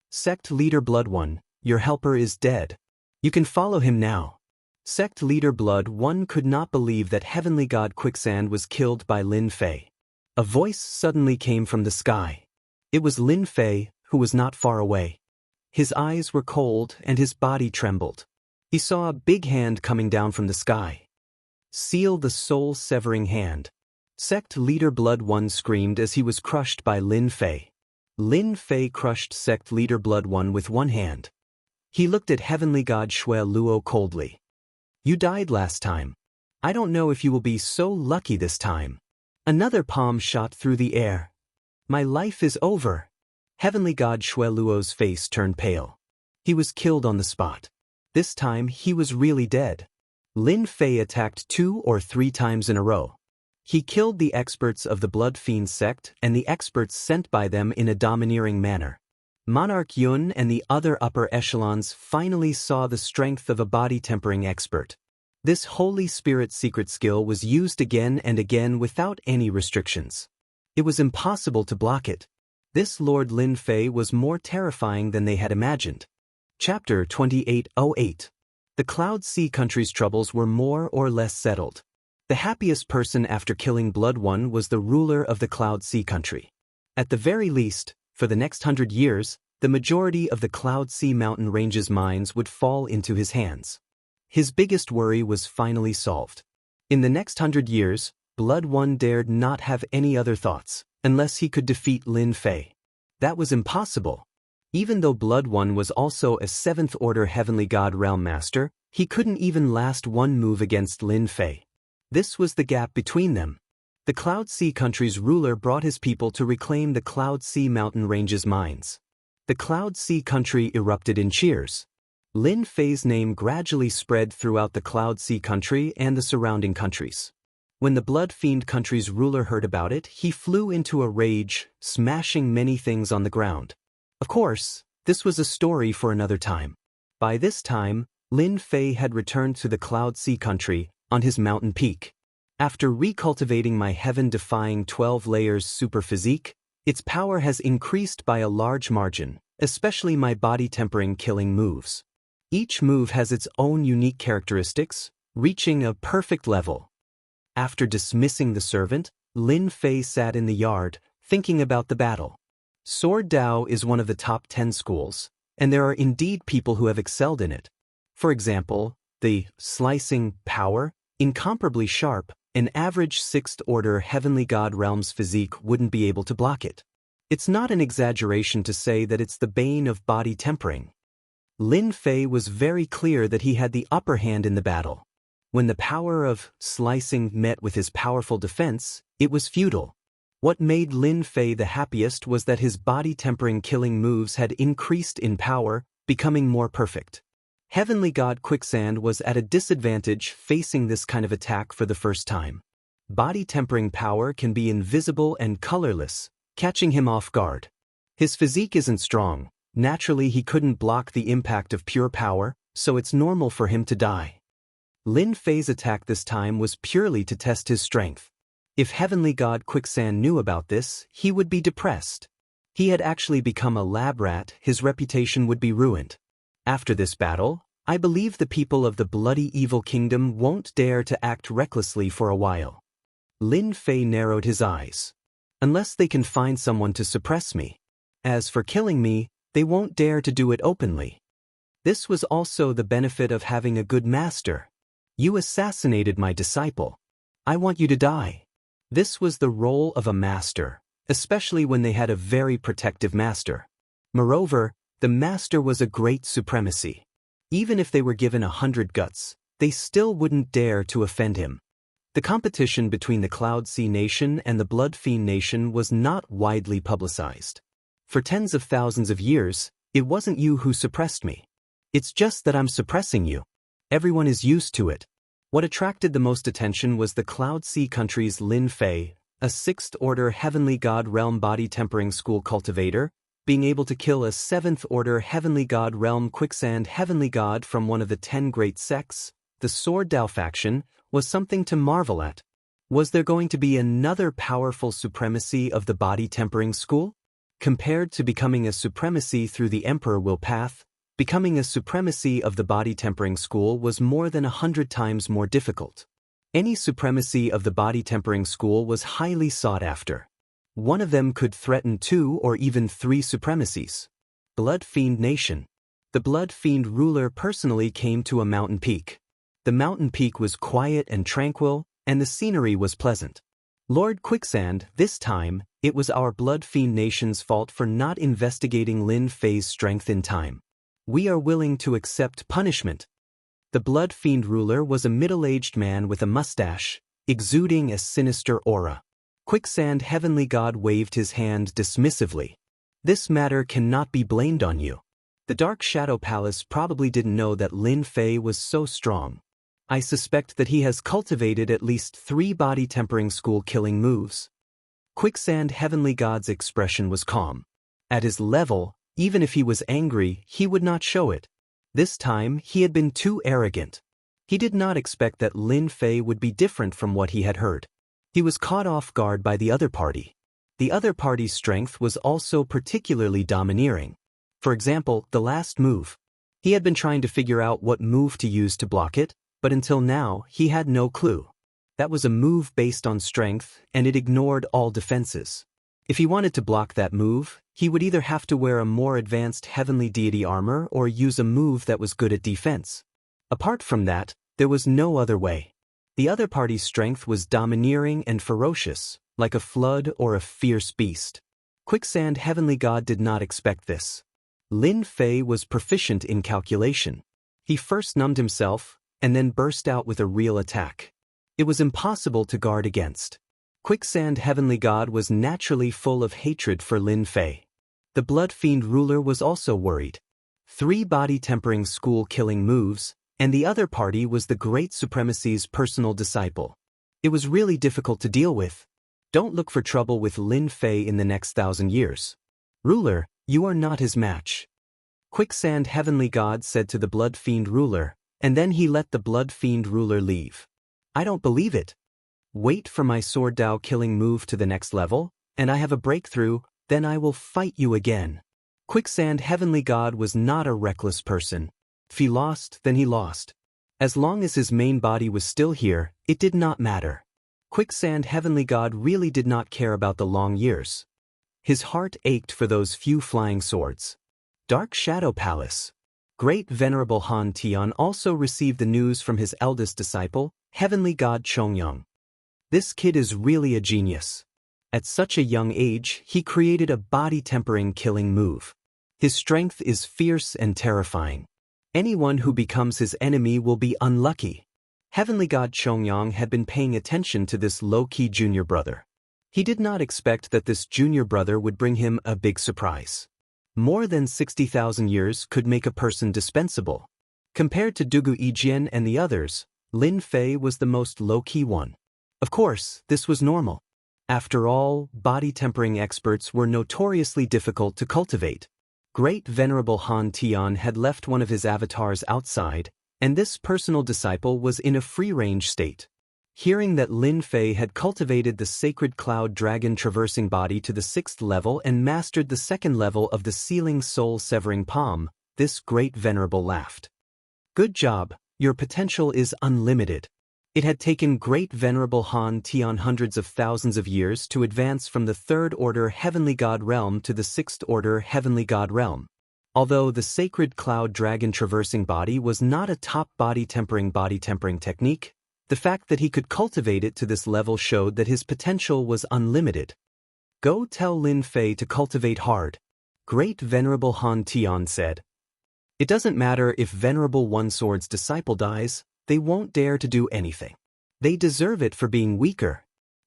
Sect Leader Blood One, your helper is dead. You can follow him now. Sect Leader Blood One could not believe that Heavenly God Quicksand was killed by Lin Fei. A voice suddenly came from the sky. It was Lin Fei, who was not far away. His eyes were cold and his body trembled. He saw a big hand coming down from the sky. Seal the soul-severing hand. Sect Leader Blood One screamed as he was crushed by Lin Fei. Lin Fei crushed Sect Leader Blood One with one hand. He looked at Heavenly God Shui Luo coldly. You died last time. I don't know if you will be so lucky this time. Another palm shot through the air. My life is over. Heavenly God Shui Luo's face turned pale. He was killed on the spot. This time he was really dead. Lin Fei attacked 2 or 3 times in a row. He killed the experts of the Blood Fiend sect and the experts sent by them in a domineering manner. Monarch Yun and the other upper echelons finally saw the strength of a body-tempering expert. This Holy Spirit secret skill was used again and again without any restrictions. It was impossible to block it. This Lord Lin Fei was more terrifying than they had imagined. Chapter 2808. The Cloud Sea country's troubles were more or less settled. The happiest person after killing Blood One was the ruler of the Cloud Sea country. At the very least, for the next 100 years, the majority of the Cloud Sea mountain range's mines would fall into his hands. His biggest worry was finally solved. In the next 100 years, Blood One dared not have any other thoughts, unless he could defeat Lin Fei. That was impossible. Even though Blood One was also a 7th-order Heavenly God Realm Master, he couldn't even last one move against Lin Fei. This was the gap between them. The Cloud Sea country's ruler brought his people to reclaim the Cloud Sea mountain range's mines. The Cloud Sea country erupted in cheers. Lin Fei's name gradually spread throughout the Cloud Sea country and the surrounding countries. When the Blood Fiend country's ruler heard about it, he flew into a rage, smashing many things on the ground. Of course, this was a story for another time. By this time, Lin Fei had returned to the Cloud Sea country, on his mountain peak. After recultivating my heaven-defying 12 layers super physique, its power has increased by a large margin, especially my body-tempering killing moves. Each move has its own unique characteristics, reaching a perfect level. After dismissing the servant, Lin Fei sat in the yard, thinking about the battle. Sword Dao is one of the top 10 schools, and there are indeed people who have excelled in it. For example, the slicing power, incomparably sharp, an average 6th-order Heavenly God Realm's physique wouldn't be able to block it. It's not an exaggeration to say that it's the bane of body tempering. Lin Fei was very clear that he had the upper hand in the battle. When the power of slicing met with his powerful defense, it was futile. What made Lin Fei the happiest was that his body-tempering killing moves had increased in power, becoming more perfect. Heavenly God Quicksand was at a disadvantage facing this kind of attack for the first time. Body-tempering power can be invisible and colorless, catching him off guard. His physique isn't strong. Naturally, he couldn't block the impact of pure power, so it's normal for him to die. Lin Fei's attack this time was purely to test his strength. If Heavenly God Quicksand knew about this, he would be depressed. He had actually become a lab rat, his reputation would be ruined. After this battle, I believe the people of the Bloody Evil Kingdom won't dare to act recklessly for a while. Lin Fei narrowed his eyes. Unless they can find someone to suppress me. As for killing me, they won't dare to do it openly. This was also the benefit of having a good master. You assassinated my disciple. I want you to die. This was the role of a master, especially when they had a very protective master. Moreover, the master was a great supremacy. Even if they were given 100 guts, they still wouldn't dare to offend him. The competition between the Cloud Sea Nation and the Blood Fiend Nation was not widely publicized. For tens of thousands of years, it wasn't you who suppressed me. It's just that I'm suppressing you. Everyone is used to it. What attracted the most attention was the Cloud Sea country's Lin Fei, a 6th-order Heavenly God Realm body-tempering school cultivator, being able to kill a 7th-order Heavenly God Realm Quicksand Heavenly God from one of the 10 great sects, the Sword Dao faction, was something to marvel at. Was there going to be another powerful supremacy of the body-tempering school? Compared to becoming a supremacy through the Emperor Will path, becoming a supremacy of the body-tempering school was more than 100 times more difficult. Any supremacy of the body-tempering school was highly sought after. One of them could threaten 2 or even 3 supremacies. Blood Fiend Nation. The Blood Fiend ruler personally came to a mountain peak. The mountain peak was quiet and tranquil, and the scenery was pleasant. Lord Quicksand, this time, it was our Blood Fiend Nation's fault for not investigating Lin Fei's strength in time. We are willing to accept punishment. The Blood Fiend ruler was a middle-aged man with a mustache, exuding a sinister aura. Quicksand Heavenly God waved his hand dismissively. This matter cannot be blamed on you. The Dark Shadow Palace probably didn't know that Lin Fei was so strong. I suspect that he has cultivated at least 3 body-tempering school-killing moves. Quicksand Heavenly God's expression was calm. At his level, even if he was angry, he would not show it. This time, he had been too arrogant. He did not expect that Lin Fei would be different from what he had heard. He was caught off guard by the other party. The other party's strength was also particularly domineering. For example, the last move. He had been trying to figure out what move to use to block it, but until now, he had no clue. That was a move based on strength, and it ignored all defenses. If he wanted to block that move, he would either have to wear a more advanced heavenly deity armor or use a move that was good at defense. Apart from that, there was no other way. The other party's strength was domineering and ferocious, like a flood or a fierce beast. Quicksand Heavenly God did not expect this. Lin Fei was proficient in calculation. He first numbed himself, and then burst out with a real attack. It was impossible to guard against. Quicksand Heavenly God was naturally full of hatred for Lin Fei. The Blood Fiend ruler was also worried. 3 body-tempering school-killing moves, and the other party was the Great Supremacy's personal disciple. It was really difficult to deal with. Don't look for trouble with Lin Fei in the next 1,000 years. Ruler, you are not his match. Quicksand Heavenly God said to the Blood Fiend ruler, and then he let the Blood Fiend ruler leave. I don't believe it. Wait for my sword Dao killing move to the next level, and I have a breakthrough, then I will fight you again. Quicksand Heavenly God was not a reckless person. If he lost, then he lost. As long as his main body was still here, it did not matter. Quicksand Heavenly God really did not care about the long years. His heart ached for those few flying swords. Dark Shadow Palace. Great Venerable Han Tian also received the news from his eldest disciple, Heavenly God Chongyang. This kid is really a genius. At such a young age, he created a body-tempering killing move. His strength is fierce and terrifying. Anyone who becomes his enemy will be unlucky. Heavenly God Chongyang had been paying attention to this low-key junior brother. He did not expect that this junior brother would bring him a big surprise. More than 60,000 years could make a person dispensable. Compared to Dugu Yijian and the others, Lin Fei was the most low-key one. Of course, this was normal. After all, body-tempering experts were notoriously difficult to cultivate. Great Venerable Han Tian had left one of his avatars outside, and this personal disciple was in a free-range state. Hearing that Lin Fei had cultivated the sacred cloud dragon traversing body to the 6th level and mastered the 2nd level of the sealing soul-severing palm, this great venerable laughed. Good job, your potential is unlimited. It had taken great venerable Han Tian hundreds of thousands of years to advance from the 3rd order Heavenly God realm to the 6th order Heavenly God realm. Although the sacred cloud dragon traversing body was not a top body-tempering technique, the fact that he could cultivate it to this level showed that his potential was unlimited. Go tell Lin Fei to cultivate hard. Great Venerable Han Tian said. It doesn't matter if Venerable One Sword's disciple dies, they won't dare to do anything. They deserve it for being weaker.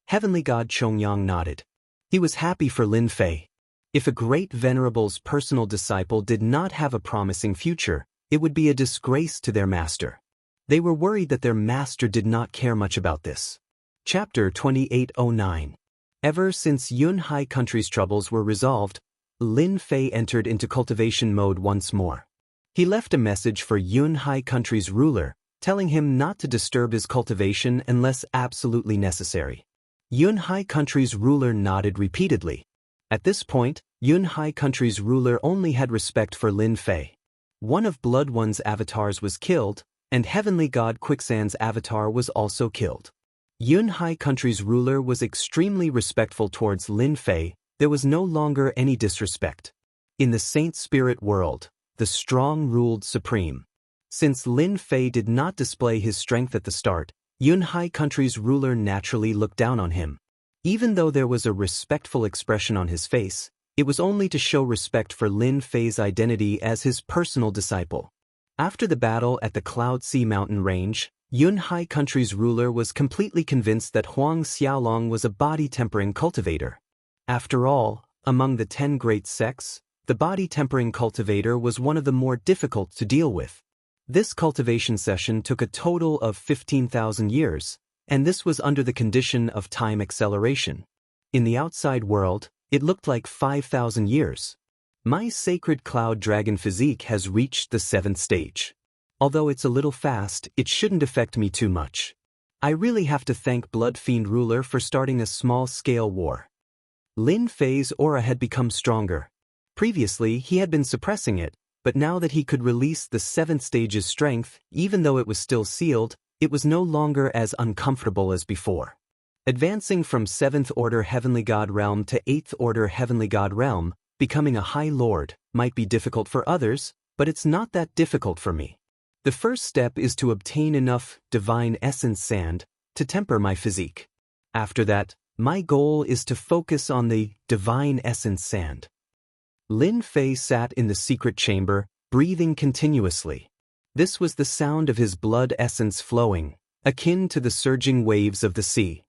Heavenly God Chongyang nodded. He was happy for Lin Fei. If a great Venerable's personal disciple did not have a promising future, it would be a disgrace to their master. They were worried that their master did not care much about this. Chapter 2809. Ever since Yunhai country's troubles were resolved, Lin Fei entered into cultivation mode once more. He left a message for Yunhai country's ruler, telling him not to disturb his cultivation unless absolutely necessary. Yunhai country's ruler nodded repeatedly. At this point, Yunhai country's ruler only had respect for Lin Fei. One of Blood One's avatars was killed, and Heavenly God Quicksand's avatar was also killed. Yunhai country's ruler was extremely respectful towards Lin Fei. There was no longer any disrespect. In the Saint Spirit world, the strong ruled supreme. Since Lin Fei did not display his strength at the start, Yunhai country's ruler naturally looked down on him. Even though there was a respectful expression on his face, it was only to show respect for Lin Fei's identity as his personal disciple. After the battle at the Cloud Sea Mountain Range, Yunhai country's ruler was completely convinced that Huang Xiaolong was a body-tempering cultivator. After all, among the 10 great sects, the body-tempering cultivator was one of the more difficult to deal with. This cultivation session took a total of 15,000 years, and this was under the condition of time acceleration. In the outside world, it looked like 5,000 years. My sacred cloud dragon physique has reached the 7th stage. Although it's a little fast, it shouldn't affect me too much. I really have to thank Blood Fiend Ruler for starting a small-scale war. Lin Fei's aura had become stronger. Previously, he had been suppressing it, but now that he could release the 7th stage's strength, even though it was still sealed, it was no longer as uncomfortable as before. Advancing from 7th Order Heavenly God Realm to 8th Order Heavenly God Realm, becoming a High Lord, might be difficult for others, but it's not that difficult for me. The first step is to obtain enough Divine Essence Sand to temper my physique. After that, my goal is to focus on the Divine Essence Sand. Lin Fei sat in the secret chamber, breathing continuously. This was the sound of his blood essence flowing, akin to the surging waves of the sea.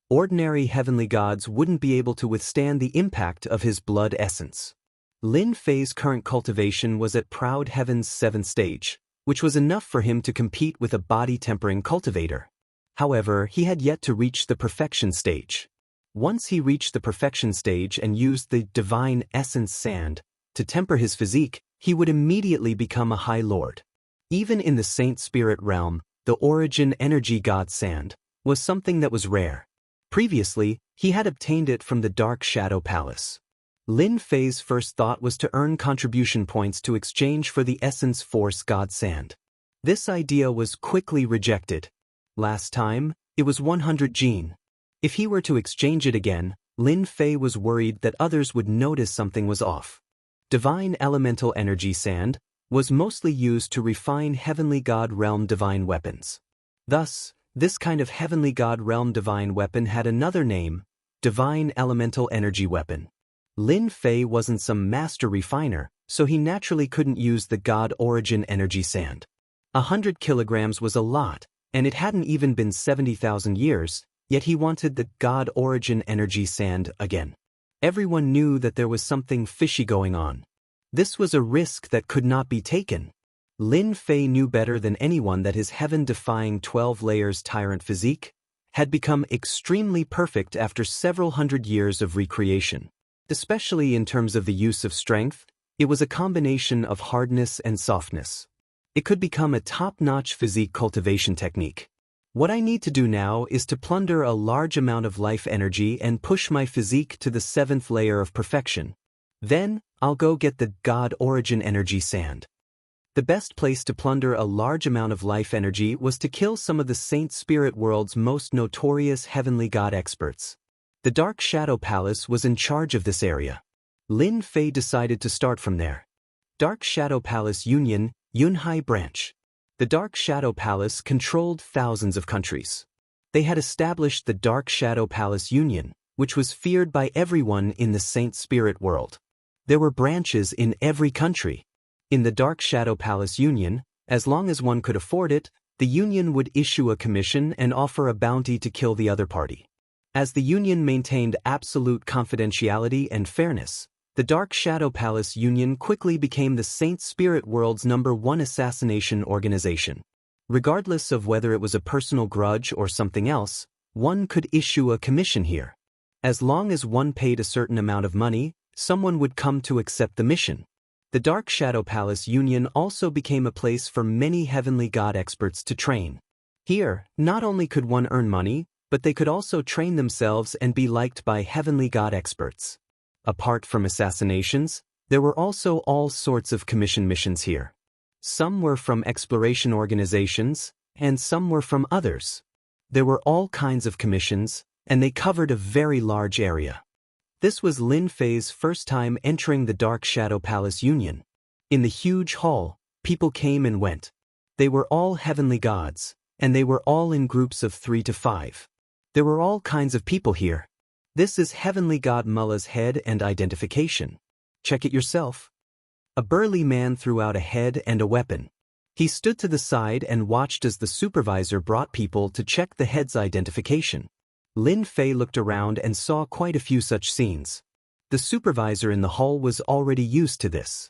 Ordinary heavenly gods wouldn't be able to withstand the impact of his blood essence. Lin Fei's current cultivation was at Proud Heaven's 7th stage, which was enough for him to compete with a body-tempering cultivator. However, he had yet to reach the perfection stage. Once he reached the perfection stage and used the Divine Essence Sand to temper his physique, he would immediately become a High Lord. Even in the Saint Spirit realm, the Origin Energy God Sand was something that was rare. Previously, he had obtained it from the Dark Shadow Palace. Lin Fei's first thought was to earn contribution points to exchange for the Essence Force God Sand. This idea was quickly rejected. Last time, it was 100 Gene. If he were to exchange it again, Lin Fei was worried that others would notice something was off. Divine Elemental Energy Sand was mostly used to refine Heavenly God Realm divine weapons. Thus, this kind of Heavenly God Realm divine weapon had another name, Divine Elemental Energy Weapon. Lin Fei wasn't some master refiner, so he naturally couldn't use the God Origin Energy Sand. 100 kilograms was a lot, and it hadn't even been 70,000 years, yet he wanted the God Origin Energy Sand again. Everyone knew that there was something fishy going on. This was a risk that could not be taken. Lin Fei knew better than anyone that his heaven-defying 12 layers tyrant physique had become extremely perfect after several hundred years of recreation. Especially in terms of the use of strength, it was a combination of hardness and softness. It could become a top-notch physique cultivation technique. What I need to do now is to plunder a large amount of life energy and push my physique to the 7th layer of perfection. Then, I'll go get the God Origin Energy Sand. The best place to plunder a large amount of life energy was to kill some of the Saint Spirit world's most notorious heavenly god experts. The Dark Shadow Palace was in charge of this area. Lin Fei decided to start from there. Dark Shadow Palace Union, Yunhai Branch. The Dark Shadow Palace controlled thousands of countries. They had established the Dark Shadow Palace Union, which was feared by everyone in the Saint Spirit world. There were branches in every country. In the Dark Shadow Palace Union, as long as one could afford it, the Union would issue a commission and offer a bounty to kill the other party. As the Union maintained absolute confidentiality and fairness, the Dark Shadow Palace Union quickly became the Saint Spirit world's #1 assassination organization. Regardless of whether it was a personal grudge or something else, one could issue a commission here. As long as one paid a certain amount of money, someone would come to accept the mission. The Dark Shadow Palace Union also became a place for many heavenly god experts to train. Here, not only could one earn money, but they could also train themselves and be liked by heavenly god experts. Apart from assassinations, there were also all sorts of commission missions here. Some were from exploration organizations, and some were from others. There were all kinds of commissions, and they covered a very large area. This was Lin Fei's first time entering the Dark Shadow Palace Union. In the huge hall, people came and went. They were all heavenly gods, and they were all in groups of 3 to 5. There were all kinds of people here. This is Heavenly God Mullah's head and identification. Check it yourself. A burly man threw out a head and a weapon. He stood to the side and watched as the supervisor brought people to check the head's identification. Lin Fei looked around and saw quite a few such scenes. The supervisor in the hall was already used to this.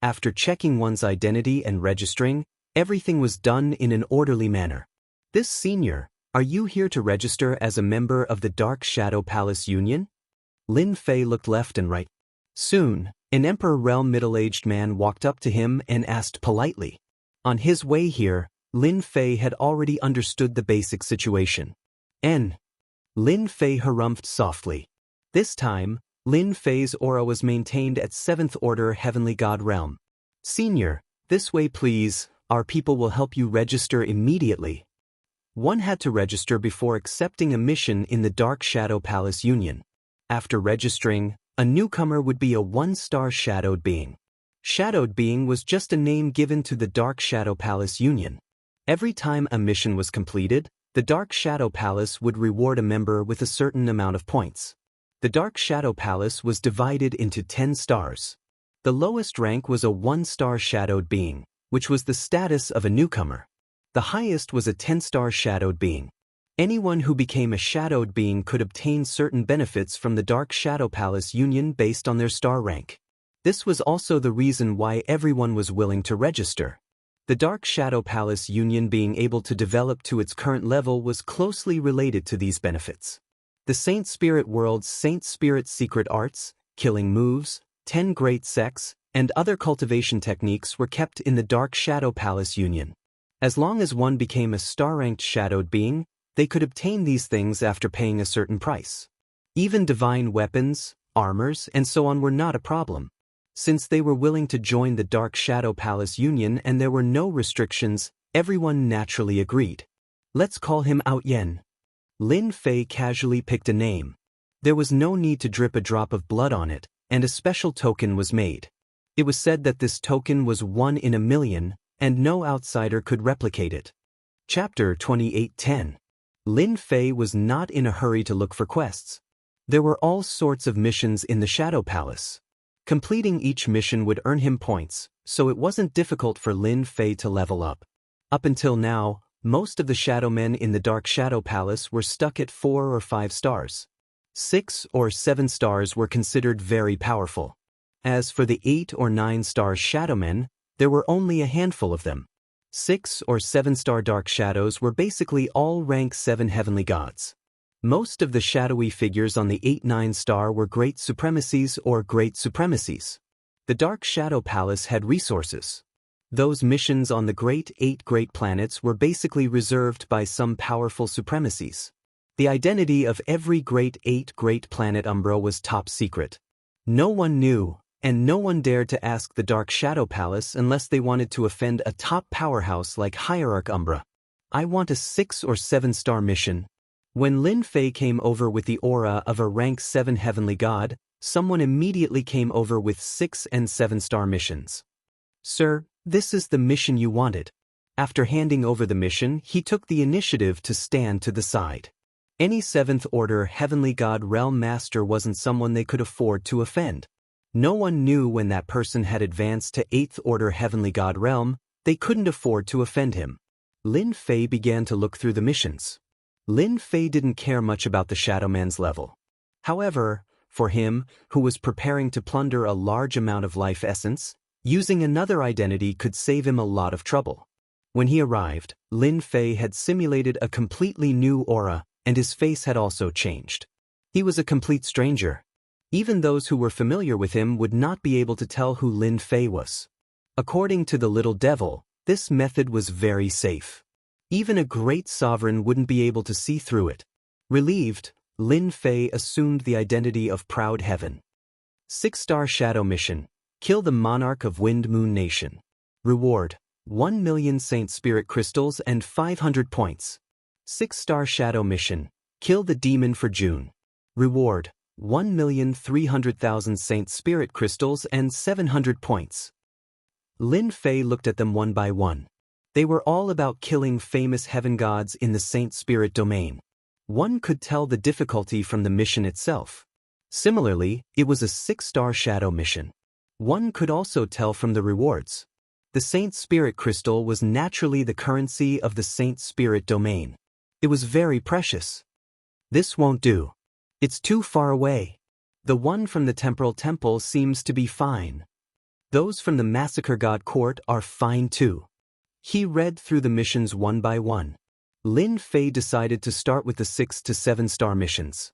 After checking one's identity and registering, Everything was done in an orderly manner. "This senior, are you here to register as a member of the Dark Shadow Palace Union?" Lin Fei looked left and right. Soon, an Emperor Realm middle-aged man walked up to him and asked politely. On his way here, Lin Fei had already understood the basic situation. Lin Fei harumphed softly. This time, Lin Fei's aura was maintained at 7th Order Heavenly God Realm. "Senior, this way please, our people will help you register immediately." One had to register before accepting a mission in the Dark Shadow Palace Union. After registering, a newcomer would be a 1-star Shadowed Being. Shadowed Being was just a name given to the Dark Shadow Palace Union. Every time a mission was completed, the Dark Shadow Palace would reward a member with a certain amount of points. The Dark Shadow Palace was divided into 10 stars. The lowest rank was a 1-star Shadowed Being, which was the status of a newcomer. The highest was a 10-star Shadowed Being. Anyone who became a Shadowed Being could obtain certain benefits from the Dark Shadow Palace Union based on their star rank. This was also the reason why everyone was willing to register. The Dark Shadow Palace Union being able to develop to its current level was closely related to these benefits. The Saint Spirit World's Saint Spirit secret arts, killing moves, 10 great sects, and other cultivation techniques were kept in the Dark Shadow Palace Union. As long as one became a star-ranked Shadowed Being, they could obtain these things after paying a certain price. Even divine weapons, armors, and so on were not a problem. Since they were willing to join the Dark Shadow Palace Union and there were no restrictions, everyone naturally agreed. "Let's call him Out Yen." Lin Fei casually picked a name. There was no need to drip a drop of blood on it, and a special token was made. It was said that this token was 1 in a million, and no outsider could replicate it. Chapter 28:10. Lin Fei was not in a hurry to look for quests. There were all sorts of missions in the Shadow Palace. Completing each mission would earn him points, so it wasn't difficult for Lin Fei to level up. Up until now, most of the Shadow Men in the Dark Shadow Palace were stuck at 4 or 5 stars. 6 or 7 stars were considered very powerful. As for the 8 or 9-star Shadow Men, there were only a handful of them. 6 or 7-star Dark Shadows were basically all rank 7 heavenly gods. Most of the shadowy figures on the 8-9 star were great supremacies or great supremacies. The Dark Shadow Palace had resources. Those missions on the great 8 great planets were basically reserved by some powerful supremacies. The identity of every great 8 great planet Umbra was top secret. No one knew, and no one dared to ask the Dark Shadow Palace unless they wanted to offend a top powerhouse like Hierarch Umbra. "I want a 6 or 7-star mission." When Lin Fei came over with the aura of a rank 7 heavenly god, someone immediately came over with 6 and 7-star missions. "Sir, this is the mission you wanted." After handing over the mission, he took the initiative to stand to the side. Any 7th Order Heavenly God Realm Master wasn't someone they could afford to offend. No one knew when that person had advanced to 8th Order Heavenly God Realm, they couldn't afford to offend him. Lin Fei began to look through the missions. Lin Fei didn't care much about the Shadow Man's level. However, for him, who was preparing to plunder a large amount of life essence, using another identity could save him a lot of trouble. When he arrived, Lin Fei had simulated a completely new aura, and his face had also changed. He was a complete stranger. Even those who were familiar with him would not be able to tell who Lin Fei was. According to the little devil, this method was very safe. Even a great sovereign wouldn't be able to see through it. Relieved, Lin Fei assumed the identity of Proud Heaven. 6-star Shadow Mission. Kill the Monarch of Wind Moon Nation. Reward: 1 million Saint Spirit Crystals and 500 points. 6-star Shadow Mission. Kill the Demon for June. Reward: 1,300,000 Saint Spirit Crystals and 700 points. Lin Fei looked at them one by one. They were all about killing famous heaven gods in the Saint Spirit domain. One could tell the difficulty from the mission itself. Similarly, it was a 6-star Shadow Mission. One could also tell from the rewards. The Saint Spirit Crystal was naturally the currency of the Saint Spirit domain. It was very precious. "This won't do. It's too far away. The one from the Temporal Temple seems to be fine. Those from the Massacre God Court are fine too. He read through the missions one by one. Lin Fei decided to start with the 6 to 7-star missions.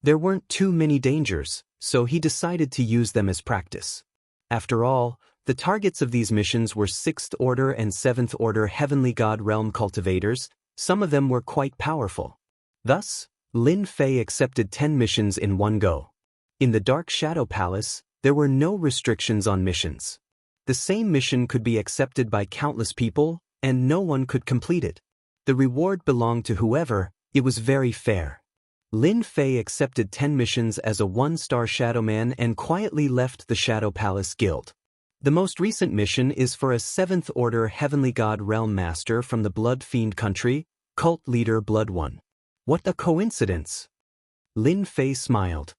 There weren't too many dangers, so he decided to use them as practice. After all, the targets of these missions were 6th Order and 7th Order Heavenly God Realm cultivators. Some of them were quite powerful. Thus, Lin Fei accepted 10 missions in one go. In the Dark Shadow Palace, there were no restrictions on missions. The same mission could be accepted by countless people, and no one could complete it. The reward belonged to whoever. It was very fair. Lin Fei accepted 10 missions as a 1-star Shadowman and quietly left the Shadow Palace Guild. The most recent mission is for a 7th Order Heavenly God Realm Master from the Blood Fiend country, Cult Leader Blood One. What a coincidence! Lin Fei smiled.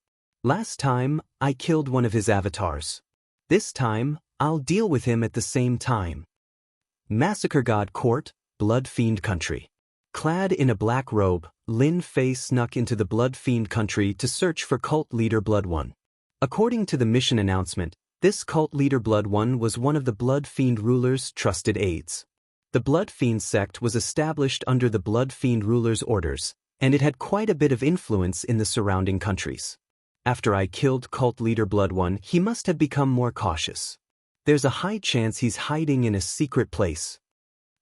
Last time, I killed one of his avatars. This time, I'll deal with him at the same time. Massacre God Court, Blood Fiend country. Clad in a black robe, Lin Fei snuck into the Blood Fiend country to search for Cult Leader Blood One. According to the mission announcement, this Cult Leader Blood One was one of the Blood Fiend ruler's trusted aides. The Blood Fiend sect was established under the Blood Fiend ruler's orders, and it had quite a bit of influence in the surrounding countries. After I killed Cult Leader Blood One, he must have become more cautious. There's a high chance he's hiding in a secret place.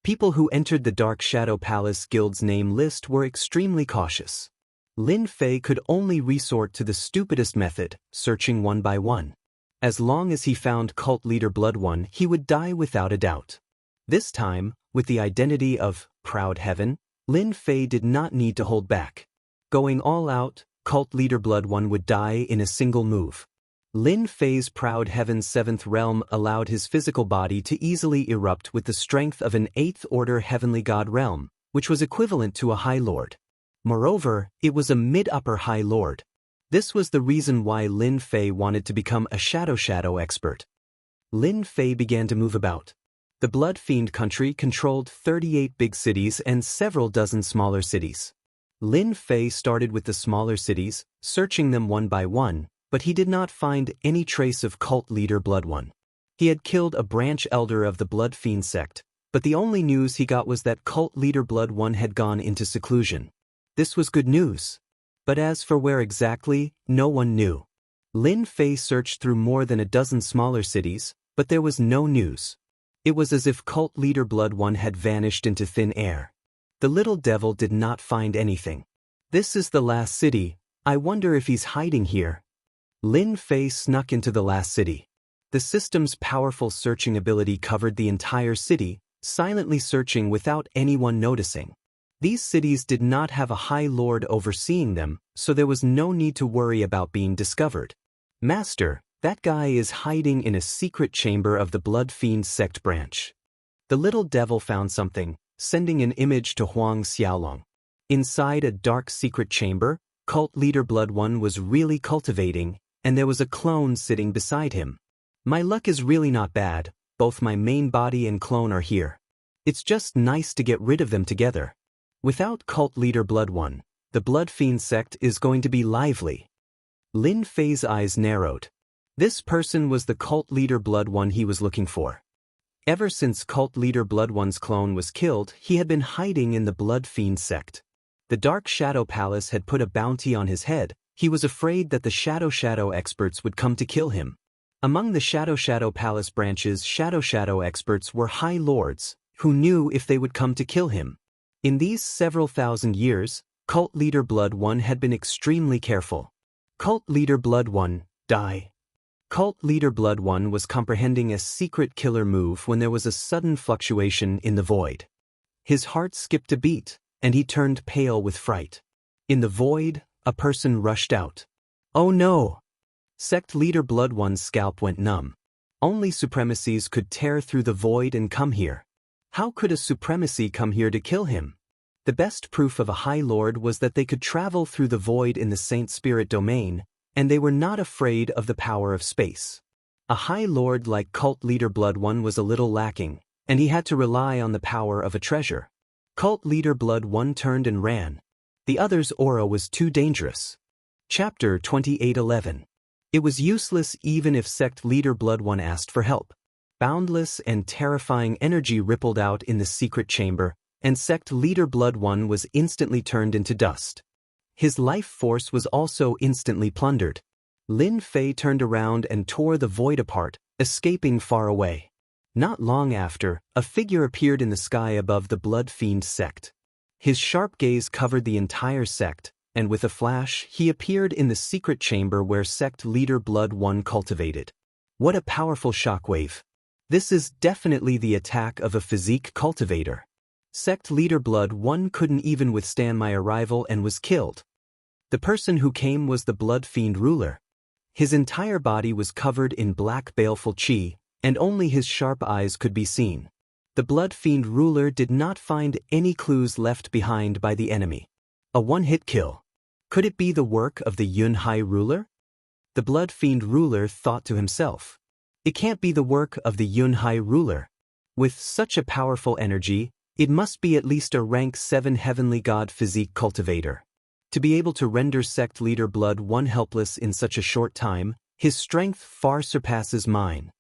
People who entered the Dark Shadow Palace Guild's name list were extremely cautious. Lin Fei could only resort to the stupidest method, searching one by one. As long as he found Cult Leader Blood One, he would die without a doubt. This time, with the identity of Proud Heaven, Lin Fei did not need to hold back. Going all out, Cult Leader Blood One would die in a single move. Lin Fei's Proud Heaven's 7th realm allowed his physical body to easily erupt with the strength of an 8th Order Heavenly God realm, which was equivalent to a High Lord. Moreover, it was a mid-upper High Lord. This was the reason why Lin Fei wanted to become a Shadow expert. Lin Fei began to move about. The Blood Fiend country controlled 38 big cities and several dozen smaller cities. Lin Fei started with the smaller cities, searching them one by one, but he did not find any trace of Cult Leader Blood One. He had killed a branch elder of the Blood Fiend sect, but the only news he got was that Cult Leader Blood One had gone into seclusion. This was good news. But as for where exactly, no one knew. Lin Fei searched through more than a dozen smaller cities, but there was no news. It was as if Cult Leader Blood One had vanished into thin air. The little devil did not find anything. This is the last city. I wonder if he's hiding here. Lin Fei snuck into the last city. The system's powerful searching ability covered the entire city, silently searching without anyone noticing. These cities did not have a High Lord overseeing them, so there was no need to worry about being discovered. Master, that guy is hiding in a secret chamber of the Blood Fiend sect branch. The little devil found something, sending an image to Huang Xiaolong. Inside a dark secret chamber, Cult Leader Blood One was really cultivating, and there was a clone sitting beside him. My luck is really not bad, both my main body and clone are here. It's just nice to get rid of them together. Without Cult Leader Blood One, the Blood Fiend sect is going to be lively. Lin Fei's eyes narrowed. This person was the Cult Leader Blood One he was looking for. Ever since Cult Leader Blood One's clone was killed, he had been hiding in the Blood Fiend sect. The Dark Shadow Palace had put a bounty on his head. He was afraid that the Shadow experts would come to kill him. Among the Shadow Palace branches, Shadow experts were High Lords, who knew if they would come to kill him. In these several thousand years, Cult Leader Blood One had been extremely careful. Cult Leader Blood One, die. Cult Leader Blood One was comprehending a secret killer move when there was a sudden fluctuation in the void. His heart skipped a beat, and he turned pale with fright. In the void, a person rushed out. Oh no! Sect Leader Blood One's scalp went numb. Only supremacies could tear through the void and come here. How could a supremacy come here to kill him? The best proof of a High Lord was that they could travel through the void in the Saint Spirit domain, and they were not afraid of the power of space. A High Lord like Cult Leader Blood One was a little lacking, and he had to rely on the power of a treasure. Cult Leader Blood One turned and ran. The other's aura was too dangerous. Chapter 28:11. It was useless even if Sect Leader Blood One asked for help. Boundless and terrifying energy rippled out in the secret chamber, and sect leader Blood One was instantly turned into dust. His life force was also instantly plundered. Lin Fei turned around and tore the void apart, escaping far away. Not long after, a figure appeared in the sky above the Blood Fiend sect. His sharp gaze covered the entire sect, and with a flash, he appeared in the secret chamber where sect leader Blood One cultivated. What a powerful shockwave! This is definitely the attack of a physique cultivator. Sect leader Blood One couldn't even withstand my arrival and was killed. The person who came was the Blood Fiend ruler. His entire body was covered in black baleful chi, and only his sharp eyes could be seen. The Blood Fiend ruler did not find any clues left behind by the enemy. A one-hit kill. Could it be the work of the Yunhai ruler? The Blood Fiend ruler thought to himself. It can't be the work of the Yunhai ruler. With such a powerful energy, it must be at least a rank 7 heavenly god physique cultivator. To be able to render sect leader Blood One helpless in such a short time, his strength far surpasses mine.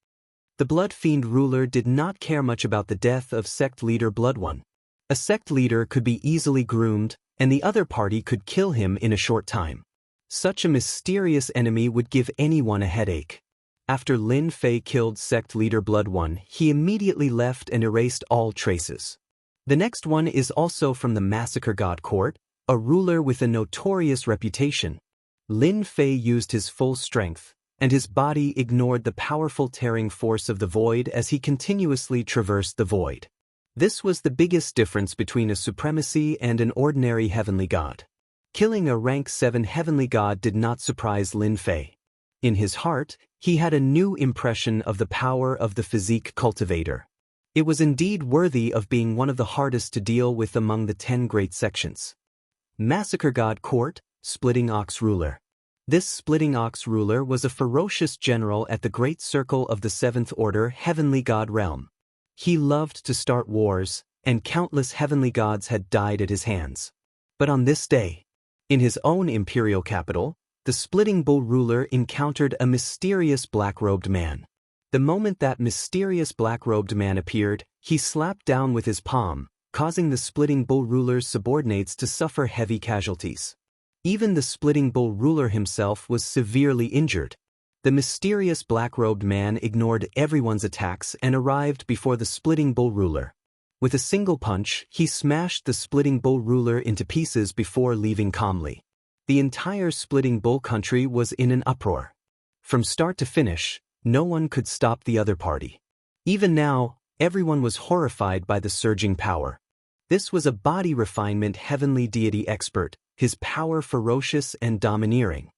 The Blood Fiend ruler did not care much about the death of sect leader Blood One. A sect leader could be easily groomed, and the other party could kill him in a short time. Such a mysterious enemy would give anyone a headache. After Lin Fei killed sect leader Blood One, he immediately left and erased all traces. The next one is also from the Massacre God Court, a ruler with a notorious reputation. Lin Fei used his full strength, and his body ignored the powerful tearing force of the void as he continuously traversed the void. This was the biggest difference between a supremacy and an ordinary heavenly god. Killing a rank 7 heavenly god did not surprise Lin Fei. In his heart, he had a new impression of the power of the physique cultivator. It was indeed worthy of being one of the hardest to deal with among the 10 great sections. Massacre God Court, Splitting Ox Ruler. This Splitting Ox ruler was a ferocious general at the Great Circle of the 7th Order Heavenly God Realm. He loved to start wars, and countless heavenly gods had died at his hands. But on this day, in his own imperial capital, the Splitting Bull ruler encountered a mysterious black-robed man. The moment that mysterious black-robed man appeared, he slapped down with his palm, causing the Splitting Bull ruler's subordinates to suffer heavy casualties. Even the Splitting Bull ruler himself was severely injured. The mysterious black-robed man ignored everyone's attacks and arrived before the Splitting Bull ruler. With a single punch, he smashed the Splitting Bull ruler into pieces before leaving calmly. The entire Splitting Bull country was in an uproar. From start to finish, no one could stop the other party. Even now, everyone was horrified by the surging power. This was a body refinement heavenly deity expert, his power ferocious and domineering.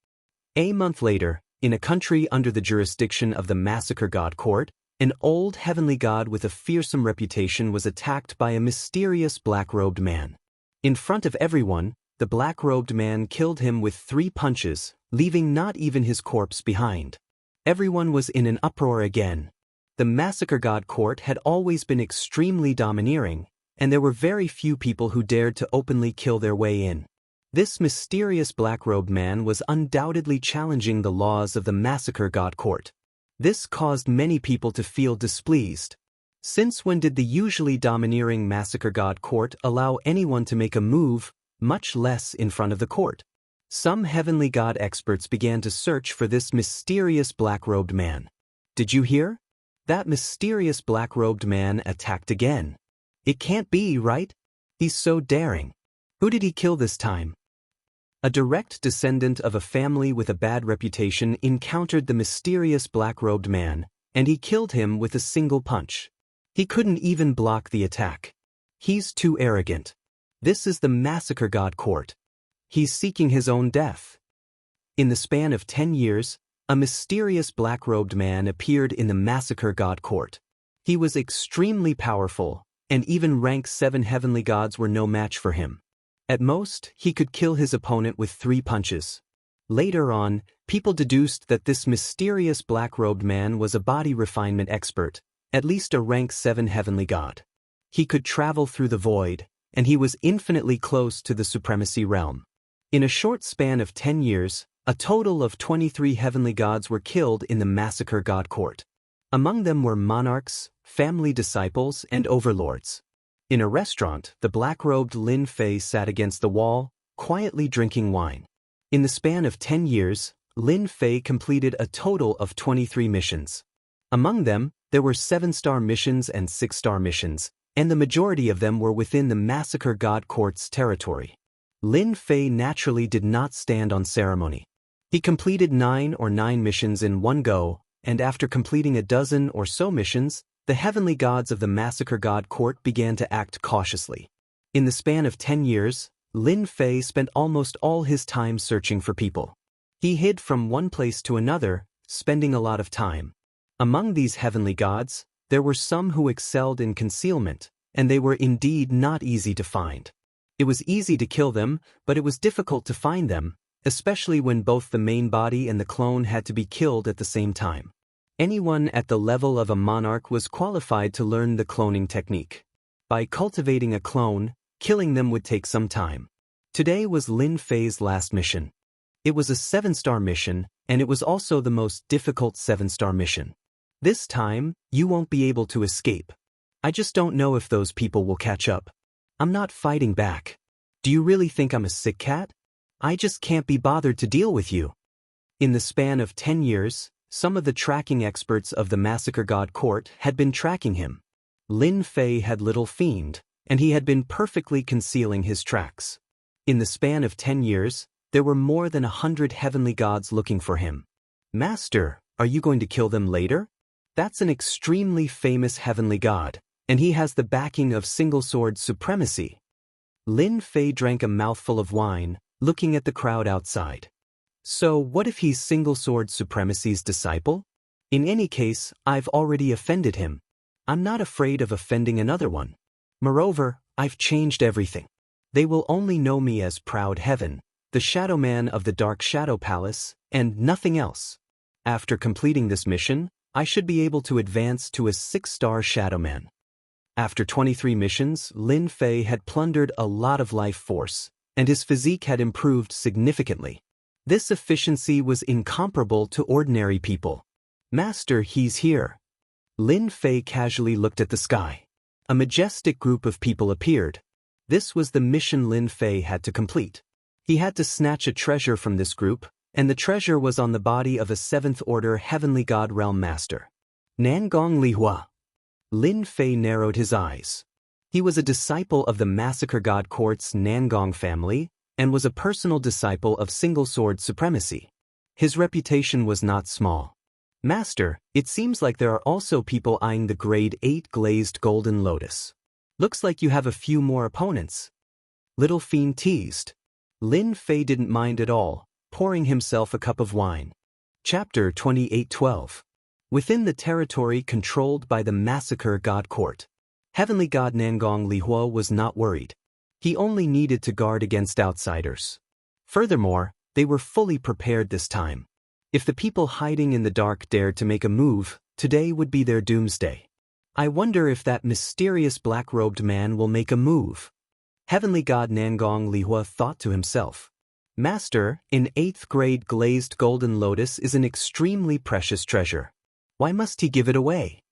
A month later, in a country under the jurisdiction of the Massacre God Court, an old heavenly god with a fearsome reputation was attacked by a mysterious black-robed man. In front of everyone, the black-robed man killed him with 3 punches, leaving not even his corpse behind. Everyone was in an uproar again. The Massacre God Court had always been extremely domineering, and there were very few people who dared to openly kill their way in. This mysterious black-robed man was undoubtedly challenging the laws of the Massacre God Court. This caused many people to feel displeased. Since when did the usually domineering Massacre God Court allow anyone to make a move, much less in front of the court? Some heavenly god experts began to search for this mysterious black-robed man. Did you hear? That mysterious black-robed man attacked again. It can't be, right? He's so daring. Who did he kill this time? A direct descendant of a family with a bad reputation encountered the mysterious black-robed man, and he killed him with a single punch. He couldn't even block the attack. He's too arrogant. This is the Massacre God Court. He's seeking his own death. In the span of 10 years, a mysterious black-robed man appeared in the Massacre God Court. He was extremely powerful, and even rank 7 heavenly gods were no match for him. At most, he could kill his opponent with 3 punches. Later on, people deduced that this mysterious black-robed man was a body refinement expert, at least a rank 7 heavenly god. He could travel through the void, and he was infinitely close to the supremacy realm. In a short span of 10 years, a total of 23 heavenly gods were killed in the Massacre God Court. Among them were monarchs, family disciples, and overlords. In a restaurant, the black-robed Lin Fei sat against the wall, quietly drinking wine. In the span of 10 years, Lin Fei completed a total of 23 missions. Among them, there were 7-star missions and 6-star missions, and the majority of them were within the Massacre God Court's territory. Lin Fei naturally did not stand on ceremony. He completed 9 missions in one go, and after completing a dozen or so missions, the heavenly gods of the Massacre God Court began to act cautiously. In the span of 10 years, Lin Fei spent almost all his time searching for people. He hid from one place to another, spending a lot of time. Among these heavenly gods, there were some who excelled in concealment, and they were indeed not easy to find. It was easy to kill them, but it was difficult to find them, especially when both the main body and the clone had to be killed at the same time. Anyone at the level of a monarch was qualified to learn the cloning technique. By cultivating a clone, killing them would take some time. Today was Lin Fei's last mission. It was a 7-star mission, and it was also the most difficult 7-star mission. This time, you won't be able to escape. I just don't know if those people will catch up. I'm not fighting back. Do you really think I'm a sick cat? I just can't be bothered to deal with you. In the span of 10 years, some of the tracking experts of the Massacre God Court had been tracking him. Lin Fei had little fiend, and he had been perfectly concealing his tracks. In the span of 10 years, there were more than 100 heavenly gods looking for him. Master, are you going to kill them later? That's an extremely famous heavenly god, and he has the backing of single-sword supremacy. Lin Fei drank a mouthful of wine, looking at the crowd outside. So what if he's single-sword supremacy's disciple? In any case, I've already offended him. I'm not afraid of offending another one. Moreover, I've changed everything. They will only know me as Proud Heaven, the Shadow Man of the Dark Shadow Palace, and nothing else. After completing this mission, I should be able to advance to a 6-star Shadow Man. After 23 missions, Lin Fei had plundered a lot of life force, and his physique had improved significantly. This efficiency was incomparable to ordinary people. Master, he's here. Lin Fei casually looked at the sky. A majestic group of people appeared. This was the mission Lin Fei had to complete. He had to snatch a treasure from this group, and the treasure was on the body of a 7th-order heavenly god realm master. Nangong Lihua. Lin Fei narrowed his eyes. He was a disciple of the Massacre God Court's Nangong family, and was a personal disciple of single-sword supremacy. His reputation was not small. Master, it seems like there are also people eyeing the grade 8 glazed golden lotus. Looks like you have a few more opponents. Little Fiend teased. Lin Fei didn't mind at all, pouring himself a cup of wine. Chapter 28:12. Within the territory controlled by the Massacre God Court, Heavenly God Nangong Lihua was not worried. He only needed to guard against outsiders. Furthermore, they were fully prepared this time. If the people hiding in the dark dared to make a move, today would be their doomsday. I wonder if that mysterious black-robed man will make a move. Heavenly God Nangong Lihua thought to himself. Master, an 8th grade glazed golden lotus is an extremely precious treasure. Why must he give it away?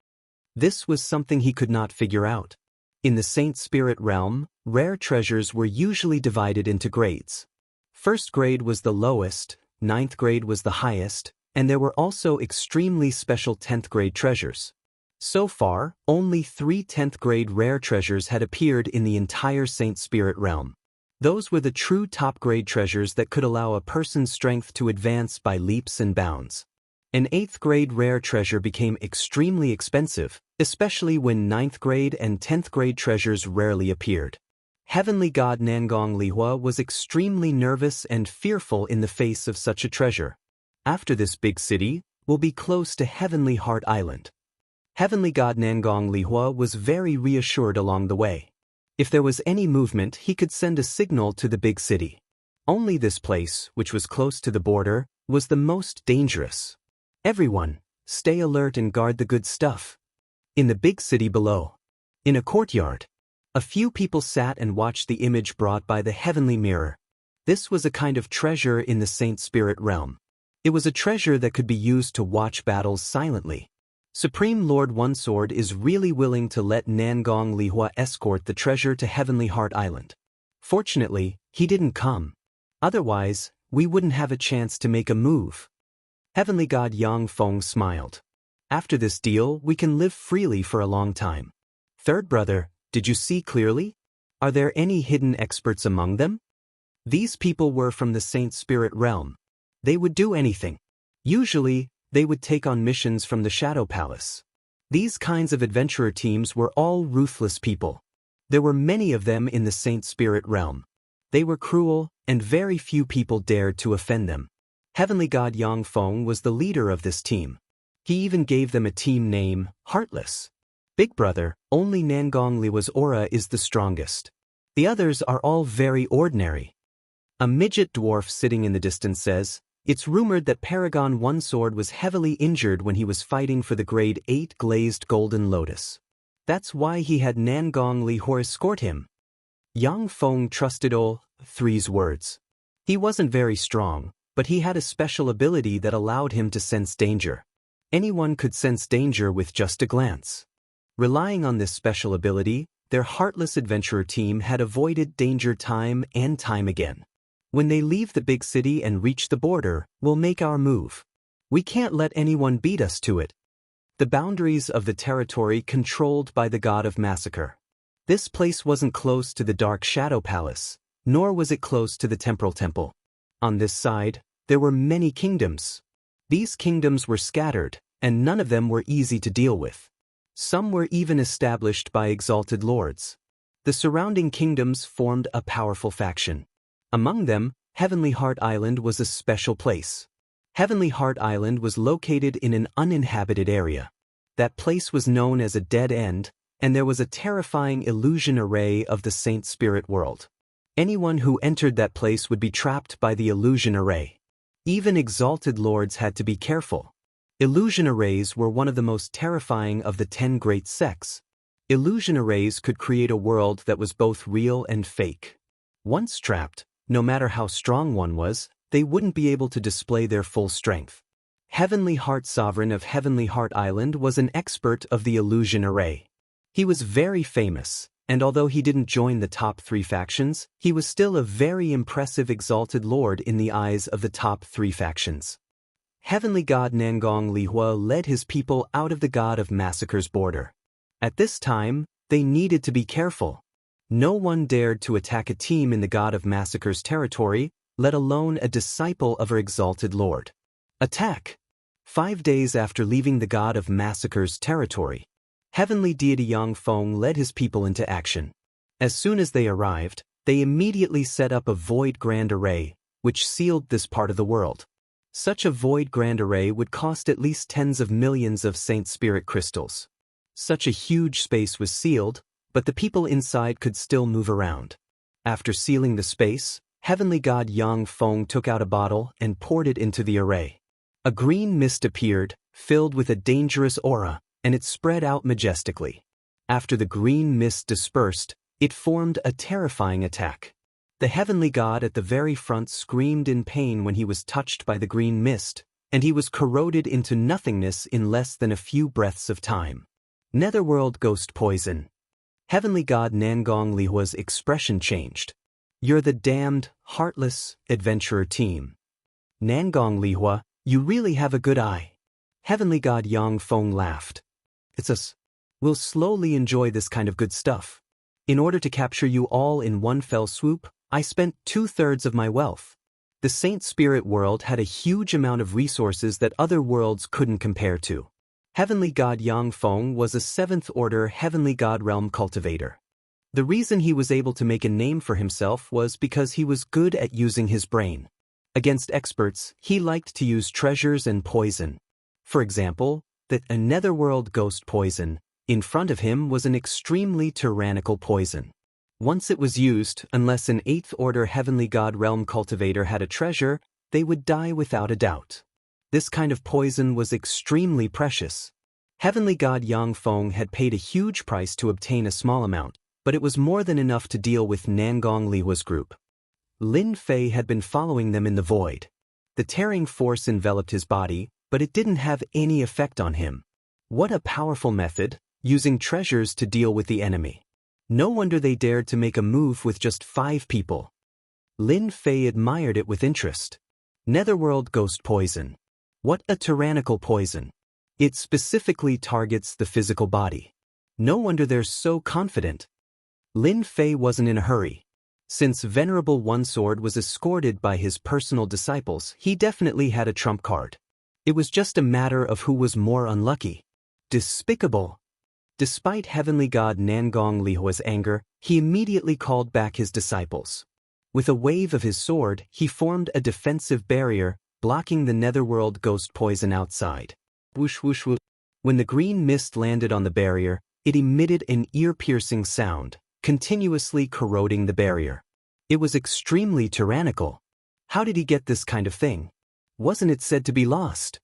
This was something he could not figure out. In the Saint Spirit realm, rare treasures were usually divided into grades. 1st grade was the lowest, 9th grade was the highest, and there were also extremely special 10th grade treasures. So far, only 3 10th grade rare treasures had appeared in the entire Saint Spirit realm. Those were the true top grade treasures that could allow a person's strength to advance by leaps and bounds. An 8th grade rare treasure became extremely expensive, especially when 9th grade and 10th grade treasures rarely appeared. Heavenly God Nangong Lihua was extremely nervous and fearful in the face of such a treasure. After this big city, we'll be close to Heavenly Heart Island. Heavenly God Nangong Lihua was very reassured along the way. If there was any movement, he could send a signal to the big city. Only this place, which was close to the border, was the most dangerous. Everyone, stay alert and guard the good stuff. In the big city below, in a courtyard, a few people sat and watched the image brought by the heavenly mirror. This was a kind of treasure in the Saint Spirit realm. It was a treasure that could be used to watch battles silently. Supreme Lord One Sword is really willing to let Nangong Lihua escort the treasure to Heavenly Heart Island. Fortunately, he didn't come. Otherwise, we wouldn't have a chance to make a move. Heavenly God Yang Feng smiled. After this deal, we can live freely for a long time. Third brother, did you see clearly? Are there any hidden experts among them? These people were from the Saint Spirit realm. They would do anything. Usually, they would take on missions from the Shadow Palace. These kinds of adventurer teams were all ruthless people. There were many of them in the Saint Spirit realm. They were cruel, and very few people dared to offend them. Heavenly God Yang Feng was the leader of this team. He even gave them a team name, Heartless. Big brother, only Nangong Lihua's aura is the strongest. The others are all very ordinary. A midget dwarf sitting in the distance says, "It's rumored that Paragon One Sword was heavily injured when he was fighting for the Grade 8 Glazed Golden Lotus. That's why he had Nangong Lihua escort him." Yang Feng trusted all three's words. He wasn't very strong, but he had a special ability that allowed him to sense danger. Anyone could sense danger with just a glance. Relying on this special ability, their heartless adventurer team had avoided danger time and time again. When they leave the big city and reach the border, we'll make our move. We can't let anyone beat us to it. The boundaries of the territory controlled by the God of Massacre. This place wasn't close to the Dark Shadow Palace, nor was it close to the Temporal Temple. On this side, there were many kingdoms. These kingdoms were scattered, and none of them were easy to deal with. Some were even established by exalted lords. The surrounding kingdoms formed a powerful faction. Among them, Heavenly Heart Island was a special place. Heavenly Heart Island was located in an uninhabited area. That place was known as a dead end, and there was a terrifying illusion array of the Saint Spirit world. Anyone who entered that place would be trapped by the illusion array. Even exalted lords had to be careful. Illusion arrays were one of the most terrifying of the 10 great sects. Illusion arrays could create a world that was both real and fake. Once trapped, no matter how strong one was, they wouldn't be able to display their full strength. Heavenly Heart Sovereign of Heavenly Heart Island was an expert of the illusion array. He was very famous, and although he didn't join the top 3 factions, he was still a very impressive exalted lord in the eyes of the top 3 factions. Heavenly God Nangong Lihua led his people out of the God of Massacre's border. At this time, they needed to be careful. No one dared to attack a team in the God of Massacre's territory, let alone a disciple of her exalted lord. Attack! 5 days after leaving the God of Massacre's territory, Heavenly Deity Yang Feng led his people into action. As soon as they arrived, they immediately set up a Void Grand Array, which sealed this part of the world. Such a Void Grand Array would cost at least tens of millions of Saint Spirit crystals. Such a huge space was sealed, but the people inside could still move around. After sealing the space, Heavenly God Yang Feng took out a bottle and poured it into the array. A green mist appeared, filled with a dangerous aura, and it spread out majestically. After the green mist dispersed, it formed a terrifying attack. The heavenly god at the very front screamed in pain when he was touched by the green mist, and he was corroded into nothingness in less than a few breaths of time. Netherworld Ghost Poison. Heavenly God Nangong Lihua's expression changed. "You're the damned, heartless, adventurer team. Nangong Lihua, you really have a good eye." Heavenly God Yang Feng laughed. "It's us. We'll slowly enjoy this kind of good stuff. In order to capture you all in one fell swoop, I spent 2/3 of my wealth." The Saint Spirit world had a huge amount of resources that other worlds couldn't compare to. Heavenly God Yang Feng was a 7th order Heavenly God realm cultivator. The reason he was able to make a name for himself was because he was good at using his brain. Against experts, he liked to use treasures and poison. For example, a netherworld ghost poison. In front of him was an extremely tyrannical poison. Once it was used, unless an 8th order Heavenly God realm cultivator had a treasure, they would die without a doubt. This kind of poison was extremely precious. Heavenly God Yang Feng had paid a huge price to obtain a small amount, but it was more than enough to deal with Nangong Lihua's group. Lin Fei had been following them in the void. The tearing force enveloped his body, but it didn't have any effect on him. What a powerful method, using treasures to deal with the enemy. No wonder they dared to make a move with just 5 people. Lin Fei admired it with interest. Netherworld ghost poison. What a tyrannical poison. It specifically targets the physical body. No wonder they're so confident. Lin Fei wasn't in a hurry. Since Venerable One Sword was escorted by his personal disciples, he definitely had a trump card. It was just a matter of who was more unlucky. Despicable. Despite Heavenly God Nangong Lihua's anger, he immediately called back his disciples. With a wave of his sword, he formed a defensive barrier, blocking the netherworld ghost poison outside. Whoosh whoosh whoosh. When the green mist landed on the barrier, it emitted an ear-piercing sound, continuously corroding the barrier. It was extremely tyrannical. How did he get this kind of thing? Wasn't it said to be lost?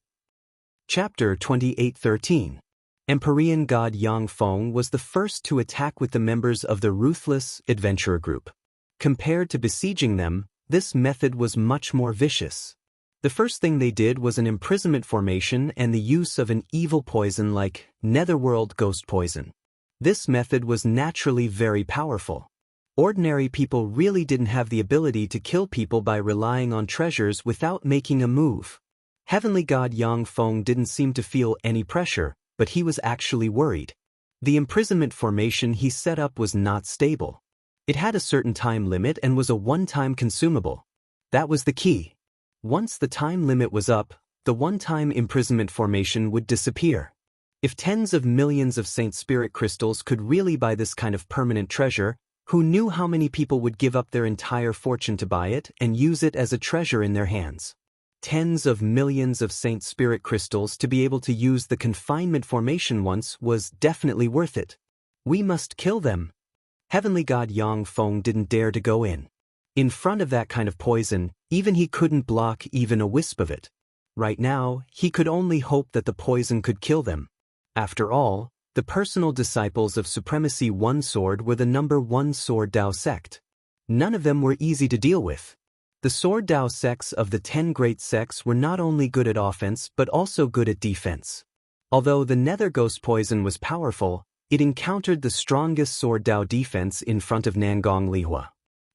Chapter 28:13. Empyrean God Yang Feng was the first to attack with the members of the ruthless adventurer group. Compared to besieging them, this method was much more vicious. The first thing they did was an imprisonment formation and the use of an evil poison like netherworld ghost poison. This method was naturally very powerful. Ordinary people really didn't have the ability to kill people by relying on treasures without making a move. Heavenly God Yang Feng didn't seem to feel any pressure, but he was actually worried. The imprisonment formation he set up was not stable. It had a certain time limit and was a one-time consumable. That was the key. Once the time limit was up, the one-time imprisonment formation would disappear. If tens of millions of Saint Spirit crystals could really buy this kind of permanent treasure, who knew how many people would give up their entire fortune to buy it and use it as a treasure in their hands? Tens of millions of Saint Spirit crystals to be able to use the confinement formation once was definitely worth it. We must kill them. Heavenly God Yang Feng didn't dare to go in. In front of that kind of poison, even he couldn't block even a wisp of it. Right now, he could only hope that the poison could kill them. After all, the personal disciples of Supremacy One Sword were the number 1 Sword Dao sect. None of them were easy to deal with. The Sword Dao sects of the 10 great sects were not only good at offense but also good at defense. Although the Nether Ghost poison was powerful, it encountered the strongest Sword Dao defense in front of Nangong Lihua.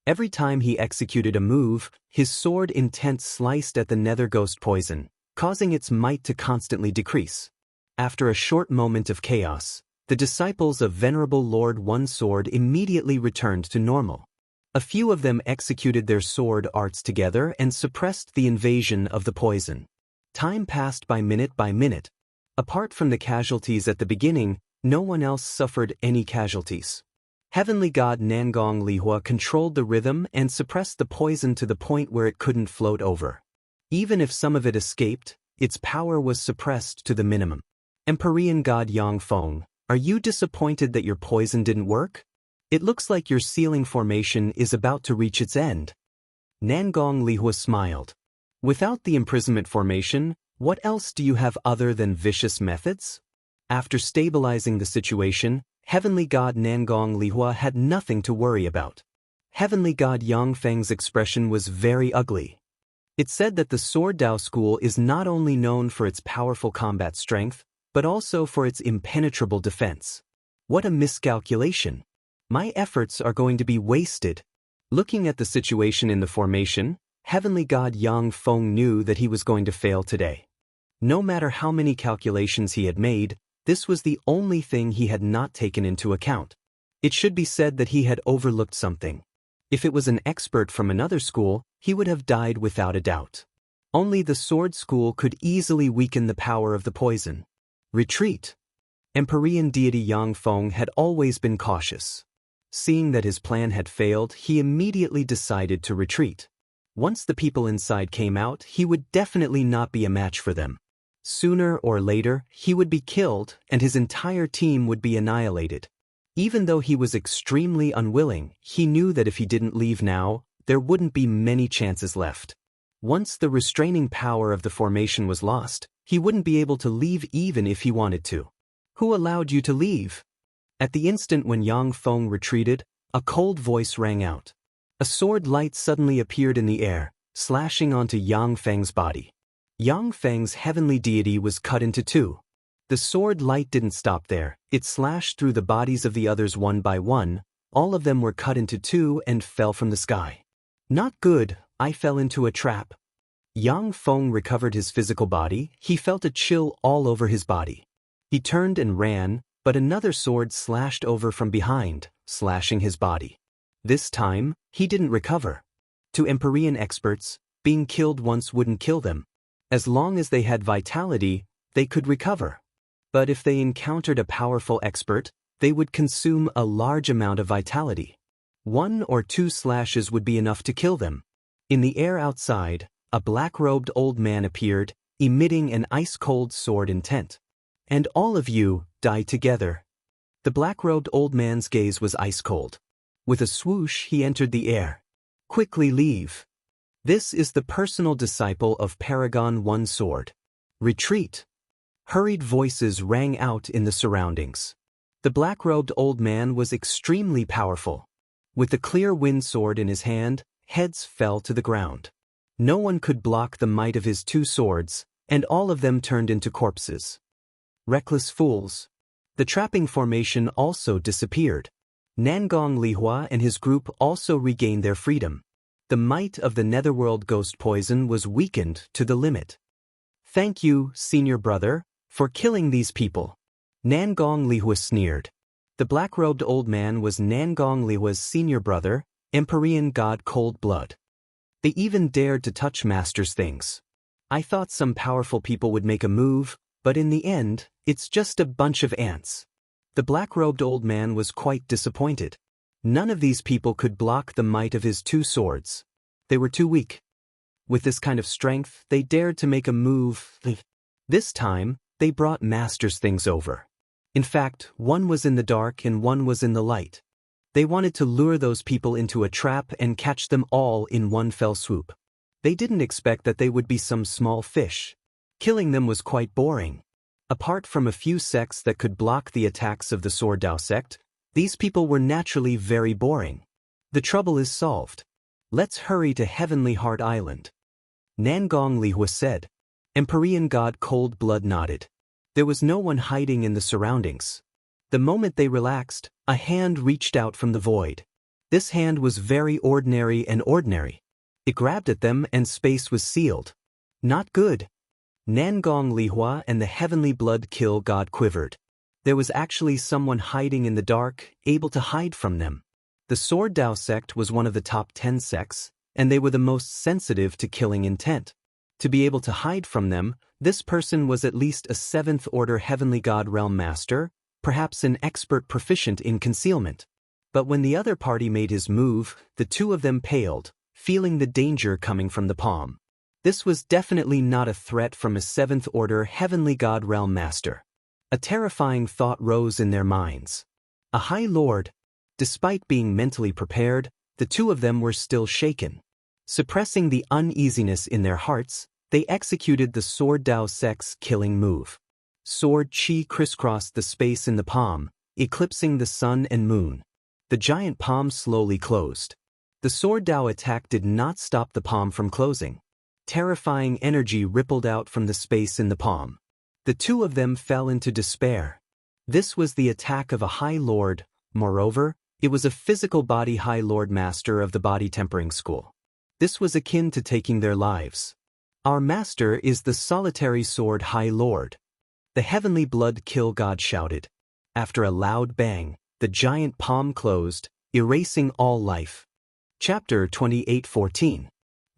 Every time he executed a move, his sword intent sliced at the Nether Ghost poison, causing its might to constantly decrease. After a short moment of chaos, the disciples of Venerable Lord One Sword immediately returned to normal. A few of them executed their sword arts together and suppressed the invasion of the poison. Time passed by minute. Apart from the casualties at the beginning, no one else suffered any casualties. Heavenly God Nangong Lihua controlled the rhythm and suppressed the poison to the point where it couldn't float over. Even if some of it escaped, its power was suppressed to the minimum. Empyrean God Yang Feng, are you disappointed that your poison didn't work? It looks like your sealing formation is about to reach its end. Nangong Lihua smiled. Without the imprisonment formation, what else do you have other than vicious methods? After stabilizing the situation, Heavenly God Nangong Lihua had nothing to worry about. Heavenly God Yang Feng's expression was very ugly. It said that the Sword Dao school is not only known for its powerful combat strength, but also for its impenetrable defense. What a miscalculation. My efforts are going to be wasted. Looking at the situation in the formation, Heavenly God Yang Feng knew that he was going to fail today. No matter how many calculations he had made, this was the only thing he had not taken into account. It should be said that he had overlooked something. If it was an expert from another school, he would have died without a doubt. Only the sword school could easily weaken the power of the poison. Retreat. Empyrean deity Yang Feng had always been cautious. Seeing that his plan had failed, he immediately decided to retreat. Once the people inside came out, he would definitely not be a match for them. Sooner or later, he would be killed and his entire team would be annihilated. Even though he was extremely unwilling, he knew that if he didn't leave now, there wouldn't be many chances left. Once the restraining power of the formation was lost, he wouldn't be able to leave even if he wanted to. Who allowed you to leave? At the instant when Yang Feng retreated, a cold voice rang out. A sword light suddenly appeared in the air, slashing onto Yang Feng's body. Yang Feng's heavenly deity was cut into 2. The sword light didn't stop there. It slashed through the bodies of the others one by one. All of them were cut into two and fell from the sky. Not good, I fell into a trap. Yang Feng recovered his physical body. He felt a chill all over his body. He turned and ran, but another sword slashed over from behind, slashing his body. This time, he didn't recover. To Empyrean experts, being killed once wouldn't kill them. As long as they had vitality, they could recover. But if they encountered a powerful expert, they would consume a large amount of vitality. 1 or 2 slashes would be enough to kill them. In the air outside, a black-robed old man appeared, emitting an ice-cold sword intent. And all of you die together. The black-robed old man's gaze was ice-cold. With a swoosh, he entered the air. Quickly leave. This is the personal disciple of Paragon One Sword. Retreat. Hurried voices rang out in the surroundings. The black-robed old man was extremely powerful. With the clear wind sword in his hand, heads fell to the ground. No one could block the might of his 2 swords, and all of them turned into corpses. Reckless fools. The trapping formation also disappeared. Nangong Lihua and his group also regained their freedom. The might of the netherworld ghost poison was weakened to the limit. Thank you, senior brother, for killing these people. Nangong Lihua sneered. The black-robed old man was Nangong Lihua's senior brother, Empyrean god Cold Blood. They even dared to touch Master's things. I thought some powerful people would make a move, but in the end, it's just a bunch of ants. The black-robed old man was quite disappointed. None of these people could block the might of his 2 swords. They were too weak. With this kind of strength, they dared to make a move. This time, they brought Master's things over. In fact, one was in the dark and one was in the light. They wanted to lure those people into a trap and catch them all in one fell swoop. They didn't expect that they would be some small fish. Killing them was quite boring. Apart from a few sects that could block the attacks of the Sword Dao sect, these people were naturally very boring. The trouble is solved. Let's hurry to Heavenly Heart Island. Nangong Lihua said. Empyrean god Cold Blood nodded. There was no one hiding in the surroundings. The moment they relaxed, a hand reached out from the void. This hand was very ordinary and ordinary. It grabbed at them and space was sealed. Not good. Nangong Lihua and the heavenly blood kill god quivered. There was actually someone hiding in the dark, able to hide from them. The Sword Dao sect was one of the top 10 sects, and they were the most sensitive to killing intent. To be able to hide from them, this person was at least a 7th-order heavenly god realm master, perhaps an expert proficient in concealment. But when the other party made his move, the 2 of them paled, feeling the danger coming from the palm. This was definitely not a threat from a 7th-order heavenly god realm master. A terrifying thought rose in their minds. A high lord. Despite being mentally prepared, the 2 of them were still shaken. Suppressing the uneasiness in their hearts, they executed the Sword Dao sect's killing move. Sword Qi crisscrossed the space in the palm, eclipsing the sun and moon. The giant palm slowly closed. The Sword Dao attack did not stop the palm from closing. Terrifying energy rippled out from the space in the palm. The 2 of them fell into despair. This was the attack of a High Lord. Moreover, it was a physical body High Lord Master of the Body Tempering School. This was akin to taking their lives. Our master is the solitary sword High Lord. The heavenly blood kill god shouted. After a loud bang, the giant palm closed, erasing all life. Chapter 28:14.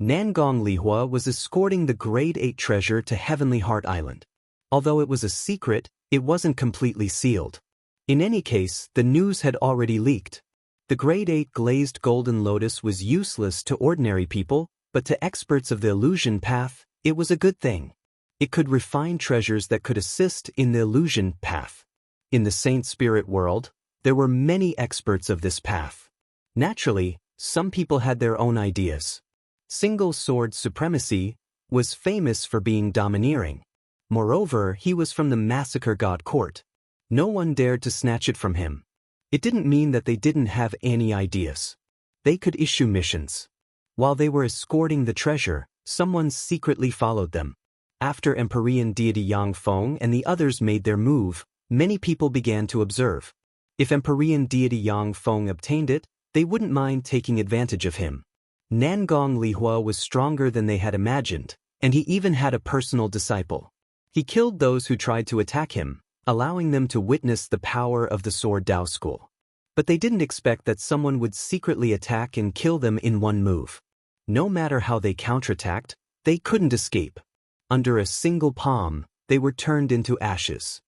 Nangong Lihua was escorting the Grade 8 treasure to Heavenly Heart Island. Although it was a secret, it wasn't completely sealed. In any case, the news had already leaked. The Grade 8 glazed golden lotus was useless to ordinary people, but to experts of the illusion path, it was a good thing. It could refine treasures that could assist in the illusion path. In the Saint Spirit world, there were many experts of this path. Naturally, some people had their own ideas. Single sword supremacy was famous for being domineering. Moreover, he was from the massacre god court. No one dared to snatch it from him. It didn't mean that they didn't have any ideas. They could issue missions. While they were escorting the treasure, someone secretly followed them. After Empyrean deity Yang Feng and the others made their move, many people began to observe. If Empyrean deity Yang Feng obtained it, they wouldn't mind taking advantage of him. Nangong Lihua was stronger than they had imagined, and he even had a personal disciple. He killed those who tried to attack him, allowing them to witness the power of the Sword Dao School. But they didn't expect that someone would secretly attack and kill them in one move. No matter how they counterattacked, they couldn't escape. Under a single palm, they were turned into ashes.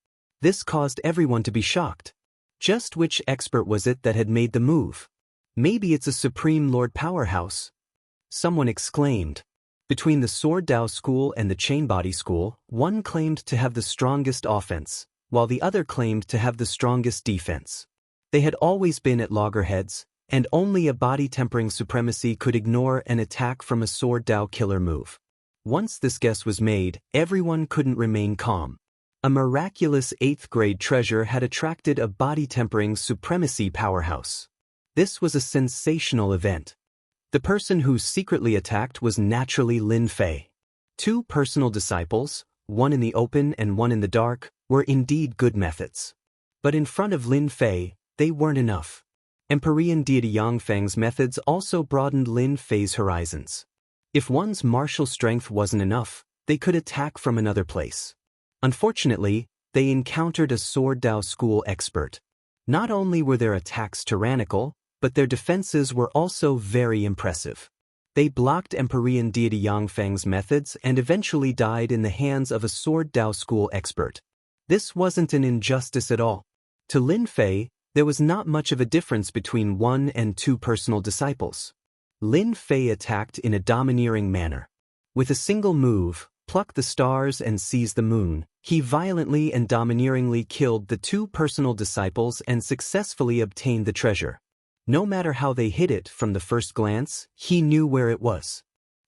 This caused everyone to be shocked. Just which expert was it that had made the move? Maybe it's a Supreme Lord Powerhouse. Someone exclaimed. Between the Sword Dao School and the Chain Body School, one claimed to have the strongest offense, while the other claimed to have the strongest defense. They had always been at loggerheads, and only a body-tempering supremacy could ignore an attack from a Sword Dao killer move. Once this guess was made, everyone couldn't remain calm. A miraculous 8th-grade treasure had attracted a body-tempering supremacy powerhouse. This was a sensational event. The person who secretly attacked was naturally Lin Fei. 2 personal disciples, one in the open and one in the dark, were indeed good methods. But in front of Lin Fei, they weren't enough. Empyrean deity Yang Feng's methods also broadened Lin Fei's horizons. If one's martial strength wasn't enough, they could attack from another place. Unfortunately, they encountered a Sword Dao School expert. Not only were their attacks tyrannical, but their defenses were also very impressive. They blocked Empyrean deity Yang Feng's methods and eventually died in the hands of a Sword Dao School expert. This wasn't an injustice at all. To Lin Fei, there was not much of a difference between 1 and 2 personal disciples. Lin Fei attacked in a domineering manner. With a single move, pluck the stars and seize the moon, he violently and domineeringly killed the 2 personal disciples and successfully obtained the treasure. No matter how they hid it from the first glance, he knew where it was.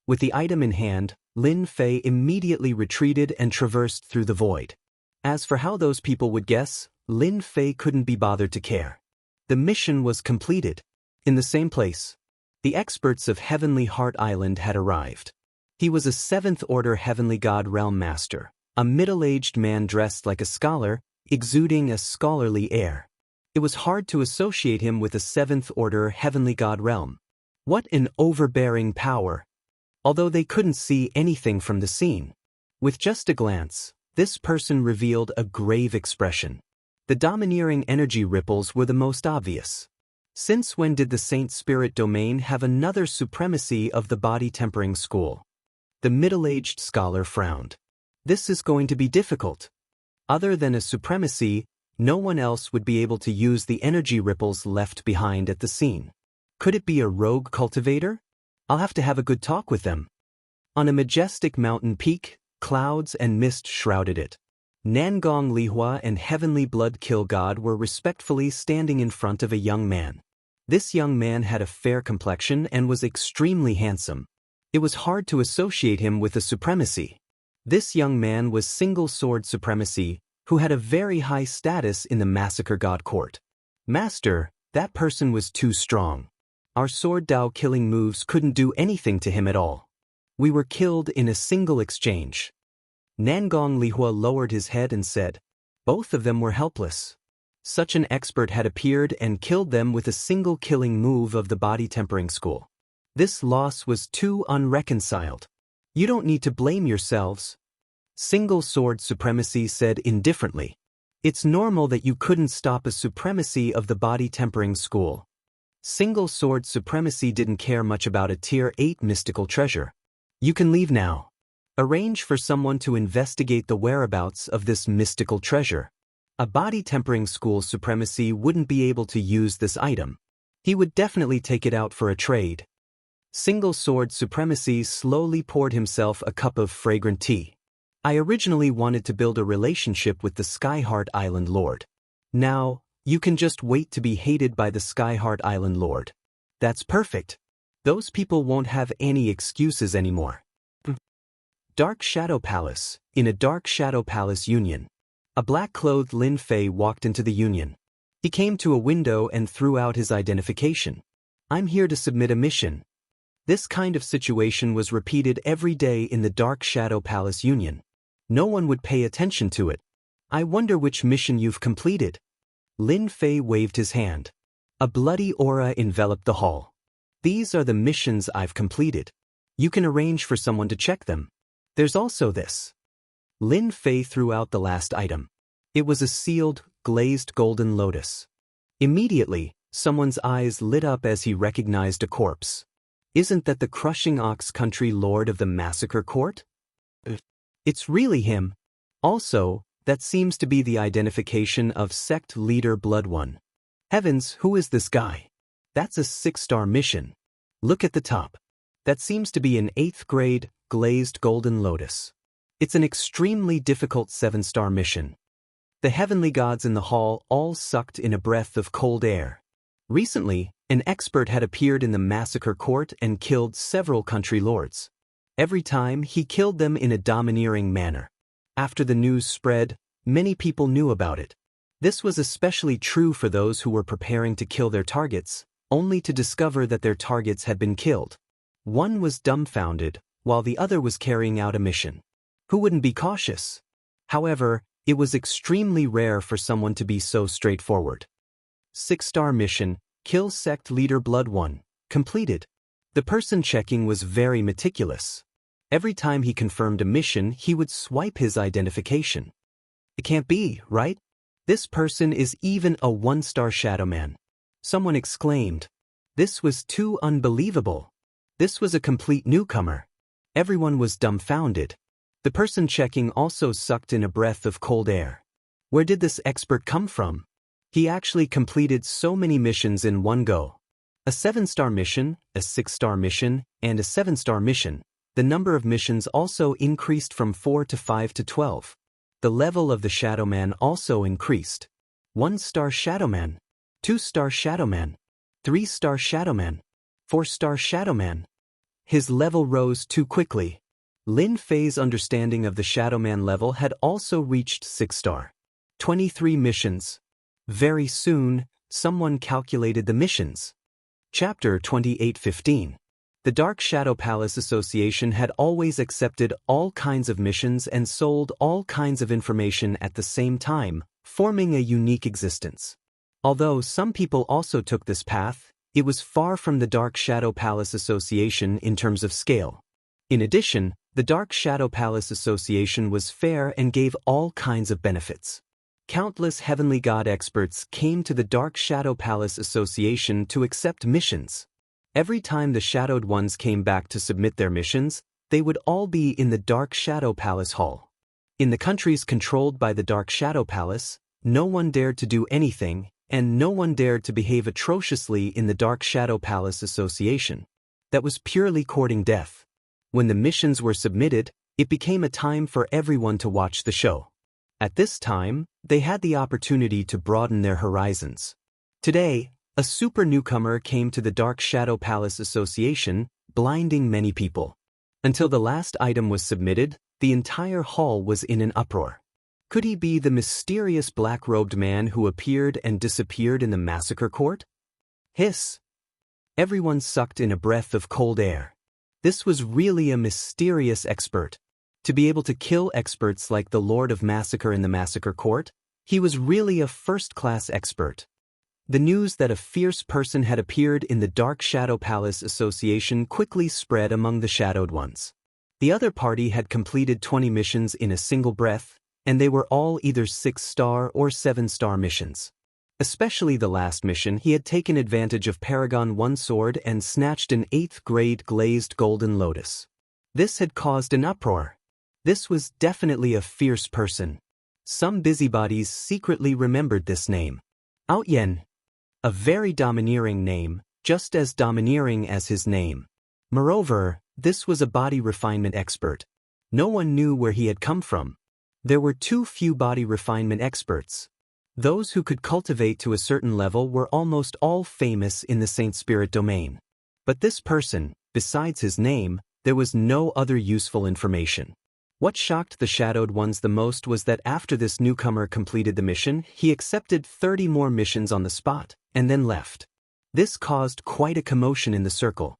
With the item in hand, Lin Fei immediately retreated and traversed through the void. As for how those people would guess, Lin Fei couldn't be bothered to care. The mission was completed. In the same place, the experts of Heavenly Heart Island had arrived. He was a 7th-order Heavenly God Realm Master, a middle-aged man dressed like a scholar, exuding a scholarly air. It was hard to associate him with a 7th-order Heavenly God Realm. What an overbearing power! Although they couldn't see anything from the scene. With just a glance, this person revealed a grave expression. The domineering energy ripples were the most obvious. Since when did the Saint Spirit Domain have another supremacy of the body-tempering school? The middle-aged scholar frowned. This is going to be difficult. Other than a supremacy, no one else would be able to use the energy ripples left behind at the scene. Could it be a rogue cultivator? I'll have to have a good talk with them. On a majestic mountain peak, clouds and mist shrouded it. Nangong Lihua and Heavenly Blood Kill God were respectfully standing in front of a young man. This young man had a fair complexion and was extremely handsome. It was hard to associate him with a supremacy. This young man was Single Sword Supremacy, who had a very high status in the Massacre God Court. Master, that person was too strong. Our Sword Dao killing moves couldn't do anything to him at all. We were killed in a single exchange. Nangong Lihua lowered his head and said, both of them were helpless. Such an expert had appeared and killed them with a single killing move of the body-tempering school. This loss was too unreconciled. You don't need to blame yourselves. Single Sword Supremacy said indifferently. It's normal that you couldn't stop a supremacy of the body-tempering school. Single Sword Supremacy didn't care much about a Tier 8 mystical treasure. You can leave now. Arrange for someone to investigate the whereabouts of this mystical treasure. A body-tempering school supremacy wouldn't be able to use this item. He would definitely take it out for a trade. Single Sword Supremacy slowly poured himself a cup of fragrant tea. I originally wanted to build a relationship with the Skyheart Island Lord. Now, you can just wait to be hated by the Skyheart Island Lord. That's perfect. Those people won't have any excuses anymore. Dark Shadow Palace. In a Dark Shadow Palace Union, a black-clothed Lin Fei walked into the union. He came to a window and threw out his identification. I'm here to submit a mission. This kind of situation was repeated every day in the Dark Shadow Palace Union. No one would pay attention to it. I wonder which mission you've completed. Lin Fei waved his hand. A bloody aura enveloped the hall. These are the missions I've completed. You can arrange for someone to check them. There's also this. Lin Fei threw out the last item. It was a sealed, glazed golden lotus. Immediately, someone's eyes lit up as he recognized a corpse. Isn't that the crushing ox country lord of the massacre court? It's really him. Also, that seems to be the identification of sect leader Blood One. Heavens, who is this guy? That's a 6-star mission. Look at the top. That seems to be an 8th grade, glazed golden lotus. It's an extremely difficult 7-star mission. The heavenly gods in the hall all sucked in a breath of cold air. Recently, an expert had appeared in the massacre court and killed several country lords. Every time, he killed them in a domineering manner. After the news spread, many people knew about it. This was especially true for those who were preparing to kill their targets, only to discover that their targets had been killed. One was dumbfounded, while the other was carrying out a mission. Who wouldn't be cautious? However, it was extremely rare for someone to be so straightforward. 6-star mission, kill sect leader Blood One, completed. The person checking was very meticulous. Every time he confirmed a mission, he would swipe his identification. It can't be, right? This person is even a 1-star shadow man. Someone exclaimed. This was too unbelievable. This was a complete newcomer. Everyone was dumbfounded. The person checking also sucked in a breath of cold air. Where did this expert come from? He actually completed so many missions in one go. A 7-star mission, a 6-star mission, and a 7-star mission. The number of missions also increased from 4 to 5 to 12. The level of the Shadow Man also increased. 1-star Shadow Man, 2-star Shadow Man, 3-star Shadow Man, 4-star Shadow Man. His level rose too quickly. Lin Fei's understanding of the Shadow Man level had also reached 6-star. 23 missions. Very soon, someone calculated the missions. Chapter 28:15. The Dark Shadow Palace Association had always accepted all kinds of missions and sold all kinds of information at the same time, forming a unique existence. Although some people also took this path, it was far from the Dark Shadow Palace Association in terms of scale. In addition, the Dark Shadow Palace Association was fair and gave all kinds of benefits. Countless heavenly god experts came to the Dark Shadow Palace Association to accept missions. Every time the Shadowed Ones came back to submit their missions, they would all be in the Dark Shadow Palace Hall. In the countries controlled by the Dark Shadow Palace, no one dared to do anything, and no one dared to behave atrociously in the Dark Shadow Palace Association. That was purely courting death. When the missions were submitted, it became a time for everyone to watch the show. At this time, they had the opportunity to broaden their horizons. Today, a super newcomer came to the Dark Shadow Palace Association, blinding many people. Until the last item was submitted, the entire hall was in an uproar. Could he be the mysterious black-robed man who appeared and disappeared in the massacre court? Hiss! Everyone sucked in a breath of cold air. This was really a mysterious expert. To be able to kill experts like the Lord of Massacre in the massacre court, he was really a first-class expert. The news that a fierce person had appeared in the Dark Shadow Palace Association quickly spread among the Shadowed Ones. The other party had completed 20 missions in a single breath, and they were all either 6-star or 7-star missions. Especially the last mission, he had taken advantage of Paragon 1 sword and snatched an 8th grade glazed golden lotus. This had caused an uproar. This was definitely a fierce person. Some busybodies secretly remembered this name. Outyen. A very domineering name, just as domineering as his name. Moreover, this was a body refinement expert. No one knew where he had come from. There were too few body refinement experts. Those who could cultivate to a certain level were almost all famous in the Saint Spirit domain. But this person, besides his name, there was no other useful information. What shocked the Shadowed Ones the most was that after this newcomer completed the mission, he accepted 30 more missions on the spot, and then left. This caused quite a commotion in the circle.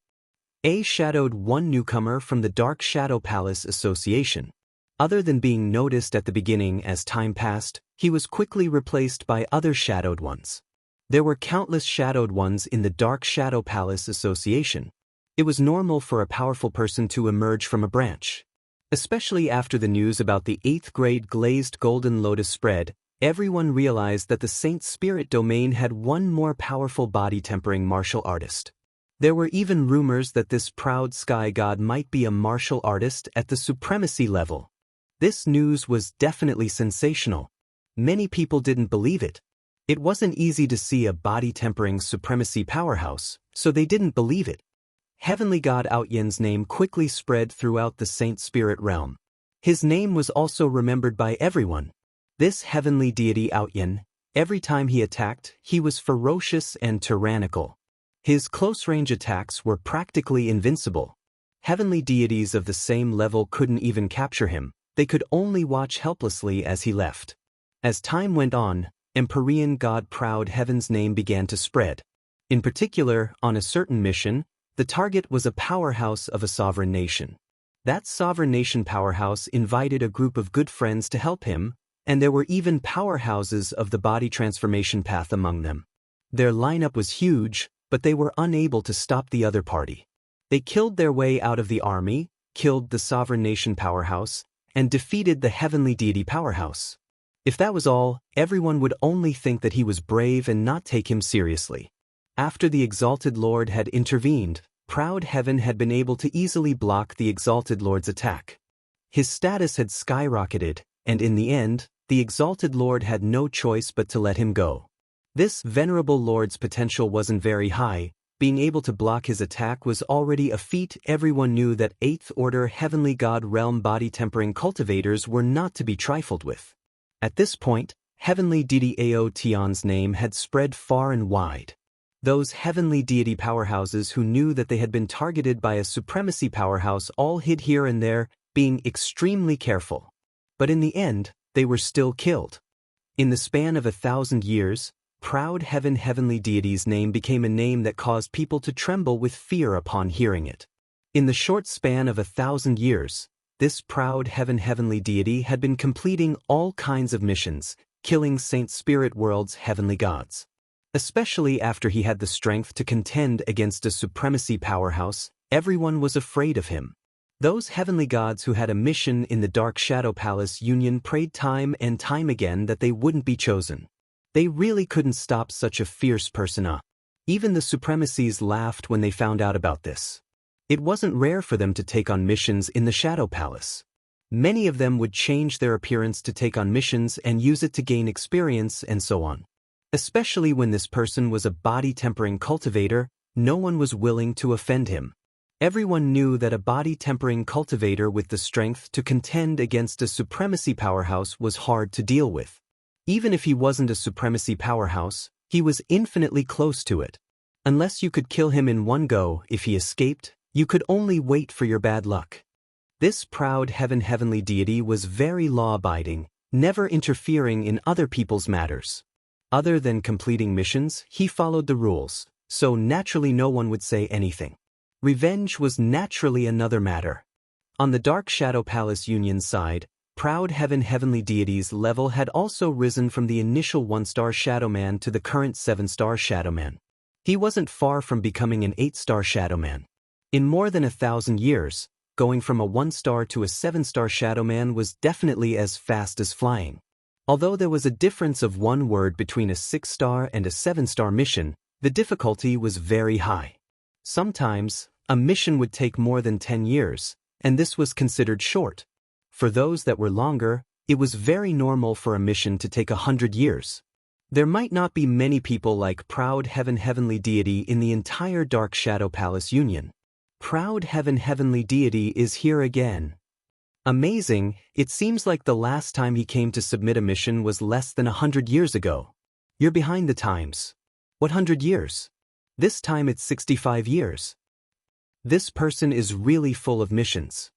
A Shadowed One newcomer from the Dark Shadow Palace Association. Other than being noticed at the beginning, as time passed, he was quickly replaced by other shadowed ones. There were countless shadowed ones in the Dark Shadow Palace Association. It was normal for a powerful person to emerge from a branch. Especially after the news about the 8th grade glazed golden lotus spread, everyone realized that the Saint Spirit domain had one more powerful body-tempering martial artist. There were even rumors that this proud sky god might be a martial artist at the supremacy level. This news was definitely sensational. Many people didn't believe it. It wasn't easy to see a body-tempering supremacy powerhouse, so they didn't believe it. Heavenly God Outyen's name quickly spread throughout the Saint Spirit realm. His name was also remembered by everyone. This heavenly deity Outyen, every time he attacked, he was ferocious and tyrannical. His close-range attacks were practically invincible. Heavenly deities of the same level couldn't even capture him. They could only watch helplessly as he left. As time went on, Empyrean God Proud Heaven's name began to spread. In particular, on a certain mission, the target was a powerhouse of a sovereign nation. That sovereign nation powerhouse invited a group of good friends to help him, and there were even powerhouses of the body transformation path among them. Their lineup was huge, but they were unable to stop the other party. They killed their way out of the army, killed the sovereign nation powerhouse, and defeated the heavenly deity powerhouse. If that was all, everyone would only think that he was brave and not take him seriously. After the Exalted Lord had intervened, Proud Heaven had been able to easily block the Exalted Lord's attack. His status had skyrocketed, and in the end, the Exalted Lord had no choice but to let him go. This venerable Lord's potential wasn't very high. Being able to block his attack was already a feat. Everyone knew that 8th Order Heavenly God Realm body-tempering cultivators were not to be trifled with. At this point, Heavenly Deity Ao Tian's name had spread far and wide. Those heavenly deity powerhouses who knew that they had been targeted by a supremacy powerhouse all hid here and there, being extremely careful. But in the end, they were still killed. In the span of 1,000 years, Proud Heavenly Deity's name became a name that caused people to tremble with fear upon hearing it. In the short span of 1,000 years, this Proud Heavenly Deity had been completing all kinds of missions, killing Saint Spirit World's heavenly gods. Especially after he had the strength to contend against a supremacy powerhouse, everyone was afraid of him. Those heavenly gods who had a mission in the Dark Shadow Palace Union prayed time and time again that they wouldn't be chosen. They really couldn't stop such a fierce persona. Even the supremacies laughed when they found out about this. It wasn't rare for them to take on missions in the Shadow Palace. Many of them would change their appearance to take on missions and use it to gain experience and so on. Especially when this person was a body-tempering cultivator, no one was willing to offend him. Everyone knew that a body-tempering cultivator with the strength to contend against a supremacy powerhouse was hard to deal with. Even if he wasn't a supremacy powerhouse, he was infinitely close to it. Unless you could kill him in one go, if he escaped, you could only wait for your bad luck. This Proud Heavenly Deity was very law-abiding, never interfering in other people's matters. Other than completing missions, he followed the rules, so naturally no one would say anything. Revenge was naturally another matter. On the Dark Shadow Palace Union side, Proud Heavenly Deity's level had also risen from the initial 1-star Shadowman to the current 7-star Shadowman. He wasn't far from becoming an 8-star Shadowman. In more than 1,000 years, going from a 1-star to a 7-star Shadowman was definitely as fast as flying. Although there was a difference of one word between a 6-star and a 7-star mission, the difficulty was very high. Sometimes, a mission would take more than 10 years, and this was considered short. For those that were longer, it was very normal for a mission to take 100 years. There might not be many people like Proud Heavenly Deity in the entire Dark Shadow Palace Union. Proud Heavenly Deity is here again. Amazing, it seems like the last time he came to submit a mission was less than 100 years ago. You're behind the times. What 100 years? This time it's 65 years. This person is really full of missions.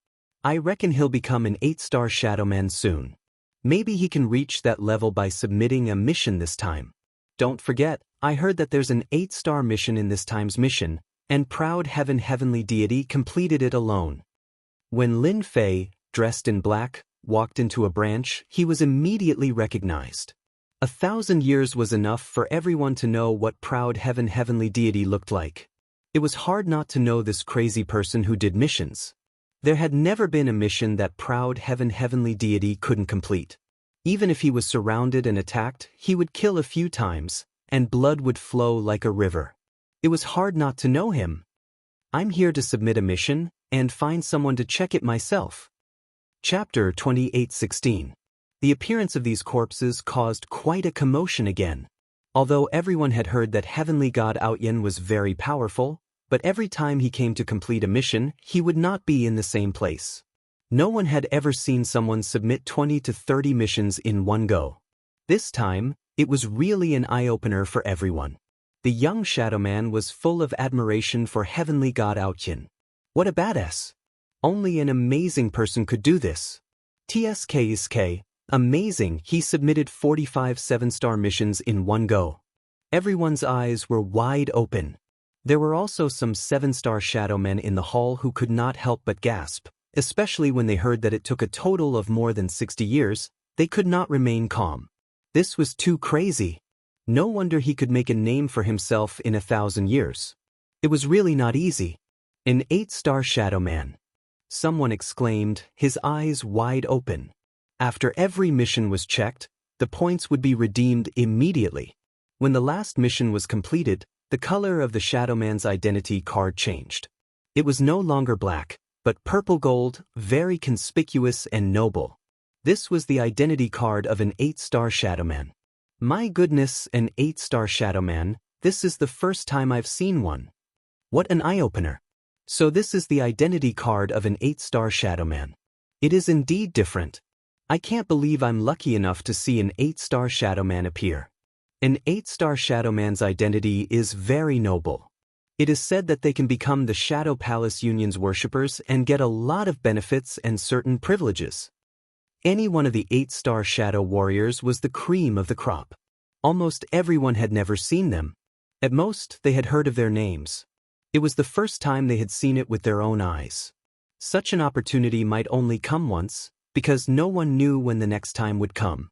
I reckon he'll become an 8-star Shadowman soon. Maybe he can reach that level by submitting a mission this time. Don't forget, I heard that there's an 8-star mission in this time's mission, and Proud Heavenly Deity completed it alone. When Lin Fei, dressed in black, walked into a branch, he was immediately recognized. 1,000 years was enough for everyone to know what proud heavenly deity looked like. It was hard not to know this crazy person who did missions. There had never been a mission that proud heavenly deity couldn't complete. Even if he was surrounded and attacked, he would kill a few times, and blood would flow like a river. It was hard not to know him. I'm here to submit a mission, and find someone to check it myself. Chapter 28:16. The appearance of these corpses caused quite a commotion again. Although everyone had heard that heavenly god Unyielding was very powerful, but every time he came to complete a mission, he would not be in the same place. No one had ever seen someone submit 20 to 30 missions in one go. This time, it was really an eye-opener for everyone. The young Shadow Man was full of admiration for heavenly god Unyielding. What a badass! Only an amazing person could do this. TSK. Amazing, he submitted 45 7-star missions in one go. Everyone's eyes were wide open. There were also some 7-star Shadow Men in the hall who could not help but gasp, especially when they heard that it took a total of more than 60 years, they could not remain calm. This was too crazy. No wonder he could make a name for himself in 1,000 years. It was really not easy. An 8-star Shadow Man. Someone exclaimed, his eyes wide open. After every mission was checked, the points would be redeemed immediately. When the last mission was completed, the color of the Shadow Man's identity card changed. It was no longer black, but purple gold, very conspicuous and noble. This was the identity card of an 8-star Shadow Man. My goodness, an 8-star Shadow Man, this is the first time I've seen one. What an eye-opener. So this is the identity card of an 8-star Shadow Man. It is indeed different. I can't believe I'm lucky enough to see an 8-star Shadow Man appear. An 8-star Shadow Man's identity is very noble. It is said that they can become the Shadow Palace Union's worshippers and get a lot of benefits and certain privileges. Any one of the 8-star Shadow Warriors was the cream of the crop. Almost everyone had never seen them. At most, they had heard of their names. It was the first time they had seen it with their own eyes. Such an opportunity might only come once, because no one knew when the next time would come.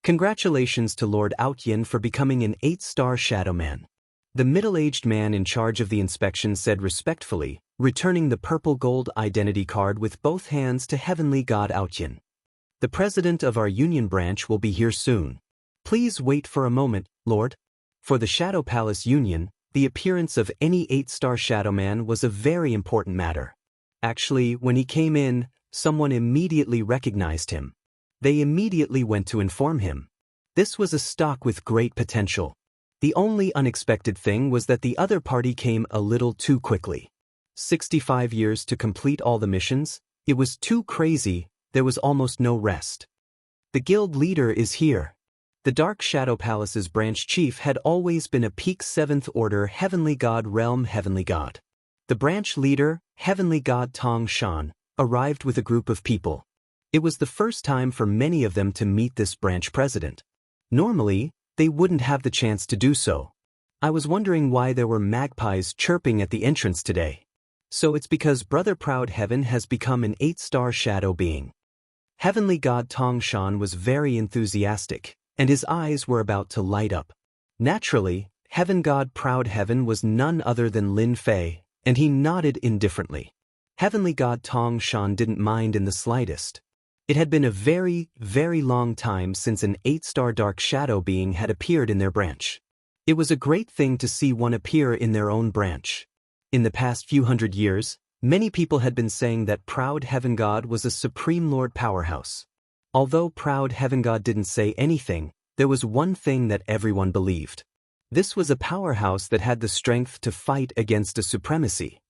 Congratulations to Lord Unyielding for becoming an 8-star Shadow Man. The middle-aged man in charge of the inspection said respectfully, returning the purple gold identity card with both hands to heavenly god Unyielding. The president of our union branch will be here soon. Please wait for a moment, Lord. For the Shadow Palace Union, the appearance of any 8-star Shadow Man was a very important matter. Actually, when he came in, someone immediately recognized him. They immediately went to inform him. This was a stock with great potential. The only unexpected thing was that the other party came a little too quickly. 65 years to complete all the missions, it was too crazy, there was almost no rest. The guild leader is here. The Dark Shadow Palace's branch chief had always been a peak 7th Order Heavenly God Realm Heavenly God. The branch leader, Heavenly God Tong Shan, arrived with a group of people. It was the first time for many of them to meet this branch president. Normally, they wouldn't have the chance to do so. I was wondering why there were magpies chirping at the entrance today. So it's because Brother Proud Heaven has become an 8-star shadow being. Heavenly God Tong Shan was very enthusiastic, and his eyes were about to light up. Naturally, Heaven God Proud Heaven was none other than Lin Fei, and he nodded indifferently. Heavenly God Tong Shan didn't mind in the slightest. It had been a very, very long time since an 8-star dark shadow being had appeared in their branch. It was a great thing to see one appear in their own branch. In the past few hundred years, many people had been saying that Proud Heaven God was a Supreme Lord powerhouse. Although Proud Heaven God didn't say anything, there was one thing that everyone believed. This was a powerhouse that had the strength to fight against a supremacy.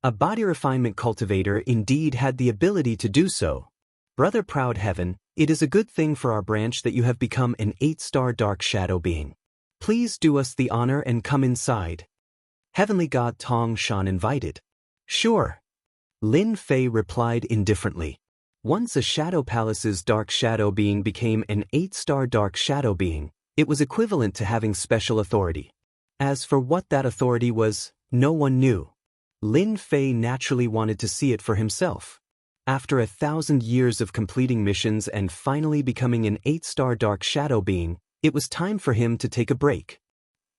A body refinement cultivator indeed had the ability to do so. Brother Proud Heaven, it is a good thing for our branch that you have become an 8-star dark shadow being. Please do us the honor and come inside. Heavenly God Tong Shan invited. Sure. Lin Fei replied indifferently. Once a Shadow Palace's dark shadow being became an 8-star dark shadow being, it was equivalent to having special authority. As for what that authority was, no one knew. Lin Fei naturally wanted to see it for himself. After 1,000 years of completing missions and finally becoming an 8-star dark shadow being, it was time for him to take a break.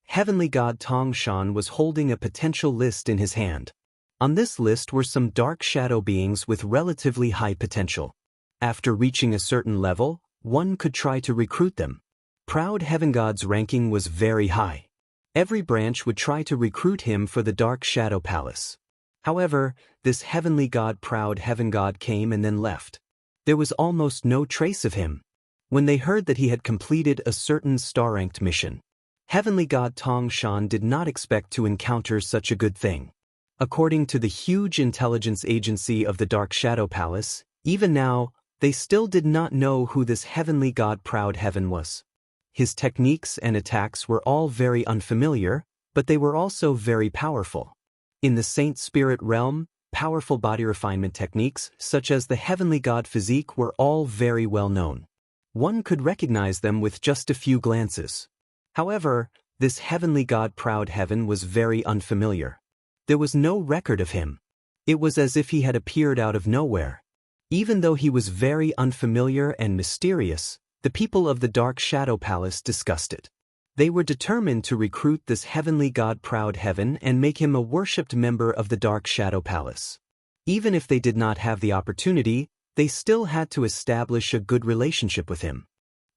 Heavenly God Tongshan was holding a potential list in his hand. On this list were some dark shadow beings with relatively high potential. After reaching a certain level, one could try to recruit them. Proud Heaven God's ranking was very high. Every branch would try to recruit him for the Dark Shadow Palace. However, this Heavenly God Proud Heaven God came and then left. There was almost no trace of him. When they heard that he had completed a certain star-ranked mission, Heavenly God Tongshan did not expect to encounter such a good thing. According to the huge intelligence agency of the Dark Shadow Palace, even now, they still did not know who this Heavenly God Proud Heaven was. His techniques and attacks were all very unfamiliar, but they were also very powerful. In the Saint Spirit realm, powerful body refinement techniques, such as the Heavenly God Physique, were all very well known. One could recognize them with just a few glances. However, this Heavenly God Proud Heaven was very unfamiliar. There was no record of him. It was as if he had appeared out of nowhere. Even though he was very unfamiliar and mysterious, the people of the Dark Shadow Palace discussed it. They were determined to recruit this Heavenly God Proud Heaven and make him a worshipped member of the Dark Shadow Palace. Even if they did not have the opportunity, they still had to establish a good relationship with him.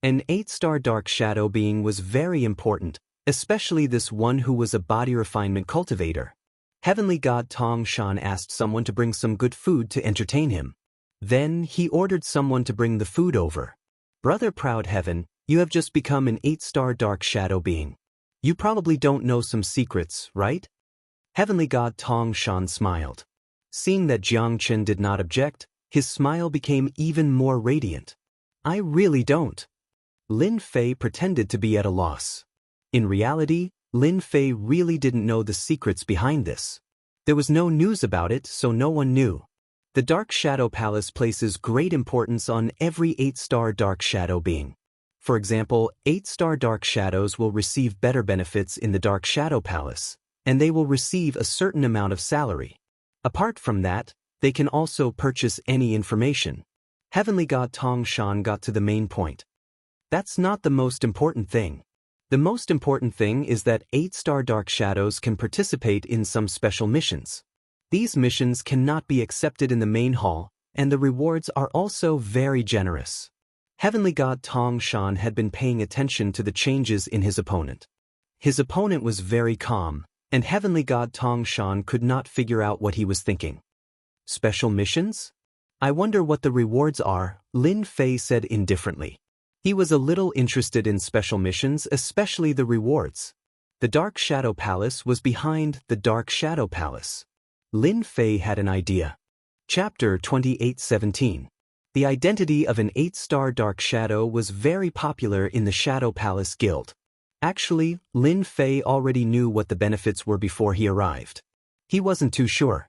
An 8-star Dark Shadow being was very important, especially this one who was a body refinement cultivator. Heavenly God Tongshan asked someone to bring some good food to entertain him. Then he ordered someone to bring the food over. Brother Proud Heaven, you have just become an 8-star dark shadow being. You probably don't know some secrets, right? Heavenly God Tongshan smiled. Seeing that Jiangchen did not object, his smile became even more radiant. I really don't. Lin Fei pretended to be at a loss. In reality, Lin Fei really didn't know the secrets behind this. There was no news about it, so no one knew. The Dark Shadow Palace places great importance on every 8-star dark shadow being. For example, 8-star dark shadows will receive better benefits in the Dark Shadow Palace, and they will receive a certain amount of salary. Apart from that, they can also purchase any information. Heavenly God Tongshan got to the main point. That's not the most important thing. The most important thing is that 8-star dark shadows can participate in some special missions. These missions cannot be accepted in the main hall, and the rewards are also very generous. Heavenly God Tongshan had been paying attention to the changes in his opponent. His opponent was very calm, and Heavenly God Tongshan could not figure out what he was thinking. Special missions? I wonder what the rewards are, Lin Fei said indifferently. He was a little interested in special missions, especially the rewards. The Dark Shadow Palace was behind the Dark Shadow Palace. Lin Fei had an idea. Chapter 28:17. The identity of an 8-star dark shadow was very popular in the Shadow Palace Guild. Actually, Lin Fei already knew what the benefits were before he arrived. He wasn't too sure.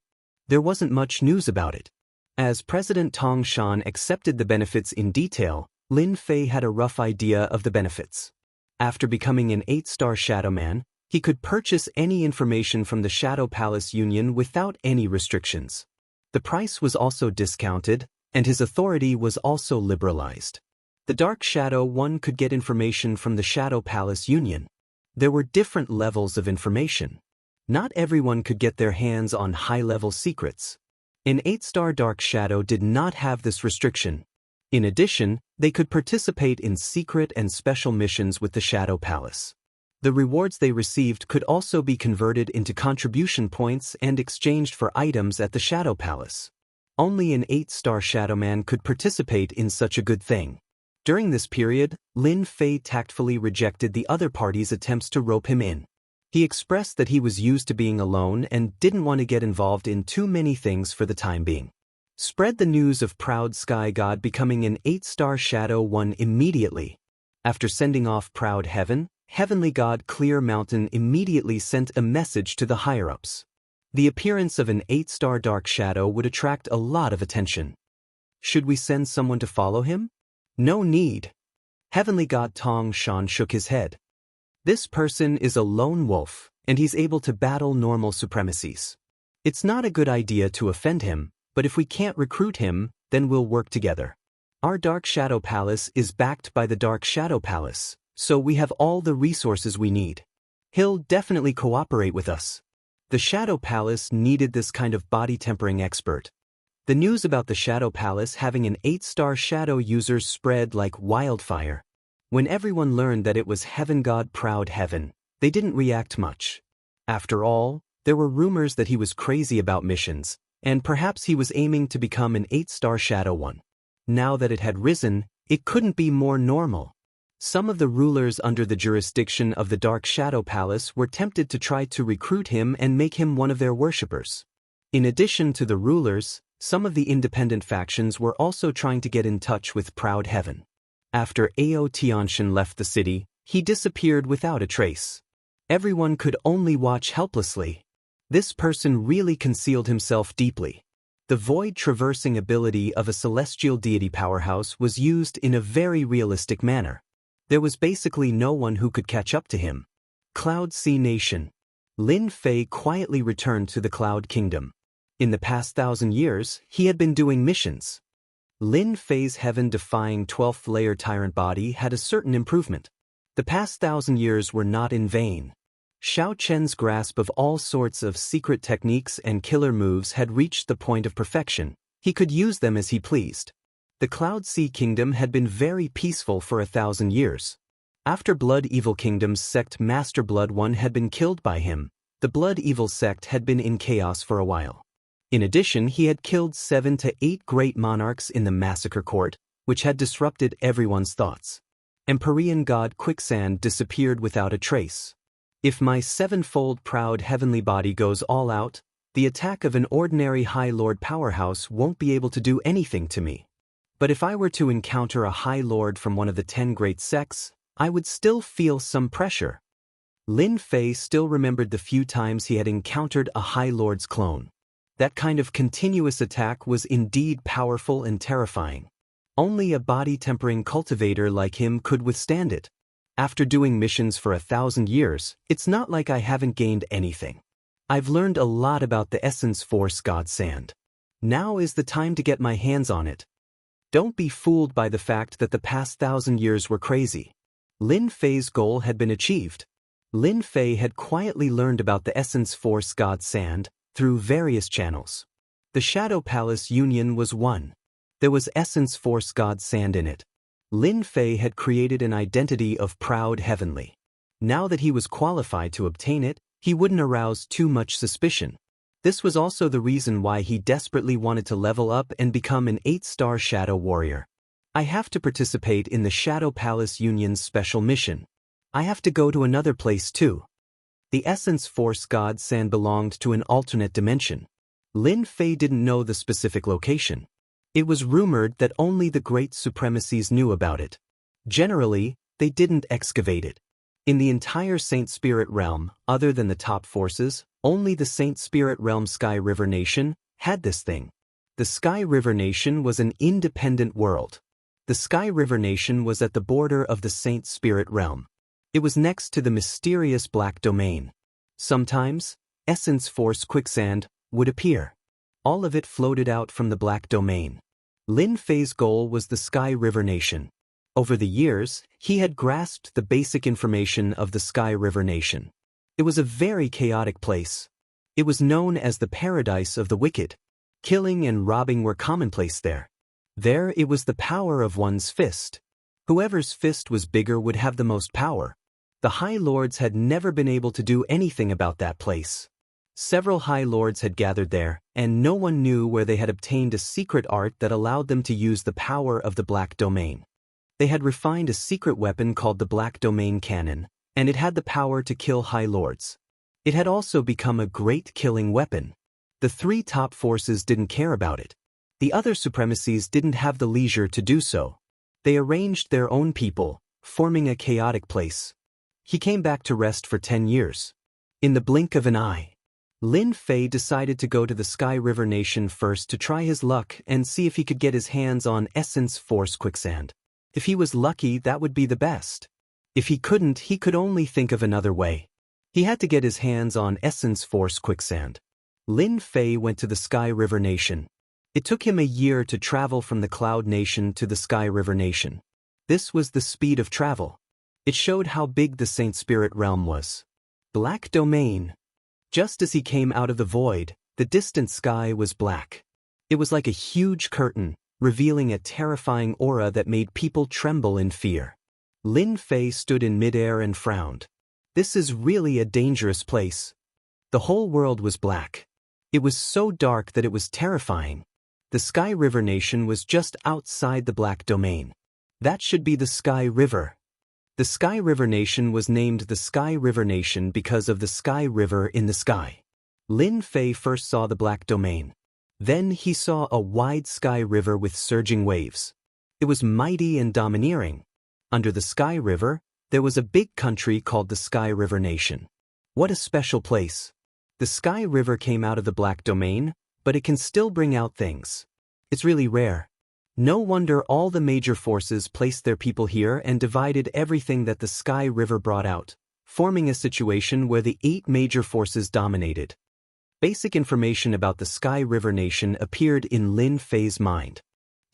There wasn't much news about it. As President Tongshan accepted the benefits in detail, Lin Fei had a rough idea of the benefits. After becoming an 8-star Shadow Man, he could purchase any information from the Shadow Palace Union without any restrictions. The price was also discounted, and his authority was also liberalized. The Dark Shadow one could get information from the Shadow Palace Union. There were different levels of information. Not everyone could get their hands on high-level secrets. An 8-star Dark Shadow did not have this restriction. In addition, they could participate in secret and special missions with the Shadow Palace. The rewards they received could also be converted into contribution points and exchanged for items at the Shadow Palace. Only an 8-star Shadow Man could participate in such a good thing. During this period, Lin Fei tactfully rejected the other party's attempts to rope him in. He expressed that he was used to being alone and didn't want to get involved in too many things for the time being. Spread the news of Proud Sky God becoming an 8-star Shadow One immediately. After sending off Proud Heaven, Heavenly God Clear Mountain immediately sent a message to the higher-ups. The appearance of an 8-star dark shadow would attract a lot of attention. Should we send someone to follow him? No need. Heavenly God Tongshan shook his head. This person is a lone wolf, and he's able to battle normal supremacies. It's not a good idea to offend him, but if we can't recruit him, then we'll work together. Our Dark Shadow Palace is backed by the Dark Shadow Palace, so we have all the resources we need. He'll definitely cooperate with us. The Shadow Palace needed this kind of body-tempering expert. The news about the Shadow Palace having an 8-star shadow user spread like wildfire. When everyone learned that it was Heaven God Proud Heaven, they didn't react much. After all, there were rumors that he was crazy about missions, and perhaps he was aiming to become an 8-star shadow one. Now that it had risen, it couldn't be more normal. Some of the rulers under the jurisdiction of the Dark Shadow Palace were tempted to try to recruit him and make him one of their worshippers. In addition to the rulers, some of the independent factions were also trying to get in touch with Proud Heaven. After Ao Tianshan left the city, he disappeared without a trace. Everyone could only watch helplessly. This person really concealed himself deeply. The void-traversing ability of a celestial deity powerhouse was used in a very realistic manner. There was basically no one who could catch up to him. Cloud Sea Nation. Lin Fei quietly returned to the Cloud Kingdom. In the past 1,000 years, he had been doing missions. Lin Fei's heaven-defying 12th layer tyrant body had a certain improvement. The past 1,000 years were not in vain. Xiao Chen's grasp of all sorts of secret techniques and killer moves had reached the point of perfection. He could use them as he pleased. The Cloud Sea Kingdom had been very peaceful for 1,000 years. After Blood Evil Kingdom's sect Master Blood One had been killed by him, the Blood Evil sect had been in chaos for a while. In addition, he had killed 7 to 8 great monarchs in the massacre court, which had disrupted everyone's thoughts. Empyrean god Quicksand disappeared without a trace. If my 7-fold proud heavenly body goes all out, the attack of an ordinary High Lord powerhouse won't be able to do anything to me. But if I were to encounter a High Lord from one of the 10 great sects, I would still feel some pressure. Lin Fei still remembered the few times he had encountered a High Lord's clone. That kind of continuous attack was indeed powerful and terrifying. Only a body-tempering cultivator like him could withstand it. After doing missions for 1,000 years, it's not like I haven't gained anything. I've learned a lot about the Essence Force God Sand. Now is the time to get my hands on it. Don't be fooled by the fact that the past 1,000 years were crazy. Lin Fei's goal had been achieved. Lin Fei had quietly learned about the Essence Force God Sand through various channels. The Shadow Palace Union was one. There was Essence Force God Sand in it. Lin Fei had created an identity of proud heavenly. Now that he was qualified to obtain it, he wouldn't arouse too much suspicion. This was also the reason why he desperately wanted to level up and become an 8-star Shadow Warrior. I have to participate in the Shadow Palace Union's special mission. I have to go to another place too. The Essence Force God Sand belonged to an alternate dimension. Lin Fei didn't know the specific location. It was rumored that only the great supremacies knew about it. Generally, they didn't excavate it. In the entire Saint Spirit Realm, other than the top forces, only the Saint Spirit Realm Sky River Nation had this thing. The Sky River Nation was an independent world. The Sky River Nation was at the border of the Saint Spirit Realm. It was next to the mysterious Black Domain. Sometimes, Essence Force Quicksand would appear. All of it floated out from the Black Domain. Lin Fei's goal was the Sky River Nation. Over the years, he had grasped the basic information of the Sky River Nation. It was a very chaotic place. It was known as the paradise of the wicked. Killing and robbing were commonplace there. There it was the power of one's fist. Whoever's fist was bigger would have the most power. The High Lords had never been able to do anything about that place. Several High Lords had gathered there, and no one knew where they had obtained a secret art that allowed them to use the power of the Black Domain. They had refined a secret weapon called the Black Domain Cannon, and it had the power to kill High Lords. It had also become a great killing weapon. The 3 top forces didn't care about it. The other supremacies didn't have the leisure to do so. They arranged their own people, forming a chaotic place. He came back to rest for 10 years. In the blink of an eye, Lin Fei decided to go to the Sky River Nation first to try his luck and see if he could get his hands on Essence Force Quicksand. If he was lucky, that would be the best. If he couldn't, he could only think of another way. He had to get his hands on Essence Force Quicksand. Lin Fei went to the Sky River Nation. It took him a year to travel from the Cloud Nation to the Sky River Nation. This was the speed of travel. It showed how big the Saint Spirit realm was. Black Domain. Just as he came out of the void, the distant sky was black. It was like a huge curtain, revealing a terrifying aura that made people tremble in fear. Lin Fei stood in midair and frowned. This is really a dangerous place. The whole world was black. It was so dark that it was terrifying. The Sky River Nation was just outside the Black Domain. That should be the Sky River. The Sky River Nation was named the Sky River Nation because of the Sky River in the sky. Lin Fei first saw the Black Domain. Then he saw a wide sky river with surging waves. It was mighty and domineering. Under the Sky River, there was a big country called the Sky River Nation. What a special place. The Sky River came out of the Black Domain, but it can still bring out things. It's really rare. No wonder all the major forces placed their people here and divided everything that the Sky River brought out, forming a situation where the 8 major forces dominated. Basic information about the Sky River Nation appeared in Lin Fei's mind.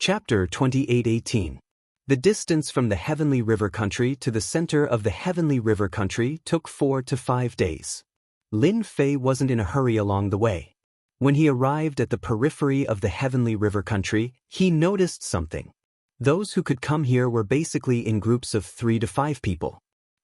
Chapter 28:18. The distance from the Heavenly River Country to the center of the Heavenly River Country took 4 to 5 days. Lin Fei wasn't in a hurry along the way. When he arrived at the periphery of the Heavenly River Country, he noticed something. Those who could come here were basically in groups of 3 to 5 people.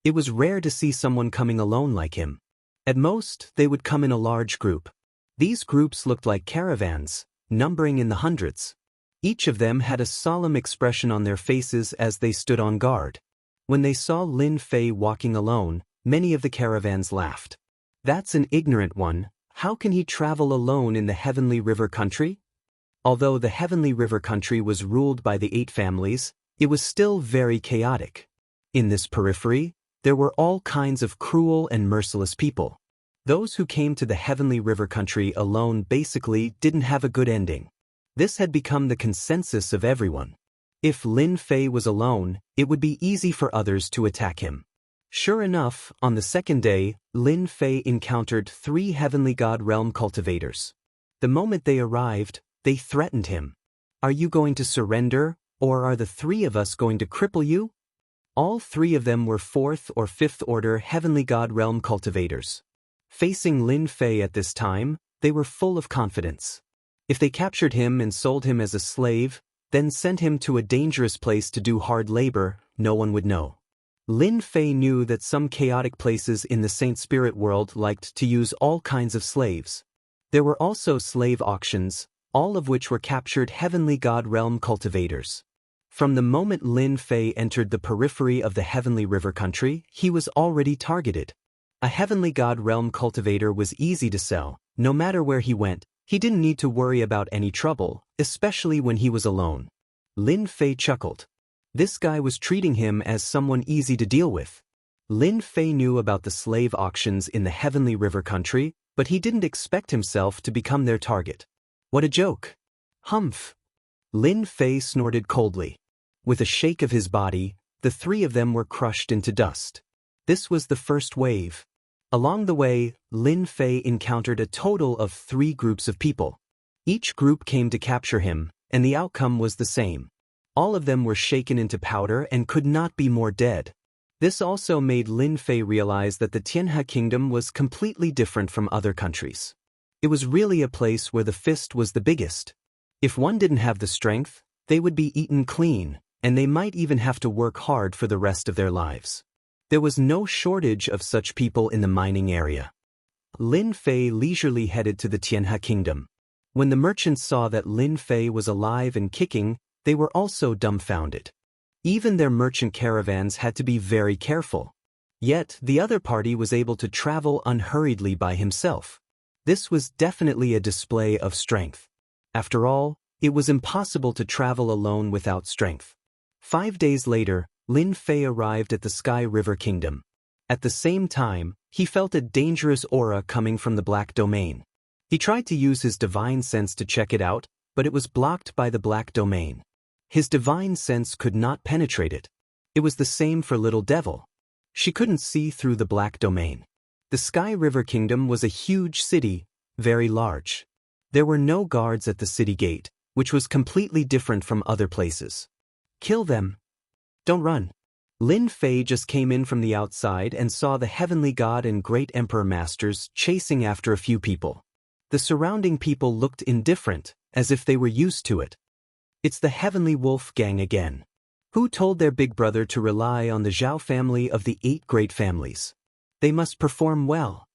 It was rare to see someone coming alone like him. At most, they would come in a large group. These groups looked like caravans, numbering in the hundreds. Each of them had a solemn expression on their faces as they stood on guard. When they saw Lin Fei walking alone, many of the caravans laughed. That's an ignorant one. How can he travel alone in the Heavenly River Country? Although the Heavenly River Country was ruled by the 8 families, it was still very chaotic. In this periphery, there were all kinds of cruel and merciless people. Those who came to the Heavenly River Country alone basically didn't have a good ending. This had become the consensus of everyone. If Lin Fei was alone, it would be easy for others to attack him. Sure enough, on the second day, Lin Fei encountered 3 Heavenly God Realm cultivators. The moment they arrived, they threatened him. Are you going to surrender, or are the 3 of us going to cripple you? All 3 of them were 4th or 5th order Heavenly God Realm cultivators. Facing Lin Fei at this time, they were full of confidence. If they captured him and sold him as a slave, then sent him to a dangerous place to do hard labor, no one would know. Lin Fei knew that some chaotic places in the Saint Spirit world liked to use all kinds of slaves. There were also slave auctions, all of which were captured Heavenly God Realm cultivators. From the moment Lin Fei entered the periphery of the Heavenly River Country, he was already targeted. A Heavenly God Realm cultivator was easy to sell. No matter where he went, he didn't need to worry about any trouble, especially when he was alone. Lin Fei chuckled. This guy was treating him as someone easy to deal with. Lin Fei knew about the slave auctions in the Heavenly River Country, but he didn't expect himself to become their target. What a joke. Humph. Lin Fei snorted coldly. With a shake of his body, the 3 of them were crushed into dust. This was the first wave. Along the way, Lin Fei encountered a total of 3 groups of people. Each group came to capture him, and the outcome was the same. All of them were shaken into powder and could not be more dead. This also made Lin Fei realize that the Jianghu kingdom was completely different from other countries. It was really a place where the fist was the biggest. If one didn't have the strength, they would be eaten clean, and they might even have to work hard for the rest of their lives. There was no shortage of such people in the mining area. Lin Fei leisurely headed to the Jianghu kingdom. When the merchants saw that Lin Fei was alive and kicking, they were also dumbfounded. Even their merchant caravans had to be very careful. Yet, the other party was able to travel unhurriedly by himself. This was definitely a display of strength. After all, it was impossible to travel alone without strength. 5 days later, Lin Fei arrived at the Sky River Kingdom. At the same time, he felt a dangerous aura coming from the Black Domain. He tried to use his divine sense to check it out, but it was blocked by the Black Domain. His divine sense could not penetrate it. It was the same for Little Devil. She couldn't see through the Black Domain. The Sky River Kingdom was a huge city, very large. There were no guards at the city gate, which was completely different from other places. Kill them. Don't run. Lin Fei just came in from the outside and saw the heavenly god and great emperor masters chasing after a few people. The surrounding people looked indifferent, as if they were used to it. It's the heavenly wolf gang again. Who told their big brother to rely on the Zhao family of the 8 great families? They must perform well.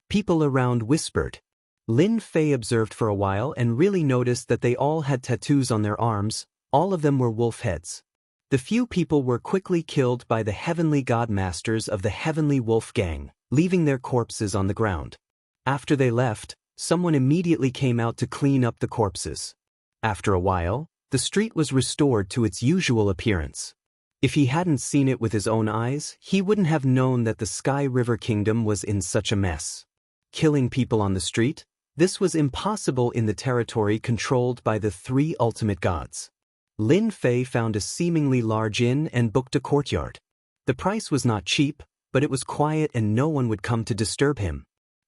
People around whispered. Lin Fei observed for a while and really noticed that they all had tattoos on their arms. All of them were wolf heads. The few people were quickly killed by the heavenly god masters of the heavenly wolf gang, leaving their corpses on the ground. After they left, someone immediately came out to clean up the corpses. After a while, the street was restored to its usual appearance. If he hadn't seen it with his own eyes, he wouldn't have known that the Sky River Kingdom was in such a mess. Killing people on the street? This was impossible in the territory controlled by the 3 ultimate gods. Lin Fei found a seemingly large inn and booked a courtyard. The price was not cheap, but it was quiet and no one would come to disturb him.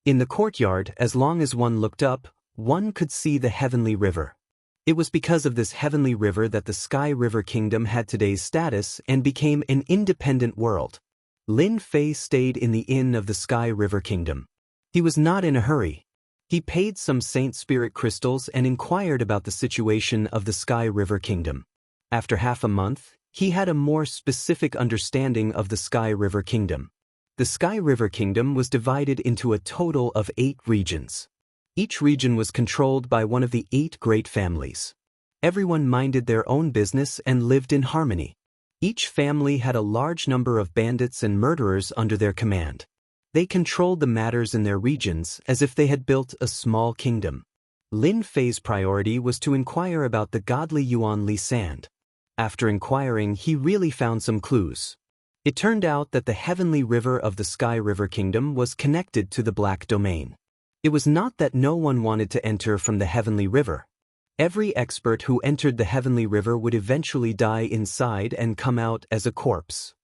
In the courtyard, as long as one looked up, one could see the heavenly river. It was because of this heavenly river that the Sky River Kingdom had today's status and became an independent world. Lin Fei stayed in the inn of the Sky River Kingdom. He was not in a hurry. He paid some Saint Spirit crystals and inquired about the situation of the Sky River Kingdom. After half a month, he had a more specific understanding of the Sky River Kingdom. The Sky River Kingdom was divided into a total of 8 regions. Each region was controlled by one of the 8 great families. Everyone minded their own business and lived in harmony. Each family had a large number of bandits and murderers under their command. They controlled the matters in their regions as if they had built a small kingdom. Lin Fei's priority was to inquire about the godly Yuan Li Sand. After inquiring, he really found some clues. It turned out that the heavenly river of the Sky River Kingdom was connected to the Black Domain. It was not that no one wanted to enter from the heavenly river. Every expert who entered the heavenly river would eventually die inside and come out as a corpse.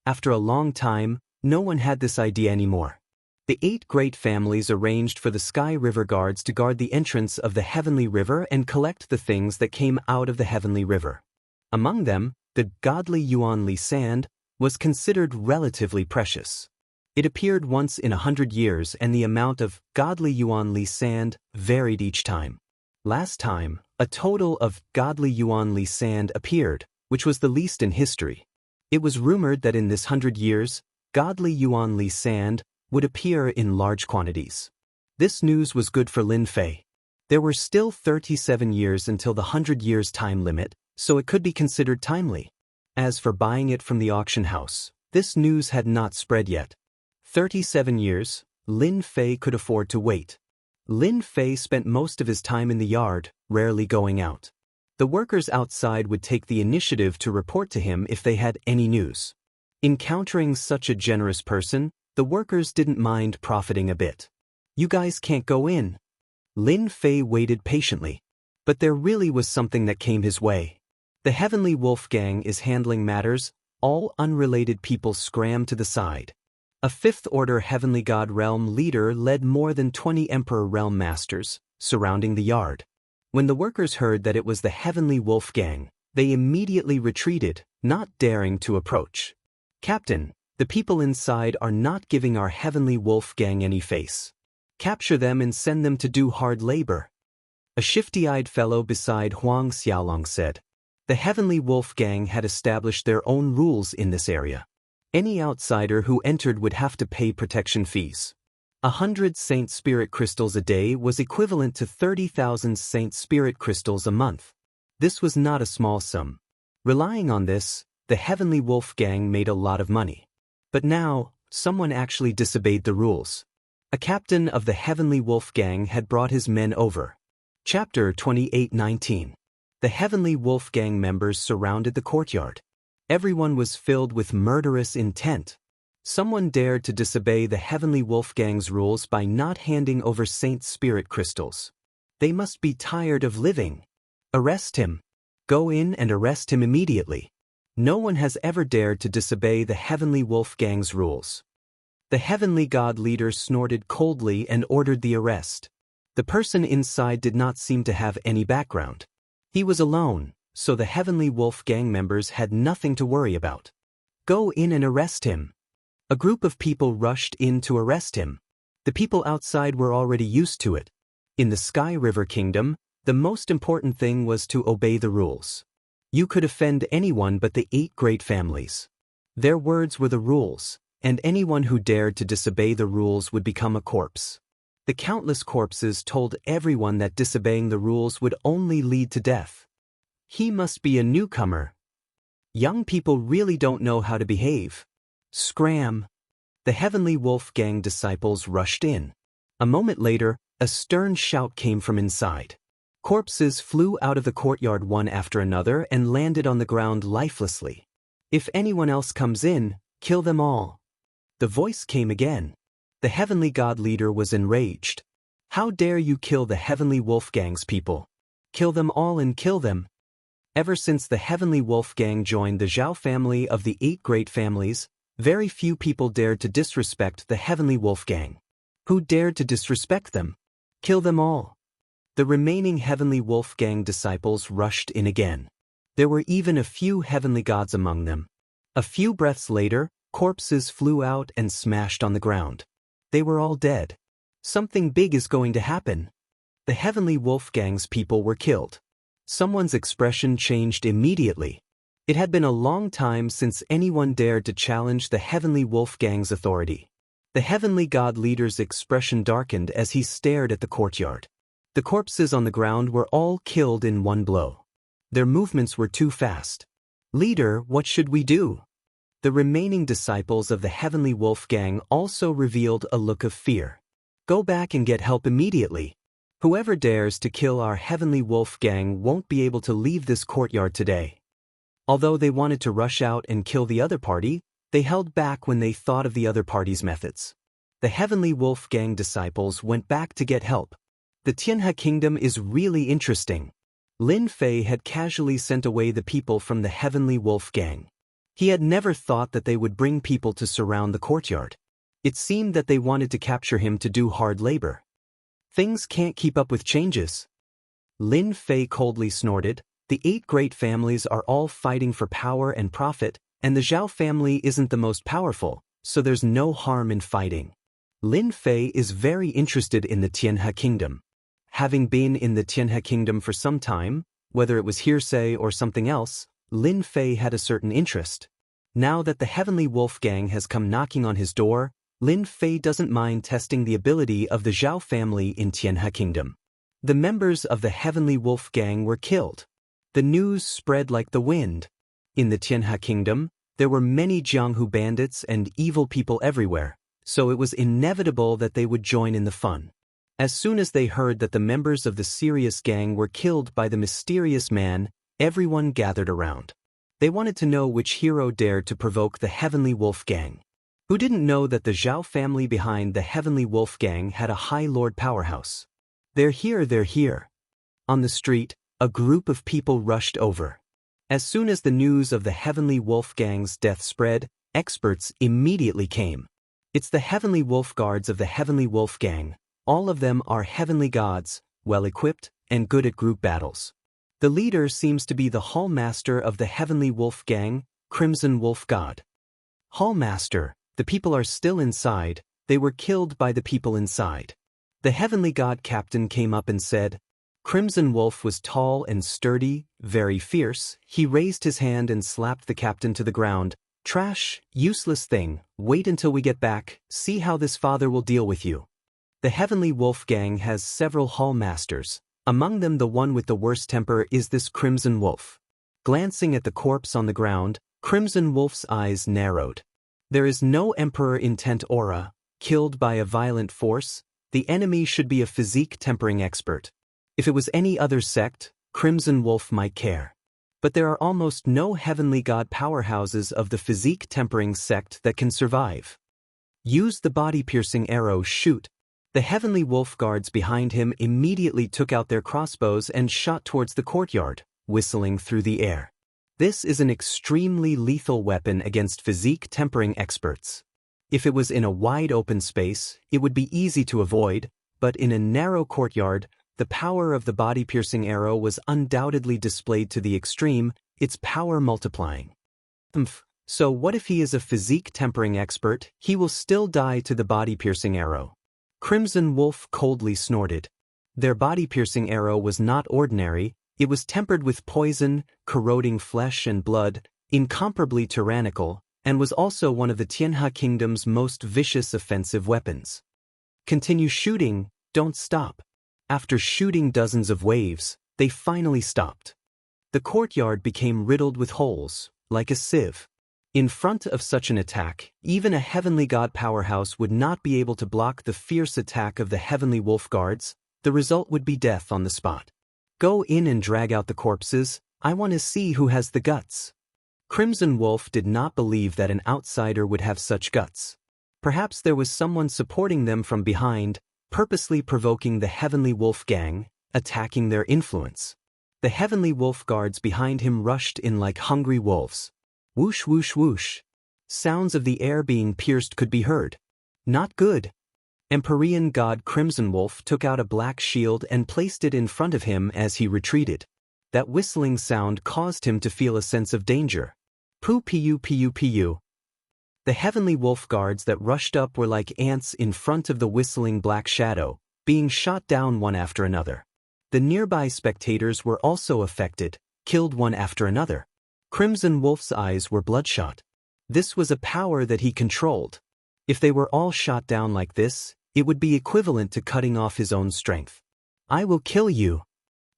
After a long time, no one had this idea anymore. The 8 great families arranged for the Sky River Guards to guard the entrance of the heavenly river and collect the things that came out of the heavenly river. Among them, the godly Yuan Li Sand was considered relatively precious. It appeared once in 100 years and the amount of godly Yuan Li Sand varied each time. Last time, a total of godly Yuan Li Sand appeared, which was the least in history. It was rumored that in this 100 years, godly Yuan Li Sand would appear in large quantities. This news was good for Lin Fei. There were still 37 years until the 100 years time limit, so it could be considered timely. As for buying it from the auction house, this news had not spread yet. 37 years, Lin Fei could afford to wait. Lin Fei spent most of his time in the yard, rarely going out. The workers outside would take the initiative to report to him if they had any news. Encountering such a generous person, the workers didn't mind profiting a bit. You guys can't go in. Lin Fei waited patiently. But there really was something that came his way. The Heavenly Wolf Gang is handling matters. All unrelated people scram to the side. A 5th Order Heavenly God Realm leader led more than 20 Emperor Realm Masters, surrounding the yard. When the workers heard that it was the Heavenly Wolf Gang, they immediately retreated, not daring to approach. Captain, the people inside are not giving our Heavenly Wolf Gang any face. Capture them and send them to do hard labor. A shifty-eyed fellow beside Huang Xiaolong said. The Heavenly Wolf Gang had established their own rules in this area. Any outsider who entered would have to pay protection fees. 100 Saint Spirit crystals a day was equivalent to 30,000 Saint Spirit crystals a month. This was not a small sum. Relying on this, the Heavenly Wolf Gang made a lot of money. But now, someone actually disobeyed the rules. A captain of the Heavenly Wolf Gang had brought his men over. Chapter 28:19. The Heavenly Wolf Gang members surrounded the courtyard. Everyone was filled with murderous intent. Someone dared to disobey the Heavenly Wolf Gang's rules by not handing over Saint Spirit crystals. They must be tired of living. Arrest him. Go in and arrest him immediately. No one has ever dared to disobey the Heavenly Wolf Gang's rules. The Heavenly God leader snorted coldly and ordered the arrest. The person inside did not seem to have any background. He was alone, so the Heavenly Wolf gang members had nothing to worry about. Go in and arrest him. A group of people rushed in to arrest him. The people outside were already used to it. In the Sky River Kingdom, the most important thing was to obey the rules. You could offend anyone but the 8 great families. Their words were the rules, and anyone who dared to disobey the rules would become a corpse. The countless corpses told everyone that disobeying the rules would only lead to death. He must be a newcomer. Young people really don't know how to behave. Scram! The Heavenly Wolf gang disciples rushed in. A moment later, a stern shout came from inside. Corpses flew out of the courtyard one after another and landed on the ground lifelessly. If anyone else comes in, kill them all. The voice came again. The Heavenly God leader was enraged. How dare you kill the Heavenly Wolf gang's people? Kill them all and kill them. Ever since the Heavenly Wolf gang joined the Zhao family of the 8 great families, very few people dared to disrespect the Heavenly Wolf gang. Who dared to disrespect them? Kill them all. The remaining Heavenly Wolf gang disciples rushed in again. There were even a few heavenly gods among them. A few breaths later, corpses flew out and smashed on the ground. They were all dead. Something big is going to happen. The Heavenly Wolf gang's people were killed. Someone's expression changed immediately. It had been a long time since anyone dared to challenge the Heavenly Wolf gang's authority. The Heavenly God leader's expression darkened as he stared at the courtyard. The corpses on the ground were all killed in one blow. Their movements were too fast. Leader, what should we do? The remaining disciples of the Heavenly Wolf gang also revealed a look of fear. Go back and get help immediately. Whoever dares to kill our Heavenly Wolf gang won't be able to leave this courtyard today. Although they wanted to rush out and kill the other party, they held back when they thought of the other party's methods. The Heavenly Wolf gang disciples went back to get help. The Tianhe Kingdom is really interesting. Lin Fei had casually sent away the people from the Heavenly Wolf gang. He had never thought that they would bring people to surround the courtyard. It seemed that they wanted to capture him to do hard labor. Things can't keep up with changes. Lin Fei coldly snorted. The 8 great families are all fighting for power and profit, and the Zhao family isn't the most powerful, so there's no harm in fighting. Lin Fei is very interested in the Tianhe Kingdom. Having been in the Tianhe Kingdom for some time, whether it was hearsay or something else, Lin Fei had a certain interest. Now that the Heavenly Wolf gang has come knocking on his door, Lin Fei doesn't mind testing the ability of the Zhao family in Tianhe Kingdom. The members of the Heavenly Wolf gang were killed. The news spread like the wind. In the Tianhe Kingdom, there were many Jianghu bandits and evil people everywhere, so it was inevitable that they would join in the fun. As soon as they heard that the members of the Sirius gang were killed by the mysterious man, everyone gathered around. They wanted to know which hero dared to provoke the Heavenly Wolf gang. Who didn't know that the Zhao family behind the Heavenly Wolf gang had a High Lord powerhouse? They're here. On the street, a group of people rushed over. As soon as the news of the Heavenly Wolf gang's death spread, experts immediately came. It's the Heavenly Wolf guards of the Heavenly Wolf gang. All of them are heavenly gods, well-equipped, and good at group battles. The leader seems to be the Hall Master of the Heavenly Wolf gang, Crimson Wolf God. Hall Master, the people are still inside, they were killed by the people inside. The Heavenly God Captain came up and said, Crimson Wolf was tall and sturdy, very fierce. He raised his hand and slapped the captain to the ground. Trash, useless thing, wait until we get back, see how this father will deal with you. The Heavenly Wolf gang has several Hall Masters. Among them the one with the worst temper is this Crimson Wolf. Glancing at the corpse on the ground, Crimson Wolf's eyes narrowed. There is no Emperor intent aura, killed by a violent force. The enemy should be a physique tempering expert. If it was any other sect, Crimson Wolf might care. But there are almost no heavenly god powerhouses of the physique tempering sect that can survive. Use the body-piercing arrow, shoot. The Heavenly Wolf guards behind him immediately took out their crossbows and shot towards the courtyard, whistling through the air. This is an extremely lethal weapon against physique tempering experts. If it was in a wide open space, it would be easy to avoid, but in a narrow courtyard, The power of the body-piercing arrow was undoubtedly displayed to the extreme, its power multiplying. So what if he is a physique-tempering expert? He will still die to the body-piercing arrow. Crimson Wolf coldly snorted. Their body-piercing arrow was not ordinary, it was tempered with poison, corroding flesh and blood, incomparably tyrannical, and was also one of the Tianhe Kingdom's most vicious offensive weapons. Continue shooting, don't stop. After shooting dozens of waves, they finally stopped. The courtyard became riddled with holes, like a sieve. In front of such an attack, even a heavenly god powerhouse would not be able to block the fierce attack of the heavenly wolf guards. The result would be death on the spot. Go in and drag out the corpses, I want to see who has the guts. Crimson Wolf did not believe that an outsider would have such guts. Perhaps there was someone supporting them from behind, purposely provoking the Heavenly Wolf gang, attacking their influence. The Heavenly Wolf guards behind him rushed in like hungry wolves. Whoosh whoosh whoosh. Sounds of the air being pierced could be heard. Not good. Empyrean god Crimson Wolf took out a black shield and placed it in front of him as he retreated. That whistling sound caused him to feel a sense of danger. Pu. The Heavenly Wolf guards that rushed up were like ants in front of the whistling black shadow, being shot down one after another. The nearby spectators were also affected, killed one after another. Crimson Wolf's eyes were bloodshot. This was a power that he controlled. If they were all shot down like this, it would be equivalent to cutting off his own strength. I will kill you.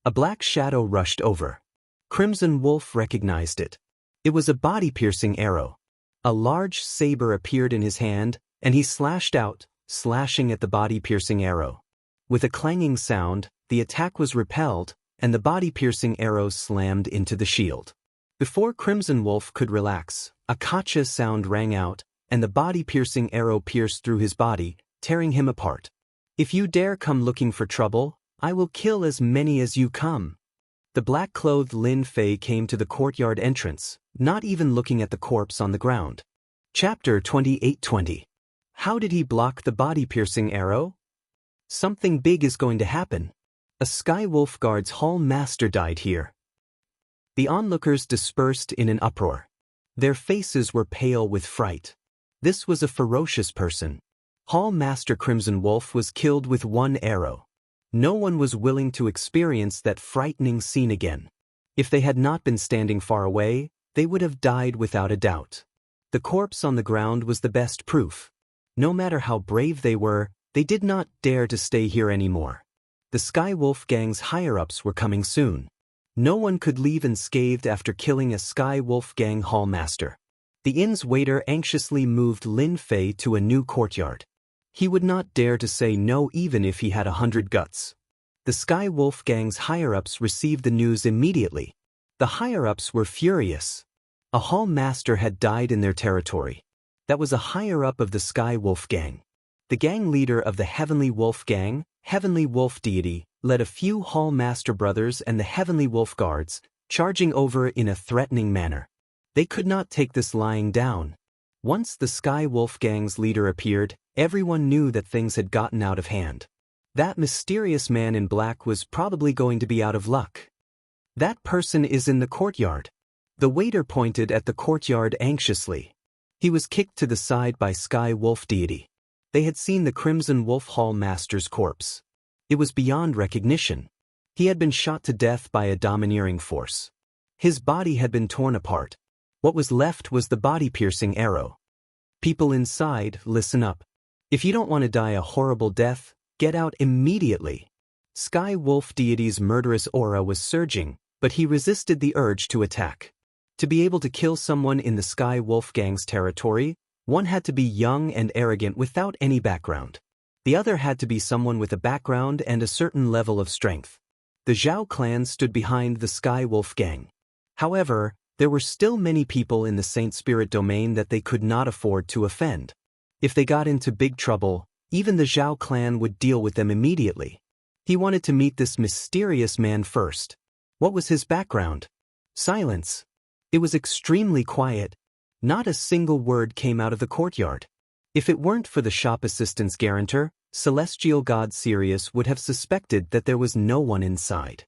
A black shadow rushed over. Crimson Wolf recognized it. It was a body-piercing arrow. A large saber appeared in his hand, and he slashed out, slashing at the body-piercing arrow. With a clanging sound, the attack was repelled, and the body-piercing arrow slammed into the shield. Before Crimson Wolf could relax, a kacha sound rang out, and the body-piercing arrow pierced through his body, tearing him apart. If you dare come looking for trouble, I will kill as many as you come. The black-clothed Lin Fei came to the courtyard entrance, not even looking at the corpse on the ground. Chapter 28:20. How did he block the body-piercing arrow? Something big is going to happen. A Sky Wolf Guard's Hall Master died here. The onlookers dispersed in an uproar. Their faces were pale with fright. This was a ferocious person. Hall Master Crimson Wolf was killed with one arrow. No one was willing to experience that frightening scene again. If they had not been standing far away, they would have died without a doubt. The corpse on the ground was the best proof. No matter how brave they were, they did not dare to stay here anymore. The Sky Wolf gang's higher-ups were coming soon. No one could leave unscathed after killing a Sky Wolf gang hall master. The inn's waiter anxiously moved Lin Fei to a new courtyard. He would not dare to say no even if he had 100 guts. The Sky Wolf gang's higher-ups received the news immediately. The higher-ups were furious. A hall master had died in their territory. That was a higher-up of the Sky Wolf gang. The gang leader of the Heavenly Wolf gang, Heavenly Wolf deity, led a few hall master brothers and the Heavenly Wolf guards, charging over in a threatening manner. They could not take this lying down. Once the Sky Wolf gang's leader appeared, everyone knew that things had gotten out of hand. That mysterious man in black was probably going to be out of luck. That person is in the courtyard. The waiter pointed at the courtyard anxiously. He was kicked to the side by Sky Wolf deity. They had seen the Crimson Wolf Hall Master's corpse. It was beyond recognition. He had been shot to death by a domineering force. His body had been torn apart. What was left was the body-piercing arrow. People inside, listen up. If you don't want to die a horrible death, get out immediately. Sky Wolf deity's murderous aura was surging, but he resisted the urge to attack. To be able to kill someone in the Sky Wolf gang's territory, one had to be young and arrogant without any background. The other had to be someone with a background and a certain level of strength. The Zhao clan stood behind the Sky Wolf gang. However, there were still many people in the Saint Spirit domain that they could not afford to offend. If they got into big trouble, even the Zhao clan would deal with them immediately. He wanted to meet this mysterious man first. What was his background? Silence. It was extremely quiet. Not a single word came out of the courtyard. If it weren't for the shop assistant's guarantor, celestial god Sirius would have suspected that there was no one inside.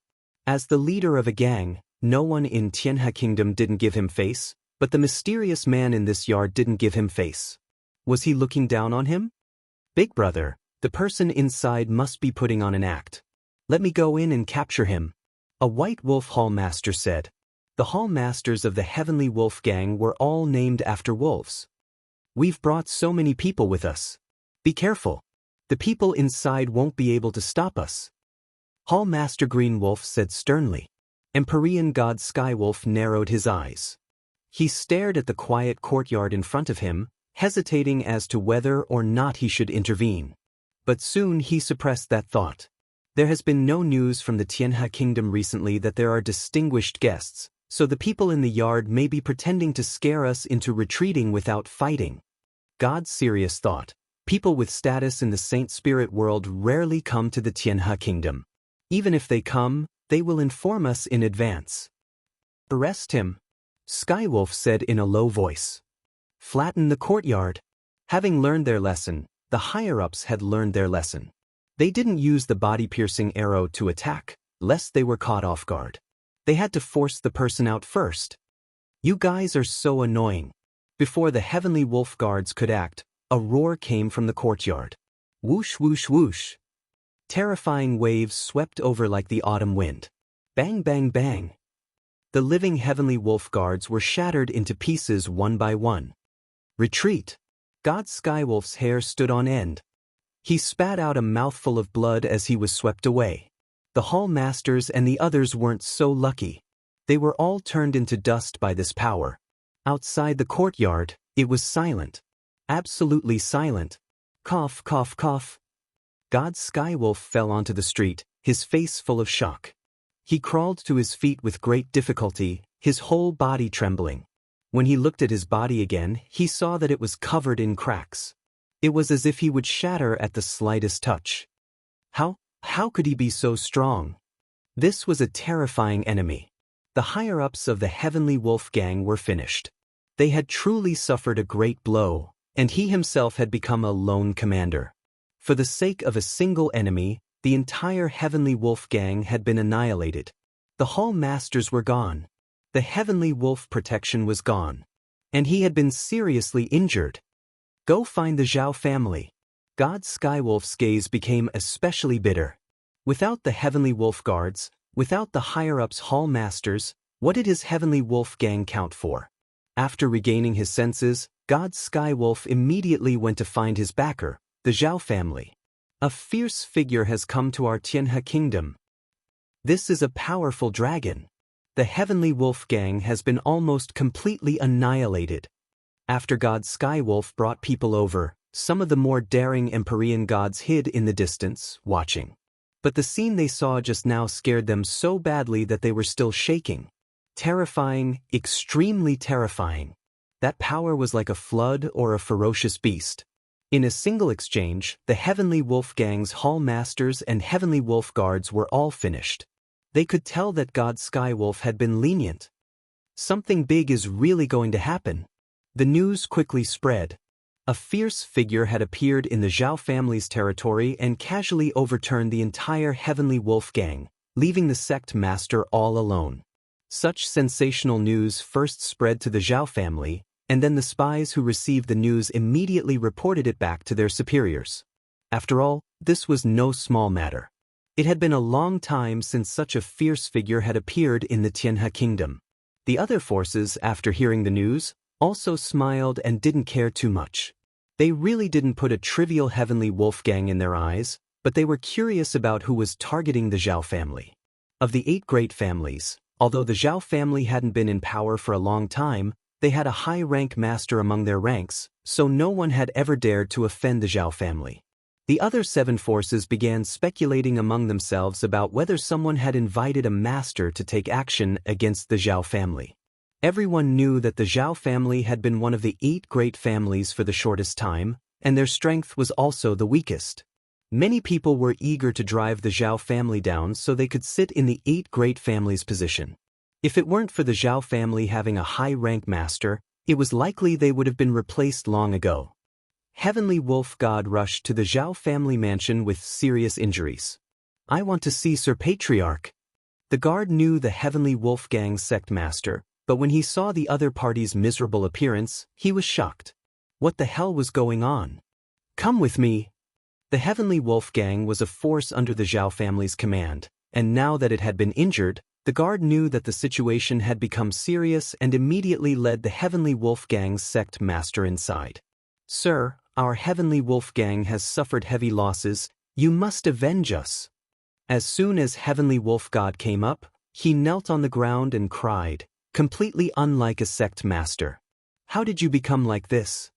As the leader of a gang, no one in Tianhe Kingdom didn't give him face, but the mysterious man in this yard didn't give him face. Was he looking down on him? Big brother, the person inside must be putting on an act. Let me go in and capture him. A white wolf hall master said. The hall masters of the Heavenly Wolf Gang were all named after wolves. We've brought so many people with us. Be careful. The people inside won't be able to stop us. Hall Master Green Wolf said sternly. Empyrean God Skywolf narrowed his eyes. He stared at the quiet courtyard in front of him, hesitating as to whether or not he should intervene. But soon he suppressed that thought. There has been no news from the Tianhe Kingdom recently that there are distinguished guests, so the people in the yard may be pretending to scare us into retreating without fighting. God Sirius thought. People with status in the Saint Spirit world rarely come to the Tianhe Kingdom. Even if they come, they will inform us in advance. Arrest him, Skywolf said in a low voice. Flatten the courtyard. Having learned their lesson, the higher-ups had learned their lesson. They didn't use the body-piercing arrow to attack, lest they were caught off guard. They had to force the person out first. You guys are so annoying. Before the Heavenly Wolf Guards could act, a roar came from the courtyard. Whoosh whoosh whoosh. Terrifying waves swept over like the autumn wind. Bang bang bang. The living Heavenly Wolf Guards were shattered into pieces one by one. Retreat. God Skywolf's hair stood on end. He spat out a mouthful of blood as he was swept away. The hall masters and the others weren't so lucky. They were all turned into dust by this power. Outside the courtyard, it was silent. Absolutely silent. Cough, cough, cough. God Skywolf fell onto the street, his face full of shock. He crawled to his feet with great difficulty, his whole body trembling. When he looked at his body again, he saw that it was covered in cracks. It was as if he would shatter at the slightest touch. How could he be so strong? This was a terrifying enemy. The higher-ups of the Heavenly Wolf Gang were finished. They had truly suffered a great blow, and he himself had become a lone commander. For the sake of a single enemy, the entire Heavenly Wolf Gang had been annihilated. The Hall Masters were gone. The Heavenly Wolf protection was gone. And he had been seriously injured. Go find the Zhao family. God Skywolf's gaze became especially bitter. Without the Heavenly Wolf Guards, without the higher-ups Hall Masters, what did his Heavenly Wolf Gang count for? After regaining his senses, God Skywolf immediately went to find his backer, the Zhao family. A fierce figure has come to our Tianhe Kingdom. This is a powerful dragon. The Heavenly Wolf Gang has been almost completely annihilated. After God Skywolf brought people over, some of the more daring Empyrean gods hid in the distance, watching. But the scene they saw just now scared them so badly that they were still shaking. Terrifying, extremely terrifying. That power was like a flood or a ferocious beast. In a single exchange, the Heavenly Wolf Gang's Hall Masters and Heavenly Wolf Guards were all finished. They could tell that God Skywolf had been lenient. Something big is really going to happen. The news quickly spread. A fierce figure had appeared in the Zhao family's territory and casually overturned the entire Heavenly Wolf Gang, leaving the sect master all alone. Such sensational news first spread to the Zhao family, and then the spies who received the news immediately reported it back to their superiors. After all, this was no small matter. It had been a long time since such a fierce figure had appeared in the Tianhe Kingdom. The other forces, after hearing the news, also smiled and didn't care too much. They really didn't put a trivial Heavenly Wolf Gang in their eyes, but they were curious about who was targeting the Zhao family. Of the 8 great families, although the Zhao family hadn't been in power for a long time, they had a high-rank master among their ranks, so no one had ever dared to offend the Zhao family. The other 7 forces began speculating among themselves about whether someone had invited a master to take action against the Zhao family. Everyone knew that the Zhao family had been one of the 8 great families for the shortest time, and their strength was also the weakest. Many people were eager to drive the Zhao family down so they could sit in the 8 great families' position. If it weren't for the Zhao family having a high-rank master, it was likely they would have been replaced long ago. Heavenly Wolf God rushed to the Zhao family mansion with serious injuries. I want to see Sir Patriarch. The guard knew the Heavenly Wolf Gang's sect master, but when he saw the other party's miserable appearance, he was shocked. What the hell was going on? Come with me. The Heavenly Wolf Gang was a force under the Zhao family's command, and now that it had been injured, the guard knew that the situation had become serious and immediately led the Heavenly Wolf Gang's sect master inside. Sir, our Heavenly Wolf Gang has suffered heavy losses. You must avenge us. As soon as Heavenly Wolf God came up, he knelt on the ground and cried, completely unlike a sect master. How did you become like this?